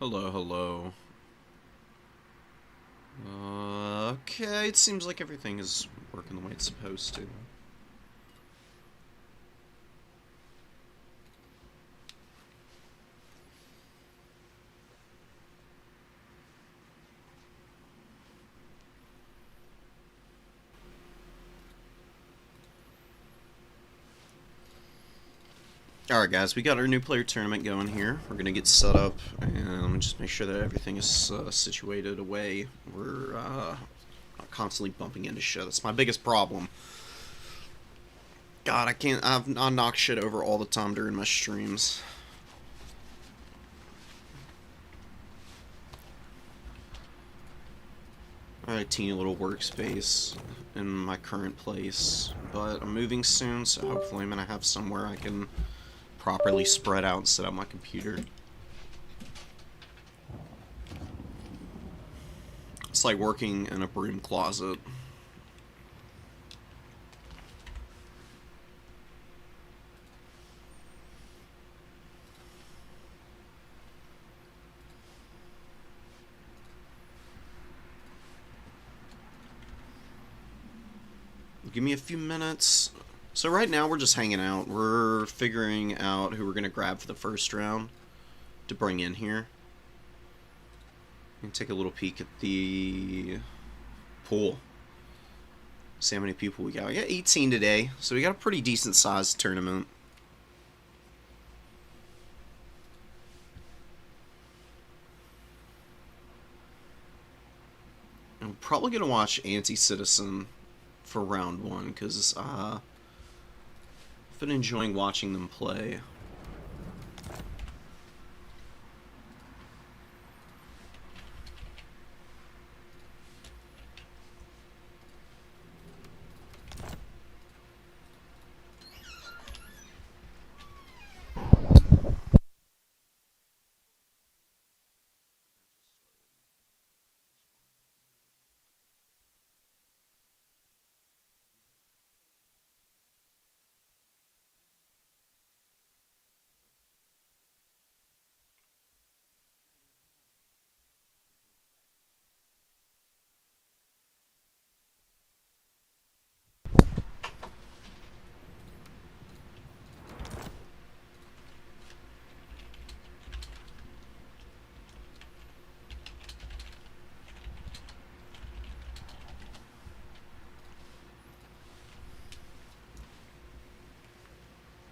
Hello, hello. Okay, it seems like everything is working the way it's supposed to. Alright guys, we got our new player tournament going here. We're gonna get set up and just make sure that everything is situated away. We're not constantly bumping into shit. That's my biggest problem. God, I knock shit over all the time during my streams. Alright, teeny little workspace in my current place, but I'm moving soon, so hopefully I'm gonna have somewhere I can properly spread out and set up my computer. It's like working in a broom closet. Give me a few minutes. So right now we're just hanging out. We're figuring out who we're going to grab for the first round to bring in here. And take a little peek at the pool. See how many people we got. We got 18 today, so we got a pretty decent sized tournament. I'm probably going to watch Anti-Citizen for round one, because I've been enjoying watching them play.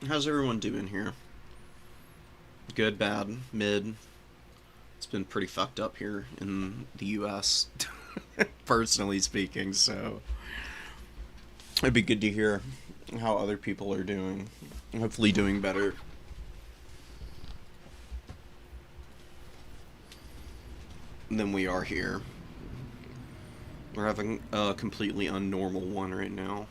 How's everyone doing here? Good, bad, mid? It's been pretty fucked up here in the US, personally speaking, so it'd be good to hear how other people are doing. Hopefully doing better than we are here. We're having a completely unnormal one right now.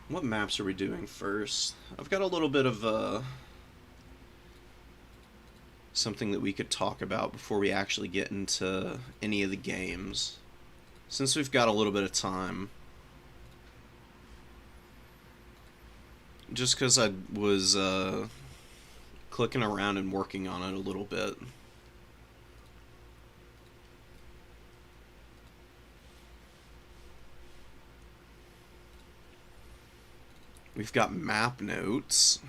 What maps are we doing first? I've got a little bit of something that we could talk about before we actually get into any of the games, since we've got a little bit of time. Just because I was clicking around and working on it a little bit. We've got map notes.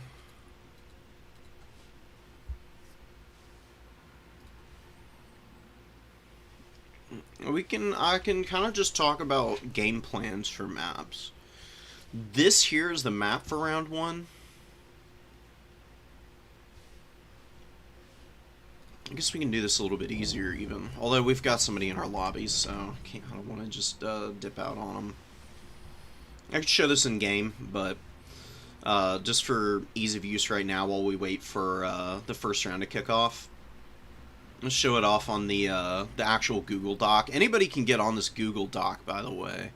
I can kind of just talk about game plans for maps. This here is the map for round one. I guess we can do this a little bit easier even. Although we've got somebody in our lobbies, so I don't want to just dip out on them. I could show this in game, but just for ease of use right now while we wait for the first round to kick off, let's show it off on the actual Google Doc. Anybody can get on this Google Doc, by the way.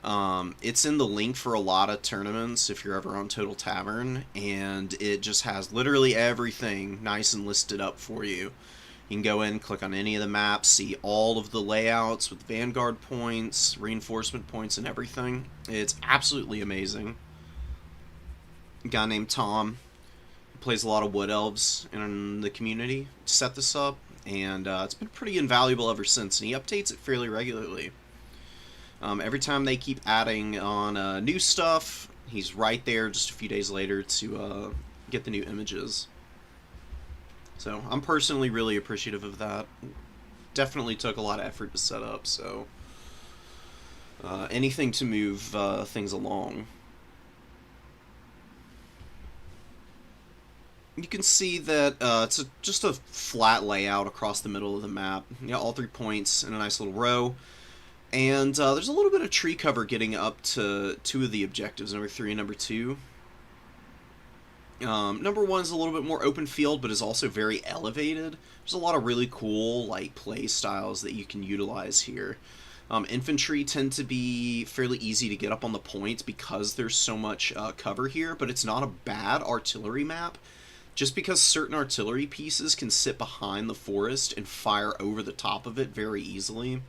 It's in the link for a lot of tournaments if you're ever on Total Tavern, and it just has literally everything nice and listed up for you. You can go in, click on any of the maps, see all of the layouts with Vanguard points, reinforcement points, and everything. It's absolutely amazing. A guy named Tom plays a lot of Wood Elves in the community, set this up, and it's been pretty invaluable ever since, and he updates it fairly regularly. Every time they keep adding on new stuff, he's right there just a few days later to get the new images. So I'm personally really appreciative of that. Definitely took a lot of effort to set up, so anything to move things along. You can see that it's just a flat layout across the middle of the map. You got all 3 points in a nice little row. And there's a little bit of tree cover getting up to 2 of the objectives, number 3 and number 2. Number 1 is a little bit more open field, but is also very elevated. There's a lot of really cool like play styles that you can utilize here. Infantry tend to be fairly easy to get up on the points because there's so much cover here, but it's not a bad artillery map. Just because certain artillery pieces can sit behind the forest and fire over the top of it very easily.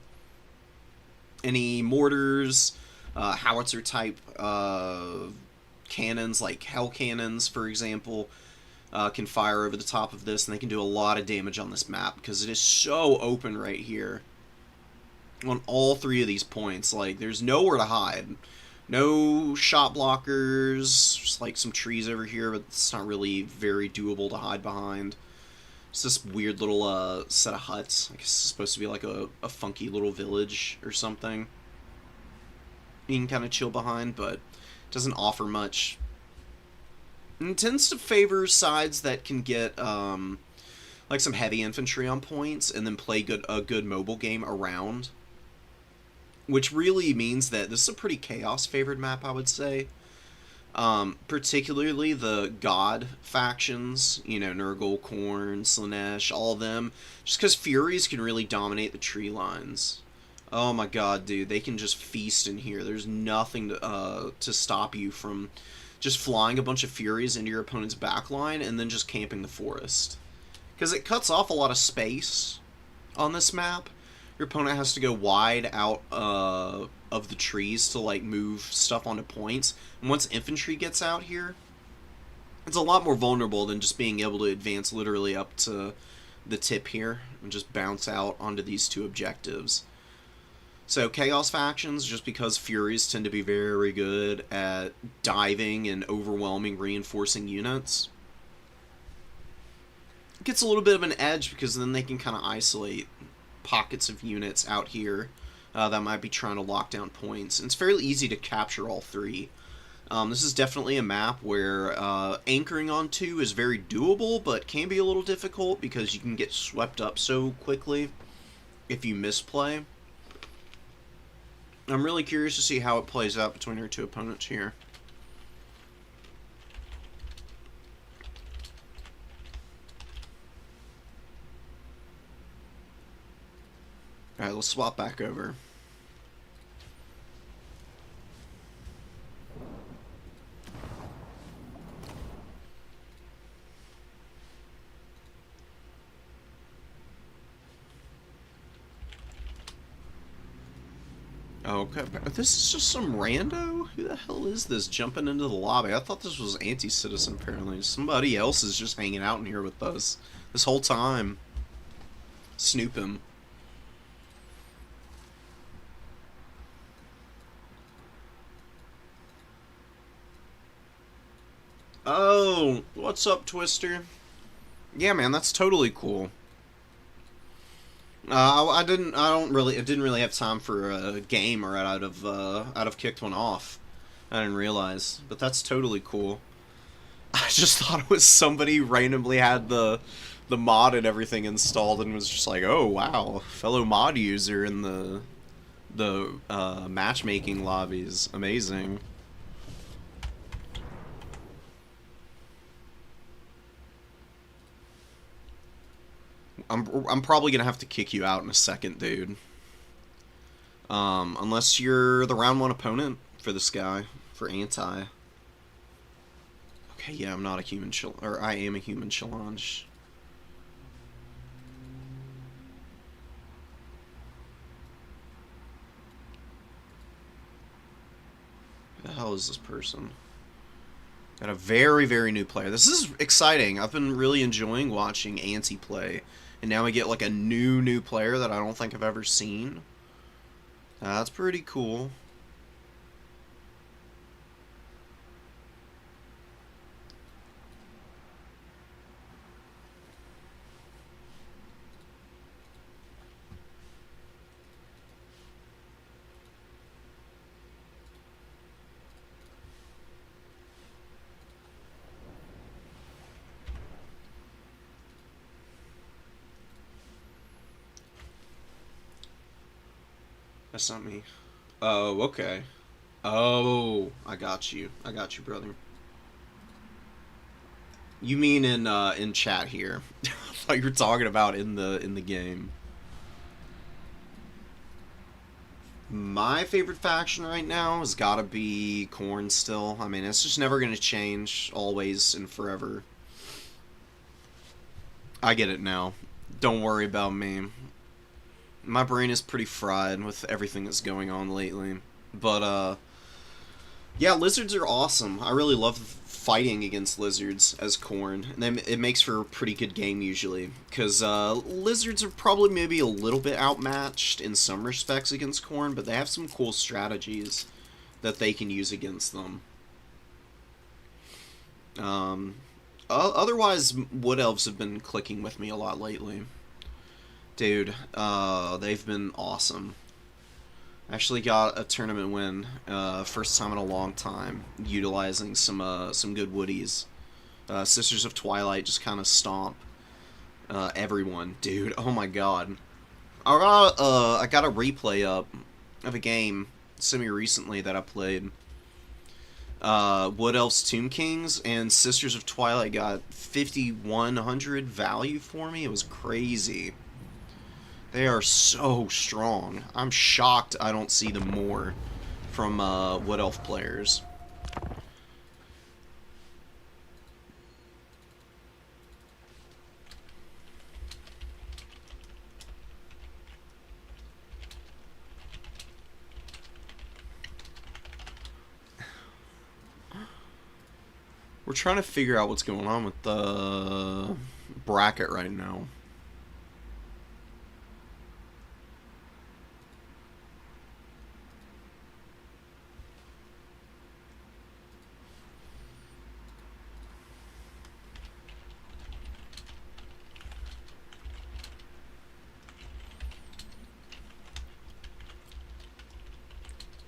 Any mortars, howitzer type cannons like hell cannons, for example, can fire over the top of this, and they can do a lot of damage on this map because it is so open right here. On all 3 of these points, like, there's nowhere to hide. No shot blockers, just like some trees over here, but it's not really very doable to hide behind. It's this weird little set of huts. I guess it's supposed to be like a funky little village or something. You can kind of chill behind, but it doesn't offer much. And it tends to favor sides that can get like some heavy infantry on points and then play a good mobile game around. Which really means that this is a pretty chaos-favored map, I would say. Particularly the god factions, you know, Nurgle, Khorne, Slaanesh, all of them. Just because Furies can really dominate the tree lines. Oh my god, dude, they can just feast in here. There's nothing to stop you from just flying a bunch of Furies into your opponent's backline and then just camping the forest. Because it cuts off a lot of space on this map. Your opponent has to go wide out of the trees to like move stuff onto points. And once infantry gets out here, it's a lot more vulnerable than just being able to advance literally up to the tip here and just bounce out onto these 2 objectives. So Chaos factions, just because Furies tend to be very good at diving and overwhelming reinforcing units, it gets a little bit of an edge because then they can kind of isolate pockets of units out here that might be trying to lock down points. And it's fairly easy to capture all 3. This is definitely a map where anchoring on 2 is very doable, but can be a little difficult because you can get swept up so quickly if you misplay. I'm really curious to see how it plays out between our 2 opponents here. Alright, let's swap back over. Okay, this is just some rando? Who the hell is this jumping into the lobby? I thought this was anti-citizen, apparently. Somebody else is just hanging out in here with us this whole time. Snoop him. Oh, what's up, Twister? Yeah, man, that's totally cool. I didn't really have time for a game, or I'd have kicked one off. I didn't realize, but that's totally cool. I just thought it was somebody randomly had the mod and everything installed and was just like, oh wow, fellow mod user in the matchmaking lobbies, amazing. I'm probably gonna have to kick you out in a second, dude. Unless you're the round one opponent for this guy, for anti. Okay, yeah, I'm not a human or I am a human challenge. Who the hell is this person? Got a very, very new player. This is exciting. I've been really enjoying watching Anti play. And now we get like a new player that I don't think I've ever seen. That's pretty cool. That's not me. Oh, okay. Oh, I got you. I got you, brother. You mean in chat here? I thought you were talking about in the game. My favorite faction right now has got to be Khorne still. I mean, it's just never going to change, always and forever. I get it now. Don't worry about me. My brain is pretty fried with everything that's going on lately. But, yeah, lizards are awesome. I really love fighting against lizards as Khorne. And it makes for a pretty good game usually. Because lizards are probably maybe a little bit outmatched in some respects against Khorne, but they have some cool strategies that they can use against them. Otherwise, Wood Elves have been clicking with me a lot lately. Dude, they've been awesome. Actually got a tournament win, first time in a long time, utilizing some good woodies. Sisters of Twilight just kind of stomp everyone, dude. Oh my god, I got a replay up of a game semi-recently that I played. Wood Elves Tomb Kings, and Sisters of Twilight got 5,100 value for me. It was crazy. They are so strong. I'm shocked I don't see them more from Wood Elf players. We're trying to figure out what's going on with the bracket right now.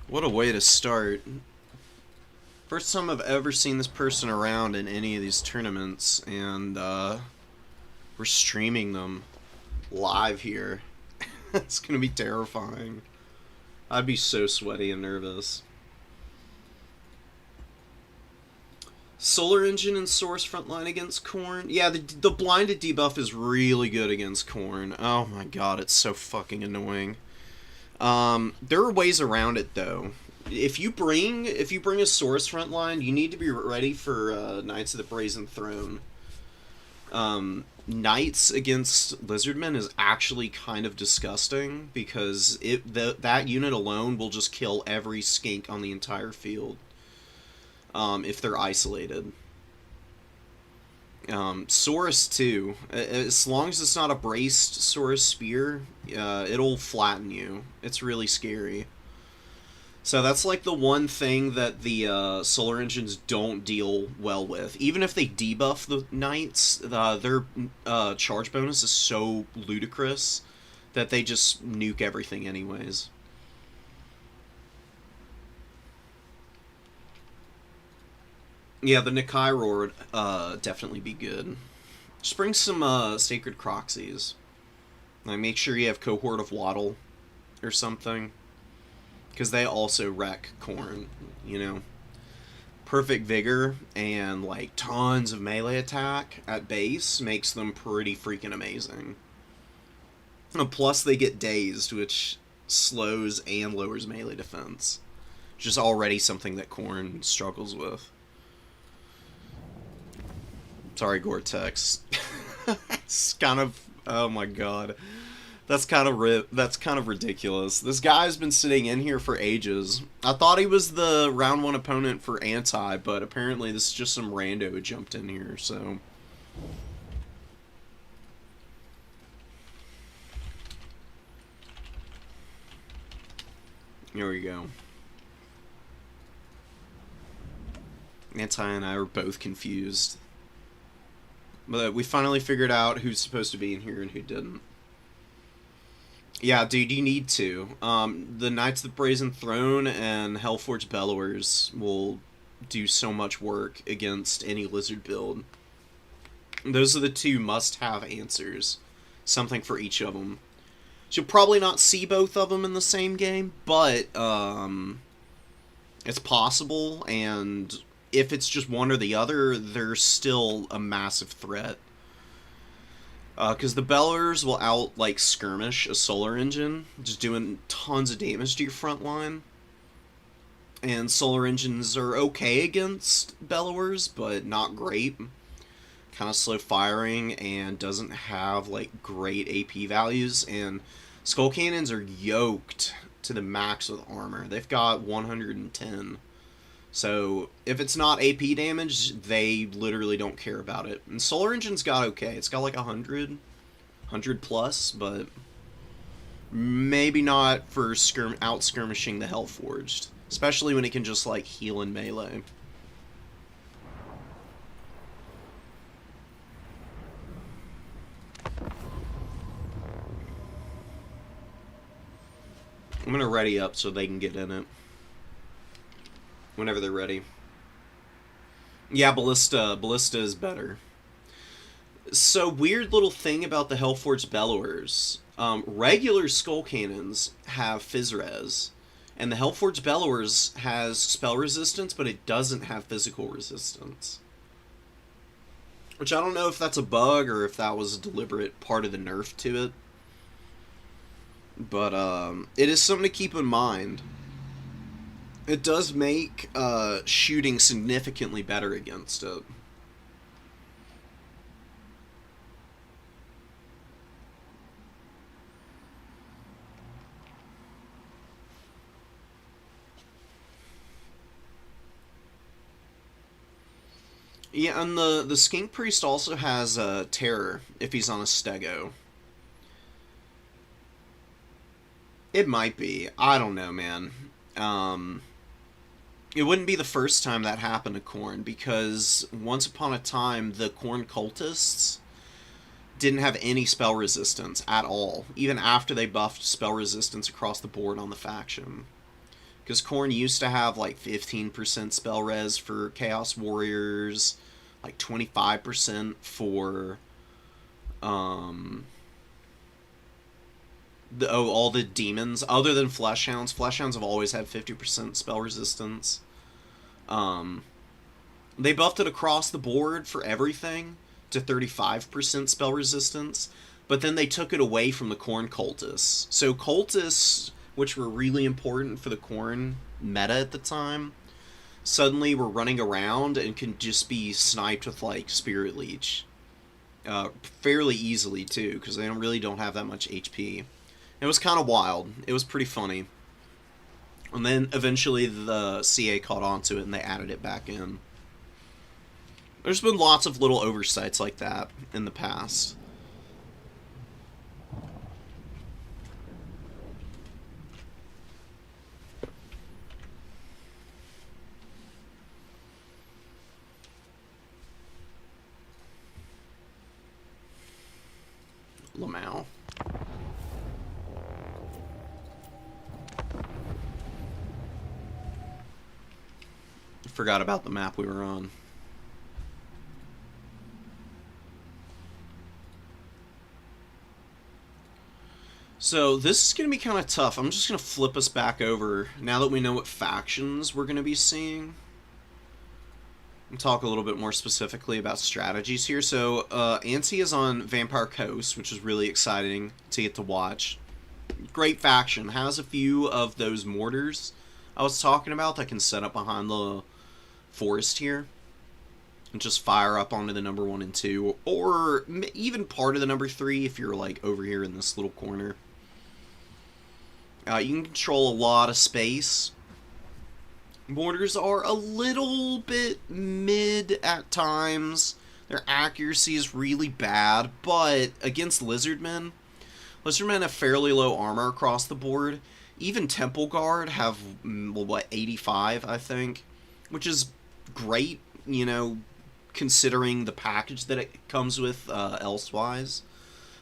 What a way to start. First time I've ever seen this person around in any of these tournaments, and we're streaming them live here. It's gonna be terrifying. I'd be so sweaty and nervous. Solar Engine and Source frontline against Khorne. Yeah, the blinded debuff is really good against Khorne. Oh my god, it's so fucking annoying. There are ways around it though. If you bring a Source frontline, you need to be ready for Knights of the Brazen Throne. Knights against Lizardmen is actually kind of disgusting because that unit alone will just kill every skink on the entire field. If they're isolated. Saurus too. As long as it's not a braced Saurus spear, it'll flatten you. It's really scary. So that's like the one thing that the Solar Engines don't deal well with. Even if they debuff the Knights, their charge bonus is so ludicrous that they just nuke everything anyways. Yeah, the Nikai Roar would definitely be good. Just bring some Sacred Croxies. Like, make sure you have Cohort of Waddle or something. Because they also wreck Khorne, you know. Perfect Vigor and, like, tons of melee attack at base makes them pretty freaking amazing. And plus, they get dazed, which slows and lowers melee defense, which is already something that Khorne struggles with. Sorry, Gore-Tex. It's kind of... Oh my god. That's kind of ridiculous. This guy's been sitting in here for ages. I thought he was the round 1 opponent for Anti, but apparently this is just some rando who jumped in here, so... Here we go. Anti and I were both confused. But we finally figured out who's supposed to be in here and who didn't. Yeah, dude, you need to. The Knights of the Brazen Throne and Hellforged Bellowers will do so much work against any Lizard build. Those are the 2 must-have answers. Something for each of them. So you'll probably not see both of them in the same game, but it's possible, and if it's just one or the other, they're still a massive threat. Because the Bellers will like skirmish a Solar Engine, just doing tons of damage to your front line. And Solar Engines are okay against Bellowers, but not great. Kind of slow firing and doesn't have like great AP values. And Skull Cannons are yoked to the max with armor. They've got 110. So if it's not AP damage, they literally don't care about it. And Solar Engine's got okay. It's got like 100 plus, but maybe not for out skirmishing the Hellforged. Especially when it can just like heal in melee. I'm gonna ready up so they can get in it. Whenever they're ready. Yeah, Ballista is better. So, weird little thing about the Hellforged Bellowers. Regular Skull Cannons have Phys Res, and the Hellforged Bellowers has spell resistance, but it doesn't have physical resistance. Which I don't know if that's a bug, or if that was a deliberate part of the nerf to it. But, it is something to keep in mind. It does make shooting significantly better against it. Yeah, and the Skink Priest also has Terror if he's on a Stego. It might be. I don't know, man. It wouldn't be the first time that happened to Khorne, because once upon a time, the Khorne cultists didn't have any spell resistance at all, even after they buffed spell resistance across the board on the faction. Because Khorne used to have like 15% spell res for Chaos Warriors, like 25% for all the demons, other than Fleshhounds. Fleshhounds have always had 50% spell resistance. They buffed it across the board for everything to 35% spell resistance, but then they took it away from the Khorne cultists. So cultists, which were really important for the Khorne meta at the time, suddenly were running around and can just be sniped with, like, Spirit Leech. Fairly easily, too, because they really don't have that much HP. It was kind of wild. It was pretty funny. And then eventually the CA caught on to it and they added it back in. There's been lots of little oversights like that in the past. Lamau. Forgot about the map we were on. So this is going to be kind of tough. I'm just going to flip us back over now that we know what factions we're going to be seeing. And talk a little bit more specifically about strategies here. So Anti is on Vampire Coast, which is really exciting to get to watch. Great faction. Has a few of those mortars I was talking about that can set up behind the forest here and just fire up onto the number 1 and 2, or even part of the number 3 if you're like over here in this little corner. You can control a lot of space. Mortars are a little bit mid at times. Their accuracy is really bad, but against Lizardmen have fairly low armor across the board. Even Temple Guard have, what, 85, I think, which is great, you know, considering the package that it comes with elsewise.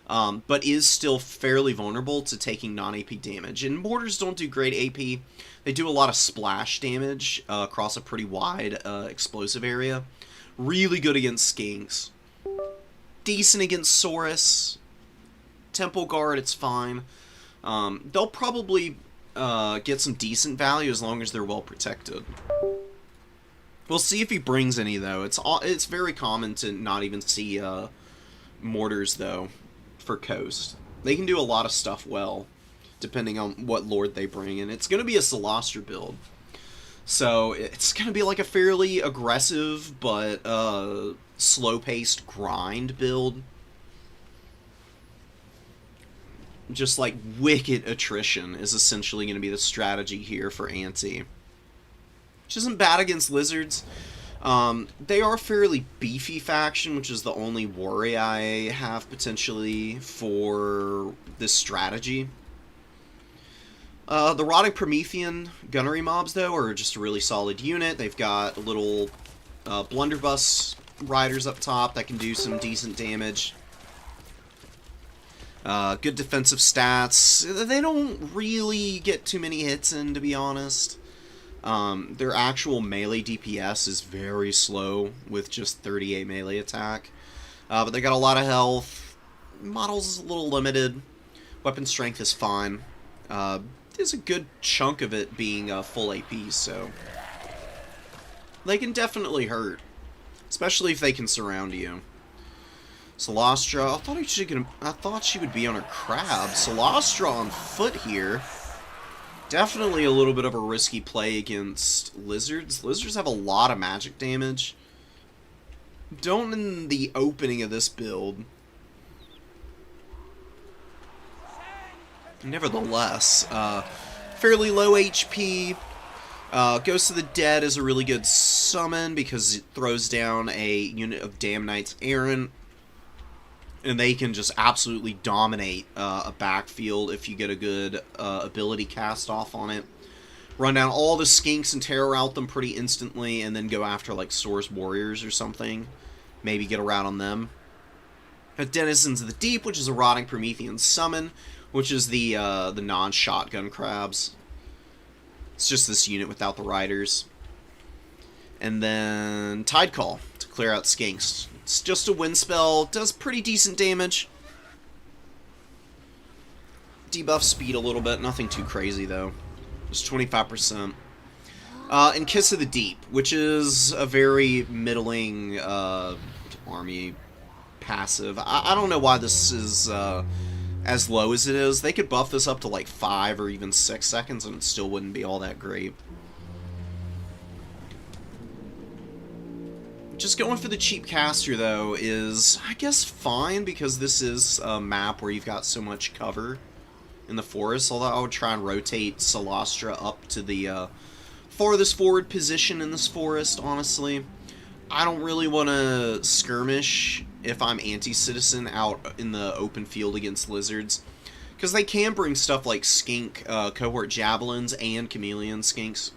But is still fairly vulnerable to taking non-AP damage. And mortars don't do great AP. They do a lot of splash damage across a pretty wide explosive area. Really good against skinks. Decent against Saurus. Temple Guard, it's fine. They'll probably get some decent value as long as they're well protected. We'll see if he brings any, though. It's very common to not even see mortars, though, for Coast. They can do a lot of stuff well, depending on what lord they bring, and it's going to be a Celostra build. So it's going to be like a fairly aggressive but slow-paced grind build. Just like wicked attrition is essentially going to be the strategy here for Anti. Which isn't bad against lizards. They are a fairly beefy faction, which is the only worry I have potentially for this strategy. The Rotting Promethean gunnery mobs, though, are just a really solid unit. They've got little blunderbuss riders up top that can do some decent damage. Good defensive stats. They don't really get too many hits in, to be honest. Their actual melee DPS is very slow, with just 38 melee attack. But they got a lot of health. Models is a little limited. Weapon strength is fine. There's a good chunk of it being full AP, so they can definitely hurt. Especially if they can surround you. Celostra, I thought she would be on her crab. Celostra on foot here. Definitely a little bit of a risky play against lizards. Lizards have a lot of magic damage. Don't in the opening of this build. Nevertheless, fairly low HP. Ghost of the Dead is a really good summon because it throws down a unit of Damn Knight's Errant. And they can just absolutely dominate a backfield if you get a good ability cast off on it. Run down all the skinks and terror out them pretty instantly, and then go after like Source Warriors or something. Maybe get a rout on them. Denizens of the Deep, which is a Rotting Promethean summon, which is the non-shotgun crabs. It's just this unit without the riders. And then Tide Call to clear out skinks. It's just a wind spell, does pretty decent damage. Debuff speed a little bit, nothing too crazy though. Just 25%. And Kiss of the Deep, which is a very middling army passive. I don't know why this is as low as it is. They could buff this up to like 5 or even 6 seconds and it still wouldn't be all that great. Just going for the cheap caster, though, is, I guess, fine, because this is a map where you've got so much cover in the forest, although I would try and rotate Celostra up to the farthest forward position in this forest, honestly. I don't really want to skirmish if I'm anti-citizen out in the open field against lizards, because they can bring stuff like skink, cohort javelins, and chameleon skinks,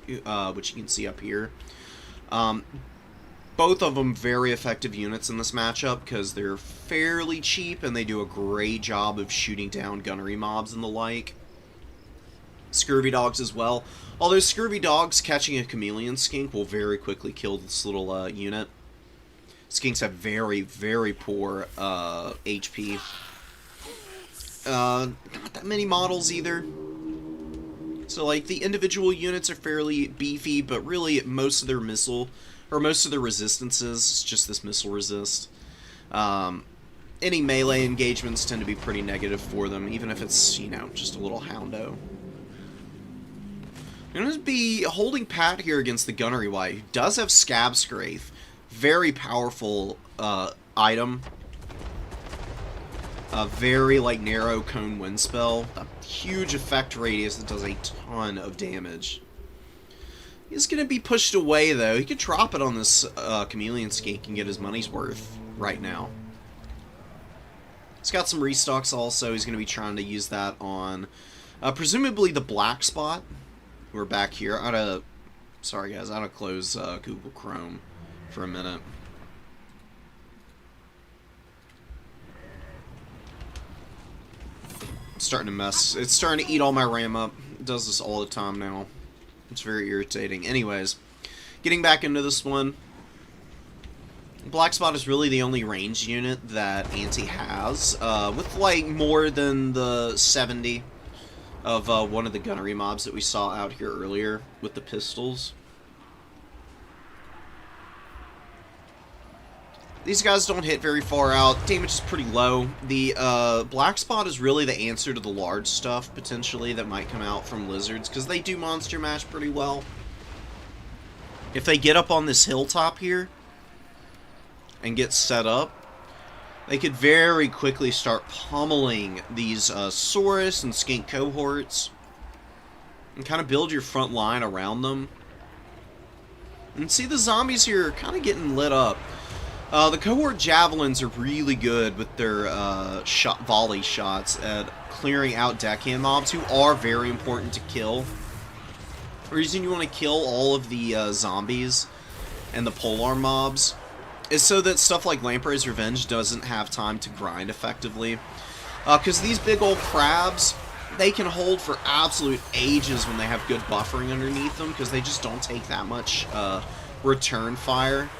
which you can see up here. Both of them very effective units in this matchup because they're fairly cheap and they do a great job of shooting down gunnery mobs and the like. Scurvy dogs as well. Although scurvy dogs catching a chameleon skink will very quickly kill this little unit. Skinks have very, very poor HP. Not that many models either. So like the individual units are fairly beefy, but really most of their missile... or most of the resistances, it's just this missile resist. any melee engagements tend to be pretty negative for them, even if it's, you know, just a little houndo. I'm going to be holding pat here against the Gunnery White, who does have Scab Scrape. Very powerful item. A very, like, narrow cone wind spell. A huge effect radius that does a ton of damage. He's going to be pushed away, though. He could drop it on this Chameleon Skink and get his money's worth right now. He's got some restocks also. He's going to be trying to use that on presumably the Black Spot. We're back here. Sorry guys, I gotta close Google Chrome for a minute. I'm starting to mess. It's starting to eat all my RAM up. It does this all the time now. It's very irritating. Anyways, getting back into this one. Black Spot is really the only ranged unit that Anti has, with like more than the 70 of one of the gunnery mobs that we saw out here earlier with the pistols. These guys don't hit very far out. Damage is pretty low. The Black Spot is really the answer to the large stuff, potentially, that might come out from lizards, because they do monster mash pretty well. If they get up on this hilltop here and get set up, they could very quickly start pummeling these Saurus and Skink cohorts and kind of build your front line around them. And see the zombies here kind of getting lit up. The cohort javelins are really good with their volley shots at clearing out deckhand mobs, who are very important to kill. The reason you want to kill all of the zombies and the polearm mobs is so that stuff like Lamprey's Revenge doesn't have time to grind effectively. Because these big old crabs, they can hold for absolute ages when they have good buffering underneath them, because they just don't take that much return fire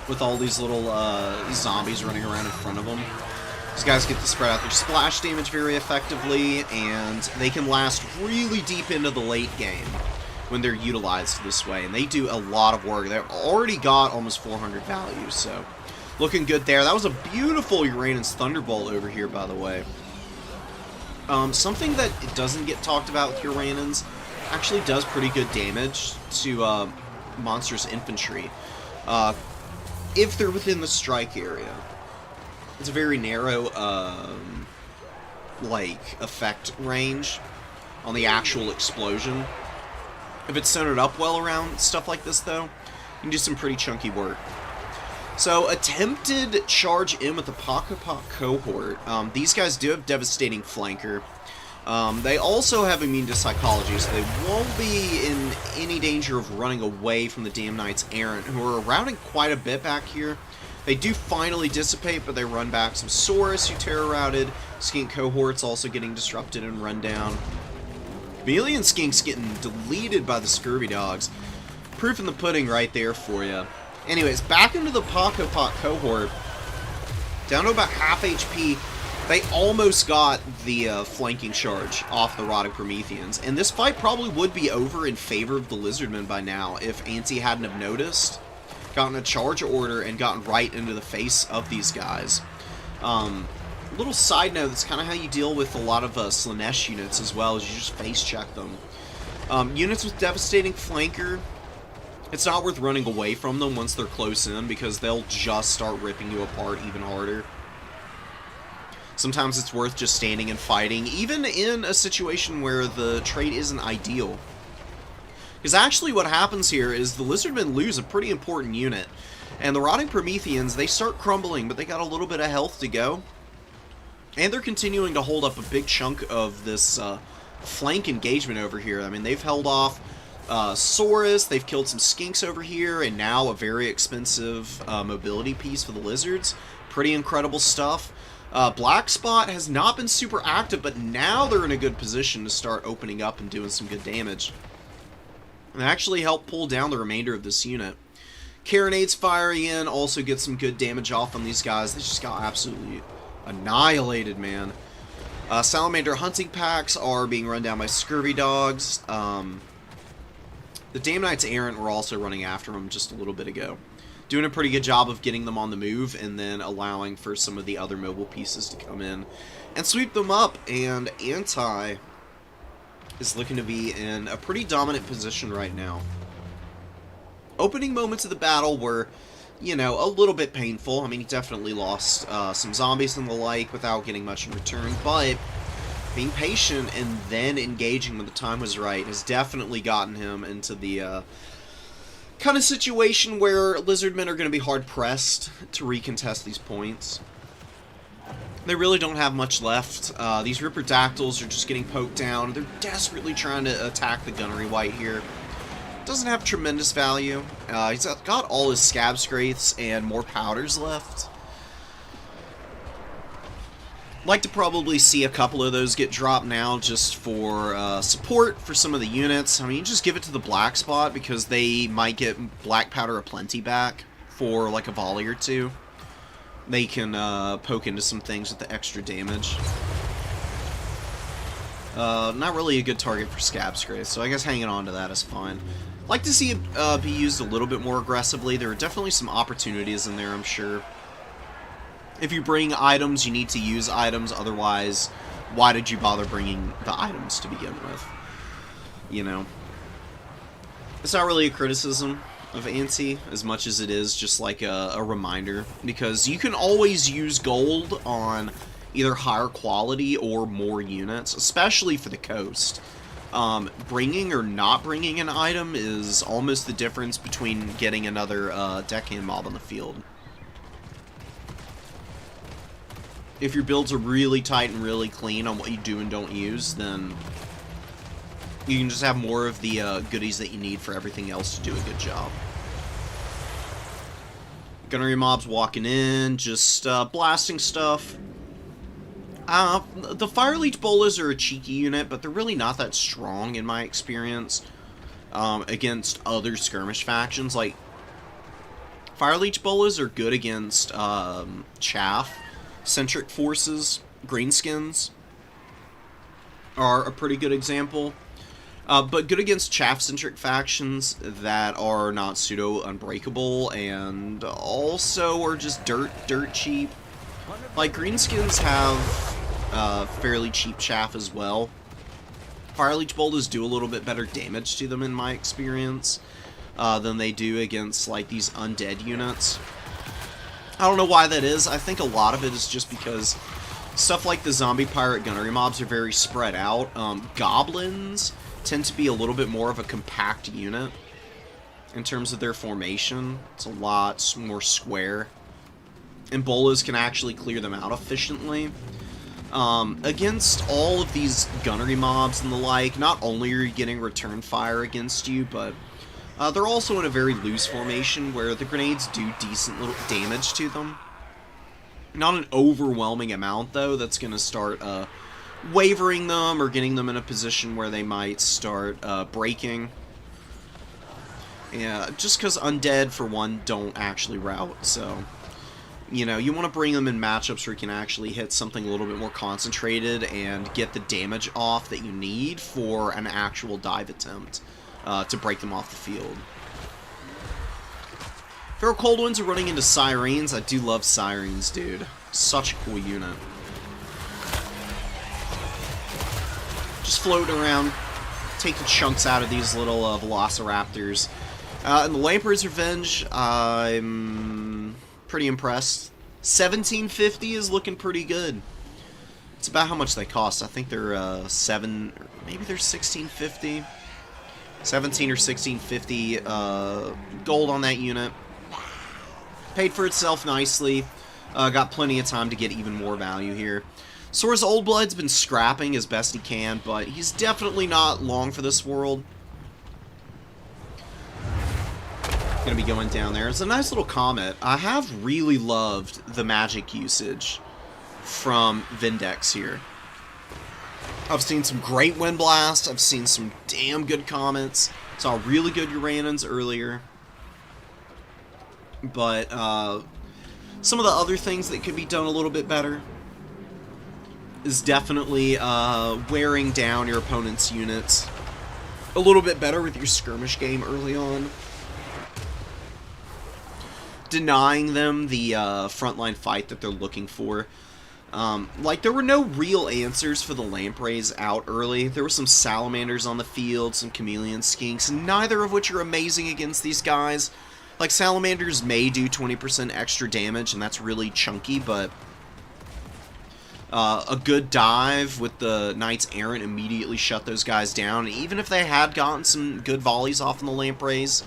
with all these little zombies running around in front of them. These guys get to spread out their splash damage very effectively, and they can last really deep into the late game when they're utilized this way, and they do a lot of work. They've already got almost 400 value, so looking good there. That was a beautiful Uranus Thunderbolt over here, by the way. Something that doesn't get talked about with Uranus actually does pretty good damage to monstrous infantry if they're within the strike area. It's a very narrow like effect range on the actual explosion. If it's centered up well around stuff like this, though, you can do some pretty chunky work. So, attempted charge in with the Pocket Pot cohort. These guys do have devastating flanker. They also have immune to psychology, so they won't be in any danger of running away from the Damn Knights Errant, who are routing quite a bit back here. They do finally dissipate, but they run back some Saurus, who terror-routed. Skink cohorts also getting disrupted and run down. Chameleon Skink's getting deleted by the Scurvy Dogs. Proof in the pudding right there for you. Anyways, back into the Poco Pot cohort. Down to about half HP. They almost got the flanking charge off the Rotting Prometheans. And this fight probably would be over in favor of the Lizardmen by now if Anti hadn't have noticed, gotten a charge order, and gotten right into the face of these guys. Little side note, that's kind of how you deal with a lot of Slanesh units as well, is you just face check them. Units with devastating flanker, it's not worth running away from them once they're close in, because they'll just start ripping you apart even harder. Sometimes it's worth just standing and fighting, even in a situation where the trade isn't ideal. Because actually what happens here is the Lizardmen lose a pretty important unit, and the Rotting Prometheans, they start crumbling, but they got a little bit of health to go. And they're continuing to hold up a big chunk of this flank engagement over here. I mean, they've held off Saurus, they've killed some Skinks over here, and now a very expensive mobility piece for the Lizards. Pretty incredible stuff. Black Spot has not been super active, but now they're in a good position to start opening up and doing some good damage. And actually help pull down the remainder of this unit. Carronades firing in, also get some good damage off on these guys. They just got absolutely annihilated, man. Salamander hunting packs are being run down by Scurvy Dogs. The Damn Knights Errant were also running after them just a little bit ago. doing a pretty good job of getting them on the move and then allowing for some of the other mobile pieces to come in and sweep them up. And Anti is looking to be in a pretty dominant position right now. Opening moments of the battle were, you know, a little bit painful. I mean, he definitely lost some zombies and the like without getting much in return, but being patient and then engaging when the time was right has definitely gotten him into the kind of situation where Lizardmen are going to be hard-pressed to recontest these points. They really don't have much left. These Ripperdactyls are just getting poked down. They're desperately trying to attack the Gunnery Wight here. Doesn't have tremendous value. He's got all his Scab Scraths and more powders left. Like to probably see a couple of those get dropped now just for support for some of the units. I mean, just give it to the Black Spot because they might get Black Powder aplenty back for like a volley or two. They can poke into some things with the extra damage. Not really a good target for Scab Scraths, so I guess hanging on to that is fine. Like to see it be used a little bit more aggressively. There are definitely some opportunities in there, I'm sure. If you bring items, you need to use items. Otherwise, why did you bother bringing the items to begin with? You know? It's not really a criticism of Anti as much as it is just like a reminder. Because you can always use gold on either higher quality or more units, especially for the coast. Bringing or not bringing an item is almost the difference between getting another deckhand mob on the field. If your builds are really tight and really clean on what you do and don't use, then you can just have more of the goodies that you need for everything else to do a good job. Gunnery mobs walking in, just blasting stuff. The Fire Leech Bolas are a cheeky unit, but they're really not that strong in my experience against other skirmish factions. Like, Fire Leech Bolas are good against Chaff-centric forces. Greenskins are a pretty good example. But good against Chaff-centric factions that are not pseudo-unbreakable and also are just dirt cheap. Like, Greenskins have fairly cheap chaff as well. Fire Leech Bolas do a little bit better damage to them in my experience than they do against like these undead units. I don't know why that is. I think a lot of it is just because stuff like the zombie pirate gunnery mobs are very spread out. Goblins tend to be a little bit more of a compact unit in terms of their formation. It's a lot more square. And bolas can actually clear them out efficiently. Against all of these gunnery mobs and the like, not only are you getting return fire against you, but they're also in a very loose formation where the grenades do decent little damage to them. Not an overwhelming amount, though, that's going to start wavering them or getting them in a position where they might start breaking. Yeah, just because undead, for one, don't actually rout, so you know, you want to bring them in matchups where you can actually hit something a little bit more concentrated and get the damage off that you need for an actual dive attempt to break them off the field. Feral Cold Winds are running into Sirens. I do love Sirens, dude. Such a cool unit. Just floating around, taking chunks out of these little Velociraptors. And the Lamprey's Revenge, I'm pretty impressed. 1750 is looking pretty good. It's about how much they cost. I think they're maybe they're 1650. 17 or 1650 gold on that unit. Paid for itself nicely. Got plenty of time to get even more value here. Sora's Old Blood's been scrapping as best he can, but he's definitely not long for this world. Gonna be going down there. It's a nice little comet. I have really loved the magic usage from Vindex here. I've seen some great Wind Blast. I've seen some damn good comets. Saw really good Uranans earlier. But some of the other things that could be done a little bit better is definitely wearing down your opponent's units a little bit better with your skirmish game early on. denying them the frontline fight that they're looking for. Like, there were no real answers for the lampreys out early. There were some salamanders on the field, some chameleon skinks, neither of which are amazing against these guys. Like, salamanders may do 20% extra damage, and that's really chunky, but a good dive with the Knights Errant immediately shut those guys down. And even if they had gotten some good volleys off on the lampreys,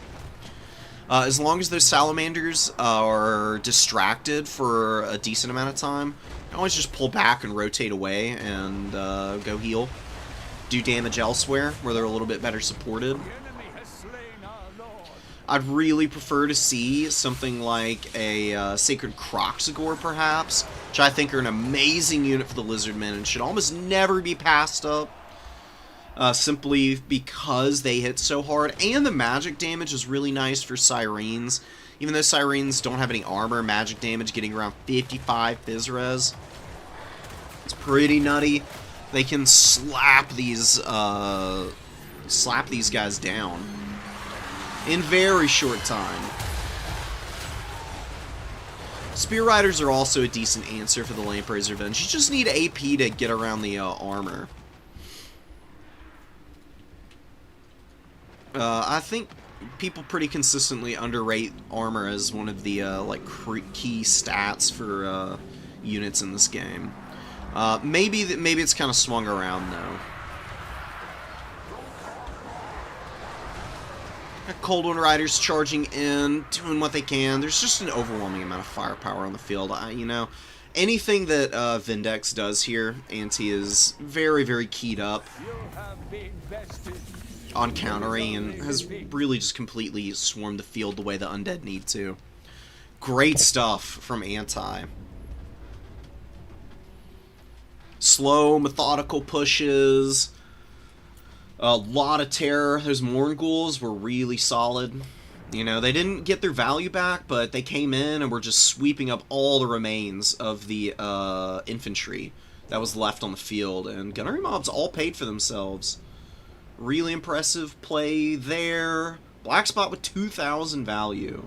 as long as those salamanders are distracted for a decent amount of time, you can always just pull back and rotate away and go heal. Do damage elsewhere where they're a little bit better supported. I'd really prefer to see something like a Sacred Croxagore, perhaps, which I think are an amazing unit for the Lizardmen and should almost never be passed up, simply because they hit so hard. And the magic damage is really nice for Sirens. Even though Sirens don't have any armor, magic damage getting around 55 Phys-Res. It's pretty nutty. They can slap these guys down in very short time. Spear Riders are also a decent answer for the Lamprey's Revenge. You just need AP to get around the armor. I think people pretty consistently underrate armor as one of the like key stats for units in this game. Maybe it's kind of swung around though. Cold One Riders charging in, doing what they can. There's just an overwhelming amount of firepower on the field. You know, anything that Vindex does here, Anti is very, very keyed up on countering and has really just completely swarmed the field the way the undead need to. Great stuff from Anti. Slow, methodical pushes. A lot of terror. Those Mournghouls were really solid. You know, they didn't get their value back, but they came in and were just sweeping up all the remains of the infantry that was left on the field. And gunnery mobs all paid for themselves. Really impressive play there. Black Spot with 2,000 value.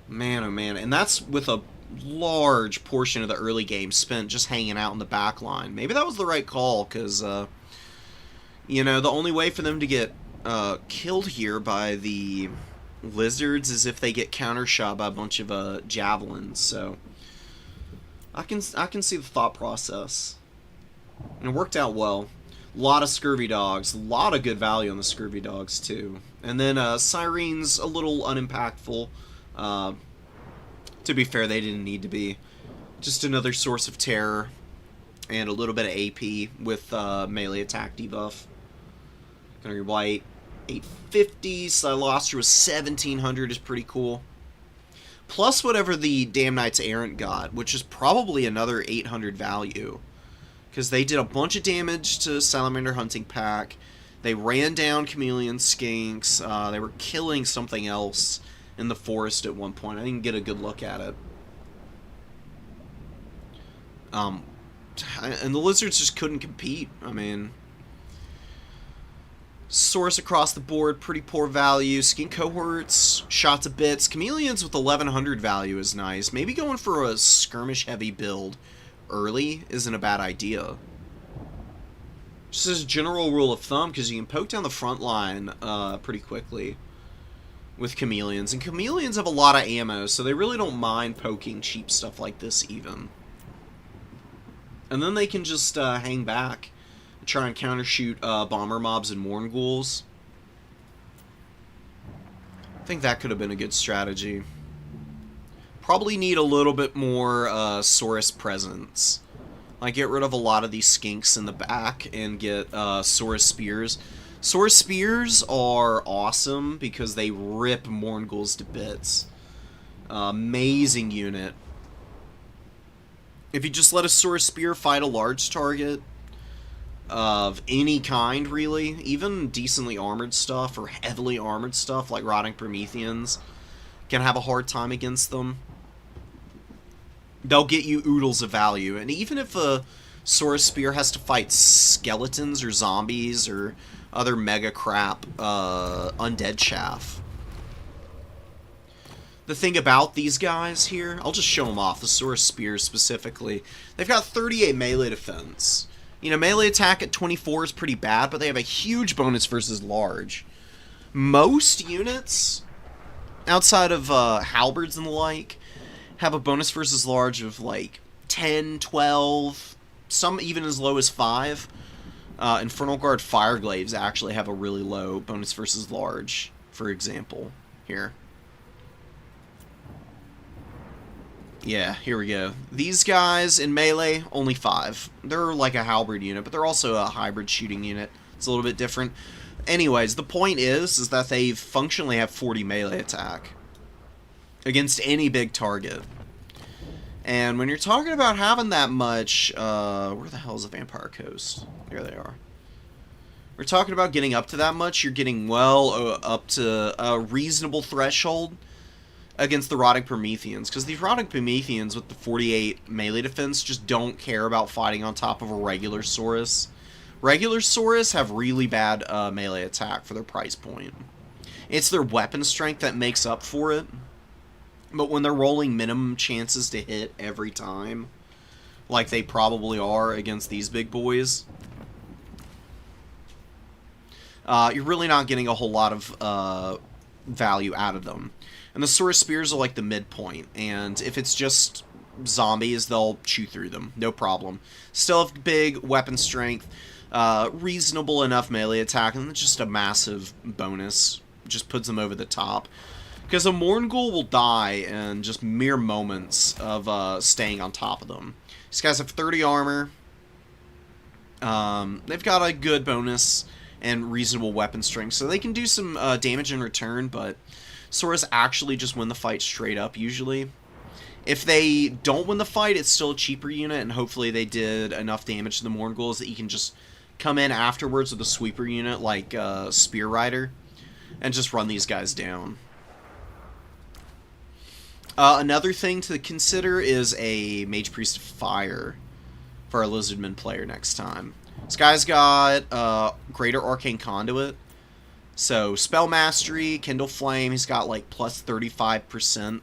Man, oh man. And that's with a large portion of the early game spent just hanging out in the back line. Maybe that was the right call, because, you know, the only way for them to get killed here by the lizards is if they get countershot by a bunch of javelins. So I can see the thought process, and it worked out well. A lot of scurvy dogs, a lot of good value on the scurvy dogs too. And then Sirens, a little unimpactful. To be fair, they didn't need to be. Just another source of terror and a little bit of AP with melee attack debuff. Gunnery White, 850. Silostra was 1,700 is pretty cool. Plus whatever the Damn Knights Errant got, which is probably another 800 value. Because they did a bunch of damage to Salamander Hunting Pack. They ran down Chameleon Skinks. They were killing something else in the forest at one point. I didn't get a good look at it. And the lizards just couldn't compete. I mean, source across the board, pretty poor value. Skink cohorts, shot to bits. Chameleons with 1,100 value is nice. Maybe going for a skirmish-heavy build early isn't a bad idea. Just as a general rule of thumb, because you can poke down the front line pretty quickly with chameleons. And chameleons have a lot of ammo, so they really don't mind poking cheap stuff like this even. And then they can just hang back and try and countershoot bomber mobs and Mournghouls. I think that could have been a good strategy. Probably need a little bit more Saurus presence. Like, get rid of a lot of these skinks in the back and get Saurus Spears. Saurus Spears are awesome because they rip Mournghouls to bits. Amazing unit. If you just let a Saurus Spear fight a large target of any kind, really, even decently armored stuff or heavily armored stuff like Rotting Prometheans can have a hard time against them. They'll get you oodles of value. And even if a Saurus Spear has to fight skeletons or zombies or other mega crap undead chaff, The thing about these guys here, I'll just show them off, the Saurus Spears specifically. They've got 38 melee defense. You know, melee attack at 24 is pretty bad, but they have a huge bonus versus large. Most units, outside of halberds and the like, have a bonus versus large of like 10, 12, some even as low as 5. Infernal Guard Fireglaves actually have a really low bonus versus large, for example, here. Yeah, here we go. These guys in melee, only 5. They're like a halberd unit, but they're also a hybrid shooting unit. It's a little bit different. Anyways, the point is that they functionally have 40 melee attack against any big target. And when you're talking about having that much, where the hell is the Vampire Coast? There they are. We're talking about getting up to that much. You're getting well up to a reasonable threshold against the Rotting Prometheans, because these Rotting Prometheans with the 48 melee defense just don't care about fighting on top of a regular Saurus. Regular Saurus have really bad melee attack for their price point. It's their weapon strength that makes up for it, but when they're rolling minimum chances to hit every time, like they probably are against these big boys, you're really not getting a whole lot of value out of them. And the Saurus Spears are like the midpoint, and if it's just zombies, they'll chew through them, no problem. Still have big weapon strength, reasonable enough melee attack, and just a massive bonus. Just puts them over the top. Because a Mourngul will die in just mere moments of staying on top of them. These guys have 30 armor. They've got a good bonus and reasonable weapon strength, so they can do some damage in return, but Saurus actually just win the fight straight up, usually. If they don't win the fight, it's still a cheaper unit, and hopefully they did enough damage to the Mournguls that you can just come in afterwards with a sweeper unit like Spear Rider and just run these guys down. Another thing to consider is a Mage Priest of Fire for our Lizardman player next time. This guy's got Greater Arcane Conduit. So, Spell Mastery, Kindle Flame, he's got like plus 35%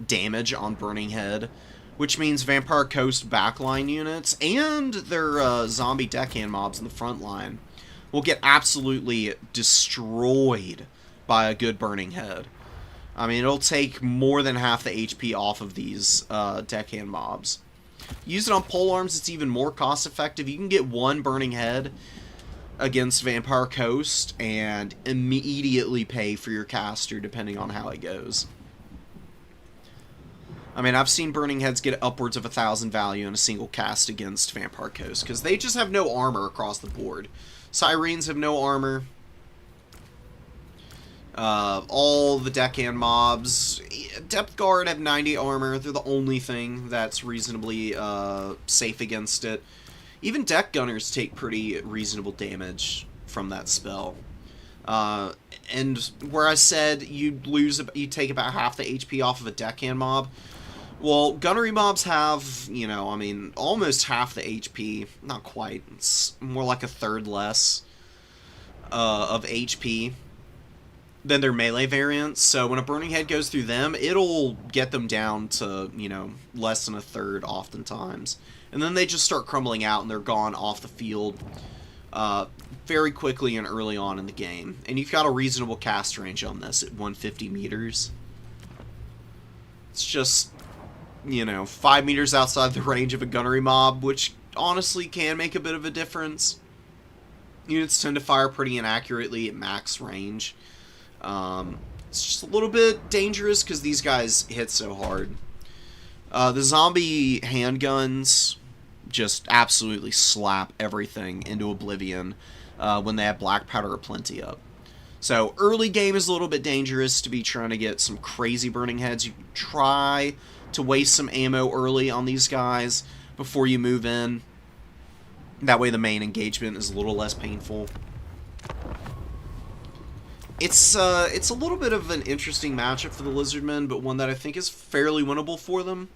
damage on Burning Head, which means Vampire Coast backline units and their zombie deckhand mobs in the front line will get absolutely destroyed by a good Burning Head. I mean, it'll take more than half the HP off of these deckhand mobs. Use it on polearms, it's even more cost effective. You can get one Burning Head against Vampire Coast and immediately pay for your caster depending on how it goes. I mean, I've seen Burning Heads get upwards of 1,000 value in a single cast against Vampire Coast because they just have no armor across the board. Sirens have no armor. All the deckhand mobs, Depth Guard have 90 armor. They're the only thing that's reasonably safe against it. Even Deck Gunners take pretty reasonable damage from that spell. And where I said you take about half the HP off of a deckhand mob, well, gunnery mobs have, you know, I mean, almost half the HP. Not quite. It's more like a third less of HP than their melee variants. So when a Burning Head goes through them, it'll get them down to, you know, less than a third oftentimes. And then they just start crumbling out and they're gone off the field very quickly and early on in the game. And you've got a reasonable cast range on this at 150 meters. It's just, you know, 5 meters outside the range of a gunnery mob, which honestly can make a bit of a difference. Units tend to fire pretty inaccurately at max range. It's just a little bit dangerous because these guys hit so hard. The zombie handguns just absolutely slap everything into oblivion when they have black powder aplenty up. So early game is a little bit dangerous to be trying to get some crazy Burning Heads. You can try to waste some ammo early on these guys before you move in. That way the main engagement is a little less painful. It's a little bit of an interesting matchup for the Lizardmen, but one that I think is fairly winnable for them,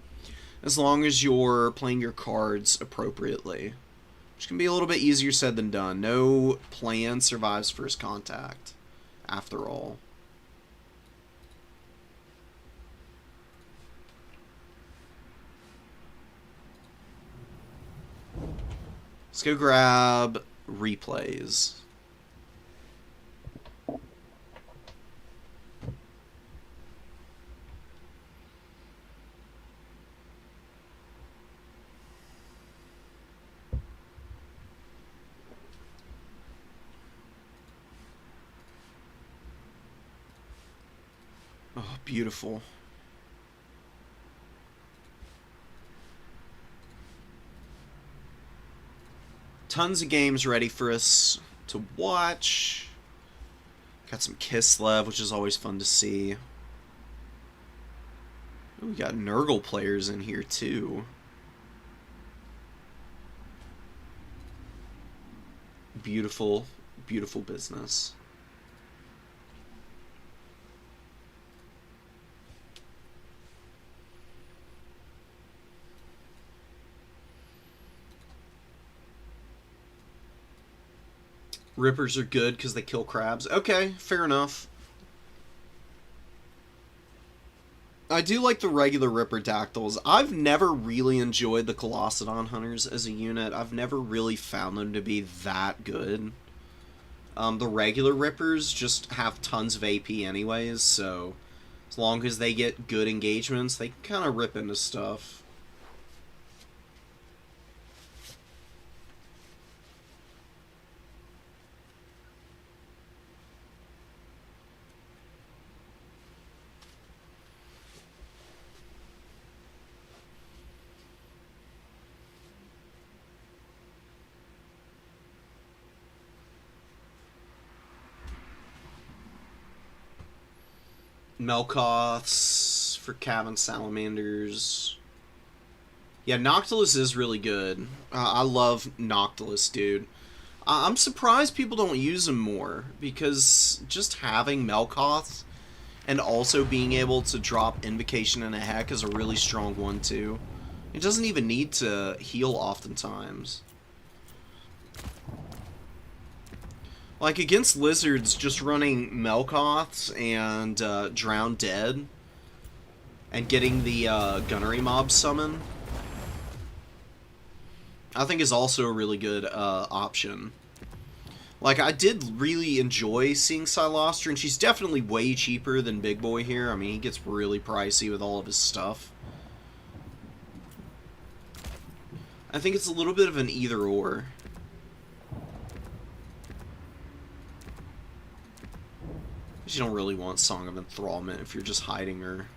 as long as you're playing your cards appropriately. Which can be a little bit easier said than done. No plan survives first contact, after all. Let's go grab replays. Oh, beautiful. Tons of games ready for us to watch. Got some Kislev, which is always fun to see. Ooh, we got Nurgle players in here too. Beautiful, beautiful business. Rippers are good because they kill crabs. Okay, fair enough. I do like the regular Ripper Dactyls. I've never really enjoyed the Colossedon Hunters as a unit. I've never really found them to be that good. The regular Rippers just have tons of AP anyways, so as long as they get good engagements, they kind of rip into stuff. Melkoths for Cavern Salamanders. Yeah, Noctilus is really good. I love Noctilus, dude. I'm surprised people don't use him more, because just having Melkoths and also being able to drop Invocation and a Heck is a really strong one, too. It doesn't even need to heal oftentimes. Like, against Lizards, just running Melkoths and Drowned Dead and getting the Gunnery Mob summon, I think is also a really good option. Like, I did really enjoy seeing Silostra, and she's definitely way cheaper than Big Boy here. I mean, he gets really pricey with all of his stuff. I think it's a little bit of an either-or. You don't really want Song of Enthrallment if you're just hiding her.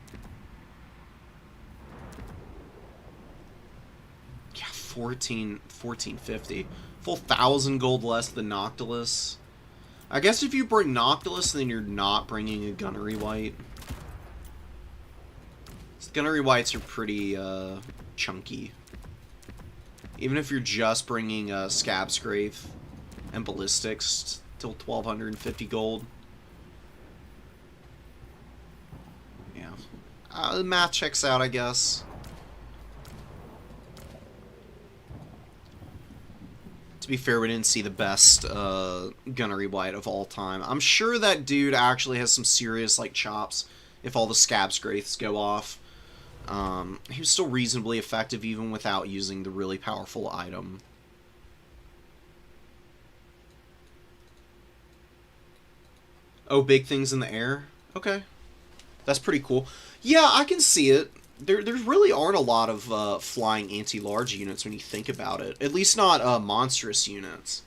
Yeah, 1450. Full 1,000 gold less than Noctilus. I guess if you bring Noctilus, then you're not bringing a Gunnery White. Gunnery Whites are pretty chunky. Even if you're just bringing Scab Scrape and Ballistics till 1,250 gold. The math checks out, I guess. To be fair, we didn't see the best Gunnery White of all time. I'm sure that dude actually has some serious, like, chops if all the Scab Scraiths go off. He was still reasonably effective even without using the really powerful item. Oh, big things in the air? Okay. That's pretty cool. Yeah, I can see it. There really aren't a lot of flying anti-large units when you think about it. At least not monstrous units.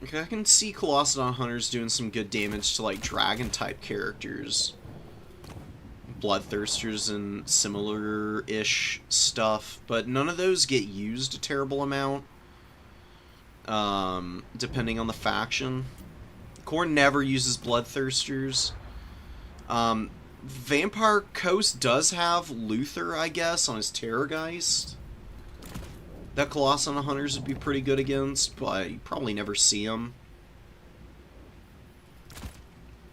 Okay, I can see Colossedon Hunters doing some good damage to, like, Dragon-type characters. Bloodthirsters and similar-ish stuff, but none of those get used a terrible amount, depending on the faction. Khorne never uses Bloodthirsters. Vampire Coast does have Luther, I guess, on his Terrorgeist. That Colossedon Hunters would be pretty good against, but you probably never see them.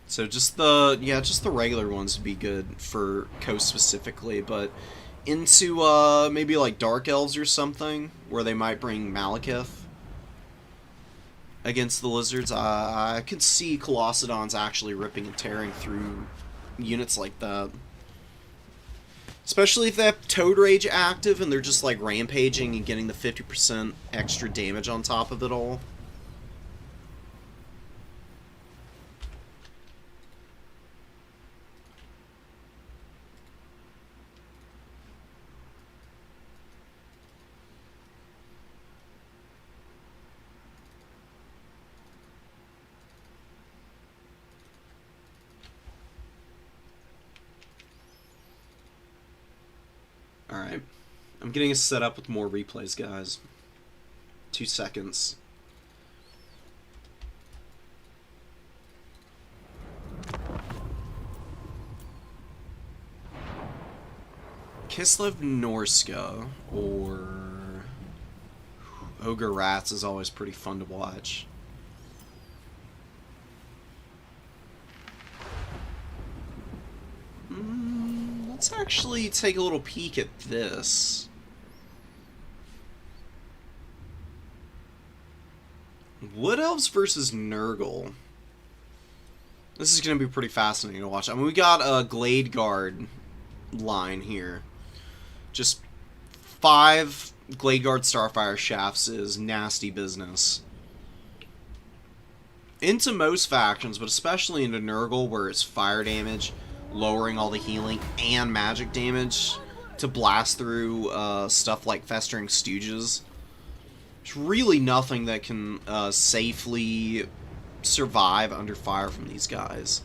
So just the regular ones would be good for Coast specifically, but into maybe like Dark Elves or something, where they might bring Malekith against the Lizards. I could see Colossedons actually ripping and tearing through units like that. Especially if they have Toad Rage active and they're just like rampaging and getting the 50% extra damage on top of it all. Alright. I'm getting us set up with more replays, guys. 2 seconds. Kislev Norska or Ogre Rats is always pretty fun to watch. Let's actually take a little peek at this. Wood Elves versus Nurgle. This is going to be pretty fascinating to watch. I mean, we got a Glade Guard line here. Just 5 Glade Guard Starfire Shafts is nasty business. Into most factions, but especially into Nurgle, where it's fire damage, lowering all the healing and magic damage to blast through stuff like Festering Stooges. There's really nothing that can safely survive under fire from these guys.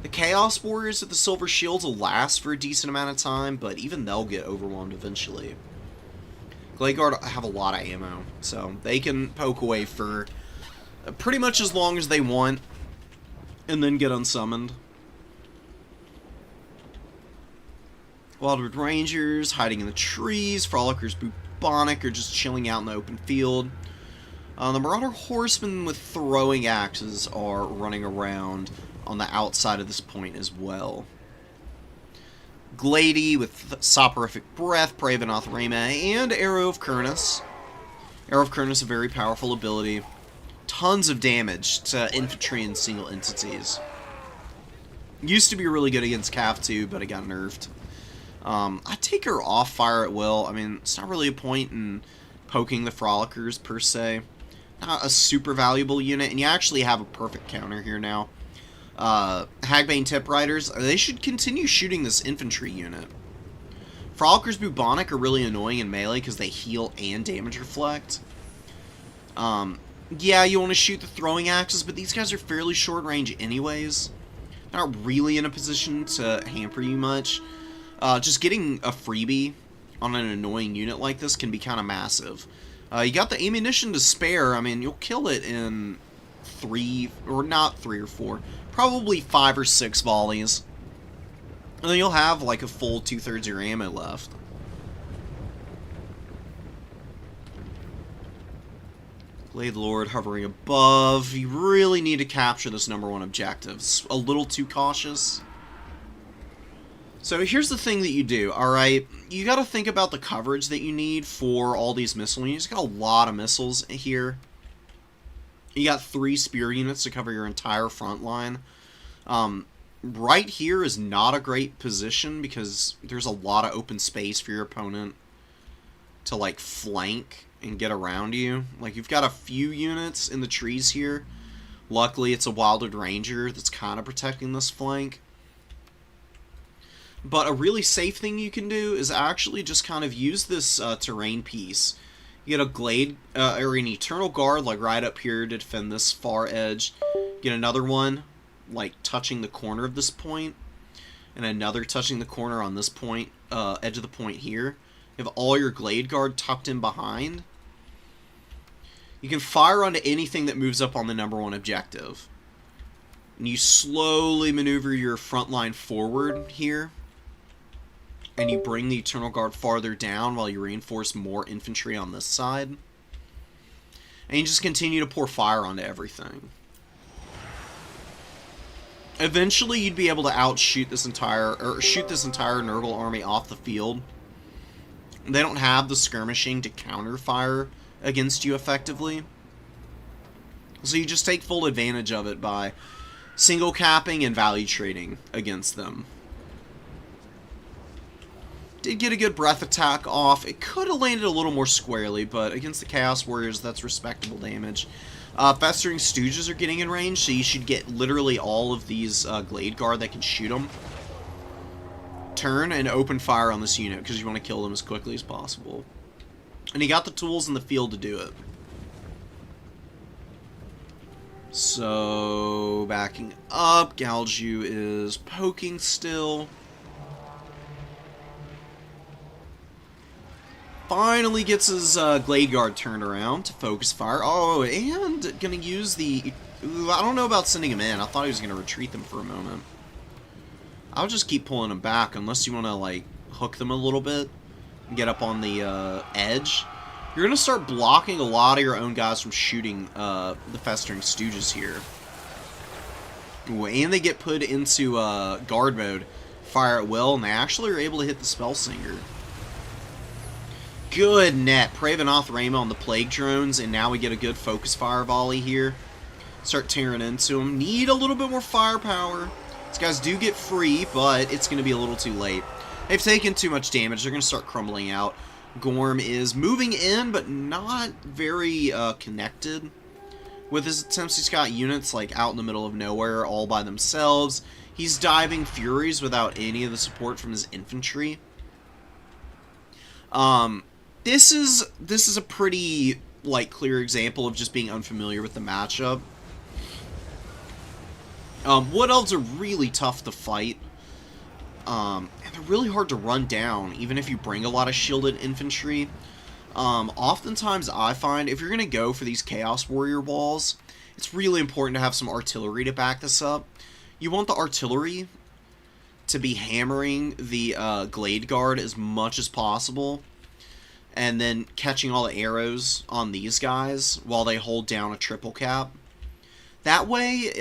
The Chaos Warriors with the Silver Shields will last for a decent amount of time, but even they'll get overwhelmed eventually. Glade Guard have a lot of ammo, so they can poke away for pretty much as long as they want, and then get unsummoned. Wildwood Rangers hiding in the trees. Frolickers Bubonic are just chilling out in the open field. The Marauder Horsemen with throwing axes are running around on the outside of this point as well. Glady with Soporific Breath, Pravenoth Rema, and Arrow of Kurnus. Arrow of Kurnus, a very powerful ability. Tons of damage to infantry and single entities. Used to be really good against Cav 2, but it got nerfed. I take her off fire at will. I mean, it's not really a point in poking the Frolickers, per se. Not a super valuable unit, and you actually have a perfect counter here now. Hagbane Tip Riders, they should continue shooting this infantry unit. Frolickers Bubonic are really annoying in melee because they heal and damage reflect. Yeah, you want to shoot the throwing axes, but these guys are fairly short range anyways. They're not really in a position to hamper you much. Just getting a freebie on an annoying unit like this can be kind of massive. You got the ammunition to spare. I mean, you'll kill it in 3, or not 3 or 4, probably 5 or 6 volleys. And then you'll have like a full 2/3 of your ammo left. Glade Lord hovering above. You really need to capture this #1 objective. It's a little too cautious. So here's the thing that you do, alright? You gotta think about the coverage that you need for all these missile units. You got a lot of missiles here. You got 3 spear units to cover your entire front line. Right here is not a great position because there's a lot of open space for your opponent to, like, flank and get around you. Like, you've got a few units in the trees here. Luckily, it's a Wildwood Ranger that's kind of protecting this flank. But a really safe thing you can do is actually just kind of use this terrain piece. You get a Glade, or an Eternal Guard, like right up here to defend this far edge. Get another one, like touching the corner of this point. And another touching the corner on this point, edge of the point here. You have all your Glade Guard tucked in behind. You can fire onto anything that moves up on the #1 objective. And you slowly maneuver your front line forward here. And you bring the Eternal Guard farther down while you reinforce more infantry on this side. And you just continue to pour fire onto everything. Eventually, you'd be able to shoot this entire Nurgle army off the field. They don't have the skirmishing to counter fire against you effectively. So you just take full advantage of it by single capping and value trading against them. Did get a good breath attack off. It could have landed a little more squarely, but against the Chaos Warriors, that's respectable damage. Festering Stooges are getting in range, so you should get literally all of these Glade Guard that can shoot them. Turn and open fire on this unit, because you want to kill them as quickly as possible. And he got the tools in the field to do it. So, backing up, Galju is poking still. Finally gets his Glade Guard turned around to focus fire. Oh, and gonna use the... Ooh, I don't know about sending him in. I thought he was gonna retreat them for a moment. I'll just keep pulling them back unless you want to, like, hook them a little bit and get up on the edge. You're going to start blocking a lot of your own guys from shooting the Festering Stooges here. Ooh, and they get put into guard mode, fire at will, and they actually are able to hit the Spellsinger. Good net. Pravenoth Rama on the Plague Drones, and now we get a good focus fire volley here. Start tearing into them. Need a little bit more firepower. These guys do get free, but it's going to be a little too late. They've taken too much damage. They're going to start crumbling out. Gorm is moving in, but not very connected. With his attempts, he's got units like out in the middle of nowhere, all by themselves. He's diving Furies without any of the support from his infantry. This is a pretty clear example of just being unfamiliar with the matchup. Wood Elves are really tough to fight. And they're really hard to run down, even if you bring a lot of shielded infantry. Oftentimes I find if you're going to go for these Chaos Warrior walls, it's really important to have some artillery to back this up. You want the artillery to be hammering the Glade Guard as much as possible, and then catching all the arrows on these guys while they hold down a triple cap. That way,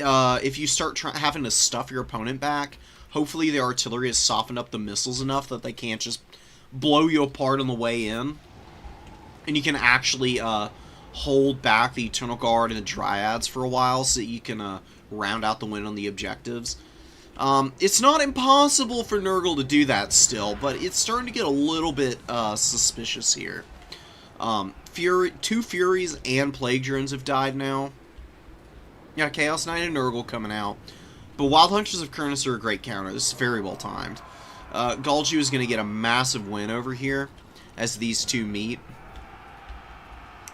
if you start having to stuff your opponent back, hopefully the artillery has softened up the missiles enough that they can't just blow you apart on the way in. And you can actually hold back the Eternal Guard and the Dryads for a while so that you can round out the win on the objectives. It's not impossible for Nurgle to do that still, but it's starting to get a little bit suspicious here. Two Furies and Plague Drones have died now. Yeah, Chaos Knight and Nurgle coming out. But Wild Hunters of Kurnus are a great counter. This is very well timed. Galju is going to get a massive win over here as these two meet.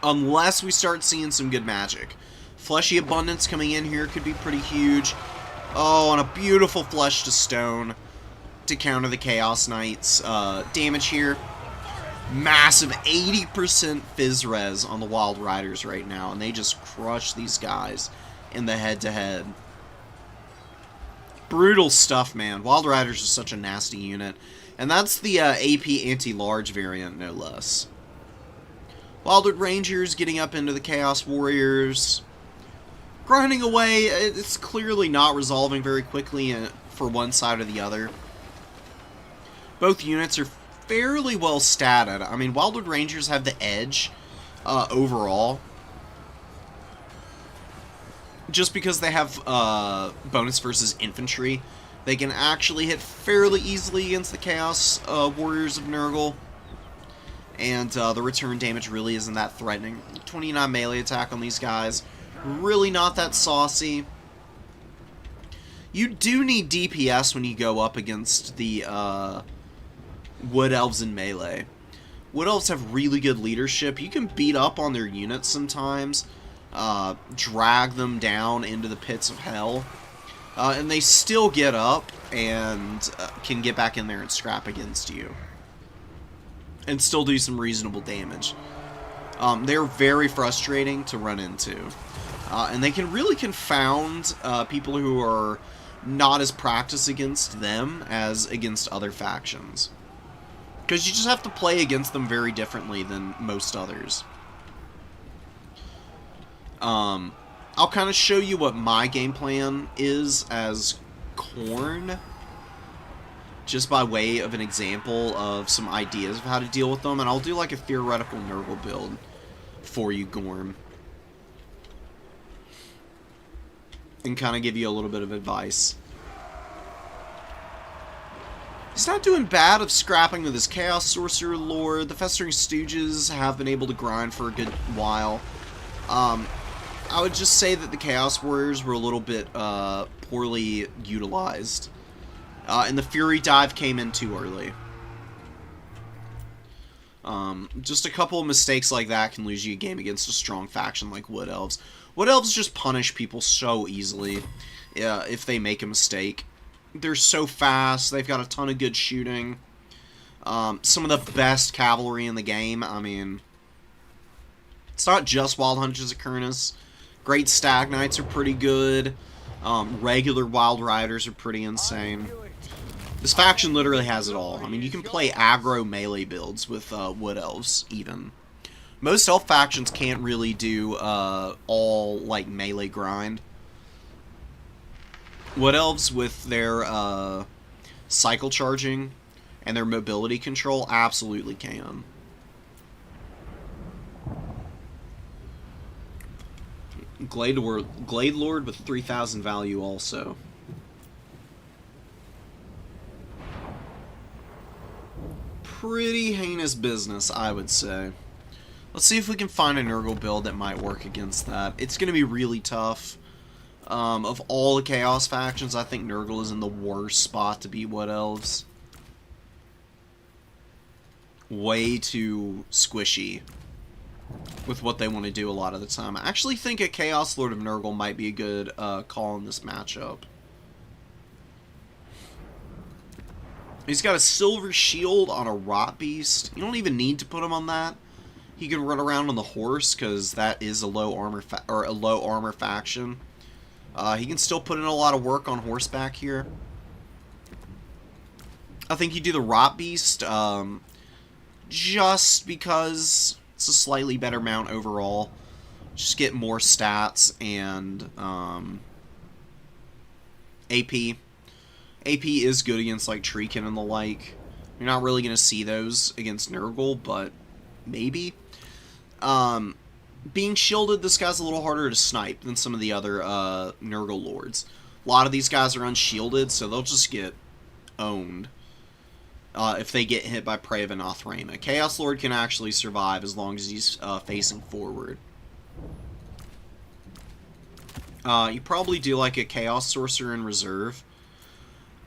Unless we start seeing some good magic. Fleshy Abundance coming in here could be pretty huge. Oh, and a beautiful Flesh to Stone to counter the Chaos Knight's damage here. Massive 80% Fizz Res on the Wild Riders right now, and they just crush these guys in the head-to-head. Brutal stuff, man. Wild Riders is such a nasty unit. And that's the AP anti-large variant, no less. Wildwood Rangers getting up into the Chaos Warriors. Grinding away. It's clearly not resolving very quickly for one side or the other. Both units are fairly well statted. I mean, Wildwood Rangers have the edge overall. Just because they have bonus versus infantry, they can actually hit fairly easily against the Chaos Warriors of Nurgle. And the return damage really isn't that threatening. 29 melee attack on these guys. Really not that saucy. You do need DPS when you go up against the Wood Elves in melee. Wood Elves have really good leadership. You can beat up on their units sometimes. Drag them down into the pits of hell, and they still get up and can get back in there and scrap against you and still do some reasonable damage. They're very frustrating to run into, and they can really confound people who are not as practiced against them as against other factions, because you just have to play against them very differently than most others. I'll kind of show you what my game plan is as Corn, just by way of an example of some ideas of how to deal with them, and I'll do like a theoretical Nurgle build for you, Gorm, and kind of give you a little bit of advice. He's not doing bad of scrapping with his Chaos Sorcerer Lord. The Festering Stooges have been able to grind for a good while. I would just say that the Chaos Warriors were a little bit poorly utilized. And the Fury Dive came in too early. Just a couple of mistakes like that can lose you a game against a strong faction like Wood Elves. Wood Elves just punish people so easily if they make a mistake. They're so fast. They've got a ton of good shooting. Some of the best cavalry in the game. I mean, it's not just Wild Hunters of Kurnus. Great Stag Knights are pretty good. Regular Wild Riders are pretty insane. This faction literally has it all. I mean, you can play aggro melee builds with Wood Elves, even. Most elf factions can't really do all, like, melee grind. Wood Elves, with their cycle charging and their mobility control, absolutely can. Glade Lord with 3,000 value also. Pretty heinous business, I would say. Let's see if we can find a Nurgle build that might work against that. It's going to be really tough. Of all the Chaos factions, I think Nurgle is in the worst spot to beat Wood Elves. Way too squishy with what they want to do a lot of the time. I actually think a Chaos Lord of Nurgle might be a good call in this matchup. He's got a Silver Shield on a Rot Beast. You don't even need to put him on that. He can run around on the horse because that is a low armor faction. He can still put in a lot of work on horseback here. I think you do the Rot Beast just because it's a slightly better mount overall. Just get more stats and AP. AP is good against like Treekin and the like. You're not really going to see those against Nurgle, but maybe. Being shielded, this guy's a little harder to snipe than some of the other Nurgle Lords. A lot of these guys are unshielded, so they'll just get owned if they get hit by Prey of Enothraima. Chaos Lord can actually survive as long as he's facing forward. You probably do like a Chaos Sorcerer in reserve.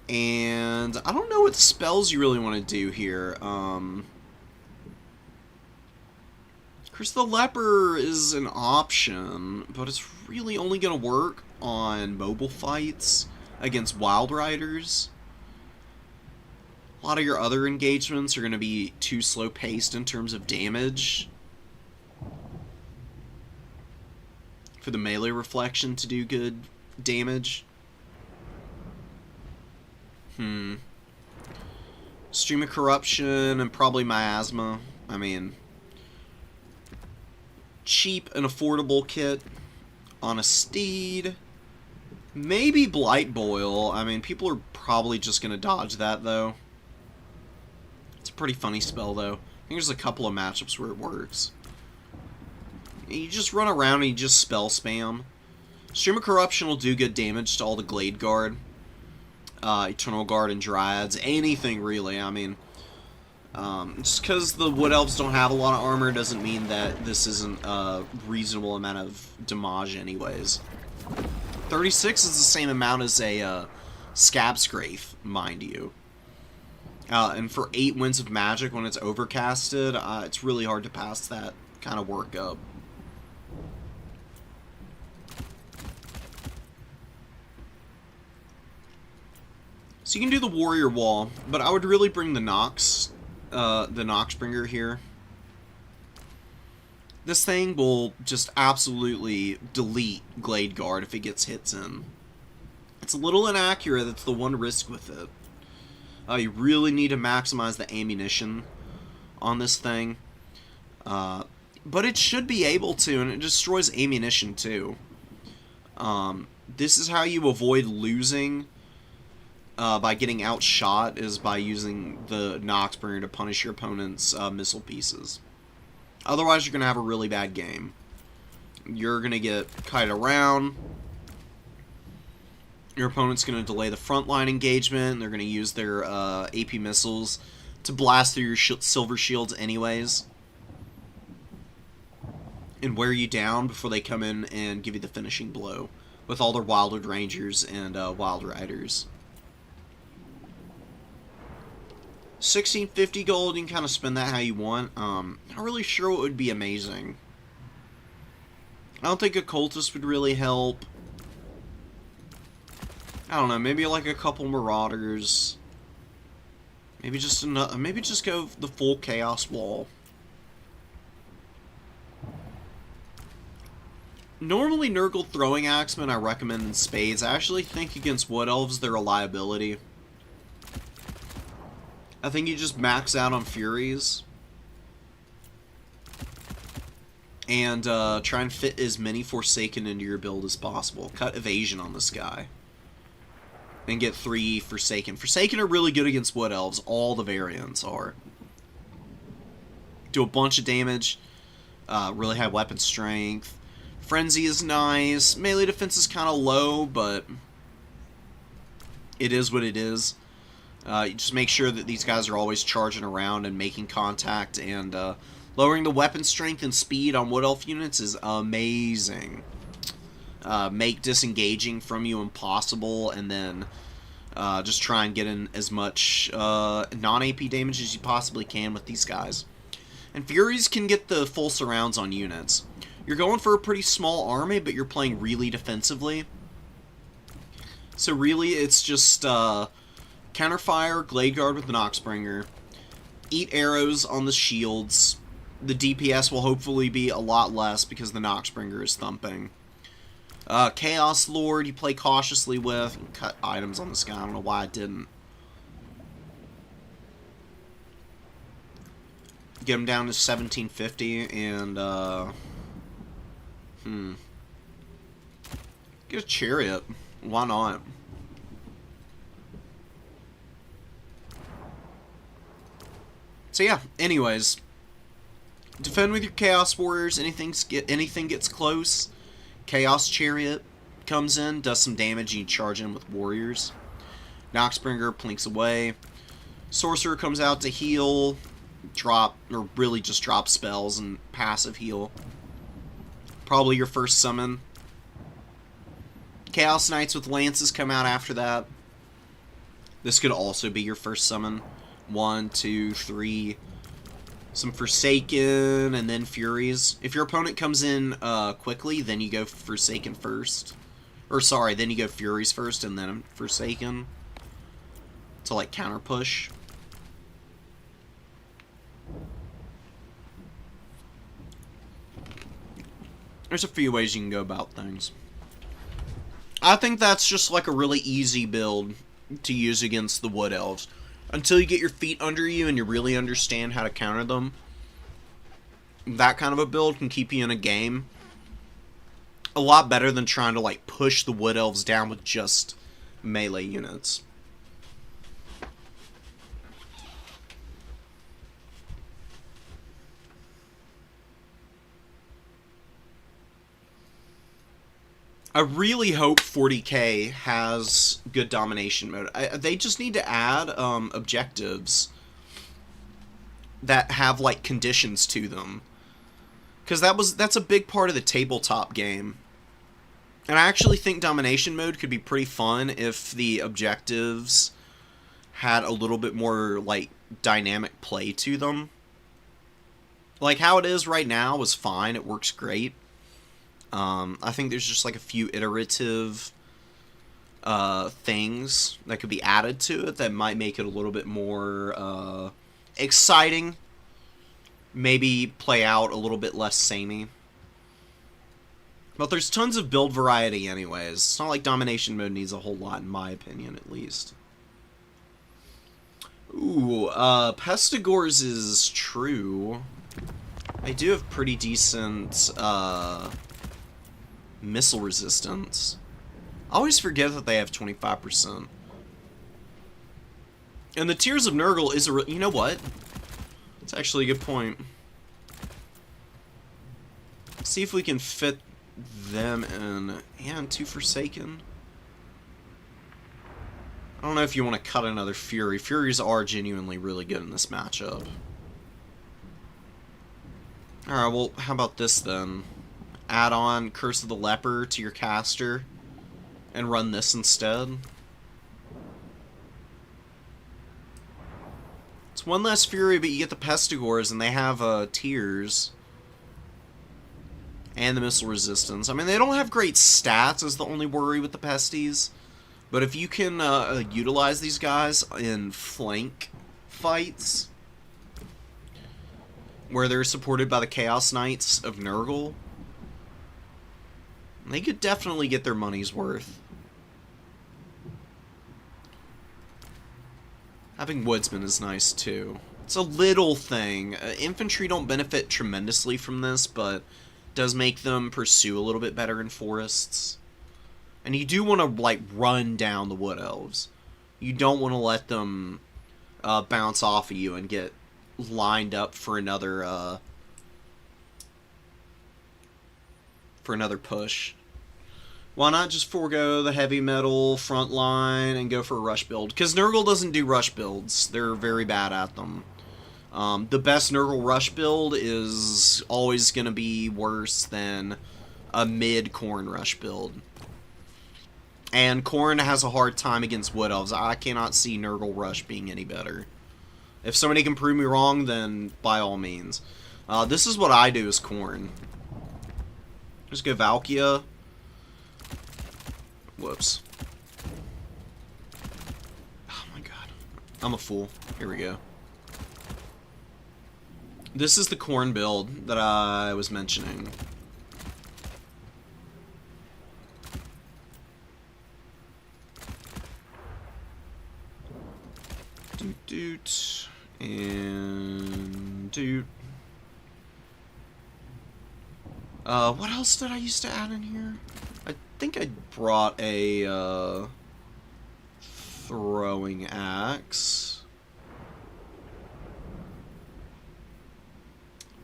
And I don't know what spells you really want to do here. Curse the Leper is an option, but it's really only going to work on mobile fights against Wild Riders. A lot of your other engagements are going to be too slow-paced in terms of damage for the melee reflection to do good damage. Stream of Corruption and probably Miasma. I mean, cheap and affordable kit on a steed. Maybe Blight Boil. I mean, people are probably just going to dodge that, though. It's a pretty funny spell, though. I think there's a couple of matchups where it works. You just run around and you just spell spam. Stream of Corruption will do good damage to all the Glade Guard. Eternal Guard and Dryads. Anything, really. I mean, just because the Wood Elves don't have a lot of armor doesn't mean that this isn't a reasonable amount of damage anyways. 36 is the same amount as a Scab Scrape, mind you. And for 8 Winds of Magic when it's overcasted, it's really hard to pass that kind of work up. So you can do the Warrior Wall, but I would really bring the Noxbringer here. This thing will just absolutely delete Glade Guard if it gets hits in. It's a little inaccurate, that's the one risk with it. You really need to maximize the ammunition on this thing. But it should be able to, and it destroys ammunition too. This is how you avoid losing by getting outshot is by using the Noxbringer to punish your opponent's missile pieces. Otherwise, you're going to have a really bad game. You're going to get kited around. Your opponent's going to delay the frontline engagement. They're going to use their AP missiles to blast through your silver shields anyways. And wear you down before they come in and give you the finishing blow with all their Wildwood Rangers and Wild Riders. 1650 gold, you can kind of spend that how you want. Not really sure what would be amazing. I don't think a cultist would really help. I don't know, maybe like a couple marauders. Maybe just another, maybe just go the full chaos wall. Normally Nurgle throwing axemen I recommend in spades. I actually think against Wood Elves they're a liability. I think you just max out on Furies. And try and fit as many Forsaken into your build as possible. Cut evasion on this guy. And get 3 Forsaken. Forsaken are really good against Wood Elves. All the variants are. Do a bunch of damage. Really high weapon strength. Frenzy is nice. Melee defense is kind of low, but it is what it is. You just make sure that these guys are always charging around and making contact, and lowering the weapon strength and speed on Wood Elf units is amazing. Make disengaging from you impossible, and then just try and get in as much non-AP damage as you possibly can with these guys. And Furies can get the full surrounds on units. You're going for a pretty small army, but you're playing really defensively. So really, it's just counterfire, Glade Guard with the Noxbringer, eat arrows on the shields. The DPS will hopefully be a lot less because the Noxbringer is thumping. Chaos Lord, you play cautiously with. You can cut items on this guy. I don't know why I didn't. Get him down to 1750 and get a chariot. Why not? So yeah, anyways. Defend with your Chaos Warriors. Anything gets close. Chaos Chariot comes in, does some damage, and you charge in with Warriors. Noxbringer plinks away. Sorcerer comes out to heal, drop, or really just drop spells and passive heal. Probably your first summon. Chaos Knights with Lances come out after that. This could also be your first summon. 1, 2, 3. Some Forsaken, and then Furies. If your opponent comes in quickly, then you go Forsaken first. Or sorry, then you go Furies first, and then Forsaken. To like counter push. There's a few ways you can go about things. I think that's just like a really easy build to use against the Wood Elves. Until you get your feet under you and you really understand how to counter them. That kind of a build can keep you in a game a lot better than trying to like push the Wood Elves down with just melee units. I really hope 40k has good domination mode. They just need to add objectives that have like conditions to them, because that's a big part of the tabletop game. And I actually think domination mode could be pretty fun if the objectives had a little bit more like dynamic play to them. Like how it is right now is fine. It works great. I think there's just like a few iterative things that could be added to it that might make it a little bit more exciting. Maybe play out a little bit less samey. But there's tons of build variety anyways. It's not like domination mode needs a whole lot, in my opinion, at least. Ooh, Pestigors is true. They do have pretty decent, missile resistance. I always forget that they have 25%. And the Tears of Nurgle is a... You know what? It's actually a good point. See if we can fit them in. And 2 Forsaken. I don't know if you want to cut another Fury. Furies are genuinely really good in this matchup. Alright, well, how about this then? Add on Curse of the Leper to your caster and run this instead. It's 1 less Fury, but you get the Pestigores, and they have Tears. And the Missile Resistance. I mean, they don't have great stats, is the only worry with the Pesties. But if you can utilize these guys in flank fights, where they're supported by the Chaos Knights of Nurgle, they could definitely get their money's worth. Having Woodsman is nice, too. It's a little thing. Infantry don't benefit tremendously from this, but does make them pursue a little bit better in forests. And you do want to, like, run down the Wood Elves. You don't want to let them bounce off of you and get lined up for another push. Why not just forego the heavy metal front line and go for a rush build? Because Nurgle doesn't do rush builds. They're very bad at them. The best Nurgle rush build is always going to be worse than a mid-Khorne rush build. And Khorne has a hard time against Wood Elves. I cannot see Nurgle rush being any better. If somebody can prove me wrong, then by all means. This is what I do as Khorne. Just go Valkia. Whoops. Oh my god. I'm a fool. Here we go. This is the Khorne build that I was mentioning. Doot. And doot. What else did I used to add in here? I think I brought a throwing axe.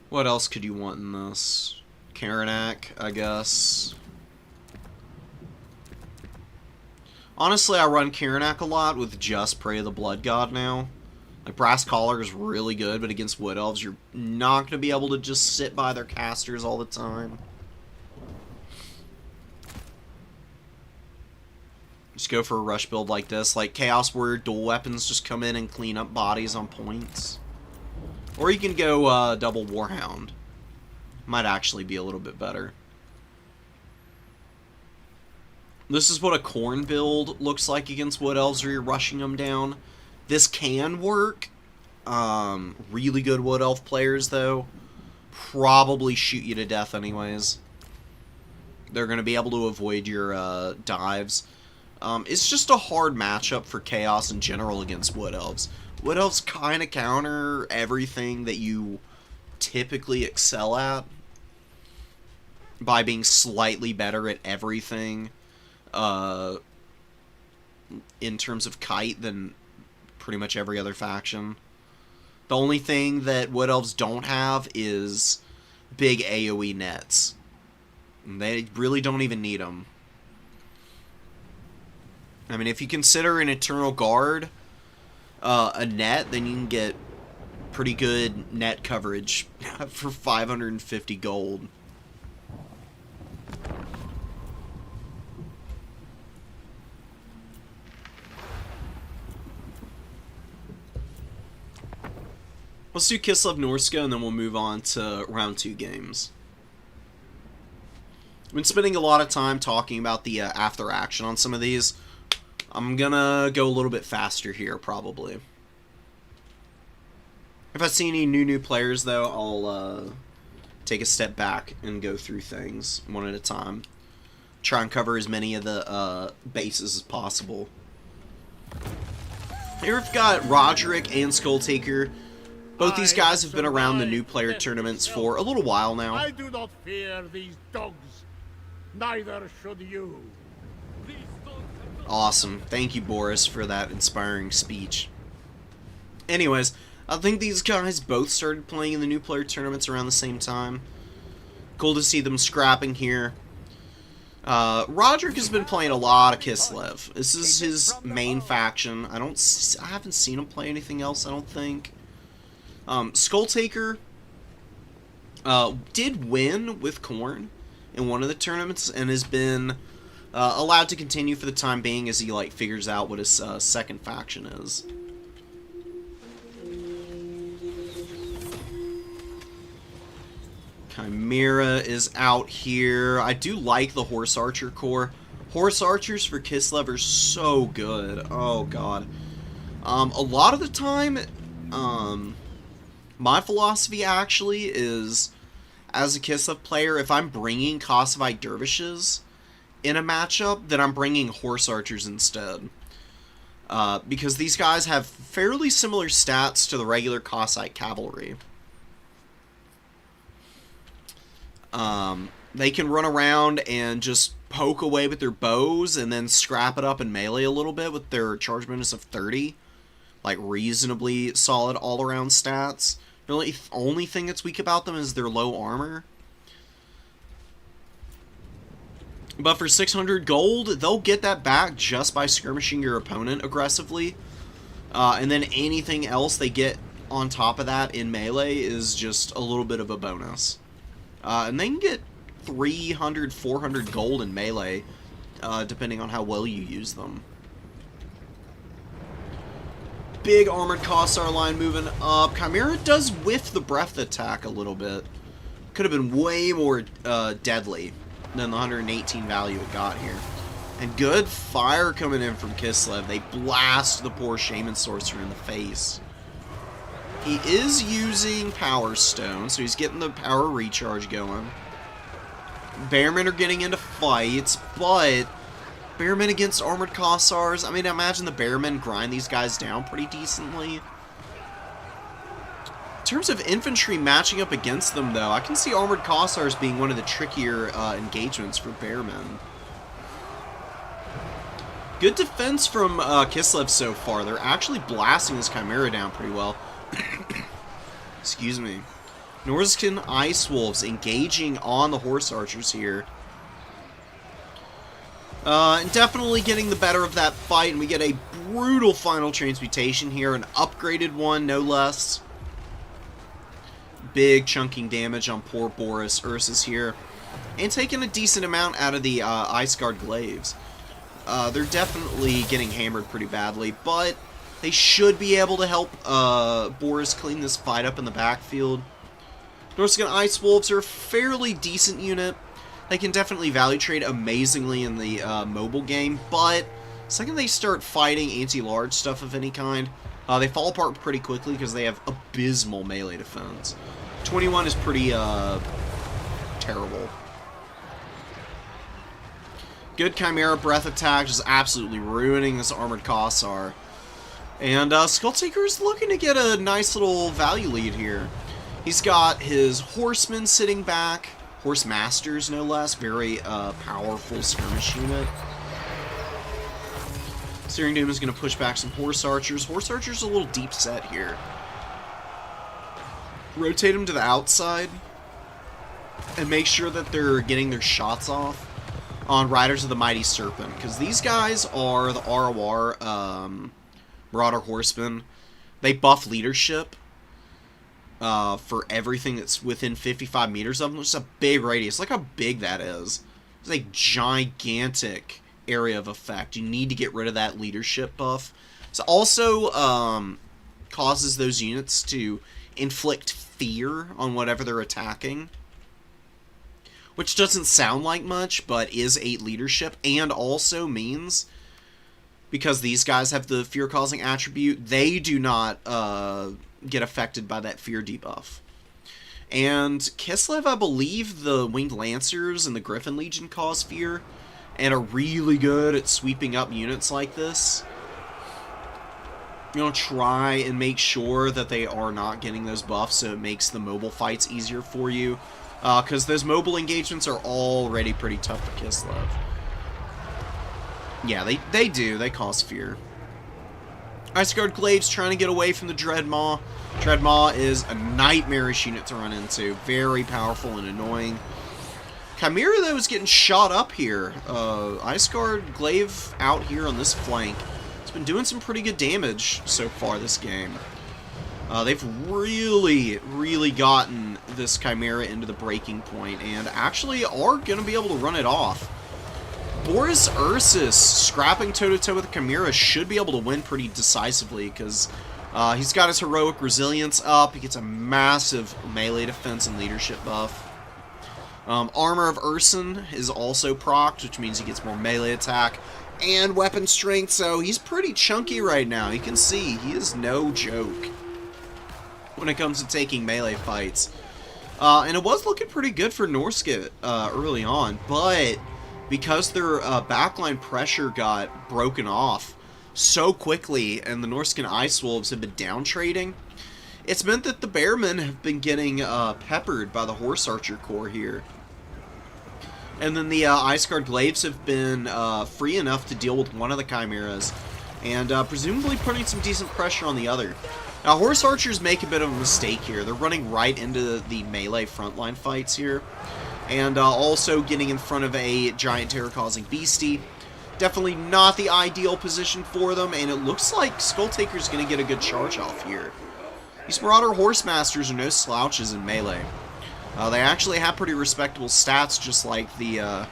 What else could you want in this? Karanak, I guess. Honestly, I run Karanak a lot with just Prey of the Blood God now. Like, Brass Collar is really good, but against Wood Elves, you're not going to be able to just sit by their casters all the time. Just go for a rush build like this. Like, Chaos Warrior dual weapons just come in and clean up bodies on points. Or you can go double Warhound. Might actually be a little bit better. This is what a Khorne build looks like against Wood Elves, where you're rushing them down. This can work. Really good Wood Elf players, though, probably shoot you to death anyways. They're going to be able to avoid your dives. It's just a hard matchup for Chaos in general against Wood Elves. Wood Elves kind of counter everything that you typically excel at by being slightly better at everything in terms of kite than pretty much every other faction. The only thing that Wood Elves don't have is big AoE nets. They really don't even need them. I mean, if you consider an Eternal Guard a net, then you can get pretty good net coverage for 550 gold. Let's do Kislev Norska, and then we'll move on to round 2 games. I've been spending a lot of time talking about the after action on some of these. I'm gonna go a little bit faster here, probably. If I see any new players, though, I'll take a step back and go through things one at a time. Try and cover as many of the bases as possible. Here we've got Roderick and Skulltaker. Both these guys have been around the new player tournaments for a little while now. I do not fear these dogs. Neither should you. Awesome. Thank you, Boris, for that inspiring speech. Anyways, I think these guys both started playing in the new player tournaments around the same time. Cool to see them scrapping here. Roderick has been playing a lot of Kislev. This is his main faction. I haven't seen him play anything else, I don't think. Skulltaker did win with Khorne in one of the tournaments and has been allowed to continue for the time being as he like figures out what his second faction is. Chimera is out here. I do like the Horse Archer Corps. Horse Archers for Kislev are so good. Oh, God. A lot of the time, my philosophy actually is, as a Kislev player, if I'm bringing Kossovite Dervishes in a matchup, then I'm bringing Horse Archers instead. Because these guys have fairly similar stats to the regular Kossite Cavalry. They can run around and just poke away with their bows and then scrap it up in melee a little bit with their charge bonus of 30. Like, reasonably solid all-around stats. The only thing that's weak about them is their low armor. But for 600 gold, they'll get that back just by skirmishing your opponent aggressively. And then anything else they get on top of that in melee is just a little bit of a bonus. And they can get 300, 400 gold in melee, depending on how well you use them. Big Armored Kossar line moving up. Chimera does whiff the breath attack a little bit. Could have been way more deadly than the 118 value it got here. And good fire coming in from Kislev. They blast the poor Shaman Sorcerer in the face. He is using Power Stone, so he's getting the power recharge going. Bearmen are getting into fights, but Bearmen against Armored Kossars, I mean, I imagine the Bearmen grind these guys down pretty decently. In terms of infantry matching up against them, though, I can see Armored Kossars being one of the trickier engagements for Bearmen. Good defense from Kislev so far. They're actually blasting this Chimera down pretty well. Excuse me. Norscan Ice Wolves engaging on the Horse Archers here. And definitely getting the better of that fight, and we get a brutal final transmutation here, an upgraded one, no less. Big chunking damage on poor Boris Ursus here, and taking a decent amount out of the Ice Guard Glaives. They're definitely getting hammered pretty badly, but they should be able to help Boris clean this fight up in the backfield. Norscan Ice Wolves are a fairly decent unit. They can definitely value trade amazingly in the mobile game, but the second they start fighting anti-large stuff of any kind, they fall apart pretty quickly because they have abysmal melee defense. 21 is pretty terrible. Good Chimera Breath attack, just absolutely ruining this Armored Kossar. And Skulltaker is looking to get a nice little value lead here. He's got his Horsemen sitting back. Horse Masters, no less. Very powerful skirmish unit. Searing Doom is going to push back some Horse Archers. Horse Archers a little deep set here. Rotate them to the outside. And make sure that they're getting their shots off on Riders of the Mighty Serpent. Because these guys are the ROR Marauder Horsemen. They buff leadership for everything that's within 55 meters of them, which is a big radius. Look how big that is. It's a gigantic area of effect. You need to get rid of that leadership buff. It also causes those units to inflict fear on whatever they're attacking, which doesn't sound like much, but is 8 leadership, and also means, because these guys have the fear-causing attribute, they do not get affected by that fear debuff. And Kislev, I believe the Winged Lancers and the Griffin Legion cause fear, and are really good at sweeping up units like this. You know, try and make sure that they are not getting those buffs, so it makes the mobile fights easier for you. Because those mobile engagements are already pretty tough for Kislev. Yeah, they do. They cause fear. Ice Guard Glaive's trying to get away from the Dreadmaw. Dreadmaw is a nightmarish unit to run into. Very powerful and annoying. Chimera, though, is getting shot up here. Ice Guard Glaive out here on this flank. It's been doing some pretty good damage so far this game. They've really gotten this Chimera into the breaking point and actually are going to be able to run it off. Boris Ursus scrapping toe-to-toe with the Chimera should be able to win pretty decisively because he's got his heroic resilience up. He gets a massive melee defense and leadership buff. Armor of Urson is also procced, which means he gets more melee attack and weapon strength, so he's pretty chunky right now. You can see he is no joke when it comes to taking melee fights. And it was looking pretty good for Norska early on, but because their backline pressure got broken off so quickly and the Norscan Ice Wolves have been down trading, it's meant that the Bearmen have been getting peppered by the Horse Archer Corps here. And then the Ice Guard Glaives have been free enough to deal with one of the Chimeras and presumably putting some decent pressure on the other. Now, Horse Archers make a bit of a mistake here. They're running right into the melee frontline fights here. And also getting in front of a giant terror-causing beastie. Definitely not the ideal position for them, and it looks like Skulltaker's going to get a good charge off here. These Marauder Horsemasters are no slouches in melee. They actually have pretty respectable stats, just like the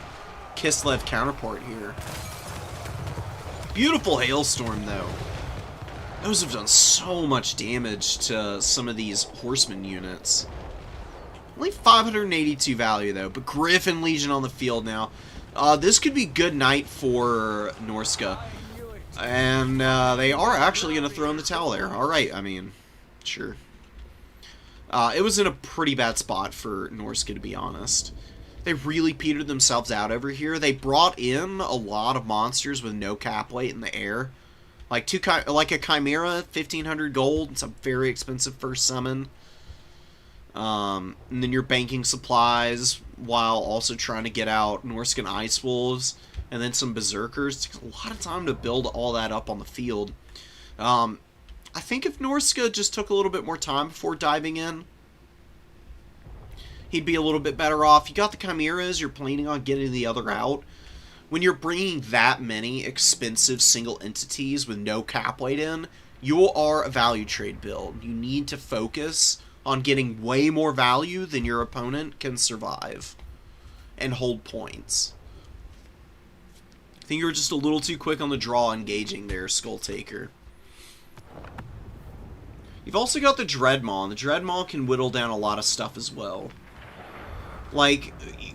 Kislev counterpart here. Beautiful Hailstorm, though. Those have done so much damage to some of these horseman units. Only 582 value, though, but Griffin Legion on the field now. This could be good night for Norska. And they are actually going to throw in the towel there. Alright, I mean, sure. It was in a pretty bad spot for Norska, to be honest. They really petered themselves out over here. They brought in a lot of monsters with no cap weight in the air. Like a Chimera, 1,500 gold. It's a very expensive first summon. And then you're banking supplies while also trying to get out Norscan Ice Wolves and then some Berserkers. It takes a lot of time to build all that up on the field. I think if Norska just took a little bit more time before diving in, he'd be a little bit better off. You got the Chimeras, you're planning on getting the other out. When you're bringing that many expensive single entities with no cap weight in, you are a value trade build. You need to focus on getting way more value than your opponent can survive and hold points. I think you were just a little too quick on the draw engaging there, Skulltaker. You've also got the Dreadmaw, and the Dreadmaw can whittle down a lot of stuff as well. Like,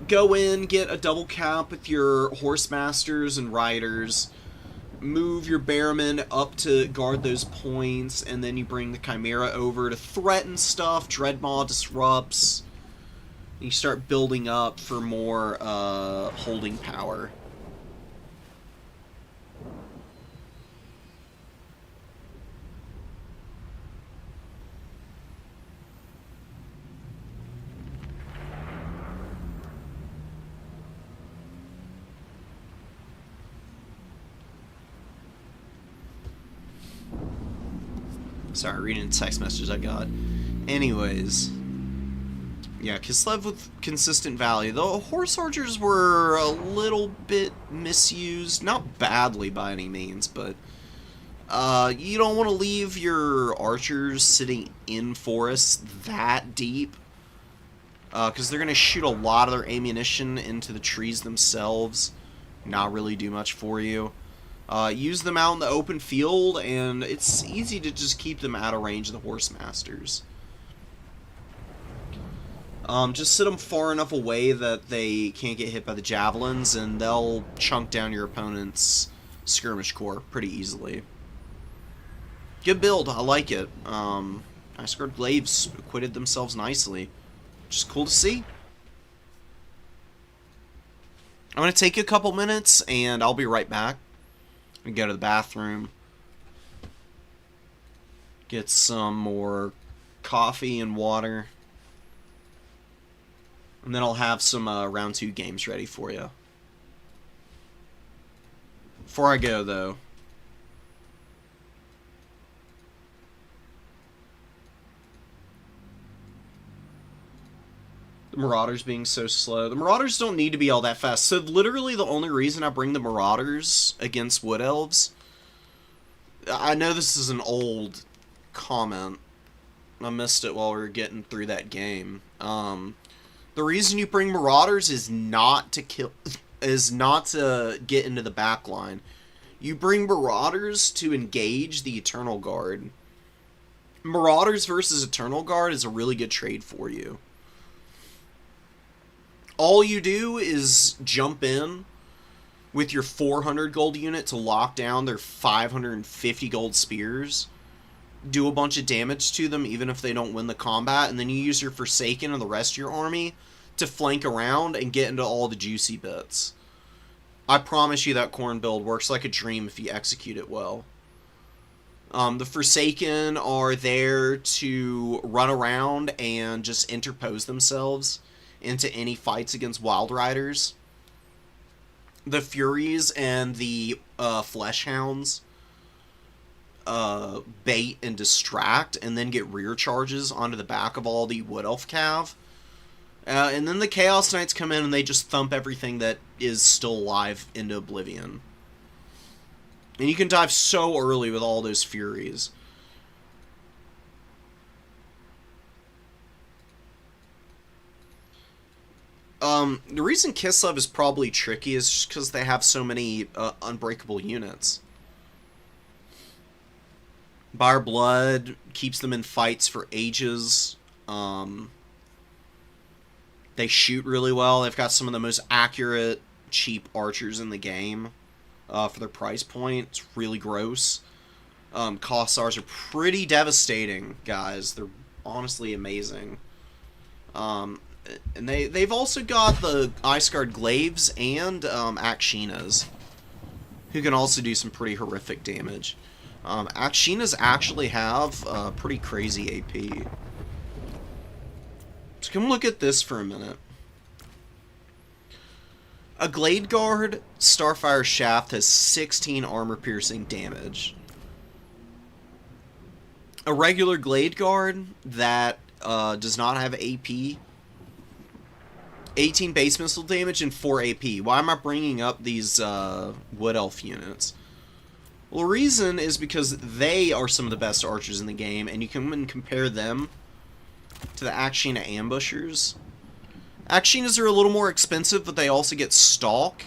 go in, get a double cap with your Horsemasters and Riders, move your Bearmen up to guard those points, and then you bring the Chimera over to threaten stuff. Dreadmaw disrupts. You start building up for more holding power. Sorry, reading the text messages I got. Anyways. Yeah, Kislev with consistent value. The Horse Archers were a little bit misused. Not badly by any means, but you don't want to leave your archers sitting in forests that deep. Because they're going to shoot a lot of their ammunition into the trees themselves. Not really do much for you. Use them out in the open field, and it's easy to just keep them out of range of the Horsemasters. Just sit them far enough away that they can't get hit by the javelins, and they'll chunk down your opponent's skirmish corps pretty easily. Good build, I like it. Ice Guard Glaives acquitted themselves nicely. Just cool to see. I'm going to take a couple minutes, and I'll be right back. I'm going to go to the bathroom, get some more coffee and water, and then I'll have some round 2 games ready for you. Before I go, though, The Marauders being so slow. The Marauders don't need to be all that fast. So literally the only reason I bring the Marauders against Wood Elves... I know this is an old comment. I missed it while we were getting through that game. The reason you bring Marauders is not to kill... is not to get into the back line. You bring Marauders to engage the Eternal Guard. Marauders versus Eternal Guard is a really good trade for you. All you do is jump in with your 400 gold unit to lock down their 550 gold spears, do a bunch of damage to them even if they don't win the combat, and then you use your Forsaken and the rest of your army to flank around and get into all the juicy bits. I promise you that Khorne build works like a dream if you execute it well. The Forsaken are there to run around and just interpose themselves into any fights against Wild Riders. The Furies and the Flesh Hounds bait and distract and then get rear charges onto the back of all the Wood Elf Cav. And then the Chaos Knights come in and they just thump everything that is still alive into oblivion. And you can dive so early with all those Furies. The reason Kislev is probably tricky is just because they have so many unbreakable units. Dire Blood keeps them in fights for ages. They shoot really well. They've got some of the most accurate, cheap archers in the game for their price point. It's really gross. Kossars are pretty devastating, guys. They're honestly amazing. And they've also got the Iceguard Glaives and Akshinas, who can also do some pretty horrific damage. Akshinas actually have pretty crazy AP. So come look at this for a minute. A Glade Guard Starfire Shaft has 16 armor-piercing damage. A regular Glade Guard that does not have AP, 18 base missile damage and 4 AP. Why am I bringing up these Wood Elf units? Well, the reason is because they are some of the best archers in the game, and you can compare them to the Akshina Ambushers. Akshinas are a little more expensive, but they also get Stalk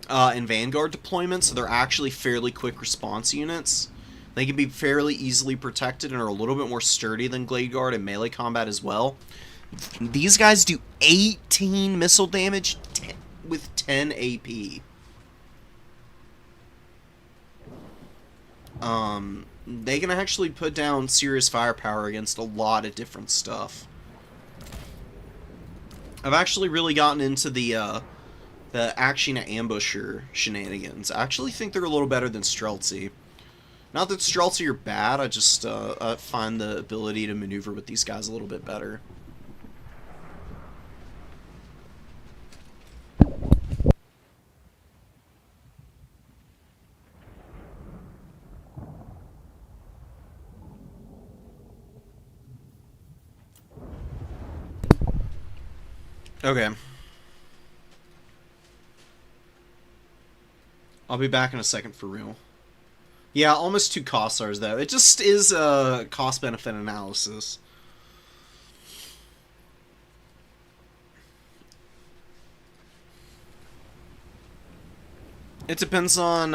and Vanguard deployment, so they're actually fairly quick response units. They can be fairly easily protected and are a little bit more sturdy than Glade Guard in melee combat as well. These guys do 18 missile damage with 10 AP. They can actually put down serious firepower against a lot of different stuff. I've actually really gotten into the Akshina Ambusher shenanigans. I actually think they're a little better than Streltsy. Not that Streltsy are bad, I just I find the ability to maneuver with these guys a little bit better. Okay. I'll be back in a second for real. Yeah, almost 2 Kossars though. It just is a cost-benefit analysis. It depends on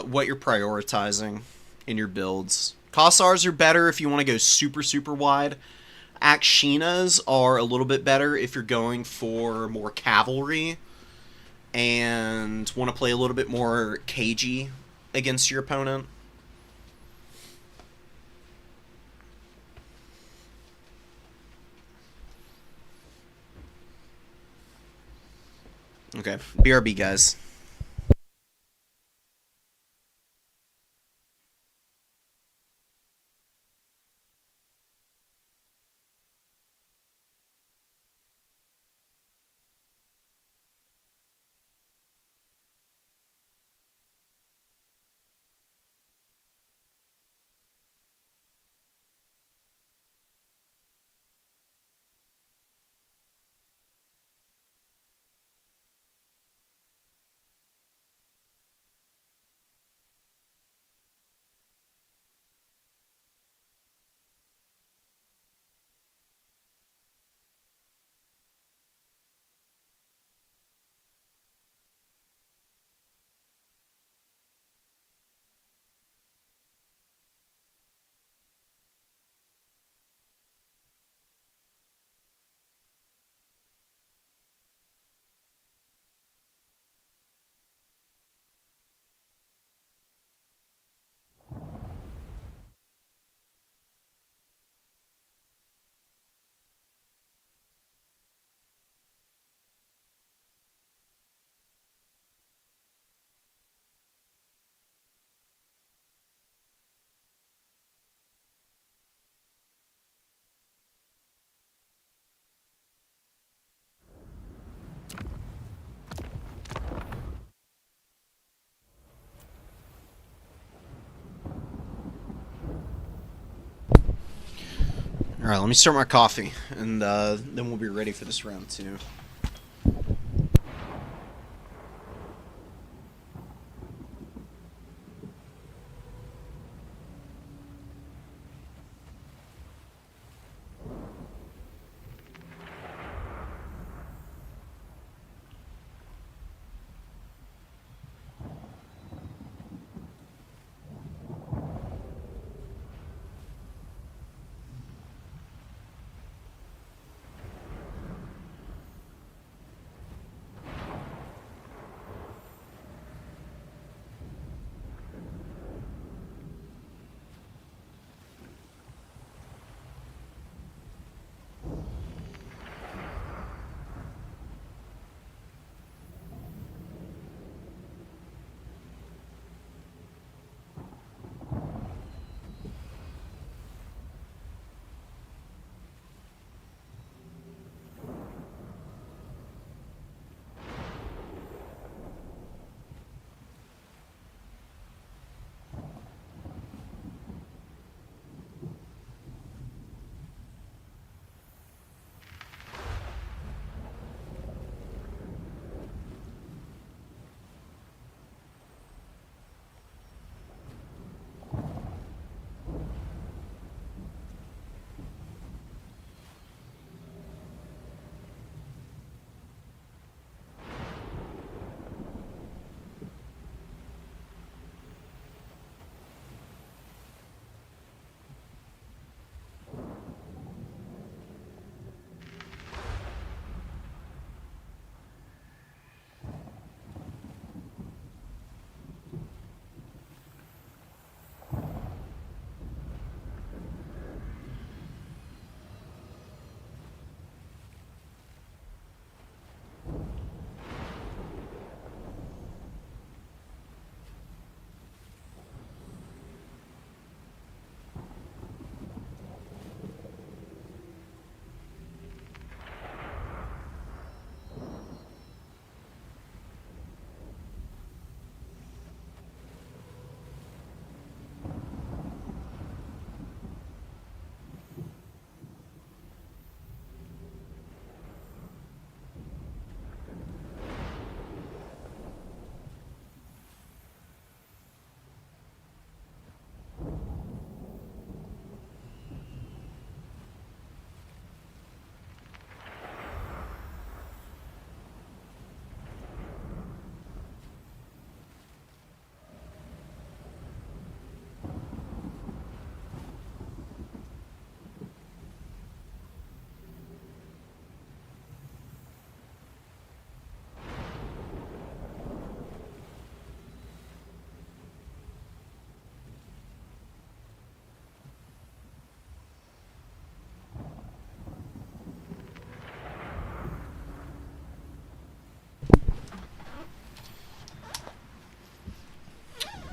what you're prioritizing in your builds. Kossars are better if you want to go super, super wide. Akshinas are a little bit better if you're going for more cavalry and want to play a little bit more cagey against your opponent. Okay, BRB guys. Alright, let me start my coffee, and then we'll be ready for this round 2.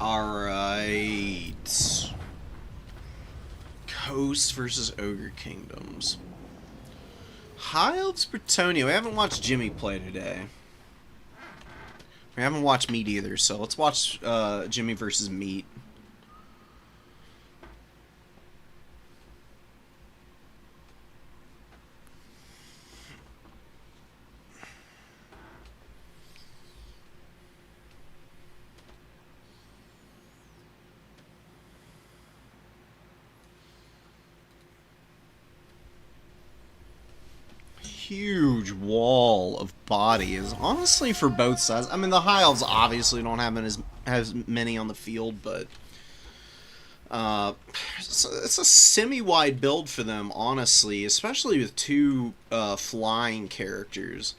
Alright. Coast versus Ogre Kingdoms. High Elves Bretonia. We haven't watched Jimmy play today. We haven't watched Meat either, so let's watch Jimmy versus Meat. Huge wall of bodies, honestly, for both sides. I mean, the High Elves obviously don't have as many on the field, but it's a semi-wide build for them, honestly, especially with two flying characters.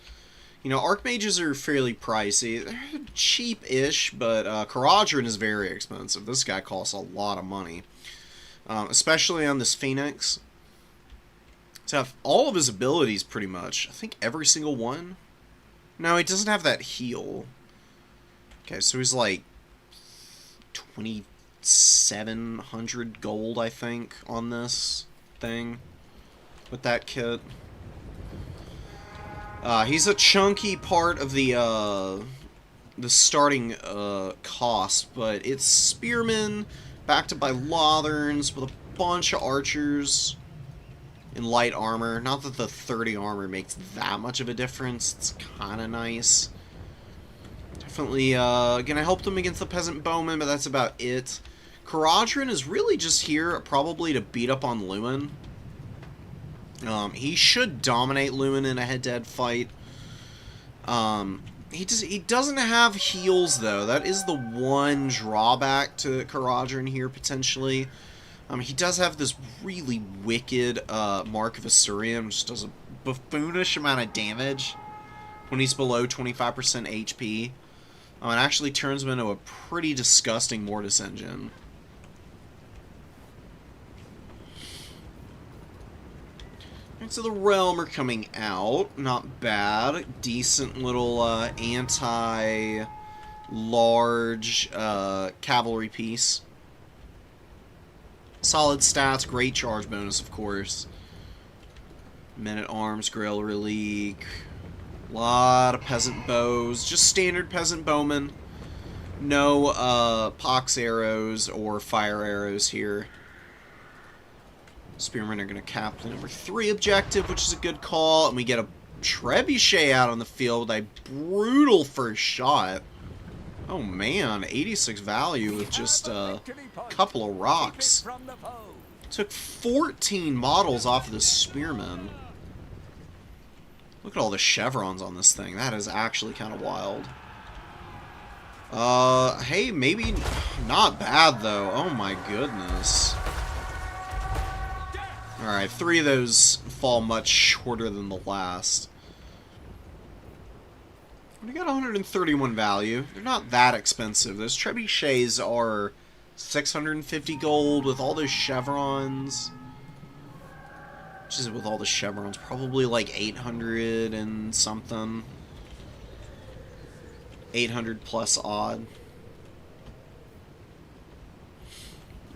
You know, Archmages are fairly pricey. They're cheap-ish, but Caradhran is very expensive. This guy costs a lot of money, especially on this Phoenix. To have all of his abilities, pretty much. I think every single one. No, he doesn't have that heal. Okay, so he's like 2,700 gold, I think, on this thing with that kit. He's a chunky part of the starting cost, but it's spearmen backed up by Lotherns with a bunch of archers. in light armor. Not that the 30 armor makes that much of a difference. It's kind of nice. Definitely gonna help them against the peasant bowmen, but that's about it. Caradhran is really just here probably to beat up on Luin. He should dominate Luin in a head-to-head fight. He doesn't have heals, though. That is the one drawback to Caradhran here, potentially. He does have this really wicked Mark of Asurium, which does a buffoonish amount of damage when he's below 25% HP. It actually turns him into a pretty disgusting Mortis engine. And so the Realm are coming out. Not bad. Decent little anti-large cavalry piece. Solid stats. Great charge bonus, of course. Men-at-Arms, Grail Relique. A lot of peasant bows. Just standard peasant bowmen. No pox arrows or fire arrows here. Spearmen are going to cap the number 3 objective, which is a good call. And we get a trebuchet out on the field with a brutal first shot. Oh man, 86 value with just a couple of rocks. Took 14 models off of the Spearmen. Look at all the chevrons on this thing. That is actually kind of wild. Hey, maybe not bad though. Oh my goodness. Alright, 3 of those fall much shorter than the last. We got 131 value. They're not that expensive. Those trebuchets are 650 gold with all those chevrons. Which is with all the chevrons, probably like 800 and something. 800 plus odd.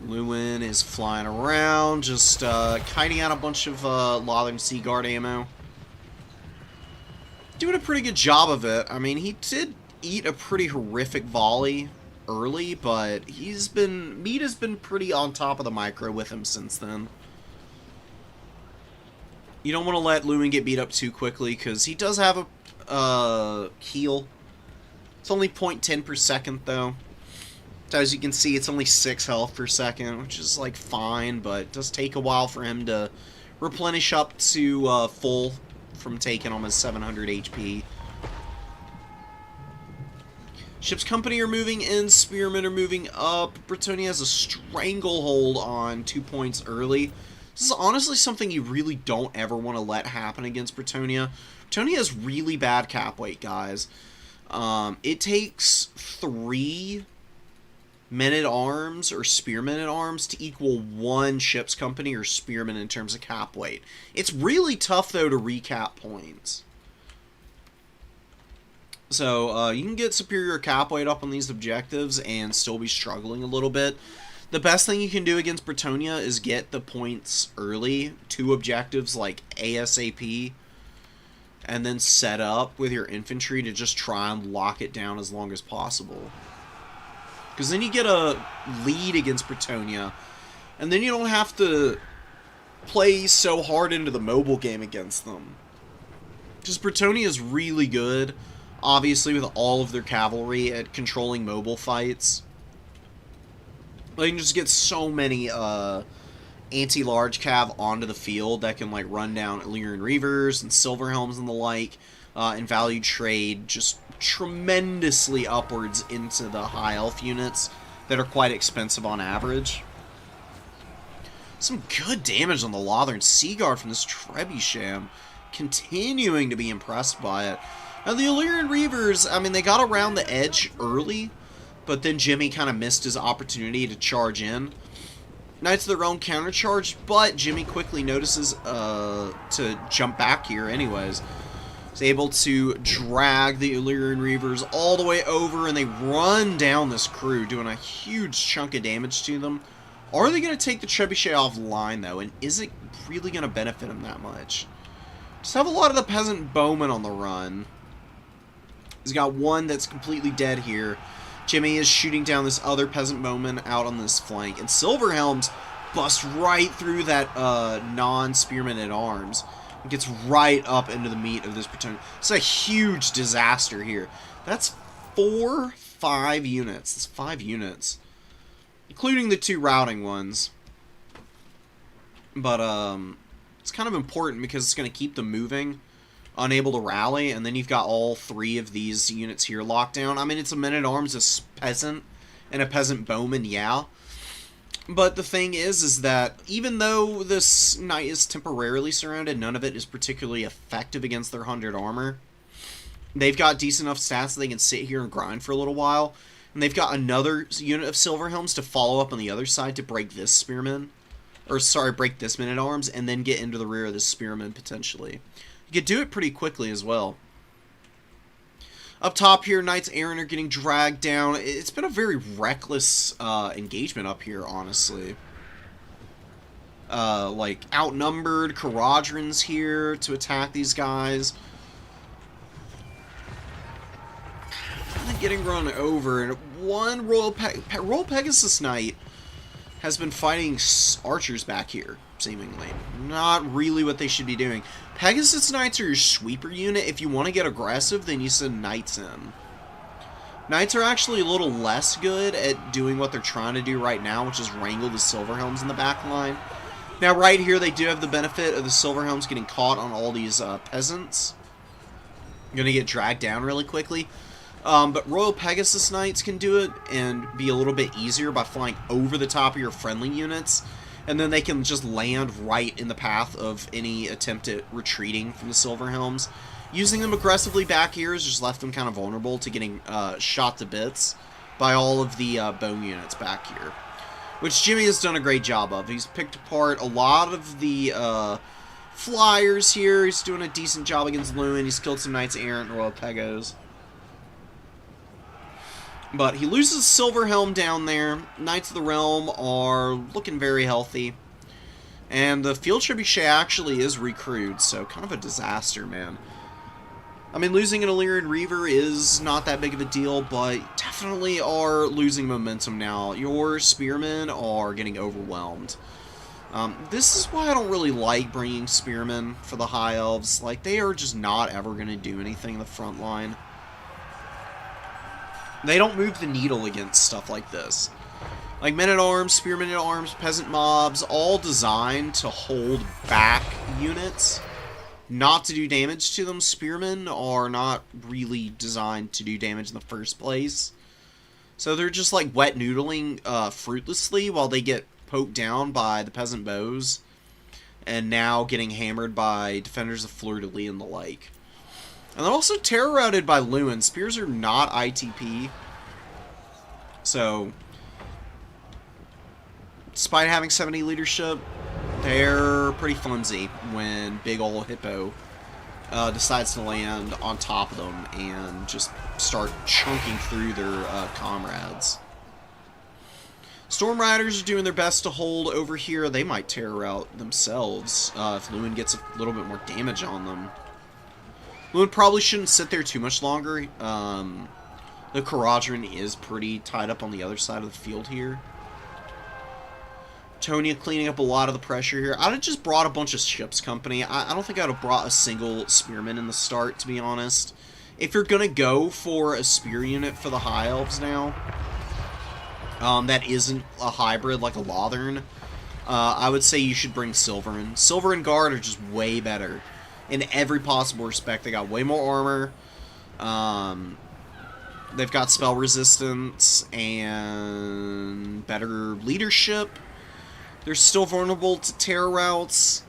Luin is flying around, just kiting out a bunch of Lothern Sea Guard ammo. Doing a pretty good job of it. I mean, he did eat a pretty horrific volley early, but Mead has been pretty on top of the micro with him since then. You don't want to let Luin get beat up too quickly, because he does have a heal. It's only 0.10 per second, though. So as you can see, it's only 6 health per second, which is, like, fine, but it does take a while for him to replenish up to full from taking almost 700 HP. Ship's company are moving in, Spearmen are moving up. Bretonnia has a stranglehold on 2 points early. This is honestly something you really don't ever want to let happen against Bretonnia. Bretonnia has really bad cap weight, guys. It takes 3 men-at-arms or spearmen-at-arms to equal 1 ship's company or spearman in terms of cap weight. It's really tough, though, to recap points. So, you can get superior cap weight up on these objectives and still be struggling a little bit. The best thing you can do against Bretonnia is get the points early, 2 objectives like ASAP, and then set up with your infantry to just try and lock it down as long as possible. Because then you get a lead against Bretonnia, and then you don't have to play so hard into the mobile game against them. Just Bretonnia is really good, obviously, with all of their cavalry at controlling mobile fights. They can just get so many anti-large cav onto the field that can like run down Illyrian Reavers and Silverhelms and the like, and value trade just tremendously upwards into the high elf units that are quite expensive on average. Some good damage on the Lothern Sea Guard from this Trebuchet. Continuing to be impressed by it. Now the Illyrian Reavers, I mean, they got around the edge early, but then Jimmy kind of missed his opportunity to charge in. Knights of the Realm countercharged, but Jimmy quickly notices to jump back here anyways. He's able to drag the Illyrian Reavers all the way over, and they run down this crew, doing a huge chunk of damage to them. Are they going to take the Trebuchet offline, though, and is it really going to benefit them that much? Just have a lot of the peasant bowmen on the run. He's got one that's completely dead here. Jimmy is shooting down this other peasant bowman out on this flank. And Silverhelms busts right through that non-spearman at arms. It gets right up into the meat of this potential. It's a huge disaster here. That's 5 units. That's 5 units. Including the 2 routing ones. But, it's kind of important because it's going to keep them moving, unable to rally, and then you've got all 3 of these units here locked down. I mean, it's a men-at-arms, a peasant, and a peasant bowman, yeah. But the thing is that even though this knight is temporarily surrounded, none of it is particularly effective against their 100 armor. They've got decent enough stats that they can sit here and grind for a little while. And they've got another unit of silver helms to follow up on the other side to break this spearman. Or, sorry, break this man-at-arms, and then get into the rear of this spearman, potentially. You could do it pretty quickly as well. Up top here, Knights Errant are getting dragged down. It's been a very reckless engagement up here, honestly. Like, outnumbered Kharadrins here to attack these guys. Kind of getting run over. And one Royal Pegasus Knight has been fighting archers back here, seemingly. Not really what they should be doing. Pegasus Knights are your sweeper unit. If you want to get aggressive, then you send Knights in. Knights are actually a little less good at doing what they're trying to do right now, which is wrangle the silver helms in the back line. Now, right here, they do have the benefit of the silver helms getting caught on all these peasants. Going to get dragged down really quickly. But Royal Pegasus Knights can do it and be a little bit easier by flying over the top of your friendly units. And then they can just land right in the path of any attempt at retreating from the Silver Helms. Using them aggressively back here has just left them kind of vulnerable to getting shot to bits by all of the bone units back here. Which Jimmy has done a great job of. He's picked apart a lot of the flyers here. He's doing a decent job against Lewin. He's killed some Knights Errant and Royal Pegos. But he loses Silver Helm down there. Knights of the Realm are looking very healthy. And the Field Trebuchet actually is recruited, so kind of a disaster, man. I mean, losing an Illyrian Reaver is not that big of a deal, but definitely are losing momentum now. Your Spearmen are getting overwhelmed. This is why I don't really like bringing Spearmen for the High Elves. Like, they are just not ever going to do anything in the front line. They don't move the needle against stuff like this. Like men-at-arms, spearmen-at-arms, peasant mobs, all designed to hold back units, not to do damage to them. Spearmen are not really designed to do damage in the first place. So they're just like wet noodling fruitlessly while they get poked down by the peasant bows, and now getting hammered by defenders of fleur-de-lis and the like. And they're also terror routed by Lewin. Spears are not ITP. So, despite having 70 leadership, they're pretty flimsy when big ol' Hippo decides to land on top of them and just start chunking through their comrades. Storm Riders are doing their best to hold over here. They might terror out themselves if Lewin gets a little bit more damage on them. Lewin probably shouldn't sit there too much longer. The Kharadron is pretty tied up on the other side of the field here. Tourney cleaning up a lot of the pressure here. I'd have just brought a bunch of ships company. I don't think I would have brought a single spearman in the start, to be honest. If you're going to go for a spear unit for the High Elves now, that isn't a hybrid like a Lothern, I would say you should bring Silverin. Silver and Guard are just way better in every possible respect. They got way more armor. They've got spell resistance and better leadership. They're still vulnerable to terror routes.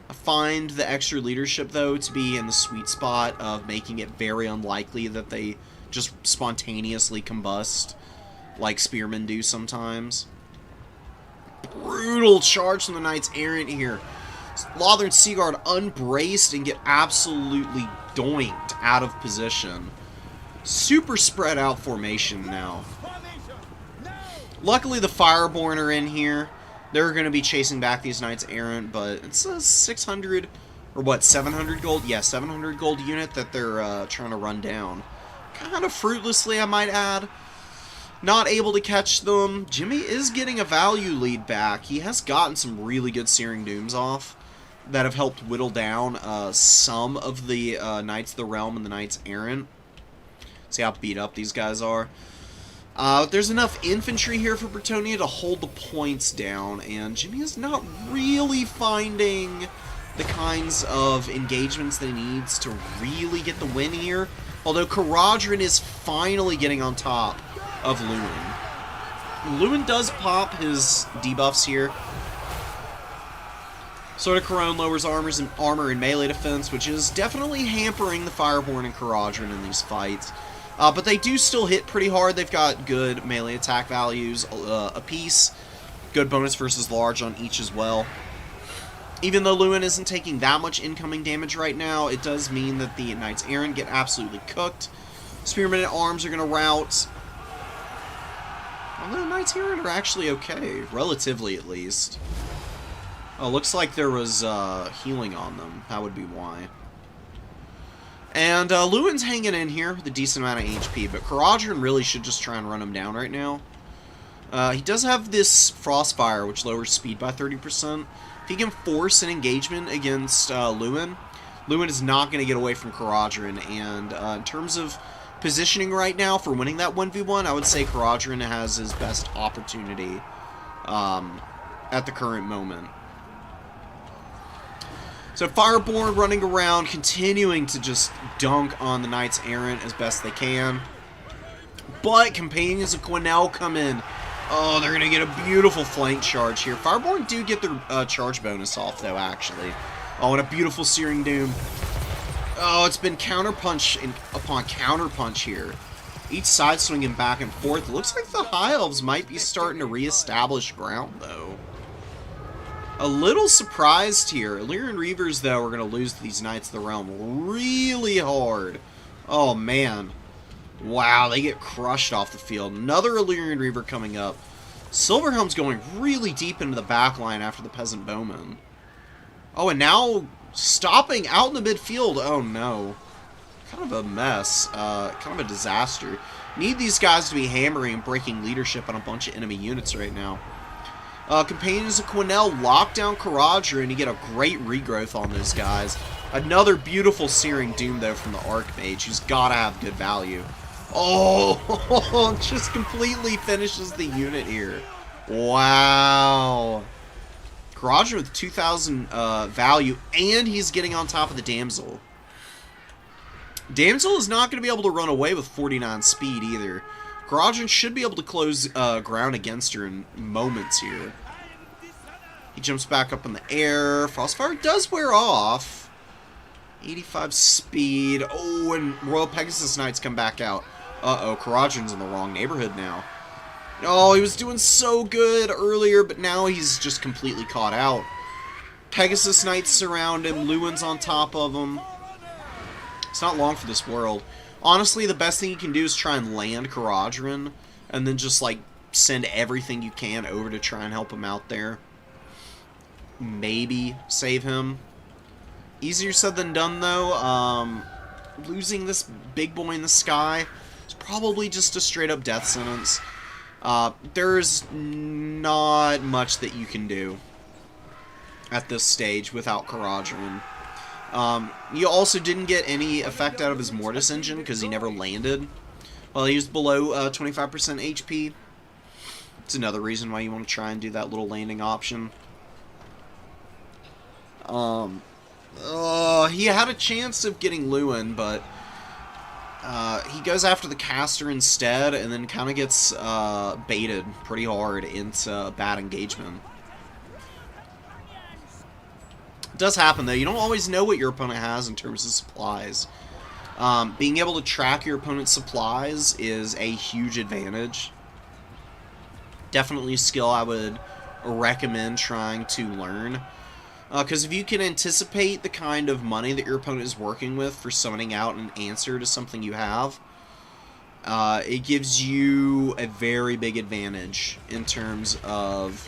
I find the extra leadership, though, to be in the sweet spot of making it very unlikely that they just spontaneously combust like spearmen do sometimes. Brutal charge from the Knights Errant here. Lothern Seaguard unbraced and get absolutely doinked out of position. Super spread out formation now. Luckily the Fireborn are in here. They're going to be chasing back these Knights Errant, but it's a 600, or what, 700 gold? Yeah, 700 gold unit that they're trying to run down. Kind of fruitlessly, I might add. Not able to catch them. Jimmy is getting a value lead back. He has gotten some really good Searing Dooms off that have helped whittle down some of the Knights of the Realm and the Knights Errant. See how beat up these guys are. There's enough infantry here for Bretonnia to hold the points down, and Jimmy is not really finding the kinds of engagements that he needs to really get the win here. Although Caradhran is finally getting on top of Lewin. Lewin does pop his debuffs here. Sword of Corone lowers armor and melee defense, which is definitely hampering the Fireborn and Caradhran in these fights. But they do still hit pretty hard. They've got good melee attack values apiece. Good bonus versus large on each as well. Even though Lewin isn't taking that much incoming damage right now, it does mean that the Knights Errant get absolutely cooked. Spearmen at Arms are going to rout. Although Knights Errant are actually okay, relatively at least. Oh, looks like there was healing on them. That would be why. And Lewin's hanging in here with a decent amount of HP, but Caradhran really should just try and run him down right now. He does have this Frostfire, which lowers speed by 30%. If he can force an engagement against Lewin, Lewin is not going to get away from Caradhran. And in terms of positioning right now for winning that 1v1, I would say Caradhran has his best opportunity at the current moment. So Fireborn running around, continuing to just dunk on the Knights Errant as best they can. But Companions of Quinnell come in. Oh, they're going to get a beautiful flank charge here. Fireborn do get their charge bonus off, though, actually. Oh, and a beautiful Searing Doom. Oh, it's been counterpunch upon counterpunch here. Each side swinging back and forth. It looks like the High Elves might be starting to reestablish ground, though. A little surprised here. Illyrian Reavers, though, are going to lose to these Knights of the Realm really hard. Oh, man. Wow, they get crushed off the field. Another Illyrian Reaver coming up. Silverhelm's going really deep into the back line after the Peasant Bowman. Oh, and now stopping out in the midfield. Oh, no. Kind of a mess. Kind of a disaster. Need these guys to be hammering and breaking leadership on a bunch of enemy units right now. Companions of Quinnell lock down Caradhran and you get a great regrowth on those guys. Another beautiful Searing Doom, though, from the Archmage, who's got to have good value. Oh, just completely finishes the unit here. Wow. Caradhran with 2,000 value, and he's getting on top of the Damsel. Damsel is not going to be able to run away with 49 speed either. Caradhran should be able to close ground against her in moments here. He jumps back up in the air. Frostfire does wear off. 85 speed. Oh, and Royal Pegasus Knights come back out. Uh-oh, Caradhran's in the wrong neighborhood now. Oh, he was doing so good earlier, but now he's just completely caught out. Pegasus Knights surround him. Lewin's on top of him. It's not long for this world. Honestly, the best thing you can do is try and land Caradhran, and then just, like, send everything you can over to try and help him out there. Maybe save him. Easier said than done, though. Losing this big boy in the sky is probably just a straight-up death sentence. There's not much that you can do at this stage without Caradhran. You also didn't get any effect out of his Mortis engine because he never landed. Well, he was below 25% HP. It's another reason why you want to try and do that little landing option. He had a chance of getting Lewin, but he goes after the caster instead and then kind of gets baited pretty hard into a bad engagement. It does happen, though. You don't always know what your opponent has in terms of supplies. Being able to track your opponent's supplies is a huge advantage. Definitely a skill I would recommend trying to learn. Because if you can anticipate the kind of money that your opponent is working with for summoning out an answer to something you have, it gives you a very big advantage in terms of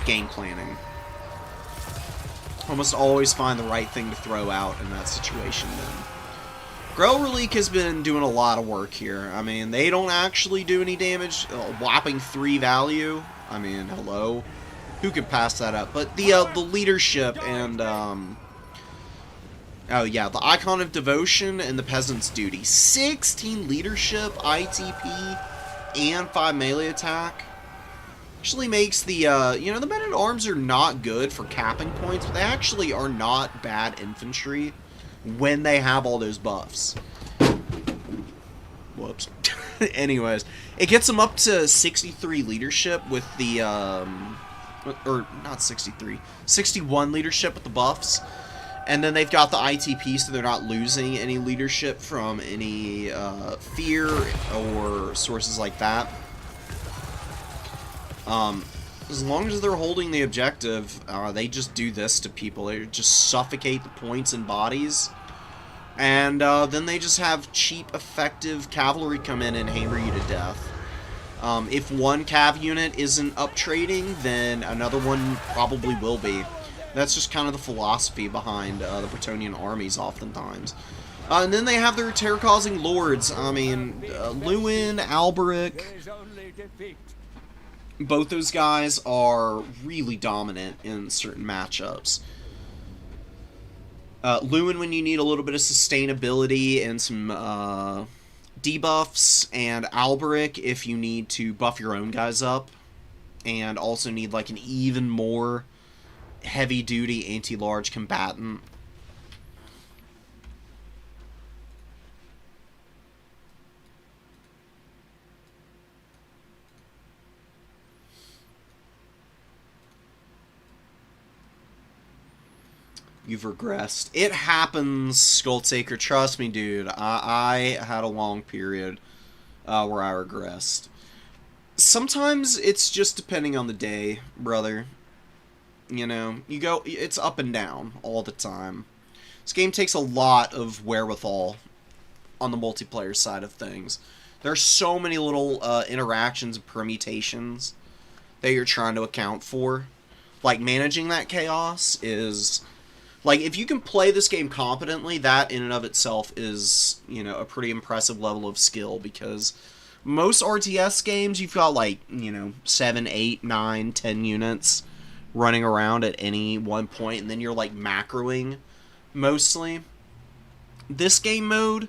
game planning. Almost always find the right thing to throw out in that situation then. Grell Relique has been doing a lot of work here. I mean, they don't actually do any damage. A whopping 3 value. I mean, hello. Who could pass that up? But the leadership and, oh yeah, the Icon of Devotion and the Peasant's Duty. 16 leadership, ITP, and 5 melee attack. Actually makes the, you know, the men-at-arms are not good for capping points, but they actually are not bad infantry when they have all those buffs. Whoops. Anyways, it gets them up to 63 leadership with the, or not 63, 61 leadership with the buffs. And then they've got the ITP, so they're not losing any leadership from any fear or sources like that. As long as they're holding the objective, they just do this to people. They just suffocate the points and bodies. And then they just have cheap, effective cavalry come in and hammer you to death. If one cav unit isn't up trading, then another one probably will be. That's just kind of the philosophy behind the Bretonnian armies oftentimes. And then they have their terror-causing lords. I mean, Lewin, Alberic. Both those guys are really dominant in certain matchups. Lewin when you need a little bit of sustainability and some debuffs, and Alberic if you need to buff your own guys up, and also need like an even more heavy-duty anti-large combatant. You've regressed. It happens, Skulltaker. Trust me, dude. I had a long period where I regressed. Sometimes it's just depending on the day, brother. You know, it's up and down all the time. This game takes a lot of wherewithal on the multiplayer side of things. There are so many little interactions and permutations that you're trying to account for. Like, managing that chaos is... Like, if you can play this game competently, that in and of itself is, you know, a pretty impressive level of skill, because most RTS games, you've got, like, you know, 7, 8, 9, 10 units running around at any one point, and then you're, like, macroing, mostly. This game mode, you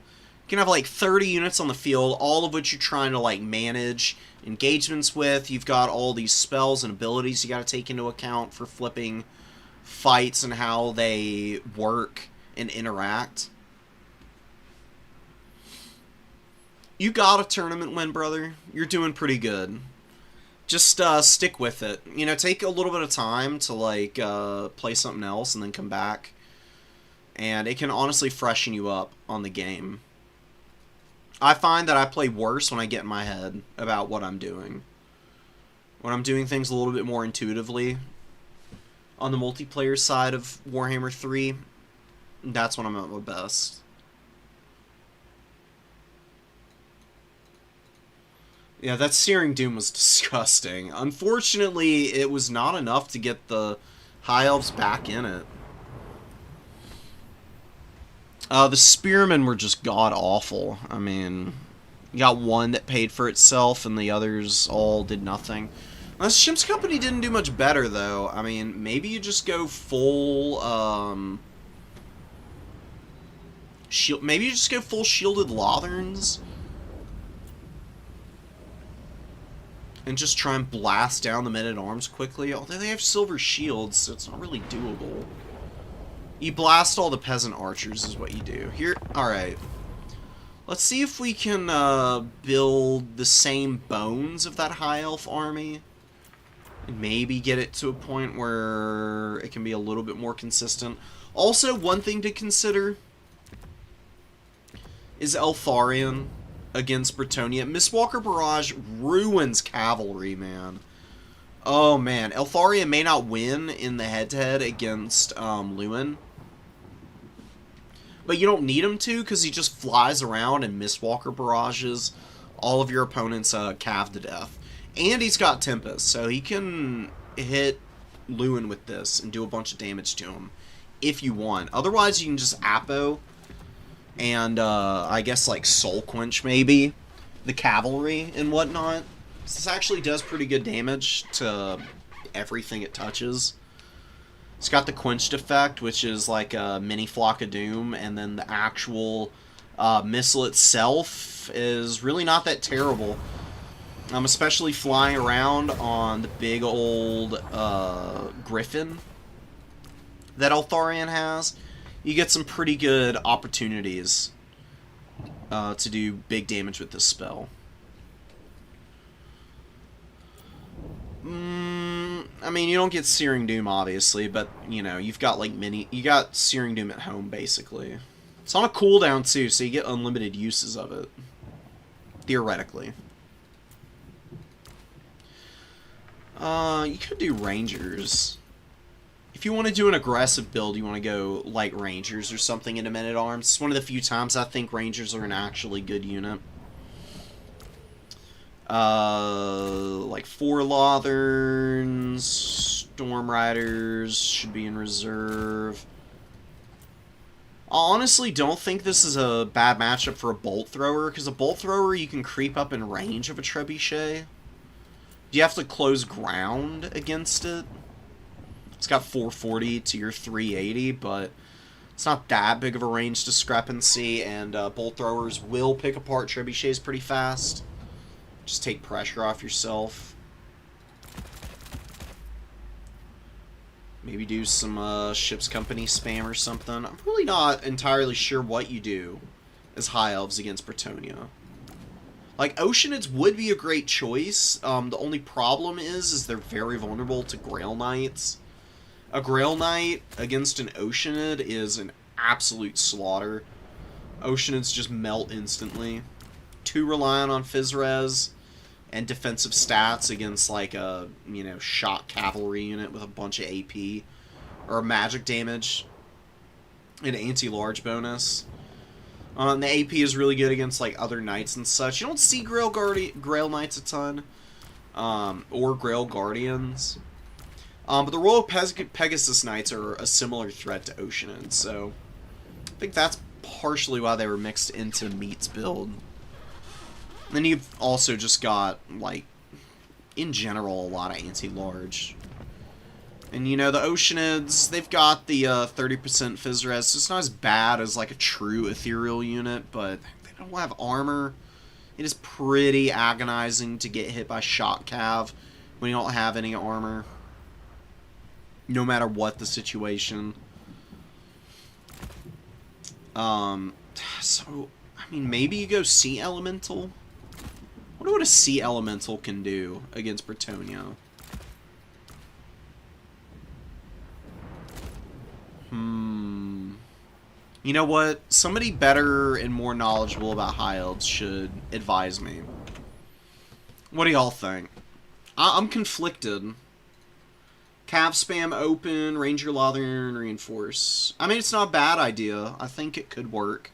can have, like, 30 units on the field, all of which you're trying to, like, manage engagements with. You've got all these spells and abilities you gotta take into account for flipping fights and how they work and interact. You got a tournament win, brother. You're doing pretty good. Just stick with it. You know, take a little bit of time to like play something else and then come back. And it can honestly freshen you up on the game. I find that I play worse when I get in my head about what I'm doing. When I'm doing things a little bit more intuitively on the multiplayer side of Warhammer 3, that's when I'm at my best. Yeah, that Searing Doom was disgusting. Unfortunately, it was not enough to get the High Elves back in it. The Spearmen were just god-awful. I mean, you got one that paid for itself, and the others all did nothing. Shim's Company didn't do much better, though. I mean, maybe you just go full, maybe you just go full Shielded Lotherns. And just try and blast down the men-at-arms quickly. Although they have silver shields, so it's not really doable. You blast all the peasant archers is what you do. Here, alright. Let's see if we can, build the same bones of that High Elf army. And maybe get it to a point where it can be a little bit more consistent. Also, one thing to consider is Eltharion against Bretonnia. Mistwalker Barrage ruins cavalry, man. Oh, man. Eltharion may not win in the head-to-head against Lewin. But you don't need him to, because he just flies around and Mistwalker Barrages all of your opponents' cav to death. And he's got Tempest, so he can hit Lewin with this and do a bunch of damage to him if you want. Otherwise, you can just Apo and I guess like Soul Quench maybe, the cavalry and whatnot. So this actually does pretty good damage to everything it touches. It's got the Quenched effect, which is like a mini Flock of Doom, and then the actual missile itself is really not that terrible. Especially flying around on the big old Griffin that Eltharion has. You get some pretty good opportunities to do big damage with this spell. I mean, you don't get Searing Doom, obviously, but, you know, you've got, like, you got Searing Doom at home, basically. It's on a cooldown, too, so you get unlimited uses of it. Theoretically. You could do Rangers. If you want to do an aggressive build, you want to go, like, Rangers or something into Men-at-Arms. It's one of the few times I think Rangers are an actually good unit. Like Forlotherns, Storm Riders should be in reserve. I honestly don't think this is a bad matchup for a Bolt Thrower, because a Bolt Thrower you can creep up in range of a Trebuchet. You have to close ground against it. It's got 440 to your 380, but it's not that big of a range discrepancy, and Bolt Throwers will pick apart Trebuchets pretty fast. Just take pressure off yourself. Maybe do some Ship's Company spam or something. I'm really not entirely sure what you do as High Elves against Bretonnia. Like, Oceanids would be a great choice. The only problem is they're very vulnerable to Grail Knights. A Grail Knight against an Oceanid is an absolute slaughter. Oceanids just melt instantly. Too reliant on Phys-Res and defensive stats against, like, a, you know, shot cavalry unit with a bunch of AP. Or magic damage. An anti-large bonus. And the AP is really good against, like, other knights and such. You don't see Grail Knights a ton. Or Grail Guardians. But the Royal Pegasus Knights are a similar threat to Oceanid, so I think that's partially why they were mixed into Meat's build. And then you've also just got, like, in general, a lot of anti-large. And, you know, the Oceanids, they've got the 30% Phys-Res, so it's not as bad as, like, a true ethereal unit, but they don't have armor. It is pretty agonizing to get hit by Shot Cav when you don't have any armor. No matter what the situation. So, I mean, maybe you go Sea Elemental? I wonder what a Sea Elemental can do against Bretonnia. You know what? Somebody better and more knowledgeable about High Elves should advise me. What do y'all think? I'm conflicted. Cav spam open, Ranger Lothern, reinforce. I mean, it's not a bad idea. I think it could work.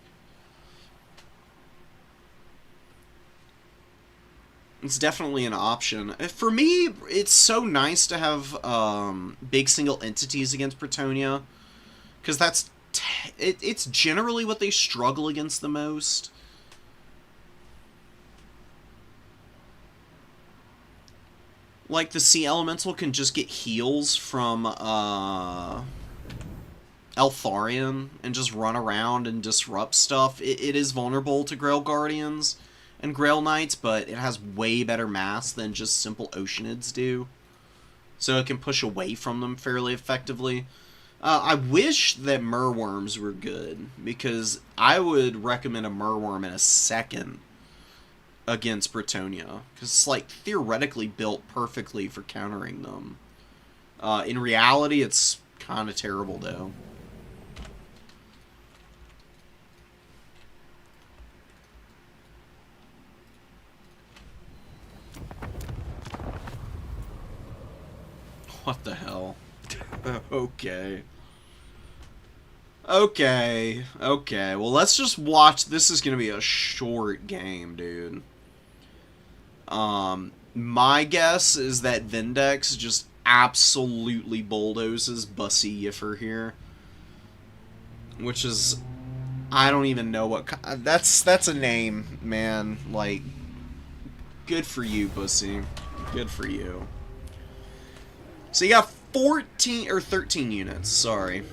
It's definitely an option. For me, it's so nice to have big single entities against Bretonnia, because that's it's generally what they struggle against the most. Like, the Sea Elemental can just get heals from Eltharion and just run around and disrupt stuff. It is vulnerable to Grail Guardians and Grail Knights, but it has way better mass than just simple Oceanids do. So it can push away from them fairly effectively. I wish that Merworms were good, because I would recommend a Merworm in a second against Bretonnia, because it's, like, theoretically built perfectly for countering them. In reality, it's kind of terrible, though. What the hell? Okay. Okay. Well, let's just watch. This is gonna be a short game, dude. My guess is that Vindex just absolutely bulldozes Bussy Yiffer here. Which is I don't even know what... That's a name, man. Like, good for you, pussy. Good for you. So you got 14 or 13 units, sorry.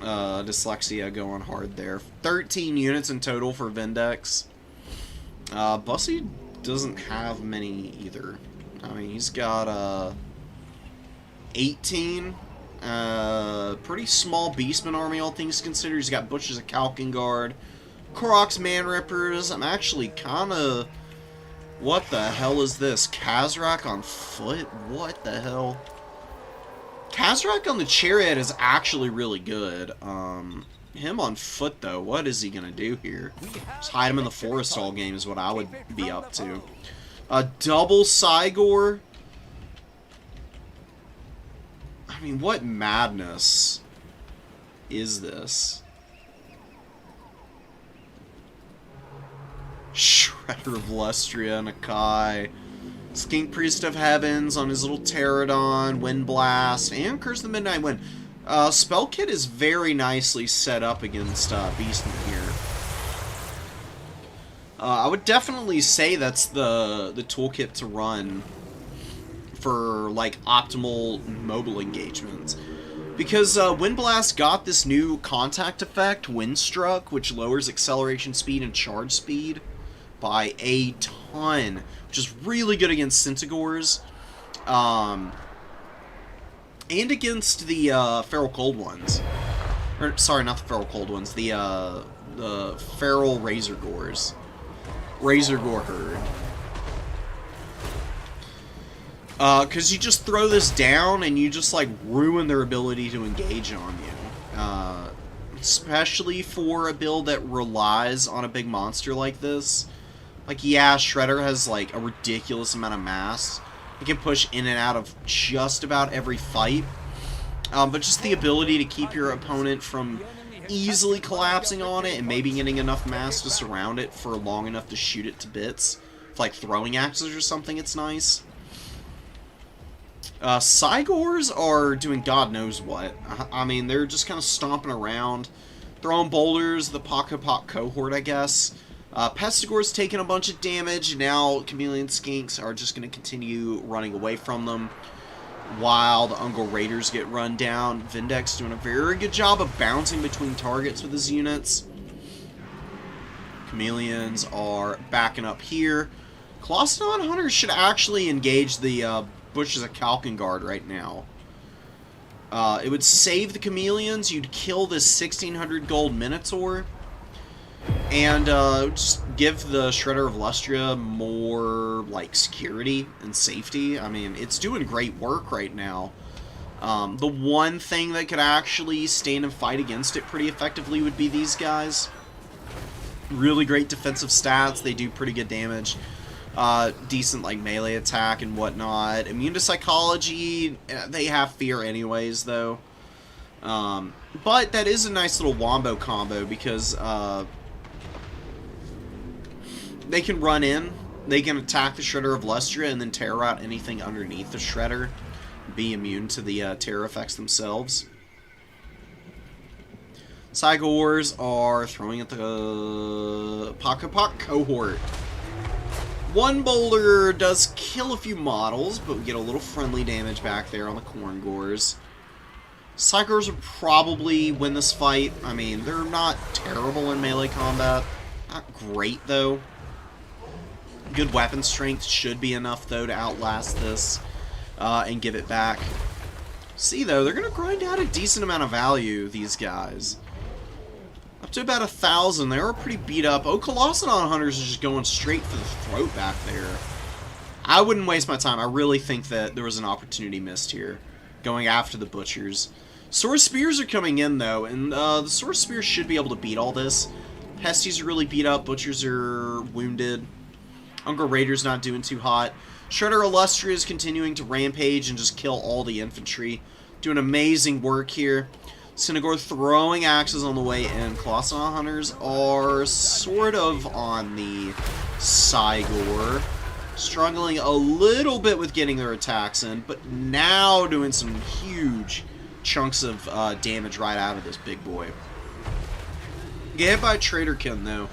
Dyslexia going hard there. 13 units in total for Vindex. Bussy doesn't have many either. I mean, he's got 18. Pretty small Beastman army, all things considered. He's got Butchers of Kalkengard, Korok's Man Rippers. I'm actually kind of... What the hell is this? Kazrak on foot? What the hell? Kazrak on the Chariot is actually really good. Him on foot, though, what is he going to do here? Just hide him in the forest all game is what I would be up to. A double Cygor? I mean, what madness is this? Shredder of Lustria, Nakai, Skink Priest of Heavens on his little Pterodon, Wind Blast, and Curse of the Midnight Wind. Spell Kit is very nicely set up against Beastman here. I would definitely say that's the toolkit to run for, like, optimal mobile engagements. Because Wind Blast got this new contact effect, Windstruck, which lowers acceleration speed and charge speed by a ton, which is really good against Centigores, and against the Feral Cold Ones. Or, sorry, not the Feral Cold Ones, the Feral Razor Gores. Razor Gore Herd. Because you just throw this down and you just, like, ruin their ability to engage on you. Especially for a build that relies on a big monster like this. Like, yeah, Shredder has, like, a ridiculous amount of mass. He can push in and out of just about every fight. But just the ability to keep your opponent from easily collapsing on it and maybe getting enough mass to surround it for long enough to shoot it to bits. With, like, throwing axes or something, it's nice. Cygors are doing God knows what. I mean, they're just kind of stomping around, throwing boulders, the Pock cohort, I guess. Pestigor's taking a bunch of damage. Now, Chameleon Skinks are just going to continue running away from them, while the Ungol Raiders get run down. Vindex doing a very good job of bouncing between targets with his units. Chameleons are backing up here. Colossadon Hunters should actually engage the Butchers of Kalkengard right now. It would save the Chameleons. You'd kill this 1600 gold Minotaur. And just give the Shredder of Lustria more, like, security and safety. I mean, it's doing great work right now. The one thing that could actually stand and fight against it pretty effectively would be these guys. Really great defensive stats. They do pretty good damage. Decent, like, melee attack and whatnot. Immune to Psychology. They have fear anyways, though. But that is a nice little wombo combo because they can run in, they can attack the Shredder of Lustria and then terror out anything underneath the Shredder, be immune to the terror effects themselves. Cygors are throwing at the Pock cohort. One boulder does kill a few models, but we get a little friendly damage back there on the Corngors. Cygors will probably win this fight. I mean, they're not terrible in melee combat. Not great, though. Good weapon strength should be enough, though, to outlast this and give it back. See, though, they're going to grind out a decent amount of value, these guys. Up to about 1,000. They are pretty beat up. Oh, Colossadon Hunters is just going straight for the throat back there. I wouldn't waste my time. I really think that there was an opportunity missed here, going after the Butchers. Sword Spears are coming in, though, and the Sword Spears should be able to beat all this. Pesties are really beat up. Butchers are wounded. Ungol Raiders not doing too hot. Shredder Illustria is continuing to rampage and just kill all the infantry. Doing amazing work here. Centigore throwing axes on the way in. Colossadon Hunters are sort of on the Cygor. Struggling a little bit with getting their attacks in, but now doing some huge chunks of damage right out of this big boy. Get hit by Traderkin, though.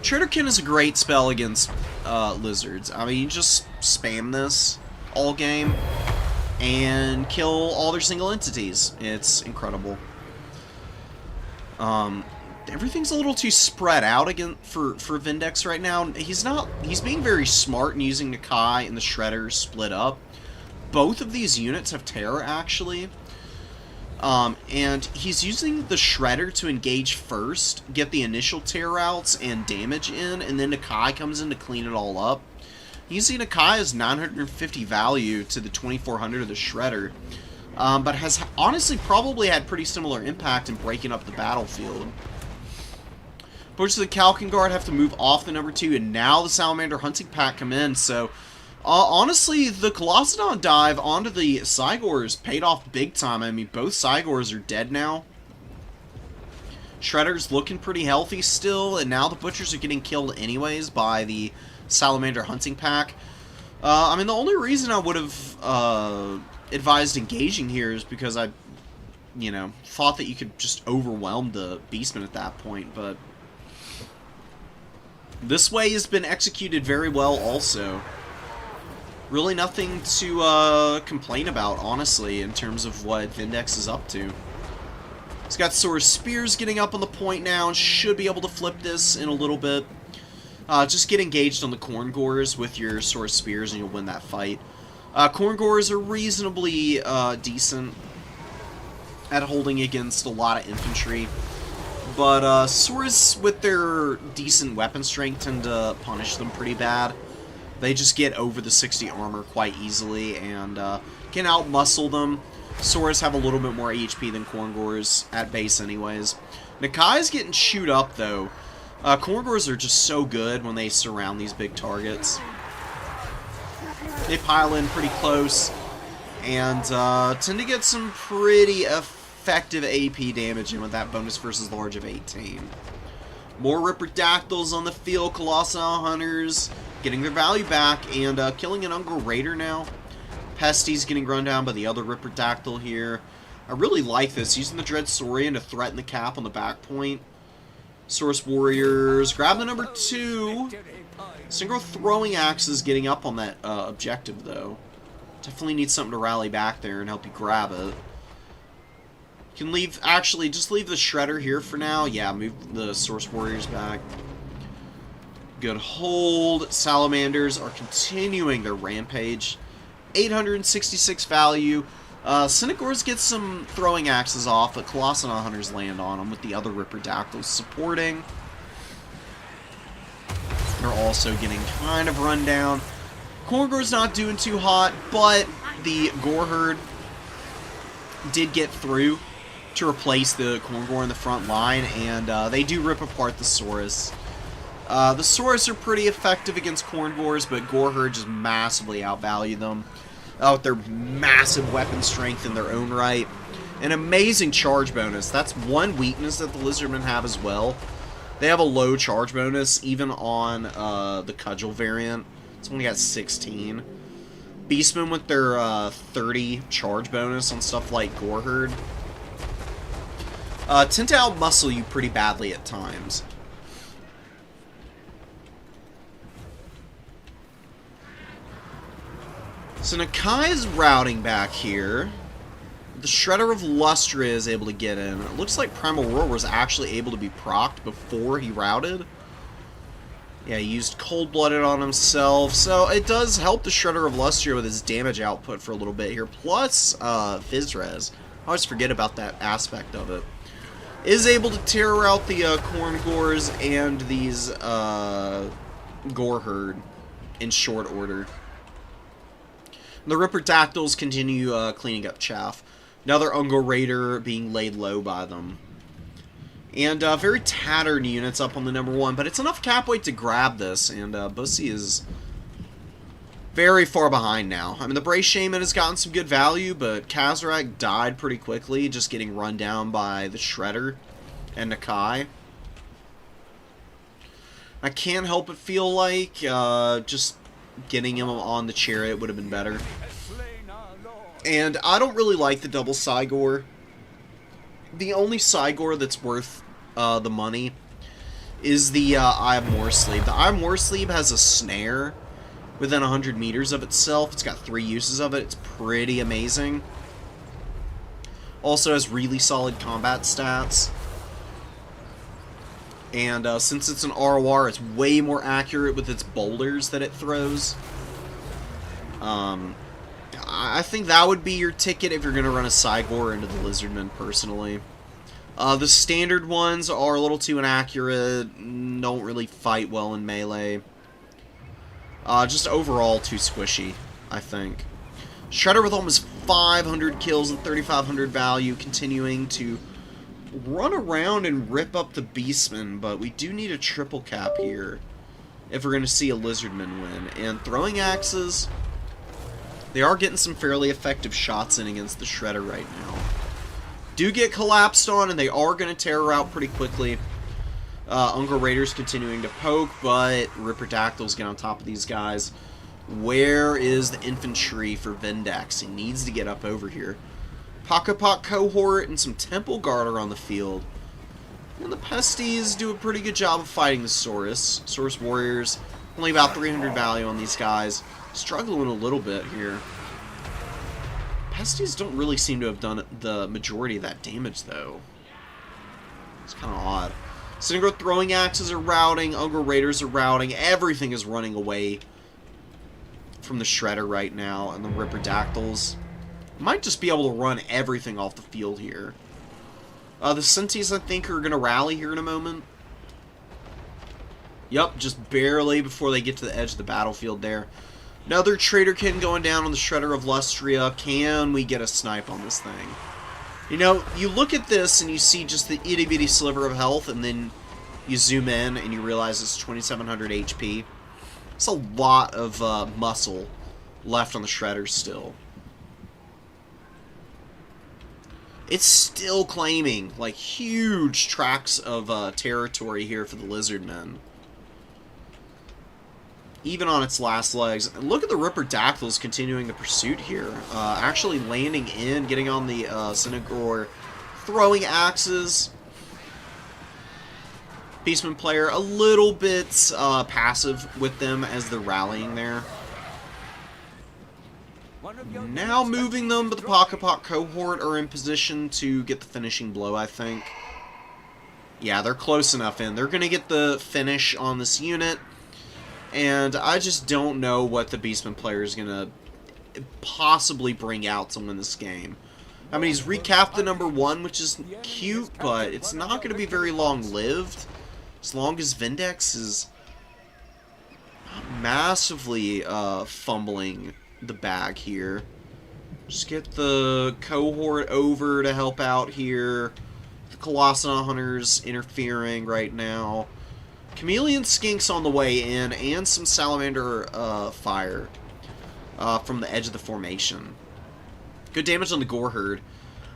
Traderkin is a great spell against lizards. I mean, you just spam this all game and kill all their single entities. It's incredible. Everything's a little too spread out again for Vindex right now. He's being very smart and using Nakai and the Shredder split up. Both of these units have Terror, actually. And he's using the Shredder to engage first, get the initial Terror outs and damage in, and then Nakai comes in to clean it all up. You see Nakai has 950 value to the 2400 of the Shredder, but has honestly probably had pretty similar impact in breaking up the battlefield. Boats of the Kalkin Guard have to move off the number 2, and now the Salamander Hunting Pack come in, so honestly, the Colossadon dive onto the Cygors paid off big time. I mean, both Cygors are dead now. Shredder's looking pretty healthy still, and now the Butchers are getting killed anyways by the Salamander Hunting Pack. I mean, the only reason I would have advised engaging here is because I, thought that you could just overwhelm the Beastmen at that point, but this way has been executed very well also. Really nothing to complain about, honestly, in terms of what Vindex is up to. He's got Sora's Spears getting up on the point now, and should be able to flip this in a little bit. Just get engaged on the Corngors with your Sora's Spears, and you'll win that fight. Corngors are reasonably decent at holding against a lot of infantry. But Soras, with their decent weapon strength, tend to punish them pretty bad. They just get over the 60 armor quite easily and can out-muscle them. Soras have a little bit more HP than Corngors at base anyways. Nakai's getting chewed up, though. Corngors are just so good when they surround these big targets. They pile in pretty close and tend to get some pretty effective AP damage in with that bonus versus large of 18. More Ripperdactyls on the field. Colossadon Hunters getting their value back and killing an Ungor Raider now. Pesty's getting run down by the other Ripperdactyl here. I really like this, using the Dread Saurian to threaten the cap on the back point. Source Warriors grab the number 2. Synchro Throwing Axes getting up on that objective, though. Definitely need something to rally back there and help you grab it. You can leave, actually, just leave the Shredder here for now. Yeah, move the Source Warriors back. Good hold. Salamanders are continuing their rampage. 866 value. Cynagors get some throwing axes off, but Colossadon Hunters land on them with the other Ripperdactyls supporting. They're also getting kind of run down. Corngor's not doing too hot, but the Goreherd did get through to replace the Corngor in the front line, and they do rip apart the Saurus. The Saurus are pretty effective against Corngors, but Goreherd just massively outvalue them with their massive weapon strength in their own right. An amazing charge bonus. That's one weakness that the Lizardmen have as well. They have a low charge bonus, even on the Cudgel variant. It's only got 16. Beastmen with their 30 charge bonus on stuff like Goreherd tend to out-muscle you pretty badly at times. So Nakai is routing back here. The Shredder of Lustra is able to get in. It looks like Primal Roar was actually able to be procced before he routed. Yeah, he used Cold-Blooded on himself. So it does help the Shredder of Lustra with his damage output for a little bit here. Plus, Physres. I always forget about that aspect of it. Is able to tear out the Corngors and these Goreherd in short order. The Ripperdactyls continue cleaning up chaff. Another Ungor Raider being laid low by them. And very tattered units up on the number 1, but it's enough cap weight to grab this, and Bussy is very far behind now. I mean, the Brace Shaman has gotten some good value, but Kazarak died pretty quickly, just getting run down by the Shredder and Nakai. I can't help but feel like just getting him on the chariot would have been better. And I don't really like the double Cygor. The only Cygor that's worth the money is the Eye of Morsleep. The Eye of Morsleep has a snare within 100 meters of itself. It's got 3 uses of it. It's pretty amazing. Also has really solid combat stats. And since it's an ROR, it's way more accurate with its boulders that it throws. I think that would be your ticket if you're going to run a Cygor into the Lizardmen, personally. The standard ones are a little too inaccurate, don't really fight well in melee. Just overall too squishy, I think. Shredder with almost 500 kills and 3,500 value, continuing to run around and rip up the Beastmen, but we do need a triple cap here if we're going to see a Lizardman win. And throwing axes, they are getting some fairly effective shots in against the Shredder right now. Do get collapsed on, and they are going to tear her out pretty quickly. Unger Raiders continuing to poke, but Ripperdactyls get on top of these guys. Where is the infantry for Vindex? He needs to get up over here. Pocketpot Cohort and some Temple Guard are on the field. And the Pesties do a pretty good job of fighting the Saurus. Saurus Warriors, only about 300 value on these guys. Struggling a little bit here. Pesties don't really seem to have done the majority of that damage, though. It's kind of odd. Synchro throwing axes are routing, Unger Raiders are routing, everything is running away from the Shredder right now, and the Ripperdactyls might just be able to run everything off the field here. The Senties, I think, are going to rally here in a moment. Yep, just barely before they get to the edge of the battlefield there. Another Traderkin going down on the Shredder of Lustria. Can we get a snipe on this thing? You know, you look at this and you see just the itty-bitty sliver of health, and then you zoom in and you realize it's 2,700 HP. It's a lot of muscle left on the Shredder still. It's still claiming, like, huge tracts of territory here for the Lizardmen. Even on its last legs. And look at the Ripperdactyls continuing the pursuit here. Actually landing in, getting on the Synagor, throwing axes. Beastman player a little bit passive with them as they're rallying there. Now moving them, but the Pocketpot Cohort are in position to get the finishing blow, I think. Yeah, they're close enough in. They're going to get the finish on this unit. And I just don't know what the Beastman player is going to possibly bring out to win this game. I mean, he's recapped the #1, which is cute, but it's not going to be very long-lived. As long as Vindex is massively fumbling the bag here. Just get the Cohort over to help out here. The Colossaut Hunters interfering right now. Chameleon Skinks on the way in, and some Salamander fire from the edge of the formation. Good damage on the Gore Herd.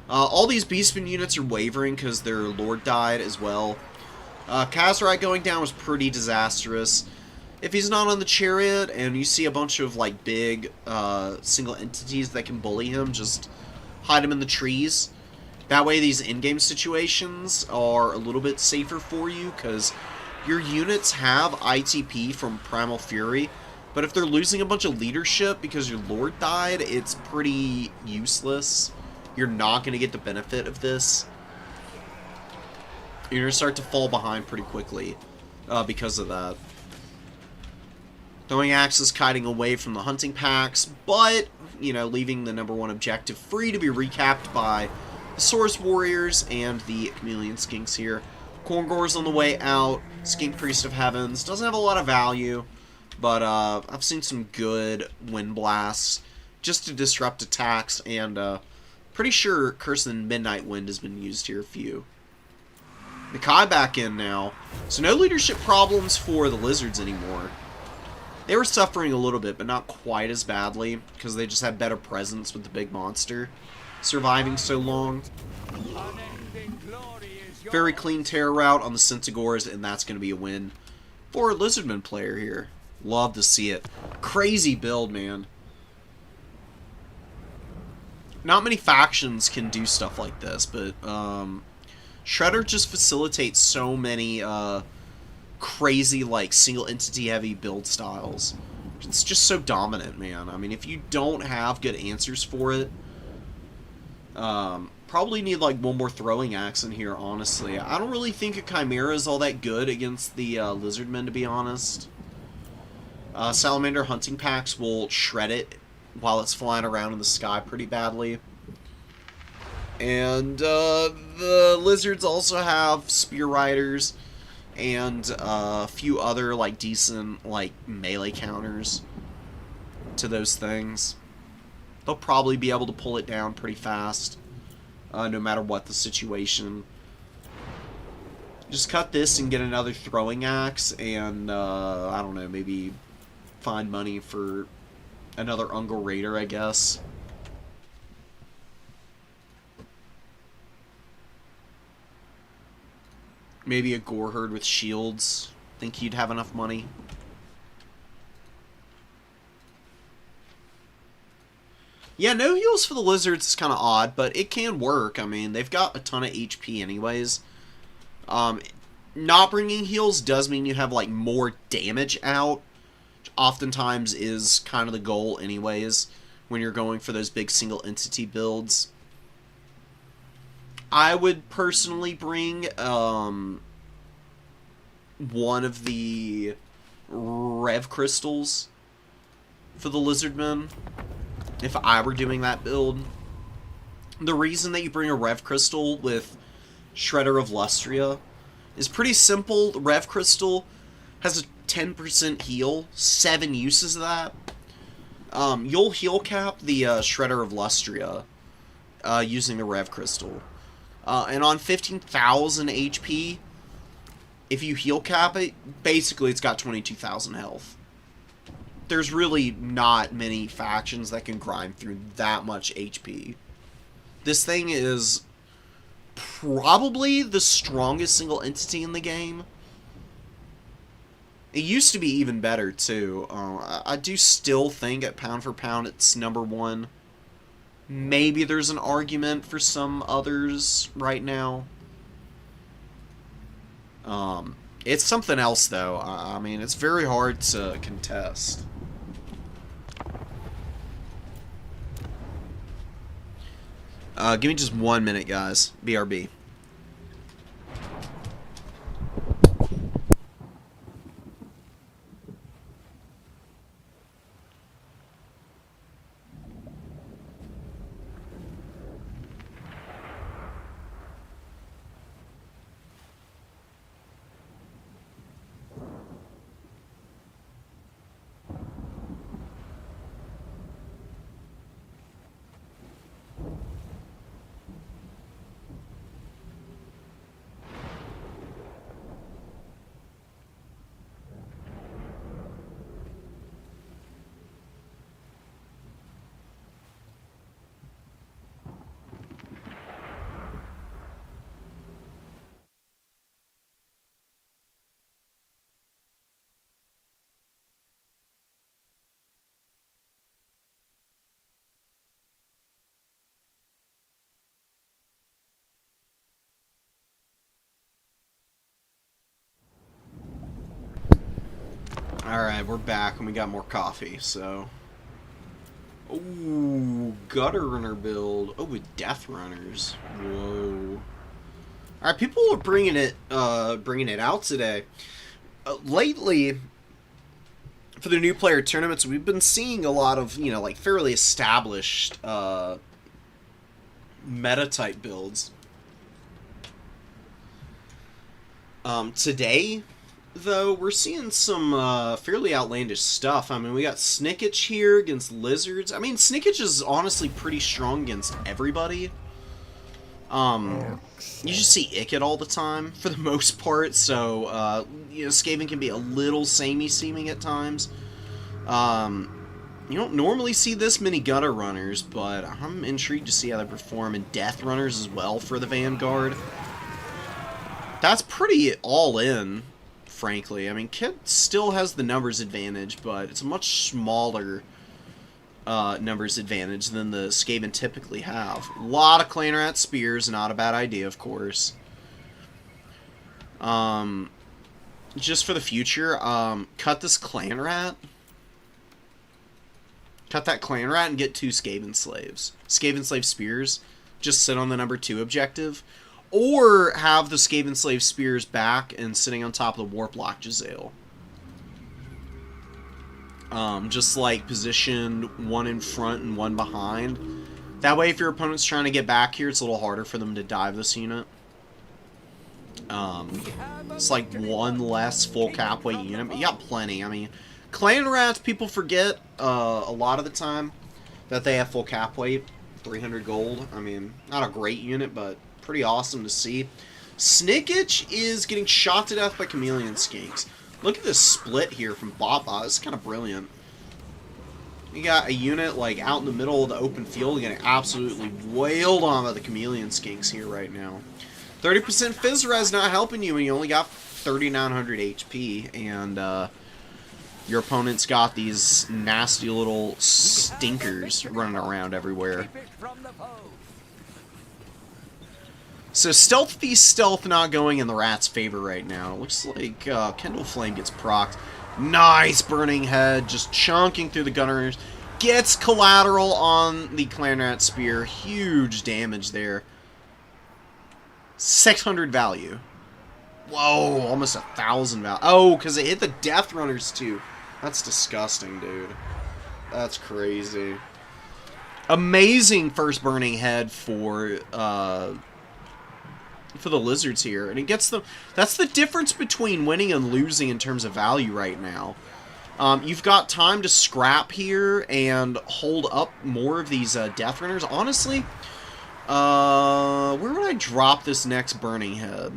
All these Beastman units are wavering because their Lord died as well. Kazrai going down was pretty disastrous. If he's not on the Chariot, and you see a bunch of like big single entities that can bully him, just hide him in the trees. That way these in-game situations are a little bit safer for you, because your units have ITP from Primal Fury, but if they're losing a bunch of leadership because your Lord died, it's pretty useless. You're not going to get the benefit of this. You're going to start to fall behind pretty quickly because of that. Throwing axes kiting away from the hunting packs, but, you know, leaving the #1 objective free to be recapped by the Saurus Warriors and the Chameleon Skinks here. Korngor's on the way out. Skink Priest of Heavens doesn't have a lot of value, but I've seen some good Wind Blasts just to disrupt attacks, and pretty sure Curse of the Midnight Wind has been used here a few. Nakai back in now, so no leadership problems for the Lizards anymore. They were suffering a little bit, but not quite as badly, because they just had better presence with the big monster surviving so long. Very clean terror route on the Centigores, and that's going to be a win for a Lizardman player here. Love to see it. Crazy build, man. Not many factions can do stuff like this, but Shredder just facilitates so many crazy, like, single entity heavy build styles. It's just so dominant, man. I mean, if you don't have good answers for it, probably need, like, one more throwing axe in here, honestly. I don't really think a Chimera is all that good against the Lizardmen, to be honest. Salamander hunting packs will shred it while it's flying around in the sky pretty badly. And the lizards also have spear riders and a few other, like, decent, like, melee counters to those things. They'll probably be able to pull it down pretty fast, no matter what the situation. Just cut this and get another throwing axe, and, I don't know, maybe find money for another Ungle Raider, I guess. Maybe a Gore Herd with shields. Think you'd have enough money? Yeah, no heals for the lizards is kind of odd, but it can work. I mean, they've got a ton of HP anyways. Not bringing heals does mean you have, like, more damage out, which oftentimes is kind of the goal anyways when you're going for those big single entity builds. I would personally bring one of the Rev Crystals for the Lizardmen if I were doing that build. The reason that you bring a Rev Crystal with Shredder of Lustria is pretty simple. The Rev Crystal has a 10% heal, 7 uses of that. You'll heal cap the Shredder of Lustria using the Rev Crystal. And on 15,000 HP, if you heal cap it, basically it's got 22,000 health. There's really not many factions that can grind through that much HP. This thing is probably the strongest single entity in the game. It used to be even better, too. I do still think at pound for pound it's #1. Maybe there's an argument for some others right now. It's something else, though. I mean, it's very hard to contest. Give me just 1 minute, guys. BRB. Alright, we're back and we got more coffee, so... Ooh, Gutter Runner build. Oh, with Death Runners. Whoa. Alright, people are bringing it out today. Lately, for the new player tournaments, we've been seeing a lot of, you know, like, fairly established, meta-type builds. Today, though, we're seeing some fairly outlandish stuff. I mean, we got Snickage here against Lizards. I mean, Snickage is honestly pretty strong against everybody. You just see Ickit all the time, for the most part, so, you know, Skaven can be a little samey-seeming at times. You don't normally see this many Gutter Runners, but I'm intrigued to see how they perform, and Death Runners as well for the Vanguard. That's pretty all-in, frankly. I mean, Kit still has the numbers advantage, but it's a much smaller numbers advantage than the Skaven typically have. A lot of Clanrat Spears, not a bad idea, of course. just for the future, cut this clan rat. Cut that clan rat and get 2 Skaven slaves. Skaven slave spears. Just sit on the number 2 objective. Or have the Skaven slave spears back and sitting on top of the Warplock Jezzail. Just like position 1 in front and 1 behind. That way if your opponent's trying to get back here, it's a little harder for them to dive this unit. It's like 1 less full cap weight unit, but you got plenty. I mean, clan rats, people forget a lot of the time that they have full cap weight. 300 gold. I mean, not a great unit, but pretty awesome to see. Snickitch is getting shot to death by chameleon skinks. Look at this split here from Baba. It's kind of brilliant. You got a unit like out in the middle of the open field getting absolutely wailed on by the chameleon skinks here right now. 30% Fizz Res not helping you when you only got 3,900 HP, and your opponent's got these nasty little stinkers running around everywhere. So Stealth v Stealth not going in the rat's favor right now. Looks like Kindle Flame gets procced. Nice Burning Head, just chunking through the gunners. Gets collateral on the Clan Rat Spear. Huge damage there. 600 value. Whoa, almost 1,000 value. Oh, because it hit the Death Runners too. That's disgusting, dude. That's crazy. Amazing first Burning Head for the lizards here, and it gets them. That's the difference between winning and losing in terms of value right now. You've got time to scrap here and hold up more of these Death Runners. Honestly, where would I drop this next Burning Head?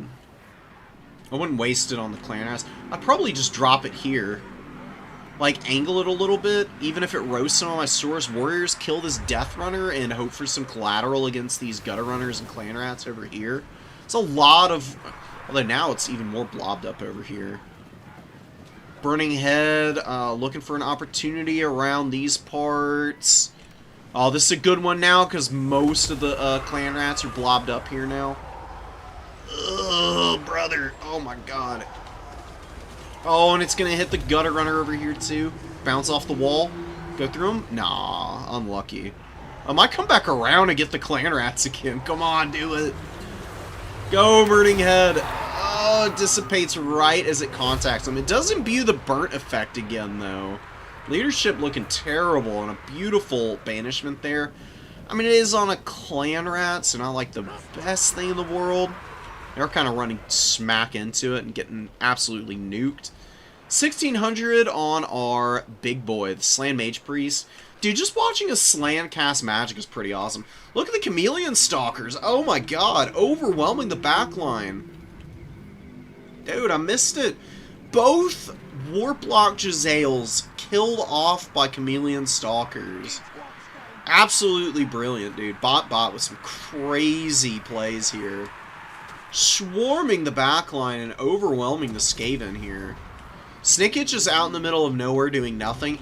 I wouldn't waste it on the clan house. I'd probably just drop it here. Like, angle it a little bit, even if it roasts on my Source Warriors, kill this Death Runner and hope for some collateral against these Gutter Runners and Clan Rats over here. It's a lot of... Although now it's even more blobbed up over here. Burning Head, looking for an opportunity around these parts. Oh, this is a good one now, because most of the Clan Rats are blobbed up here now. Ugh, brother. Oh my god. Oh, and it's going to hit the Gutter Runner over here, too. Bounce off the wall. Go through him? Nah, unlucky. I might come back around and get the Clan Rats again. Come on, do it. Go, Burning Head. Oh, it dissipates right as it contacts him. It does imbue the burnt effect again, though. Leadership looking terrible, and a beautiful banishment there. I mean, it is on a Clan Rat, so not like the best thing in the world. They're kind of running smack into it and getting absolutely nuked. 1,600 on our big boy, the Slan Mage Priest. Dude, just watching a Slan cast magic is pretty awesome. Look at the Chameleon Stalkers. Oh my god, overwhelming the backline. Dude, I missed it. Both Warplock Jezzails killed off by Chameleon Stalkers. Absolutely brilliant, dude. Bot with some crazy plays here. Swarming the backline and overwhelming the Skaven here. Snickitch is out in the middle of nowhere doing nothing.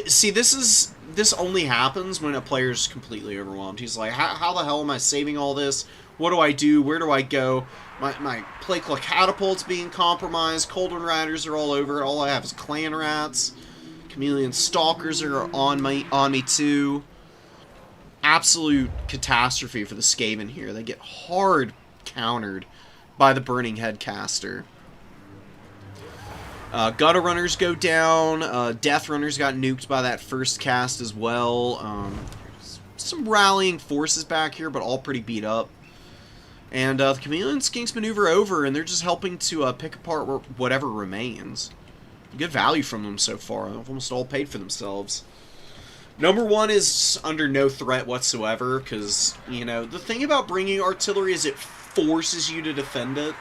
See, this only happens when a player's completely overwhelmed. He's like, how the hell am I saving all this? What do I do? Where do I go? My Plague Claw Catapult's being compromised. Cauldron Riders are all over it. All I have is Clan Rats. Chameleon Stalkers are on me too. Absolute catastrophe for the Skaven here. They get hard countered by the Burning Head caster. Gutter Runners go down. Death Runners got nuked by that first cast as well. Some rallying forces back here, but all pretty beat up. And the Chameleon Skinks maneuver over, and they're just helping to pick apart whatever remains. Good value from them so far. They've almost all paid for themselves. Number 1 is under no threat whatsoever, because, you know, the thing about bringing artillery is it forces you to defend it.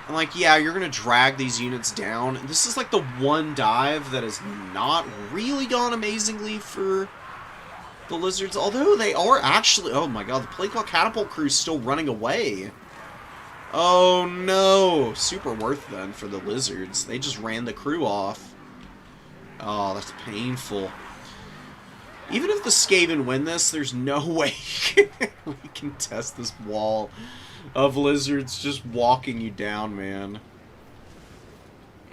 And, like, yeah, you're going to drag these units down. This is, like, the one dive that has not really gone amazingly for the Lizards. Although they are actually... Oh, my god, the Plague Claw Catapult crew's still running away. Oh, no. Super worth, then, for the Lizards. They just ran the crew off. Oh, that's painful. Even if the Skaven win this, there's no way we can test this wall of lizards just walking you down, man.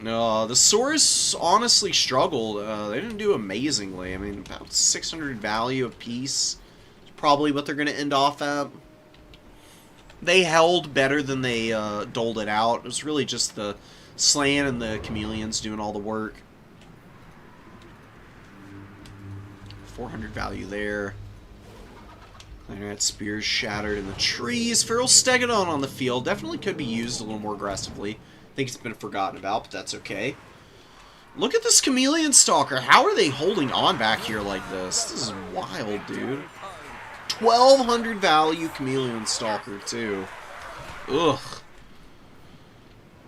No, the Saurus honestly struggled. They didn't do amazingly. I mean, about 600 value apiece is probably what they're going to end off at. They held better than they doled it out. It was really just the Slan and the Chameleons doing all the work. 400 value there. Clarinet Spears shattered in the trees. Feral Stegodon on the field. Definitely could be used a little more aggressively. I think it's been forgotten about, but that's okay. Look at this Chameleon Stalker. How are they holding on back here like this? This is wild, dude. 1,200 value Chameleon Stalker, too. Ugh.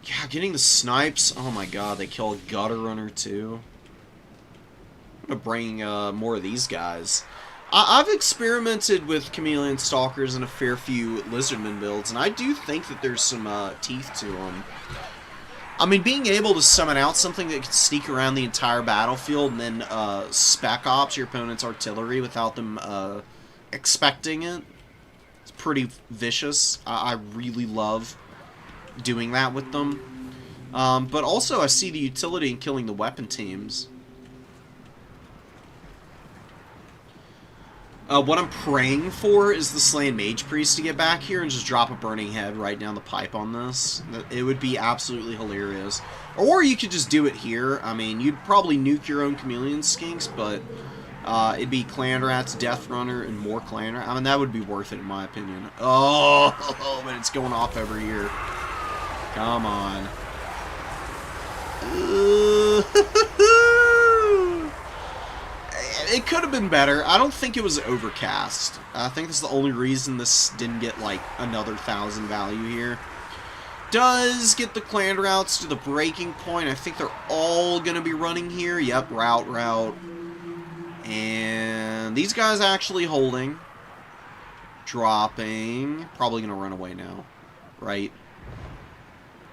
Yeah, getting the snipes. Oh my god, they kill a Gutter Runner, too. I'm gonna bring more of these guys. I've experimented with Chameleon Stalkers in a fair few Lizardman builds, and I do think that there's some teeth to them. I mean, being able to summon out something that can sneak around the entire battlefield and then spec ops your opponent's artillery without them expecting it, it's pretty vicious. I really love doing that with them. But also, I see the utility in killing the weapon teams. What I'm praying for is the Slain Mage Priest to get back here and just drop a Burning Head right down the pipe on this. It would be absolutely hilarious. Or you could just do it here. I mean, you'd probably nuke your own Chameleon Skinks, but it'd be Clan Rats, Death Runner, and more Clan Rats. I mean, that would be worth it in my opinion. Oh, but it's going off every year. Come on. It could have been better. I don't think it was overcast. I think that's the only reason this didn't get, like, another 1,000 value here. Does get the clan routes to the breaking point. I think they're all going to be running here. Yep, route. And these guys actually holding. Dropping. Probably going to run away now. Right?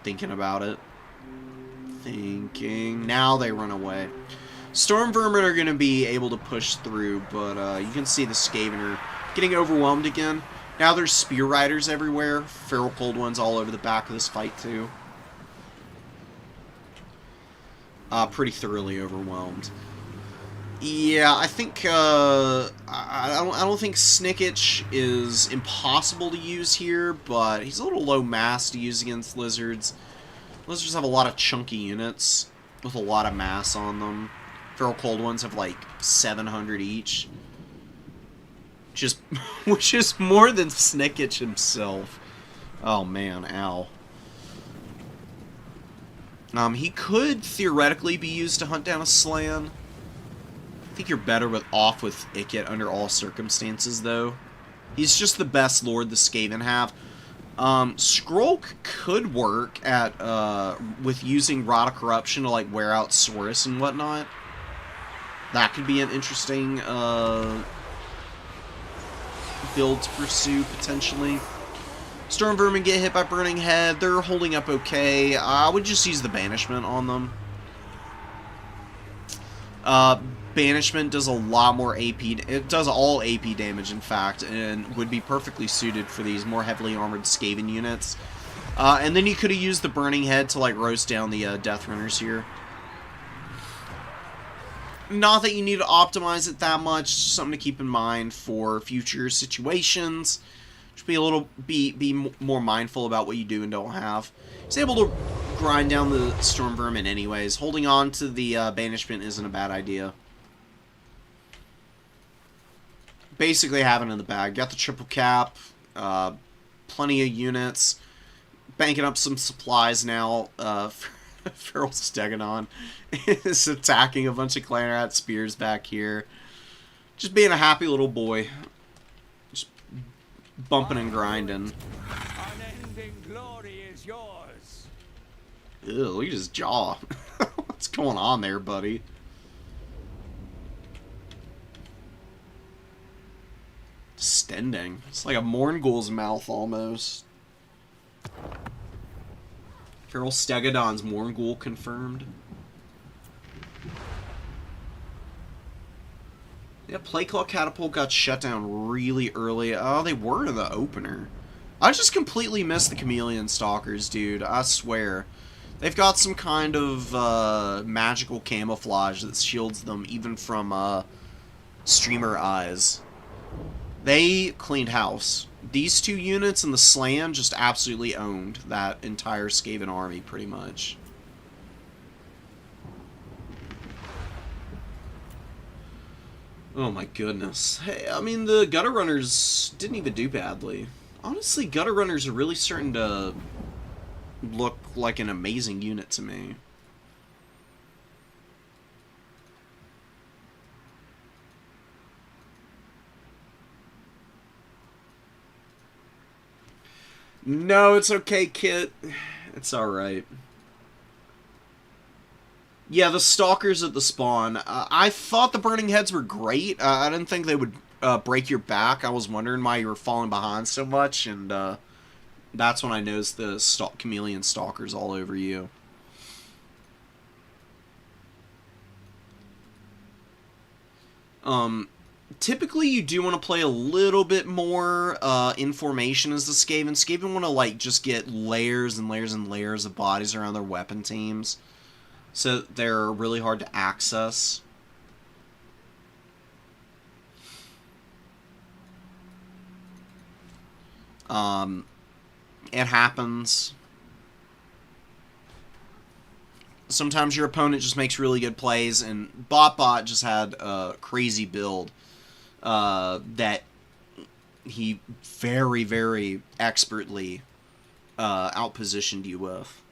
Thinking about it. Thinking. Now they run away. Storm Vermin are going to be able to push through, but you can see the Skaven are getting overwhelmed again. Now there's Spear Riders everywhere. Feral Cold Ones all over the back of this fight, too. Pretty thoroughly overwhelmed. Yeah, I think, I don't think Snicketch is impossible to use here, but he's a little low mass to use against Lizards. Lizards have a lot of chunky units with a lot of mass on them. Feral Cold Ones have like 700 each. Which is more than Snicketch himself. Oh man, ow. He could theoretically be used to hunt down a Slan. I think you're better off with Ikit under all circumstances, though. He's just the best Lord the Skaven have. Skrulk could work at with using Rot of Corruption to like wear out Saurus and whatnot. That could be an interesting build to pursue, potentially. Storm Vermin get hit by Burning Head. They're holding up okay. I would just use the Banishment on them. Banishment does a lot more AP. It does all AP damage, in fact, and would be perfectly suited for these more heavily armored Skaven units. And then you could have used the Burning Head to like roast down the Death Runners here. Not that you need to optimize it that much. Something to keep in mind for future situations. Just be more mindful about what you do and don't have. He's able to grind down the Storm Vermin anyways. Holding on to the Banishment isn't a bad idea. Basically have it in the bag. Got the triple cap. Plenty of units. Banking up some supplies now. Feral Stegodon is attacking a bunch of Clan Rat Spears back here. Just being a happy little boy. Just bumping and grinding. Unending glory is yours. Ew, look at his jaw. What's going on there, buddy? Distending. It's like a Mourngul's mouth, almost. Feral Stegodon's Mourngul confirmed. Yeah, Play Claw Catapult got shut down really early. Oh, they were in the opener. I just completely missed the Chameleon Stalkers, dude. I swear. They've got some kind of magical camouflage that shields them even from streamer eyes. They cleaned house. These two units and the Slan just absolutely owned that entire Skaven army, pretty much. Oh my goodness. Hey, I mean, the Gutter Runners didn't even do badly. Honestly, Gutter Runners are really starting to look like an amazing unit to me. No, it's okay, Kit. It's alright. Yeah, the Stalkers at the spawn. I thought the Burning Heads were great. I didn't think they would break your back. I was wondering why you were falling behind so much, and that's when I noticed the Chameleon Stalkers all over you. Typically you do want to play a little bit more in formation as the Skaven. Skaven want to, like, just get layers and layers and layers of bodies around their weapon teams. So they're really hard to access. It happens. Sometimes your opponent just makes really good plays, and Bot just had a crazy build that he very, very expertly outpositioned you with.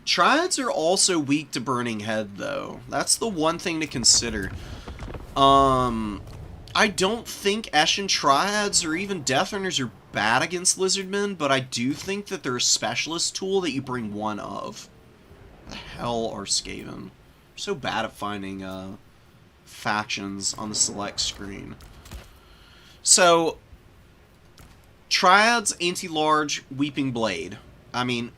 Triads are also weak to Burning Head, though. That's the one thing to consider. I don't think Eshin Triads or even Death Runners are bad against Lizardmen, but I do think that they're a specialist tool that you bring one of. The hell are Skaven? They're so bad at finding factions on the select screen. So, Triads, Anti-Large, Weeping Blade. I mean,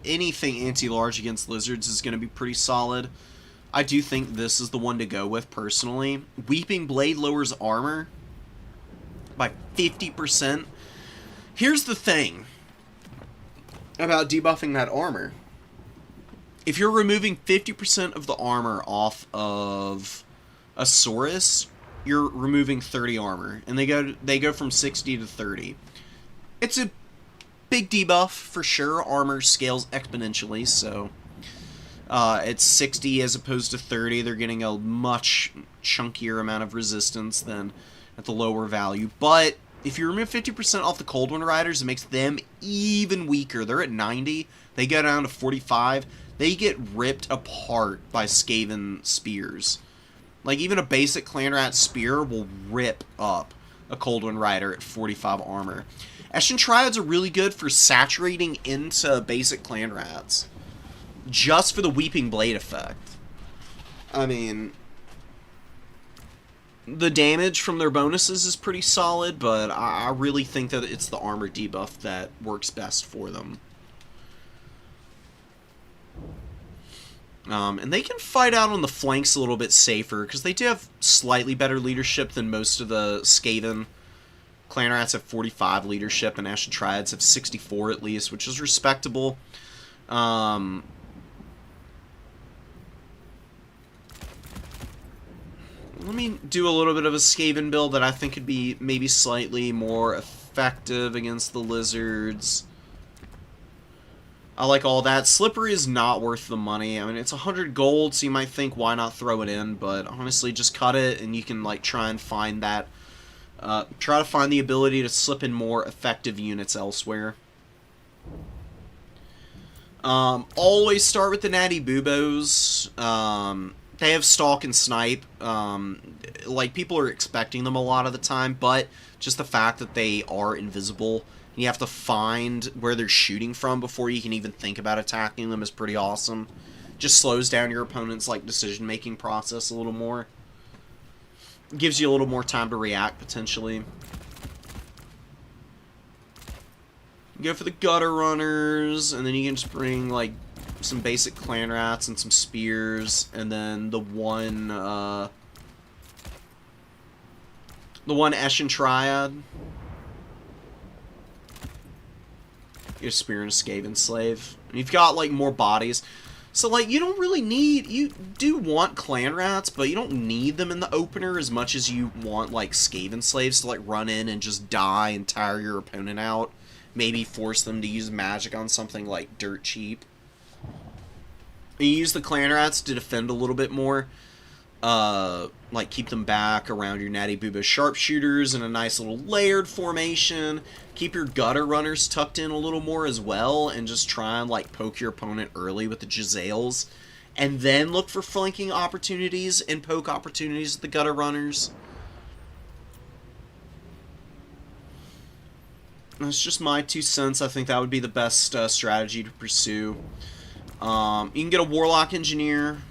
anything anti-large against lizards is going to be pretty solid. I do think this is the one to go with, personally. Weeping Blade lowers armor by 50%. Here's the thing about debuffing that armor. If you're removing 50% of the armor off of a Saurus, you're removing 30 armor. And they go from 60 to 30. It's a big debuff for sure. Armor scales exponentially, so it's 60 as opposed to 30. They're getting a much chunkier amount of resistance than at the lower value. But if you remove 50% off the Cold Wind Riders, it makes them even weaker. They're at 90. They go down to 45. They get ripped apart by Skaven spears. Like, even a basic Clan Rat spear will rip up a Cold Wind Rider at 45 armor. Eshin Triads are really good for saturating into basic Clan Rats. Just for the Weeping Blade effect. I mean, the damage from their bonuses is pretty solid, but I really think that it's the armor debuff that works best for them. And they can fight out on the flanks a little bit safer, because they do have slightly better leadership than most of the Skaven. Clan Rats have 45 leadership, and Eshin Triads have 64 at least, which is respectable. Let me do a little bit of a Skaven build that I think could be maybe slightly more effective against the lizards. I like all that. Slippery is not worth the money. I mean, it's 100 gold, so you might think, why not throw it in? But honestly, just cut it, and you can, like, try and find that. Try to find the ability to slip in more effective units elsewhere. Always start with the Natty Boobos. They have Stalk and Snipe. Like, people are expecting them a lot of the time, but just the fact that they are invisible, and you have to find where they're shooting from before you can even think about attacking them is pretty awesome. Just slows down your opponent's, like, decision-making process a little more. Gives you a little more time to react, potentially. go for the gutter runners, and then you can just bring like some basic clan rats and some spears, and then the one Eshin Triad. Get a spear and a Skaven slave. And you've got like more bodies. So like you don't really need, you do want clan rats, but you don't need them in the opener as much as you want like Skaven slaves to like run in and just die and tire your opponent out. Maybe force them to use magic on something like dirt cheap. You use the clan rats to defend a little bit more. Like keep them back around your Natty Booba sharpshooters in a nice little layered formation. Keep your gutter runners tucked in a little more as well, and just try and like poke your opponent early with the Giselles. And then look for flanking opportunities and poke opportunities with the gutter runners. That's just my 2 cents. I think that would be the best strategy to pursue. You can get a Warlock Engineer.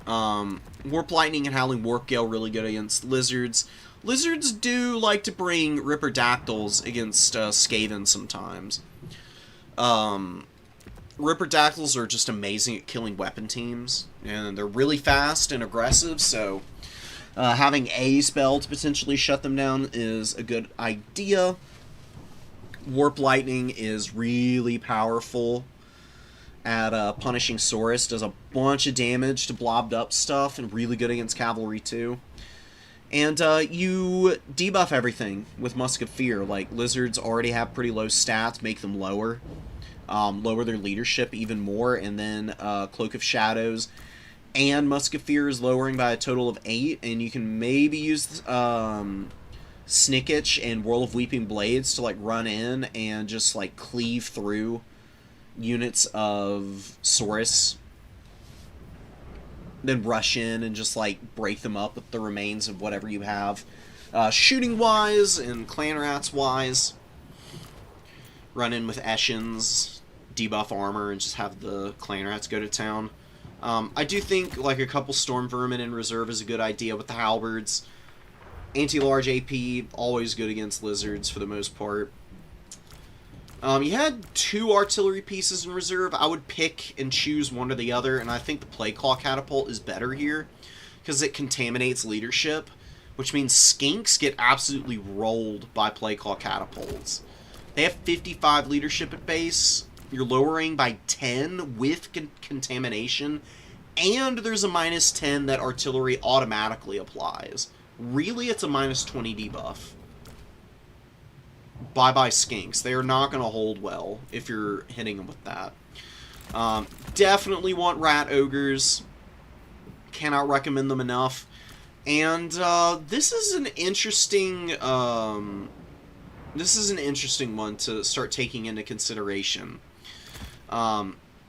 Warp Lightning and Howling Warp Gale really good against lizards. Lizards do like to bring Ripperdactyls against Skaven sometimes. Ripperdactyls are just amazing at killing weapon teams, and they're really fast and aggressive, so having a spell to potentially shut them down is a good idea. Warp Lightning is really powerful at punishing Saurus. Does a bunch of damage to blobbed up stuff, and really good against cavalry too. And you debuff everything with Musk of Fear. Like, lizards already have pretty low stats, make them lower. Lower their leadership even more, and then Cloak of Shadows and Musk of Fear is lowering by a total of 8, and you can maybe use Snicketch and Whirl of Weeping Blades to like run in and just like cleave through units of Saurus, then rush in and just like break them up with the remains of whatever you have. Shooting wise and clan rats wise, run in with Eshins, debuff armor, and just have the clan rats go to town. I do think like a couple Storm Vermin in reserve is a good idea with the halberds. Anti-large AP, always good against lizards for the most part. You had 2 artillery pieces in reserve. I would pick and choose one or the other, and I think the Plagueclaw Catapult is better here, because it contaminates leadership, which means skinks get absolutely rolled by Plagueclaw Catapults. They have 55 leadership at base. You're lowering by 10 with contamination, and there's a minus 10 that artillery automatically applies. Really, it's a minus 20 debuff. Bye-bye skinks. They are not going to hold well if you're hitting them with that. Definitely want rat ogres. Cannot recommend them enough. And this is an interesting one to start taking into consideration.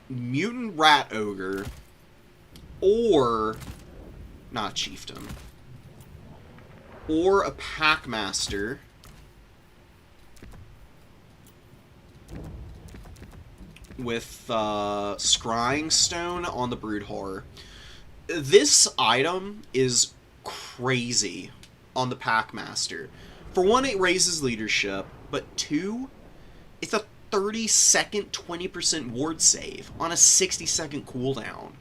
Mutant rat ogre, or not chieftain, or a packmaster with Scrying Stone on the Brood Horror. This item is crazy on the Packmaster. For one, it raises leadership, but 2, it's a 30-second 20% ward save on a 60-second cooldown.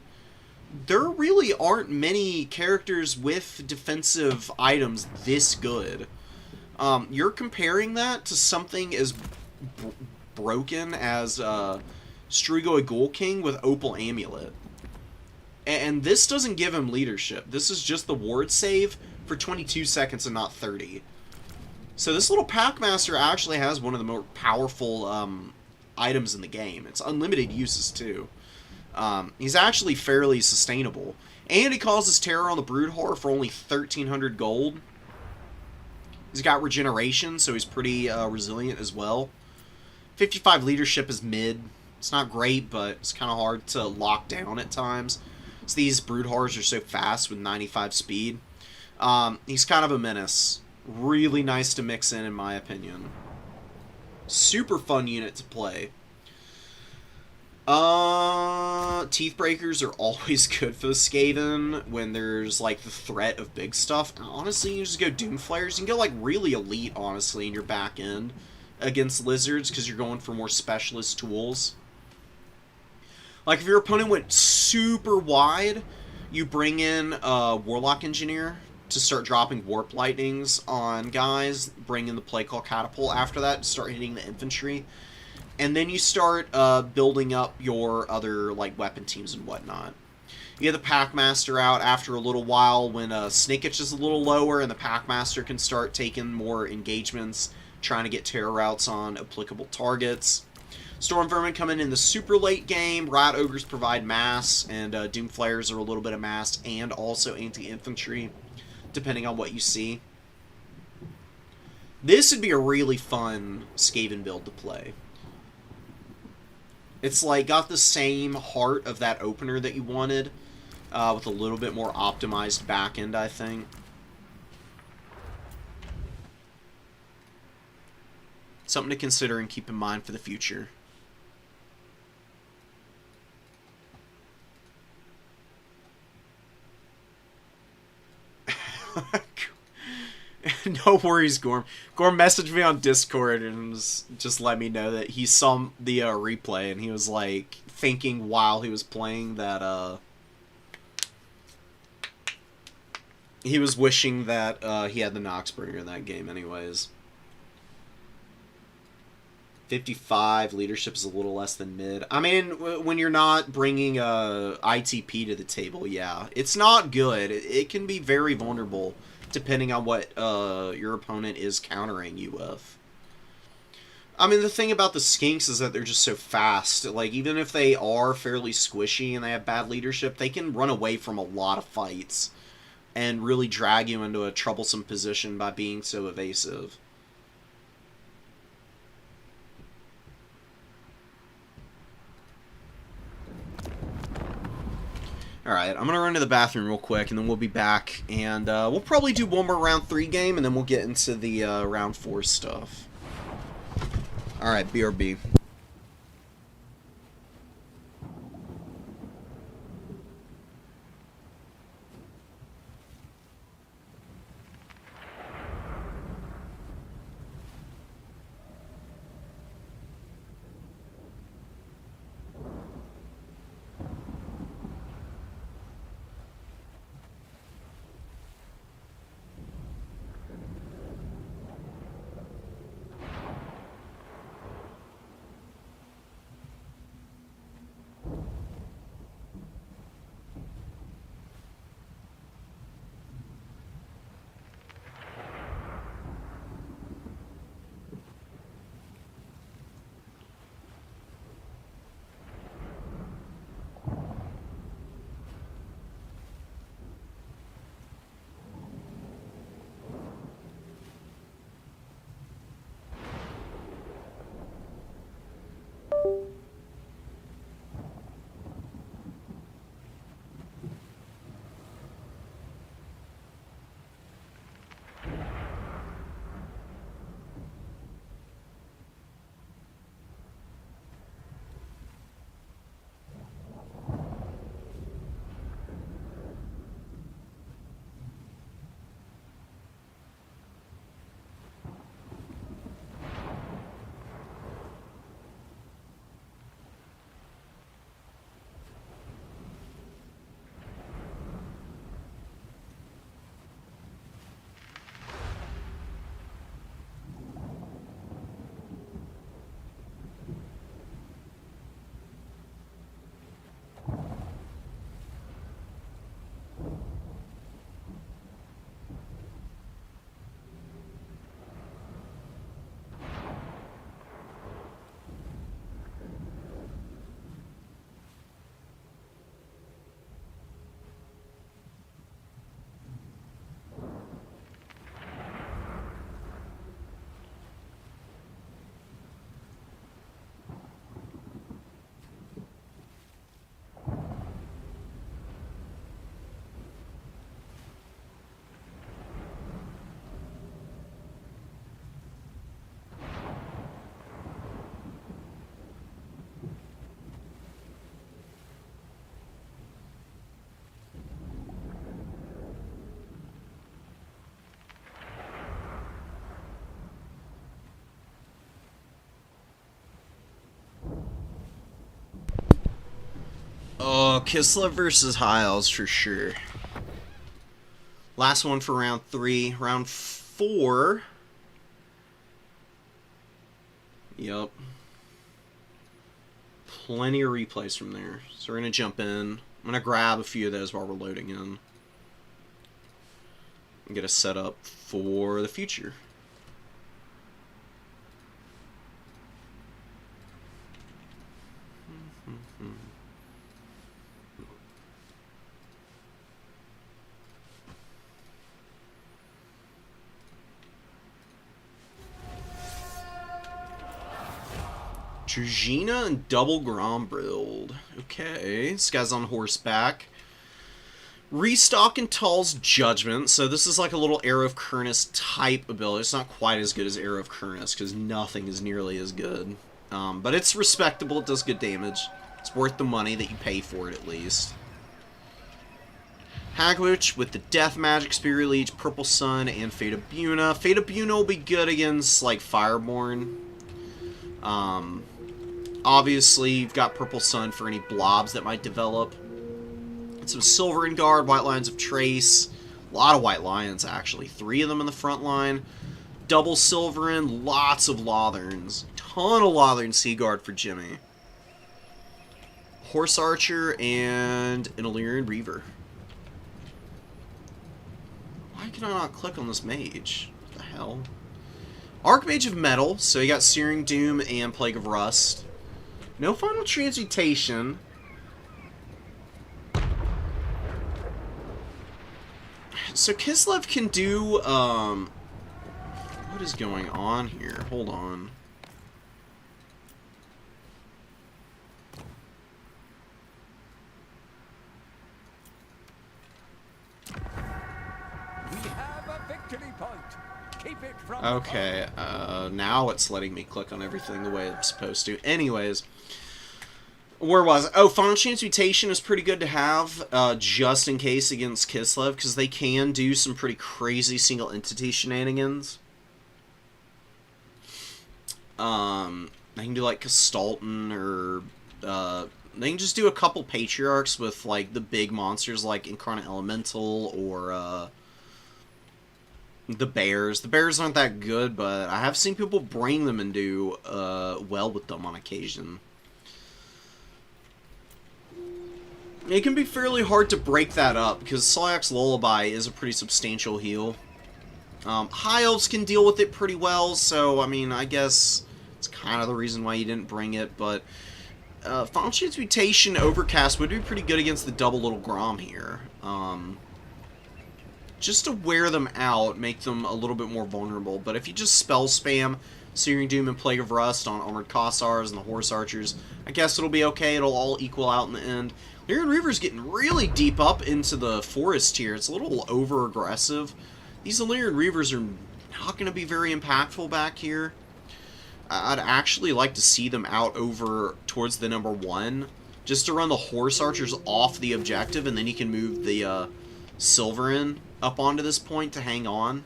There really aren't many characters with defensive items this good. You're comparing that to something as broken as Strigoi Ghoul King with Opal Amulet. And this doesn't give him leadership. This is just the ward save for 22 seconds and not 30. So this little Packmaster actually has one of the more powerful items in the game. It's unlimited uses too. He's actually fairly sustainable. And he causes terror on the Brood Horror for only 1,300 gold. He's got regeneration, so he's pretty resilient as well. 55 leadership is mid. It's not great, but it's kind of hard to lock down at times. So these Brood Horrors are so fast with 95 speed. He's kind of a menace. Really nice to mix in my opinion. Super fun unit to play. Teethbreakers are always good for the Skaven when there's like the threat of big stuff. And honestly, you just go Doomflayers. You can go like really elite, honestly, in your back end against lizards because you're going for more specialist tools. Like, if your opponent went super wide, you bring in a Warlock Engineer to start dropping Warp Lightnings on guys, bring in the play call Catapult after that, start hitting the infantry, and then you start building up your other, like, weapon teams and whatnot. You get the Packmaster out after a little while when Snake Itch is a little lower, and the Packmaster can start taking more engagements, trying to get terror routes on applicable targets. Storm Vermin come in the super late game. Rat Ogres provide mass, and Doom Flayers are a little bit of mass and also anti-infantry, depending on what you see. This would be a really fun Skaven build to play. It's like got the same heart of that opener that you wanted, with a little bit more optimized back end, I think. Something to consider and keep in mind for the future. No worries, Gorm. Gorm messaged me on Discord and just let me know that he saw the replay, and he was like thinking while he was playing that he was wishing that he had the Noxbringer in that game anyways. 55, leadership is a little less than mid. I mean, when you're not bringing ITP to the table, yeah. It's not good. It can be very vulnerable, depending on what your opponent is countering you with. I mean, the thing about the Skinks is that they're just so fast. Like, even if they are fairly squishy and they have bad leadership, they can run away from a lot of fights and really drag you into a troublesome position by being so evasive. Alright, I'm going to run to the bathroom real quick, and then we'll be back, and we'll probably do one more round 3 game, and then we'll get into the round 4 stuff. Alright, BRB. Oh, Kislev versus Hiles for sure. Last one for round 3. Round 4. Yep. Plenty of replays from there. So we're going to jump in. I'm going to grab a few of those while we're loading in. And get a setup for the future. Trujina and double Grombrilled. Okay, this guy's on horseback. Restock and Tall's Judgment. So this is like a little Arrow of Kurnus type ability. It's not quite as good as Arrow of Kurnus because nothing is nearly as good. But it's respectable. It does good damage. It's worth the money that you pay for it at least. Hagwitch with the Death Magic, Spirit Leech, Purple Sun, and Fate of Buna. Fate of Buna will be good against like Fireborn. Obviously, you've got Purple Sun for any blobs that might develop. And some Silverin Guard, White Lions of Trace. A lot of White Lions, actually. 3 of them in the front line. Double Silverin, lots of Lotherns. Ton of Lothern Sea Guard for Jimmy. Horse Archer and an Illyrian Reaver. Why can I not click on this mage? What the hell? Archmage of Metal, so you got Searing Doom and Plague of Rust. No Final Transmutation. So Kislev can do, what is going on here? Hold on. We have a victory point. Keep it from Okay, now it's letting me click on everything the way I'm supposed to. Anyways, where was I? Oh, Final Transmutation is pretty good to have, just in case against Kislev, because they can do some pretty crazy single entity shenanigans. They can do like Castalton, or they can just do a couple Patriarchs with like the big monsters like Incarnate Elemental or the Bears. The Bears aren't that good, but I have seen people bring them and do well with them on occasion. It can be fairly hard to break that up, because Slayak's Lullaby is a pretty substantial heal. High Elves can deal with it pretty well, so, I mean, I guess it's kind of the reason why you didn't bring it, but Final Transmutation Overcast would be pretty good against the double Little Grom here. Just to wear them out, make them a little bit more vulnerable, but if you just spell spam Searing Doom and Plague of Rust on Armored Cossars and the Horse Archers, I guess it'll be okay. It'll all equal out in the end. Lyrian Reaver's getting really deep up into the forest here. It's a little over-aggressive. These Illyrian Reavers are not going to be very impactful back here. I'd actually like to see them out over towards the number 1, just to run the Horse Archers off the objective, and then you can move the Silverin up onto this point to hang on